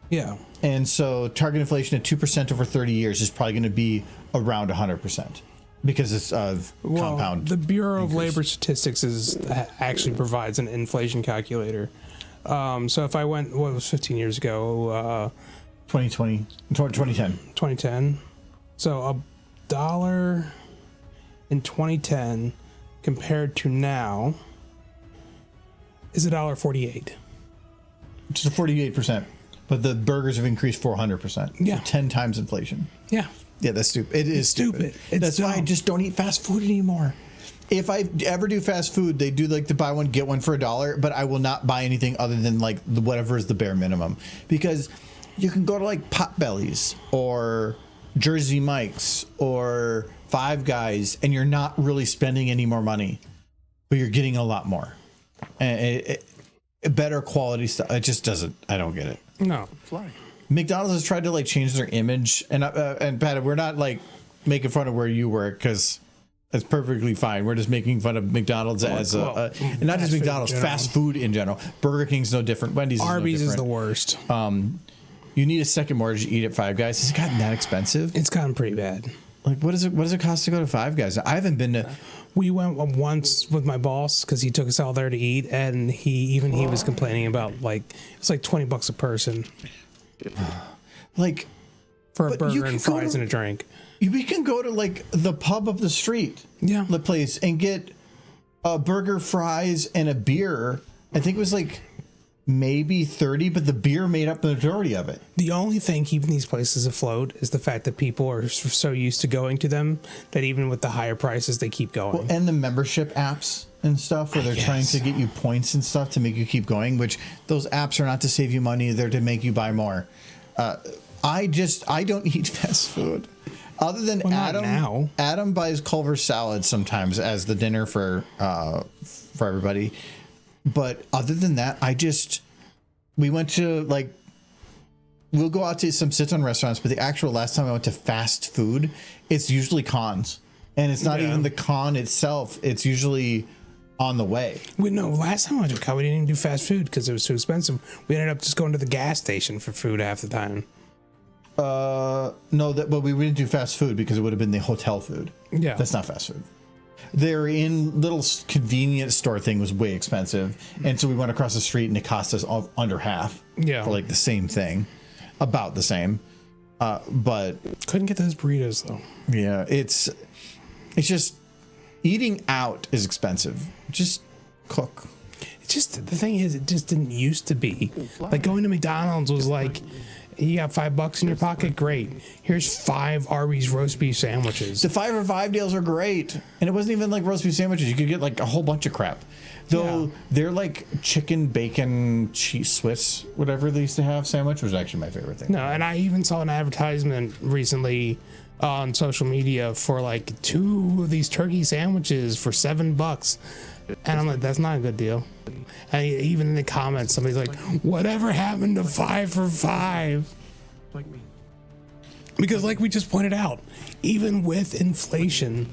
Speaker 6: Yeah.
Speaker 1: And so target inflation at 2% over 30 years is probably going to be around 100% because it's compound.
Speaker 6: The Bureau of Labor Statistics actually provides an inflation calculator. So if I went, what was 15 years ago?
Speaker 1: 2010.
Speaker 6: 2010. So $1 in 2010 compared to now is $1.48.
Speaker 1: Which is a 48%. But the burgers have increased 400%.
Speaker 6: Yeah.
Speaker 1: So 10 times inflation.
Speaker 6: Yeah.
Speaker 1: Yeah, that's stupid. It is stupid. That's why I just don't eat fast food anymore. If I ever do fast food, they do like the buy one, get one for $1, but I will not buy anything other than like whatever is the bare minimum. Because you can go to like Potbelly's or Jersey Mike's or Five Guys, and you're not really spending any more money, but you're getting a lot more. And better quality stuff. It just doesn't. I don't get it.
Speaker 6: No.
Speaker 1: McDonald's has tried to like change their image, and Pat, we're not like making fun of where you work because that's perfectly fine. We're just making fun of McDonald's as and not just McDonald's, fast food in general. Burger King's no different. Wendy's
Speaker 6: Arby's
Speaker 1: is no different.
Speaker 6: is the worst.
Speaker 1: you need a second mortgage to eat at Five Guys. Has it gotten that expensive?
Speaker 6: It's gotten pretty bad.
Speaker 1: Like, what does it cost to go to Five Guys? I haven't been to.
Speaker 6: We went once with my boss because he took us all there to eat, and he was complaining about like it's like $20 a person
Speaker 1: Like,
Speaker 6: for a
Speaker 1: but you
Speaker 6: burger and
Speaker 1: can go
Speaker 6: fries
Speaker 1: to-
Speaker 6: and a drink.
Speaker 1: we can go to like the pub up the street,
Speaker 6: Yeah.
Speaker 1: the place, and get a burger, fries, and a beer. I think it was like maybe 30, but the beer made up the majority of it.
Speaker 6: The only thing keeping these places afloat is the fact that people are so used to going to them that even with the higher prices, they keep going.
Speaker 1: Well, and the membership apps and stuff where they're trying to get you points and stuff to make you keep going, which those apps are not to save you money, they're to make you buy more. I don't eat fast food. Other than
Speaker 6: Well, not now.
Speaker 1: Adam buys Culver salad sometimes as the dinner for everybody. But other than that, we went to like, we'll go out to some sit-down restaurants, but the actual last time I went to fast food, it's usually cons. And it's not even the con itself. It's usually on the way.
Speaker 6: Last time I went to Macau, we didn't even do fast food because it was too expensive. We ended up just going to the gas station for food half the time.
Speaker 1: No, but we didn't do fast food because it would have been the hotel food.
Speaker 6: Yeah.
Speaker 1: That's not fast food. Their in little convenience store thing was way expensive. And so we went across the street and it cost us under half.
Speaker 6: Yeah.
Speaker 1: For like the same thing. About the same. But
Speaker 6: Couldn't get those burritos though.
Speaker 1: yeah, it's just eating out is expensive. Just cook.
Speaker 6: It's just the thing is, it just didn't used to be. Like going to McDonald's was like, you got $5 in your pocket, great. Here's 5 Arby's roast beef sandwiches.
Speaker 1: The 5 for 5 deals are great. And it wasn't even like roast beef sandwiches. You could get like a whole bunch of crap. Though they're like chicken, bacon, cheese, Swiss, whatever they used to have sandwich was actually my favorite thing.
Speaker 6: No, and I even saw an advertisement recently on social media for like 2 of these turkey sandwiches for $7. And I'm like, that's not a good deal. And even in the comments, somebody's like, whatever happened to 5 for 5?
Speaker 2: Like me.
Speaker 6: Because like we just pointed out, even with inflation,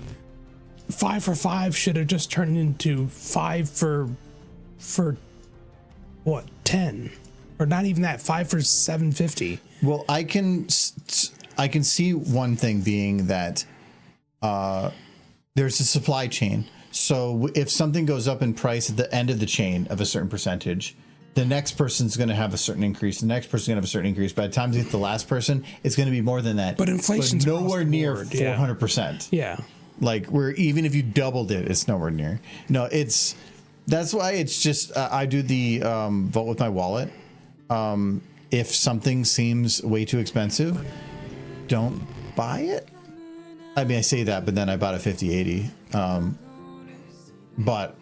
Speaker 6: 5 for 5 should have just turned into 5 for what, 10? Or not even that, 5 for $7.50.
Speaker 1: Well, I can see one thing being that there's a supply chain. So if something goes up in price at the end of the chain of a certain percentage, the next person's going to have a certain increase. The next person's going to have a certain increase. By the time you get to the last person, it's going to be more than that.
Speaker 6: But inflation's across
Speaker 1: nowhere
Speaker 6: the
Speaker 1: near
Speaker 6: board, yeah.
Speaker 1: 400%.
Speaker 6: Yeah.
Speaker 1: Like where even if you doubled it, it's nowhere near. No, that's why it's just I do the vote with my wallet. If something seems way too expensive, don't buy it. I mean, I say that, but then I bought a 5080. But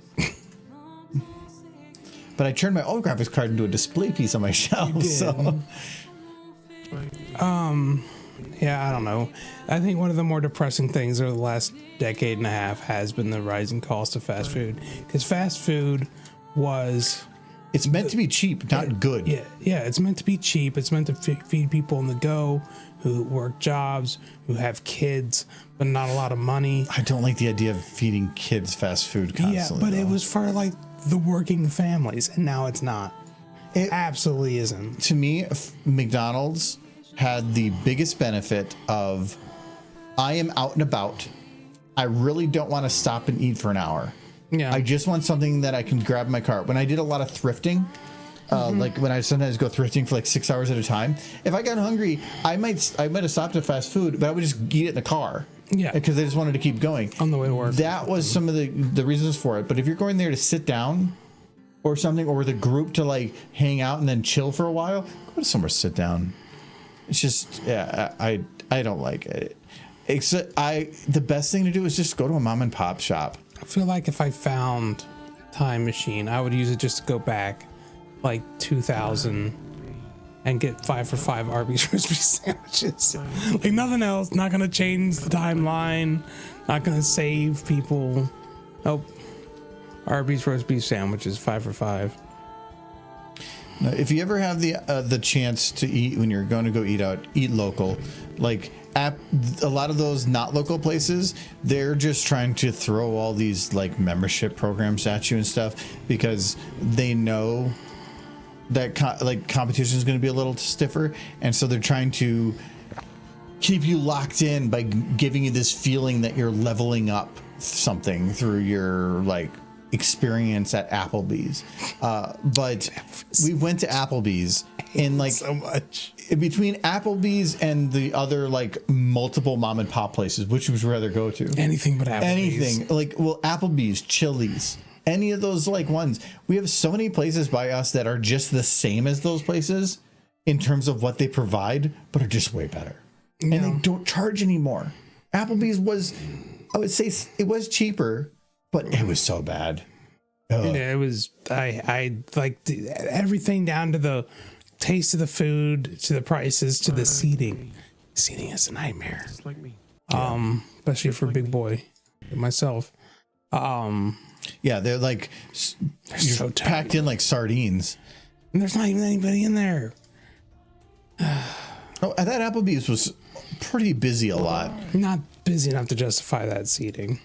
Speaker 1: I turned my old graphics card into a display piece on my shelf. So
Speaker 6: Yeah, I don't know. I think one of the more depressing things over the last decade and a half has been the rising cost of fast food. Because fast food was...
Speaker 1: it's meant to be cheap, not good.
Speaker 6: Yeah, it's meant to be cheap. It's meant to feed people on the go who work jobs, who have kids, but not a lot of money.
Speaker 1: I don't like the idea of feeding kids fast food constantly.
Speaker 6: Yeah, but it
Speaker 1: though.
Speaker 6: was for like the working families, and now it's not. It absolutely isn't.
Speaker 1: To me, McDonald's had the biggest benefit of I am out and about. I really don't want to stop and eat for an hour.
Speaker 6: Yeah.
Speaker 1: I just want something that I can grab in my car. When I did a lot of thrifting, like when I sometimes go thrifting for like 6 hours at a time, if I got hungry, I might have stopped at fast food, but I would just eat it in the car.
Speaker 6: Yeah.
Speaker 1: Because I just wanted to keep going.
Speaker 6: On the way to work.
Speaker 1: That was some of the reasons for it. But if you're going there to sit down or something, or with a group to like hang out and then chill for a while, go to somewhere, sit down. It's just, yeah, I don't like it. Except the best thing to do is just go to a mom and pop shop.
Speaker 6: I feel like if I found Time Machine, I would use it just to go back like 2000 and get 5 for 5 Arby's roast beef sandwiches. Like nothing else. Not gonna change the timeline. Not gonna save people. Nope. Arby's roast beef sandwiches, 5 for 5.
Speaker 1: Now, if you ever have the chance to eat when you're going to go eat out, eat local. Like at a lot of those not local places, they're just trying to throw all these like membership programs at you and stuff because they know that like competition is going to be a little stiffer, and so they're trying to keep you locked in by giving you this feeling that you're leveling up something through your like experience at Applebee's. But we went to Applebee's and like
Speaker 6: so much.
Speaker 1: in between Applebee's and the other like multiple mom and pop places, which would you rather go to?
Speaker 6: Anything but Applebee's.
Speaker 1: Anything like, well, Applebee's, Chili's, any of those like ones. We have so many places by us that are just the same as those places in terms of what they provide, but are just way better. And they don't charge anymore. Applebee's was, I would say it was cheaper, but it was so bad. Ugh.
Speaker 6: Yeah, it was. I liked everything down to the taste of the food, to the prices, to the seating. Seating is a nightmare.
Speaker 2: Just like me.
Speaker 6: Especially for a big boy like myself.
Speaker 1: Yeah, they're like you're
Speaker 6: so
Speaker 1: packed in like sardines.
Speaker 6: And there's not even anybody in there.
Speaker 1: Oh, I thought Applebee's was pretty busy a lot.
Speaker 6: Not busy enough to justify that seating.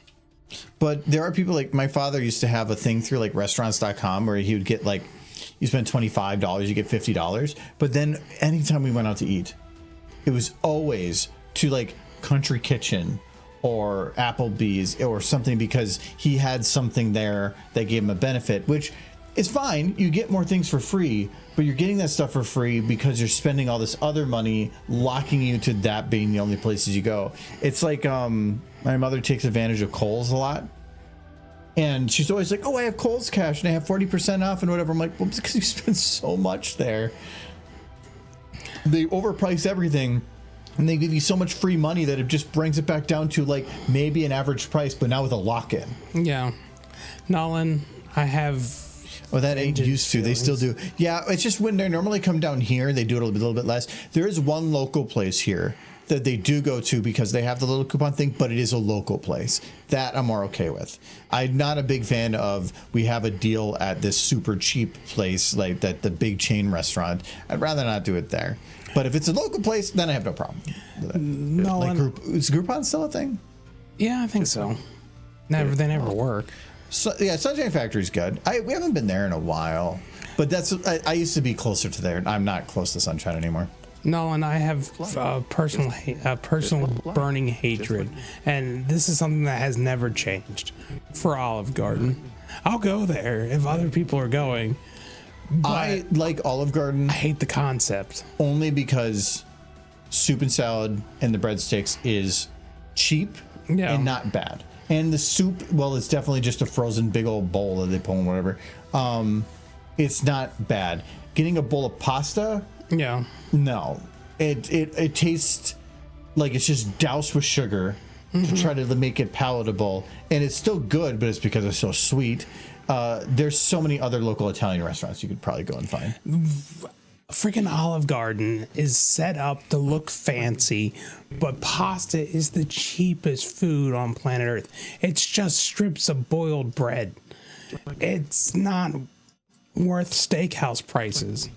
Speaker 1: But there are people like my father used to have a thing through like restaurants.com where he would get like, you spend $25, you get $50. But then anytime we went out to eat, it was always to like Country Kitchen or Applebee's or something, because he had something there that gave him a benefit, which is fine. You get more things for free, but you're getting that stuff for free because you're spending all this other money locking you to that being the only places you go. It's like my mother takes advantage of Kohl's a lot. And she's always like, oh, I have Kohl's cash and I have 40% off and whatever. I'm like, well, it's because you spend so much there. They overprice everything and they give you so much free money that it just brings it back down to like maybe an average price, but now with a lock-in.
Speaker 6: Yeah. Nolan, I have...
Speaker 1: Oh, that ain't used to. They still do. Yeah, it's just when they normally come down here, they do it a little bit less. There is one local place here that they do go to because they have the little coupon thing, but it is a local place. That I'm more okay with. I'm not a big fan of we have a deal at this super cheap place like that, the big chain restaurant. I'd rather not do it there. But if it's a local place, then I have no problem with it.
Speaker 6: No,
Speaker 1: like is Groupon still a thing?
Speaker 6: Yeah, I think so. They never work.
Speaker 1: So, yeah, Sunshine Factory's good. We haven't been there in a while, but I used to be closer to there. I'm not close to Sunshine anymore.
Speaker 6: No, and I have personal burning hatred, and this is something that has never changed for Olive Garden. I'll go there if other people are going.
Speaker 1: I like Olive Garden.
Speaker 6: I hate the concept.
Speaker 1: Only because soup and salad and the breadsticks is cheap and not bad. And the soup, well, it's definitely just a frozen big old bowl that they pull in whatever. It's not bad. Getting a bowl of pasta, no. It tastes like it's just doused with sugar to try to make it palatable. And it's still good, but it's because it's so sweet. There's so many other local Italian restaurants you could probably go and find.
Speaker 6: Freaking Olive Garden is set up to look fancy, but pasta is the cheapest food on planet Earth. It's just strips of boiled bread. It's not worth steakhouse prices,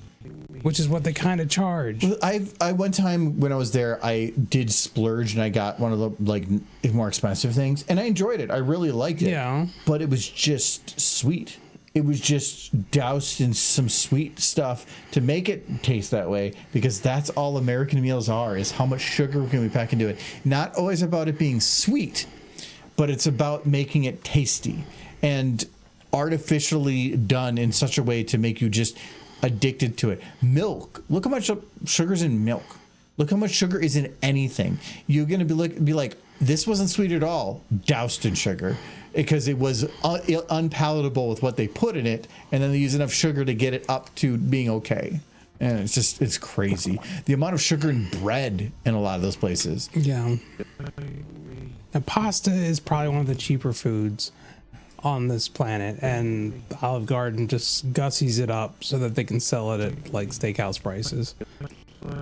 Speaker 6: which is what they kind of charge.
Speaker 1: I one time when I was there, I did splurge and I got one of the like more expensive things, and I enjoyed it. I really liked it.
Speaker 6: Yeah,
Speaker 1: but it was just sweet. It was just doused in some sweet stuff to make it taste that way, because that's all American meals are, is how much sugar can we pack into it. Not always about it being sweet, but it's about making it tasty and artificially done in such a way to make you just addicted to it. Milk. Look how much sugar's in milk. Look how much sugar is in anything. You're going to be like, this wasn't sweet at all, doused in sugar, because it was unpalatable with what they put in it, and then they use enough sugar to get it up to being okay. And it's crazy. The amount of sugar in bread in a lot of those places.
Speaker 6: Yeah. Now, pasta is probably one of the cheaper foods on this planet, and Olive Garden just gussies it up so that they can sell it at like steakhouse prices.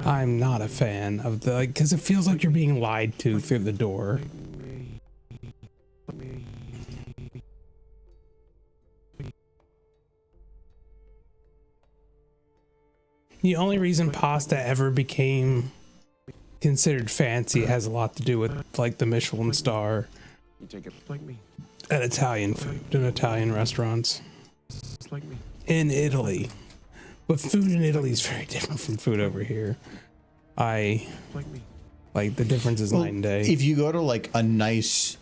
Speaker 6: I'm not a fan of because it feels like you're being lied to through the door. The only reason pasta ever became considered fancy has a lot to do with like the Michelin star
Speaker 2: You take it like me.
Speaker 6: at Italian food in Italian restaurants
Speaker 2: Just like me.
Speaker 6: in Italy. But food in Italy is very different from food over here. I
Speaker 2: Like me.
Speaker 6: like the difference is night and day.
Speaker 1: If you go to like a nice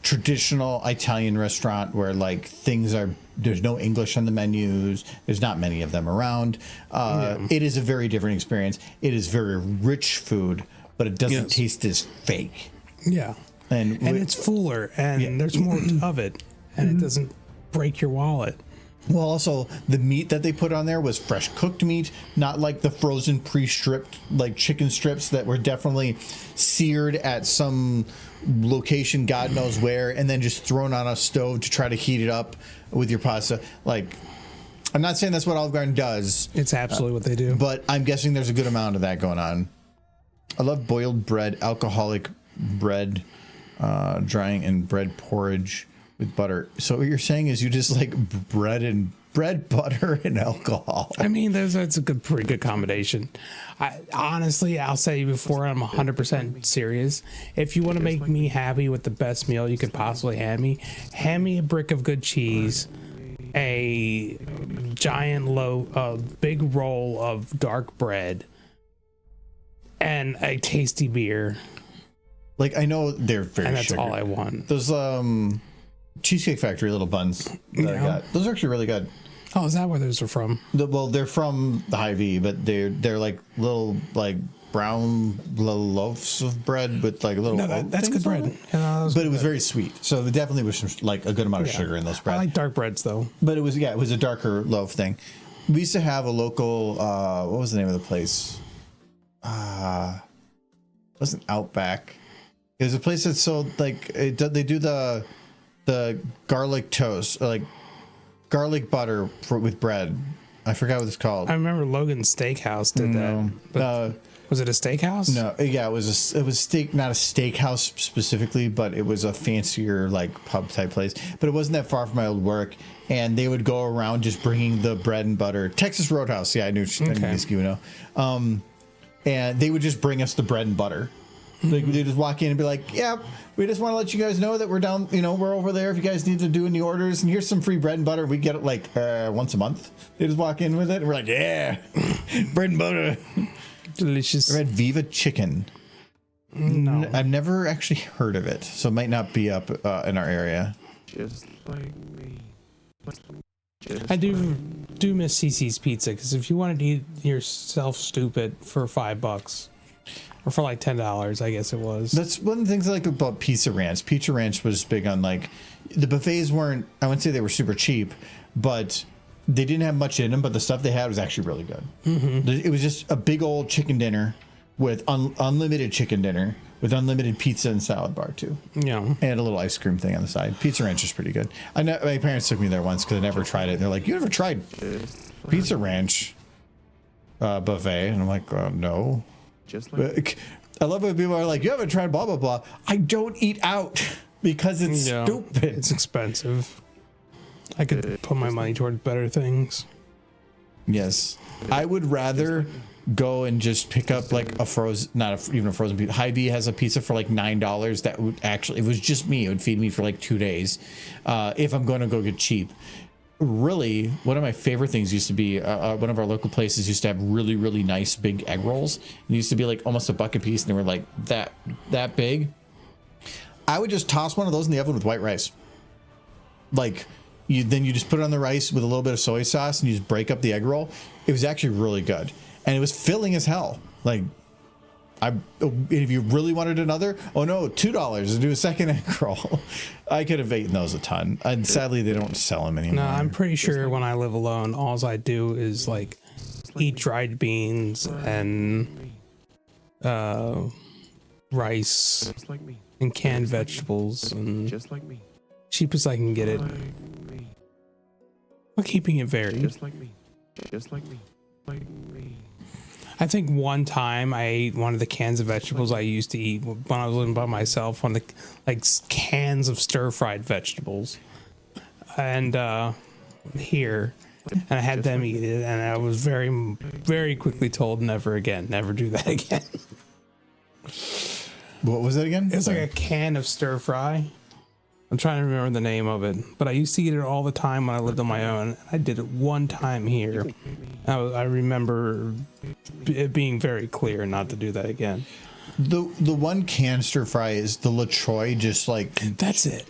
Speaker 1: traditional Italian restaurant where like there's no English on the menus, there's not many of them around, it is a very different experience. It is very rich food, but it doesn't taste as fake.
Speaker 6: Yeah. And it's fuller and there's more of it and it doesn't break your wallet.
Speaker 1: Well, also the meat that they put on there was fresh cooked meat, not like the frozen pre-stripped like chicken strips that were definitely seared at some location, God knows where, and then just thrown on a stove to try to heat it up with your pasta. Like, I'm not saying that's what Olive Garden does.
Speaker 6: It's absolutely what they do.
Speaker 1: But I'm guessing there's a good amount of that going on. I love boiled bread, alcoholic bread, drying and bread porridge with butter. So what you're saying is you just like bread, butter, and alcohol.
Speaker 6: I mean, that's a pretty good combination. Honestly, I'll say before I'm 100% serious, if you want to make me happy with the best meal you could possibly hand me a brick of good cheese, a giant big roll of dark bread, and a tasty beer.
Speaker 1: Like, I know they're very
Speaker 6: and that's
Speaker 1: sugar.
Speaker 6: all I want.
Speaker 1: Those Cheesecake Factory little buns that I got, those are actually really good.
Speaker 6: Oh, is that where those are from?
Speaker 1: Well, they're from the Hy-Vee, but they're like little like brown little loaves of bread with like little.
Speaker 6: No, that's good bread.
Speaker 1: But it was very sweet, so there definitely was some, like a good amount of sugar in those bread.
Speaker 6: I like dark breads though.
Speaker 1: But it was a darker loaf thing. We used to have a local. What was the name of the place? It wasn't Outback. It was a place that sold like they do the garlic toast, or like garlic butter with bread. I forgot what it's called.
Speaker 6: I remember Logan's Steakhouse did that. But was it a steakhouse?
Speaker 1: No, yeah, it was steak, not a steakhouse specifically, but it was a fancier like pub type place. But it wasn't that far from my old work, and they would go around just bringing the bread and butter. Texas Roadhouse, yeah, I knew this, you know. And they would just bring us the bread and butter. Like they just walk in and be like, "Yeah, we just want to let you guys know that we're down. You know, we're over there. If you guys need to do any orders, and here's some free bread and butter. We get it like once a month." They just walk in with it, and we're like, "Yeah, bread and butter,
Speaker 6: delicious."
Speaker 1: Red Viva Chicken.
Speaker 6: No,
Speaker 1: I've never actually heard of it, so it might not be up in our area.
Speaker 2: Just like me.
Speaker 6: I do miss CC's Pizza, because if you wanted to eat yourself stupid for $5. Or for like $10, I guess it was.
Speaker 1: That's one of the things I like about Pizza Ranch. Pizza Ranch was big on like, the buffets weren't, I wouldn't say they were super cheap, but they didn't have much in them, but the stuff they had was actually really good. Mm-hmm. It was just a big old chicken dinner with unlimited chicken dinner with unlimited pizza and salad bar too.
Speaker 6: Yeah.
Speaker 1: And a little ice cream thing on the side. Pizza Ranch is pretty good. I know my parents took me there once because I never tried it. They're like, "You never tried Pizza Ranch buffet?" And I'm like, "No."
Speaker 2: Just like
Speaker 1: I love when people are like, "You haven't tried blah blah blah." I don't eat out because it's stupid.
Speaker 6: It's expensive. I could put my money towards better things.
Speaker 1: Yes, I would rather go and just pick up like a frozen, even a frozen pizza. Hy-Vee has a pizza for like $9 that would actually, it was just me. It would feed me for like 2 days if I'm going to go get cheap. Really, one of my favorite things used to be one of our local places used to have really, really nice big egg rolls. It used to be like almost a buck a piece, and they were like that big. I would just toss one of those in the oven with white rice. Like, then you just put it on the rice with a little bit of soy sauce, and you just break up the egg roll. It was actually really good, and it was filling as hell. Like, if you really wanted another, oh no, $2 to do a second egg roll. I could have eaten those a ton. And sadly, they don't sell them anymore.
Speaker 6: No, I'm pretty sure when I live alone, all I do is like eat dried beans and rice
Speaker 2: just like me.
Speaker 6: and canned vegetables and
Speaker 2: Just like me.
Speaker 6: cheap as I can get it.
Speaker 2: Like me.
Speaker 6: But keeping it varied.
Speaker 2: Just like me. Just like me. Like me.
Speaker 6: I think one time I ate one of the cans of vegetables I used to eat when I was living by myself, one of the like cans of stir-fried vegetables, and here, and I had them eat it, and I was very, very quickly told never again, never do that again.
Speaker 1: What was that again?
Speaker 6: It's like a can of stir-fry, I'm trying to remember the name of it, but I used to eat it all the time when I lived on my own. I did it one time here. I remember it being very clear not to do that again.
Speaker 1: The one can stir fry is the LaCroix, just like...
Speaker 6: That's it.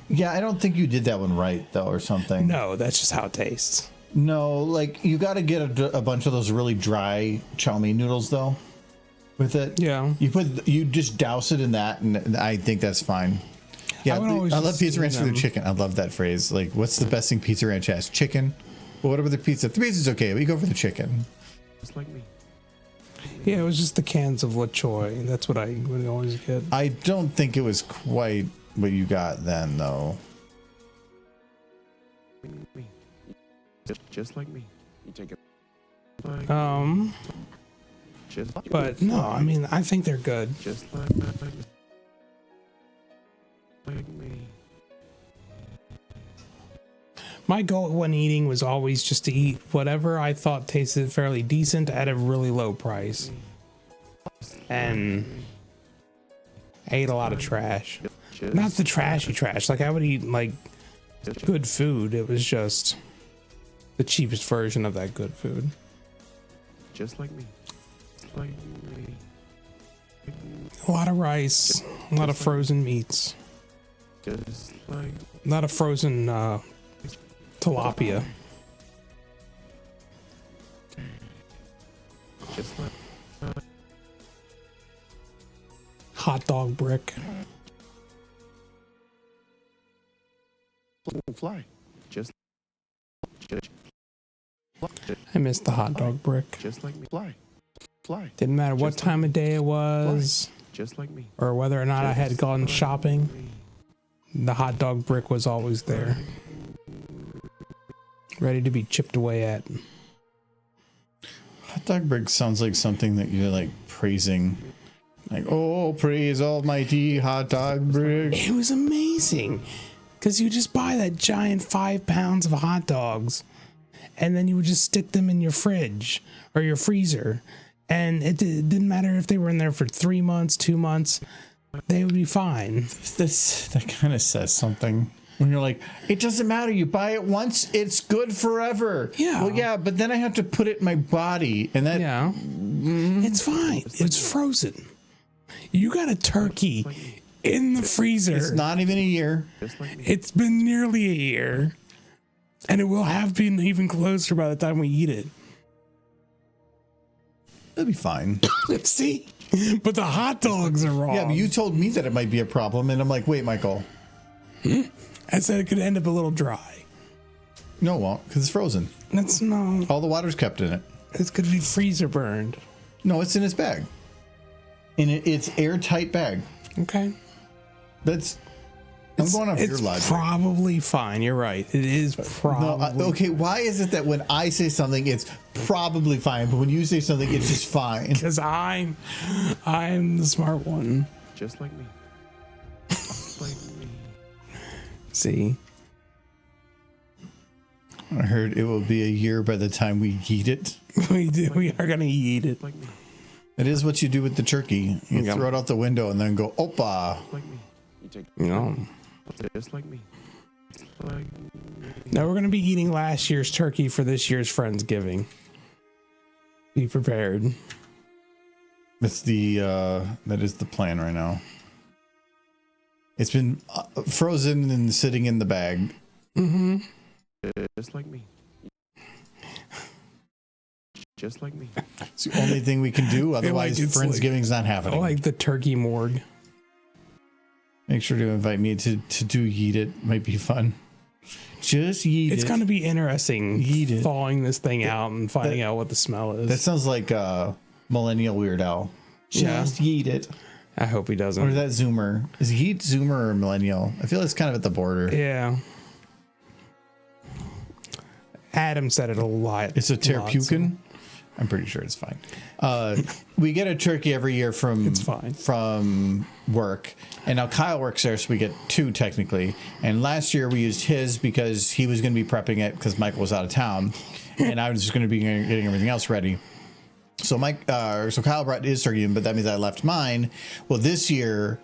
Speaker 1: Yeah, I don't think you did that one right, though, or something.
Speaker 6: No, that's just how it tastes.
Speaker 1: No, like, you got to get a bunch of those really dry chow mein noodles, though, with it.
Speaker 6: Yeah.
Speaker 1: You just douse it in that, and I think that's fine. Yeah, I love Pizza Ranch for their chicken. I love that phrase. Like, what's the best thing Pizza Ranch has? Chicken. Well, what about the pizza? The pizza's okay, but you go for the chicken.
Speaker 2: Just like me.
Speaker 6: Yeah, it was just the cans of LaCroix. That's what I would always get.
Speaker 1: I don't think it was quite what you got then, though.
Speaker 2: Just like me. You take it.
Speaker 6: But no, I mean, I think they're good.
Speaker 2: Just like me.
Speaker 6: My goal when eating was always just to eat whatever I thought tasted fairly decent at a really low price. And I ate a lot of trash. Not the trashy trash. Like, I would eat, like, good food. It was just the cheapest version of that good food.
Speaker 2: Just like me. Just like me.
Speaker 6: A lot of rice. A lot of frozen meats.
Speaker 2: Just like
Speaker 6: A lot of frozen tilapia.
Speaker 2: just like
Speaker 6: Hot dog brick.
Speaker 2: fly. Just
Speaker 6: I missed the hot dog brick.
Speaker 2: just like me. Fly.
Speaker 6: Didn't matter what
Speaker 2: Just
Speaker 6: time of day it was
Speaker 2: Just like me.
Speaker 6: or whether or not I had gone
Speaker 2: like
Speaker 6: shopping.
Speaker 2: me.
Speaker 6: The hot dog brick was always there, ready to be chipped away at.
Speaker 1: Hot dog brick sounds like something that you're like praising. Like, oh, praise almighty hot dog brick.
Speaker 6: It was amazing because you just buy that giant 5 pounds of hot dogs and then you would just stick them in your fridge or your freezer. And it didn't matter if they were in there for 3 months, 2 months, they would be fine.
Speaker 1: That kind of says something. When you're like, it doesn't matter. You buy it once, it's good forever.
Speaker 6: Yeah.
Speaker 1: Well, yeah, but then I have to put it in my body, and that.
Speaker 6: Yeah. It's fine. It's frozen. You got a turkey in the freezer.
Speaker 1: It's not even a year.
Speaker 2: Just like me.
Speaker 6: It's been nearly a year. And it will have been even closer by the time we eat it.
Speaker 1: It'll be fine.
Speaker 6: See? But the hot dogs are wrong.
Speaker 1: Yeah, but you told me that it might be a problem, and I'm like, wait, Michael.
Speaker 6: I said it could end up a little dry.
Speaker 1: No, it won't, because it's frozen.
Speaker 6: That's no.
Speaker 1: All the water's kept in it.
Speaker 6: It's going to be freezer burned.
Speaker 1: No, it's in its bag. It's airtight bag.
Speaker 6: Okay.
Speaker 1: I'm going off your
Speaker 6: It's
Speaker 1: logic.
Speaker 6: probably fine. You're right. It is
Speaker 1: No,
Speaker 6: probably.
Speaker 1: okay, why is it that when I say something, it's probably fine, but when you say something, it's just fine?
Speaker 6: Because I'm the smart one.
Speaker 2: Just like me. Just like me.
Speaker 6: See?
Speaker 1: I heard it will be a year by the time we eat it.
Speaker 6: We are going to eat it.
Speaker 2: Like me.
Speaker 1: It is what you do with the turkey. You
Speaker 6: Yeah.
Speaker 1: throw it out the window and then go, opa.
Speaker 2: Like me. You take
Speaker 6: No.
Speaker 2: just like me. Just like me.
Speaker 6: Now we're going to be eating last year's turkey for this year's Friendsgiving. Be prepared.
Speaker 1: That's that is the plan right now. It's been frozen and sitting in the bag.
Speaker 6: Mm-hmm.
Speaker 2: Just like me. Just like me.
Speaker 1: It's the only thing we can do. Otherwise,
Speaker 6: it's
Speaker 1: Friendsgiving's not
Speaker 6: I
Speaker 1: happening.
Speaker 6: like the turkey morgue.
Speaker 1: Make sure to invite me to do Yeet It. Might be fun. Just Yeet It.
Speaker 6: It's going to be interesting
Speaker 1: Eat it.
Speaker 6: thawing this thing out and finding out what the smell is.
Speaker 1: That sounds like Millennial Weird Al.
Speaker 6: Yeah.
Speaker 1: Just Yeet It.
Speaker 6: I hope he
Speaker 1: Or
Speaker 6: doesn't.
Speaker 1: is that Zoomer? Is Yeet Zoomer or Millennial? I feel it's kind of at the border.
Speaker 6: Yeah. Adam said it a lot.
Speaker 1: It's a
Speaker 6: lot,
Speaker 1: Terpukin. I'm pretty sure it's fine. We get a turkey every year from
Speaker 6: It's fine.
Speaker 1: from work, and now Kyle works there, so we get two technically. And last year we used his because he was going to be prepping it because Michael was out of town, and I was just going to be getting everything else ready. So Kyle brought his turkey in, but that means I left mine. Well, this year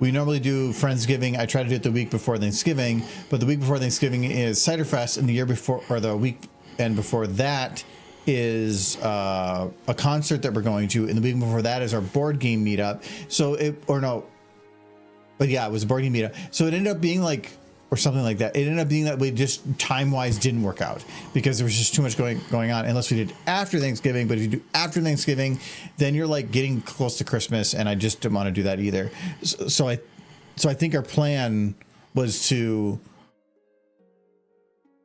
Speaker 1: we normally do Friendsgiving. I try to do it the week before Thanksgiving, but the week before Thanksgiving is Cider Fest, and the year before, or the weekend before that, is a concert that we're going to, and the week before that is our board game meetup. So it was a board game meetup. So it ended up being like, or something like that. It ended up being that we just time-wise didn't work out because there was just too much going on, unless we did after Thanksgiving. But if you do after Thanksgiving, then you're like getting close to Christmas, and I just didn't want to do that either. So I think our plan was to.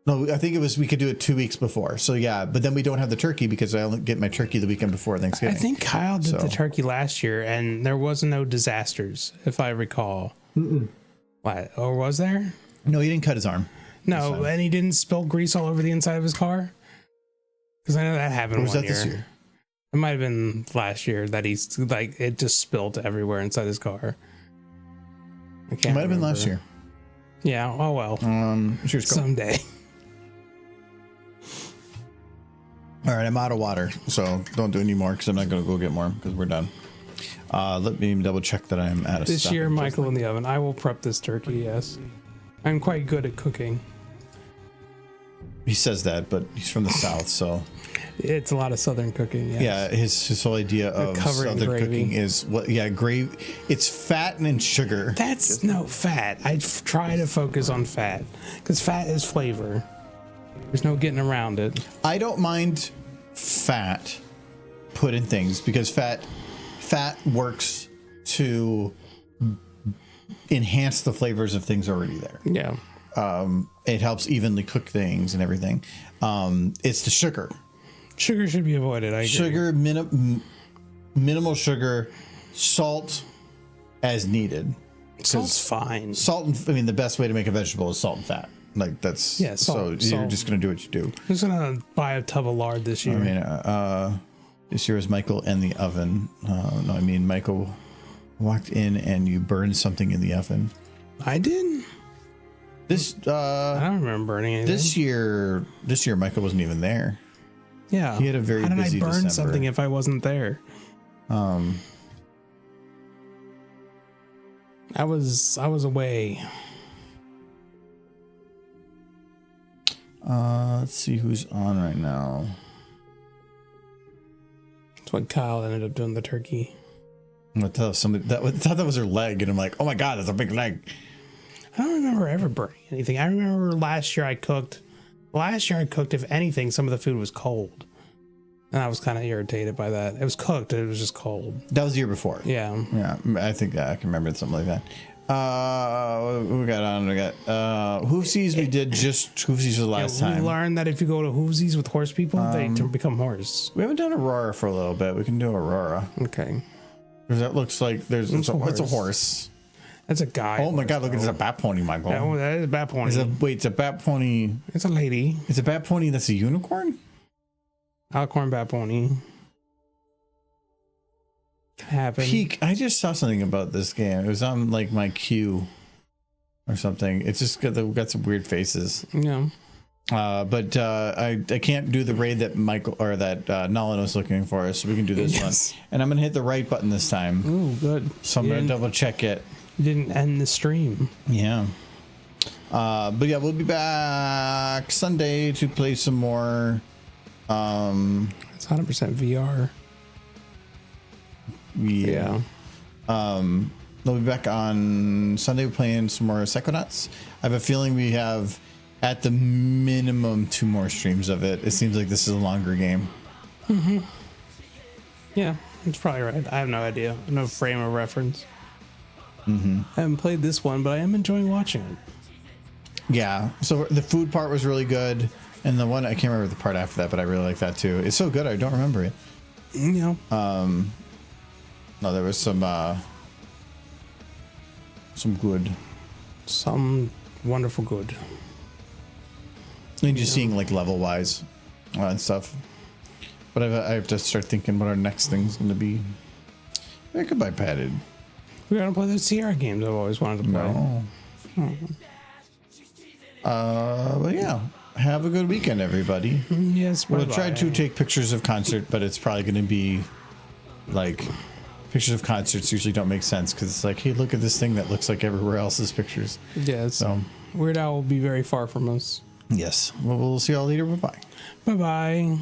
Speaker 1: No, I think it was we could do it 2 weeks before. So yeah, but then we don't have the turkey because I only get my turkey the weekend before Thanksgiving.
Speaker 6: I think Kyle did the turkey last year, and there was no disasters, if I recall. What? Or was there?
Speaker 1: No, he didn't cut his arm.
Speaker 6: No, and he didn't spill grease all over the inside of his car? Because I know that happened
Speaker 1: Or was
Speaker 6: one
Speaker 1: that
Speaker 6: year.
Speaker 1: this year?
Speaker 6: It might have been last year that he's like, it just spilled everywhere inside his car. I can't
Speaker 1: It might have been last year.
Speaker 6: Yeah, oh well.
Speaker 1: Cheers, go.
Speaker 6: Someday.
Speaker 1: All right, I'm out of water, so don't do any more because I'm not going to go get more because we're done. Let me double check that I'm out of
Speaker 6: This
Speaker 1: stuff.
Speaker 6: year, Michael in the oven. I will prep this turkey, yes. I'm quite good at cooking.
Speaker 1: He says that, but he's from the South, so
Speaker 6: It's a lot of Southern cooking, yes.
Speaker 1: yeah, his whole idea of
Speaker 6: covered in
Speaker 1: Southern
Speaker 6: gravy.
Speaker 1: cooking is gravy. It's fat and sugar.
Speaker 6: That's no fat. I try to focus on fat because fat is flavor. There's no getting around it.
Speaker 1: I don't mind fat put in things because fat works to enhance the flavors of things already there.
Speaker 6: Yeah.
Speaker 1: It helps evenly cook things and everything. It's the sugar.
Speaker 6: Sugar should be avoided. I agree.
Speaker 1: Sugar, minimal sugar, salt as needed.
Speaker 6: Salt's fine.
Speaker 1: Salt and, I mean, the best way to make a vegetable is salt and fat. Like that's,
Speaker 6: Yeah, salt,
Speaker 1: so you're
Speaker 6: salt.
Speaker 1: just going to do what you do.
Speaker 6: I'm just gonna buy a tub of lard this year.
Speaker 1: I mean, this year was Michael and the oven. No, I mean, Michael walked in and you burned something in the oven.
Speaker 6: I did.
Speaker 1: This,
Speaker 6: I don't remember burning anything.
Speaker 1: this year, Michael wasn't even there.
Speaker 6: Yeah.
Speaker 1: He had a very
Speaker 6: How did
Speaker 1: busy
Speaker 6: I burn
Speaker 1: December.
Speaker 6: something if I wasn't there? I was away.
Speaker 1: Let's see who's on right now.
Speaker 6: That's what Kyle ended up doing the turkey.
Speaker 1: I thought that was her leg, and I'm like, oh my god, that's a big leg.
Speaker 6: I don't remember ever burning anything. I remember last year I cooked. If anything, some of the food was cold. And I was kind of irritated by that. It was cooked, it was just cold.
Speaker 1: That was the year before.
Speaker 6: Yeah.
Speaker 1: Yeah, I think I can remember something like that. What we got on? We got Hoofsies. We did just Hoofsies the last
Speaker 6: We
Speaker 1: time.
Speaker 6: learned that if you go to Hoosies with horse people, they become horse.
Speaker 1: We haven't done Aurora for a little bit. We can do Aurora.
Speaker 6: Okay.
Speaker 1: Because that looks like it's a horse.
Speaker 6: That's a guy.
Speaker 1: Oh my god, look, it's a bat pony, Michael.
Speaker 6: Oh, that is a bat pony.
Speaker 1: It's a bat pony.
Speaker 6: It's a lady.
Speaker 1: It's a bat pony that's a unicorn?
Speaker 6: Alcorn bat pony. Happened.
Speaker 1: Peak. I just saw something about this game. It was on like my queue or something. It's just got some weird faces.
Speaker 6: Yeah.
Speaker 1: But I can't do the raid that Michael or that Nolan was looking for, so we can do this
Speaker 6: Yes.
Speaker 1: one. And I'm gonna hit the right button this time.
Speaker 6: Ooh, good.
Speaker 1: So I'm gonna double check it.
Speaker 6: You didn't end the stream.
Speaker 1: Yeah. But yeah, we'll be back Sunday to play some more.
Speaker 6: It's 100% VR.
Speaker 1: Yeah. They'll be back on Sunday. We're playing some more Psychonauts. I have a feeling we have at the minimum 2 more streams of it. It seems like this is a longer game.
Speaker 6: Mm-hmm. Yeah, that's probably right. I have no idea. No frame of reference.
Speaker 1: Mm-hmm.
Speaker 6: I haven't played this one, but I am enjoying watching it.
Speaker 1: Yeah. So the food part was really good. And the one, I can't remember the part after that, but I really like that too. It's so good, I don't remember it.
Speaker 6: You know.
Speaker 1: No, there was some good.
Speaker 6: Some wonderful good.
Speaker 1: And just seeing like level wise and stuff. But I have to start thinking what our next thing's going to be. Yeah, goodbye, Padded.
Speaker 6: We gotta play those Sierra games I've always wanted to play.
Speaker 1: No. But yeah, have a good weekend, everybody.
Speaker 6: Yes,
Speaker 1: We'll
Speaker 6: bye-bye.
Speaker 1: try to take pictures of concert, but it's probably going to be like pictures of concerts usually don't make sense because it's like, hey, look at this thing that looks like everywhere else's pictures.
Speaker 6: Yes.
Speaker 1: So,
Speaker 6: Weird Al will be very far from us.
Speaker 1: yes. Well, we'll see y'all later. Bye-bye.
Speaker 6: Bye-bye.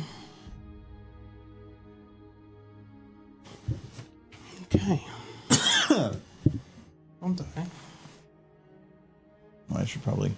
Speaker 6: Okay. Don't die.
Speaker 1: Well, I should probably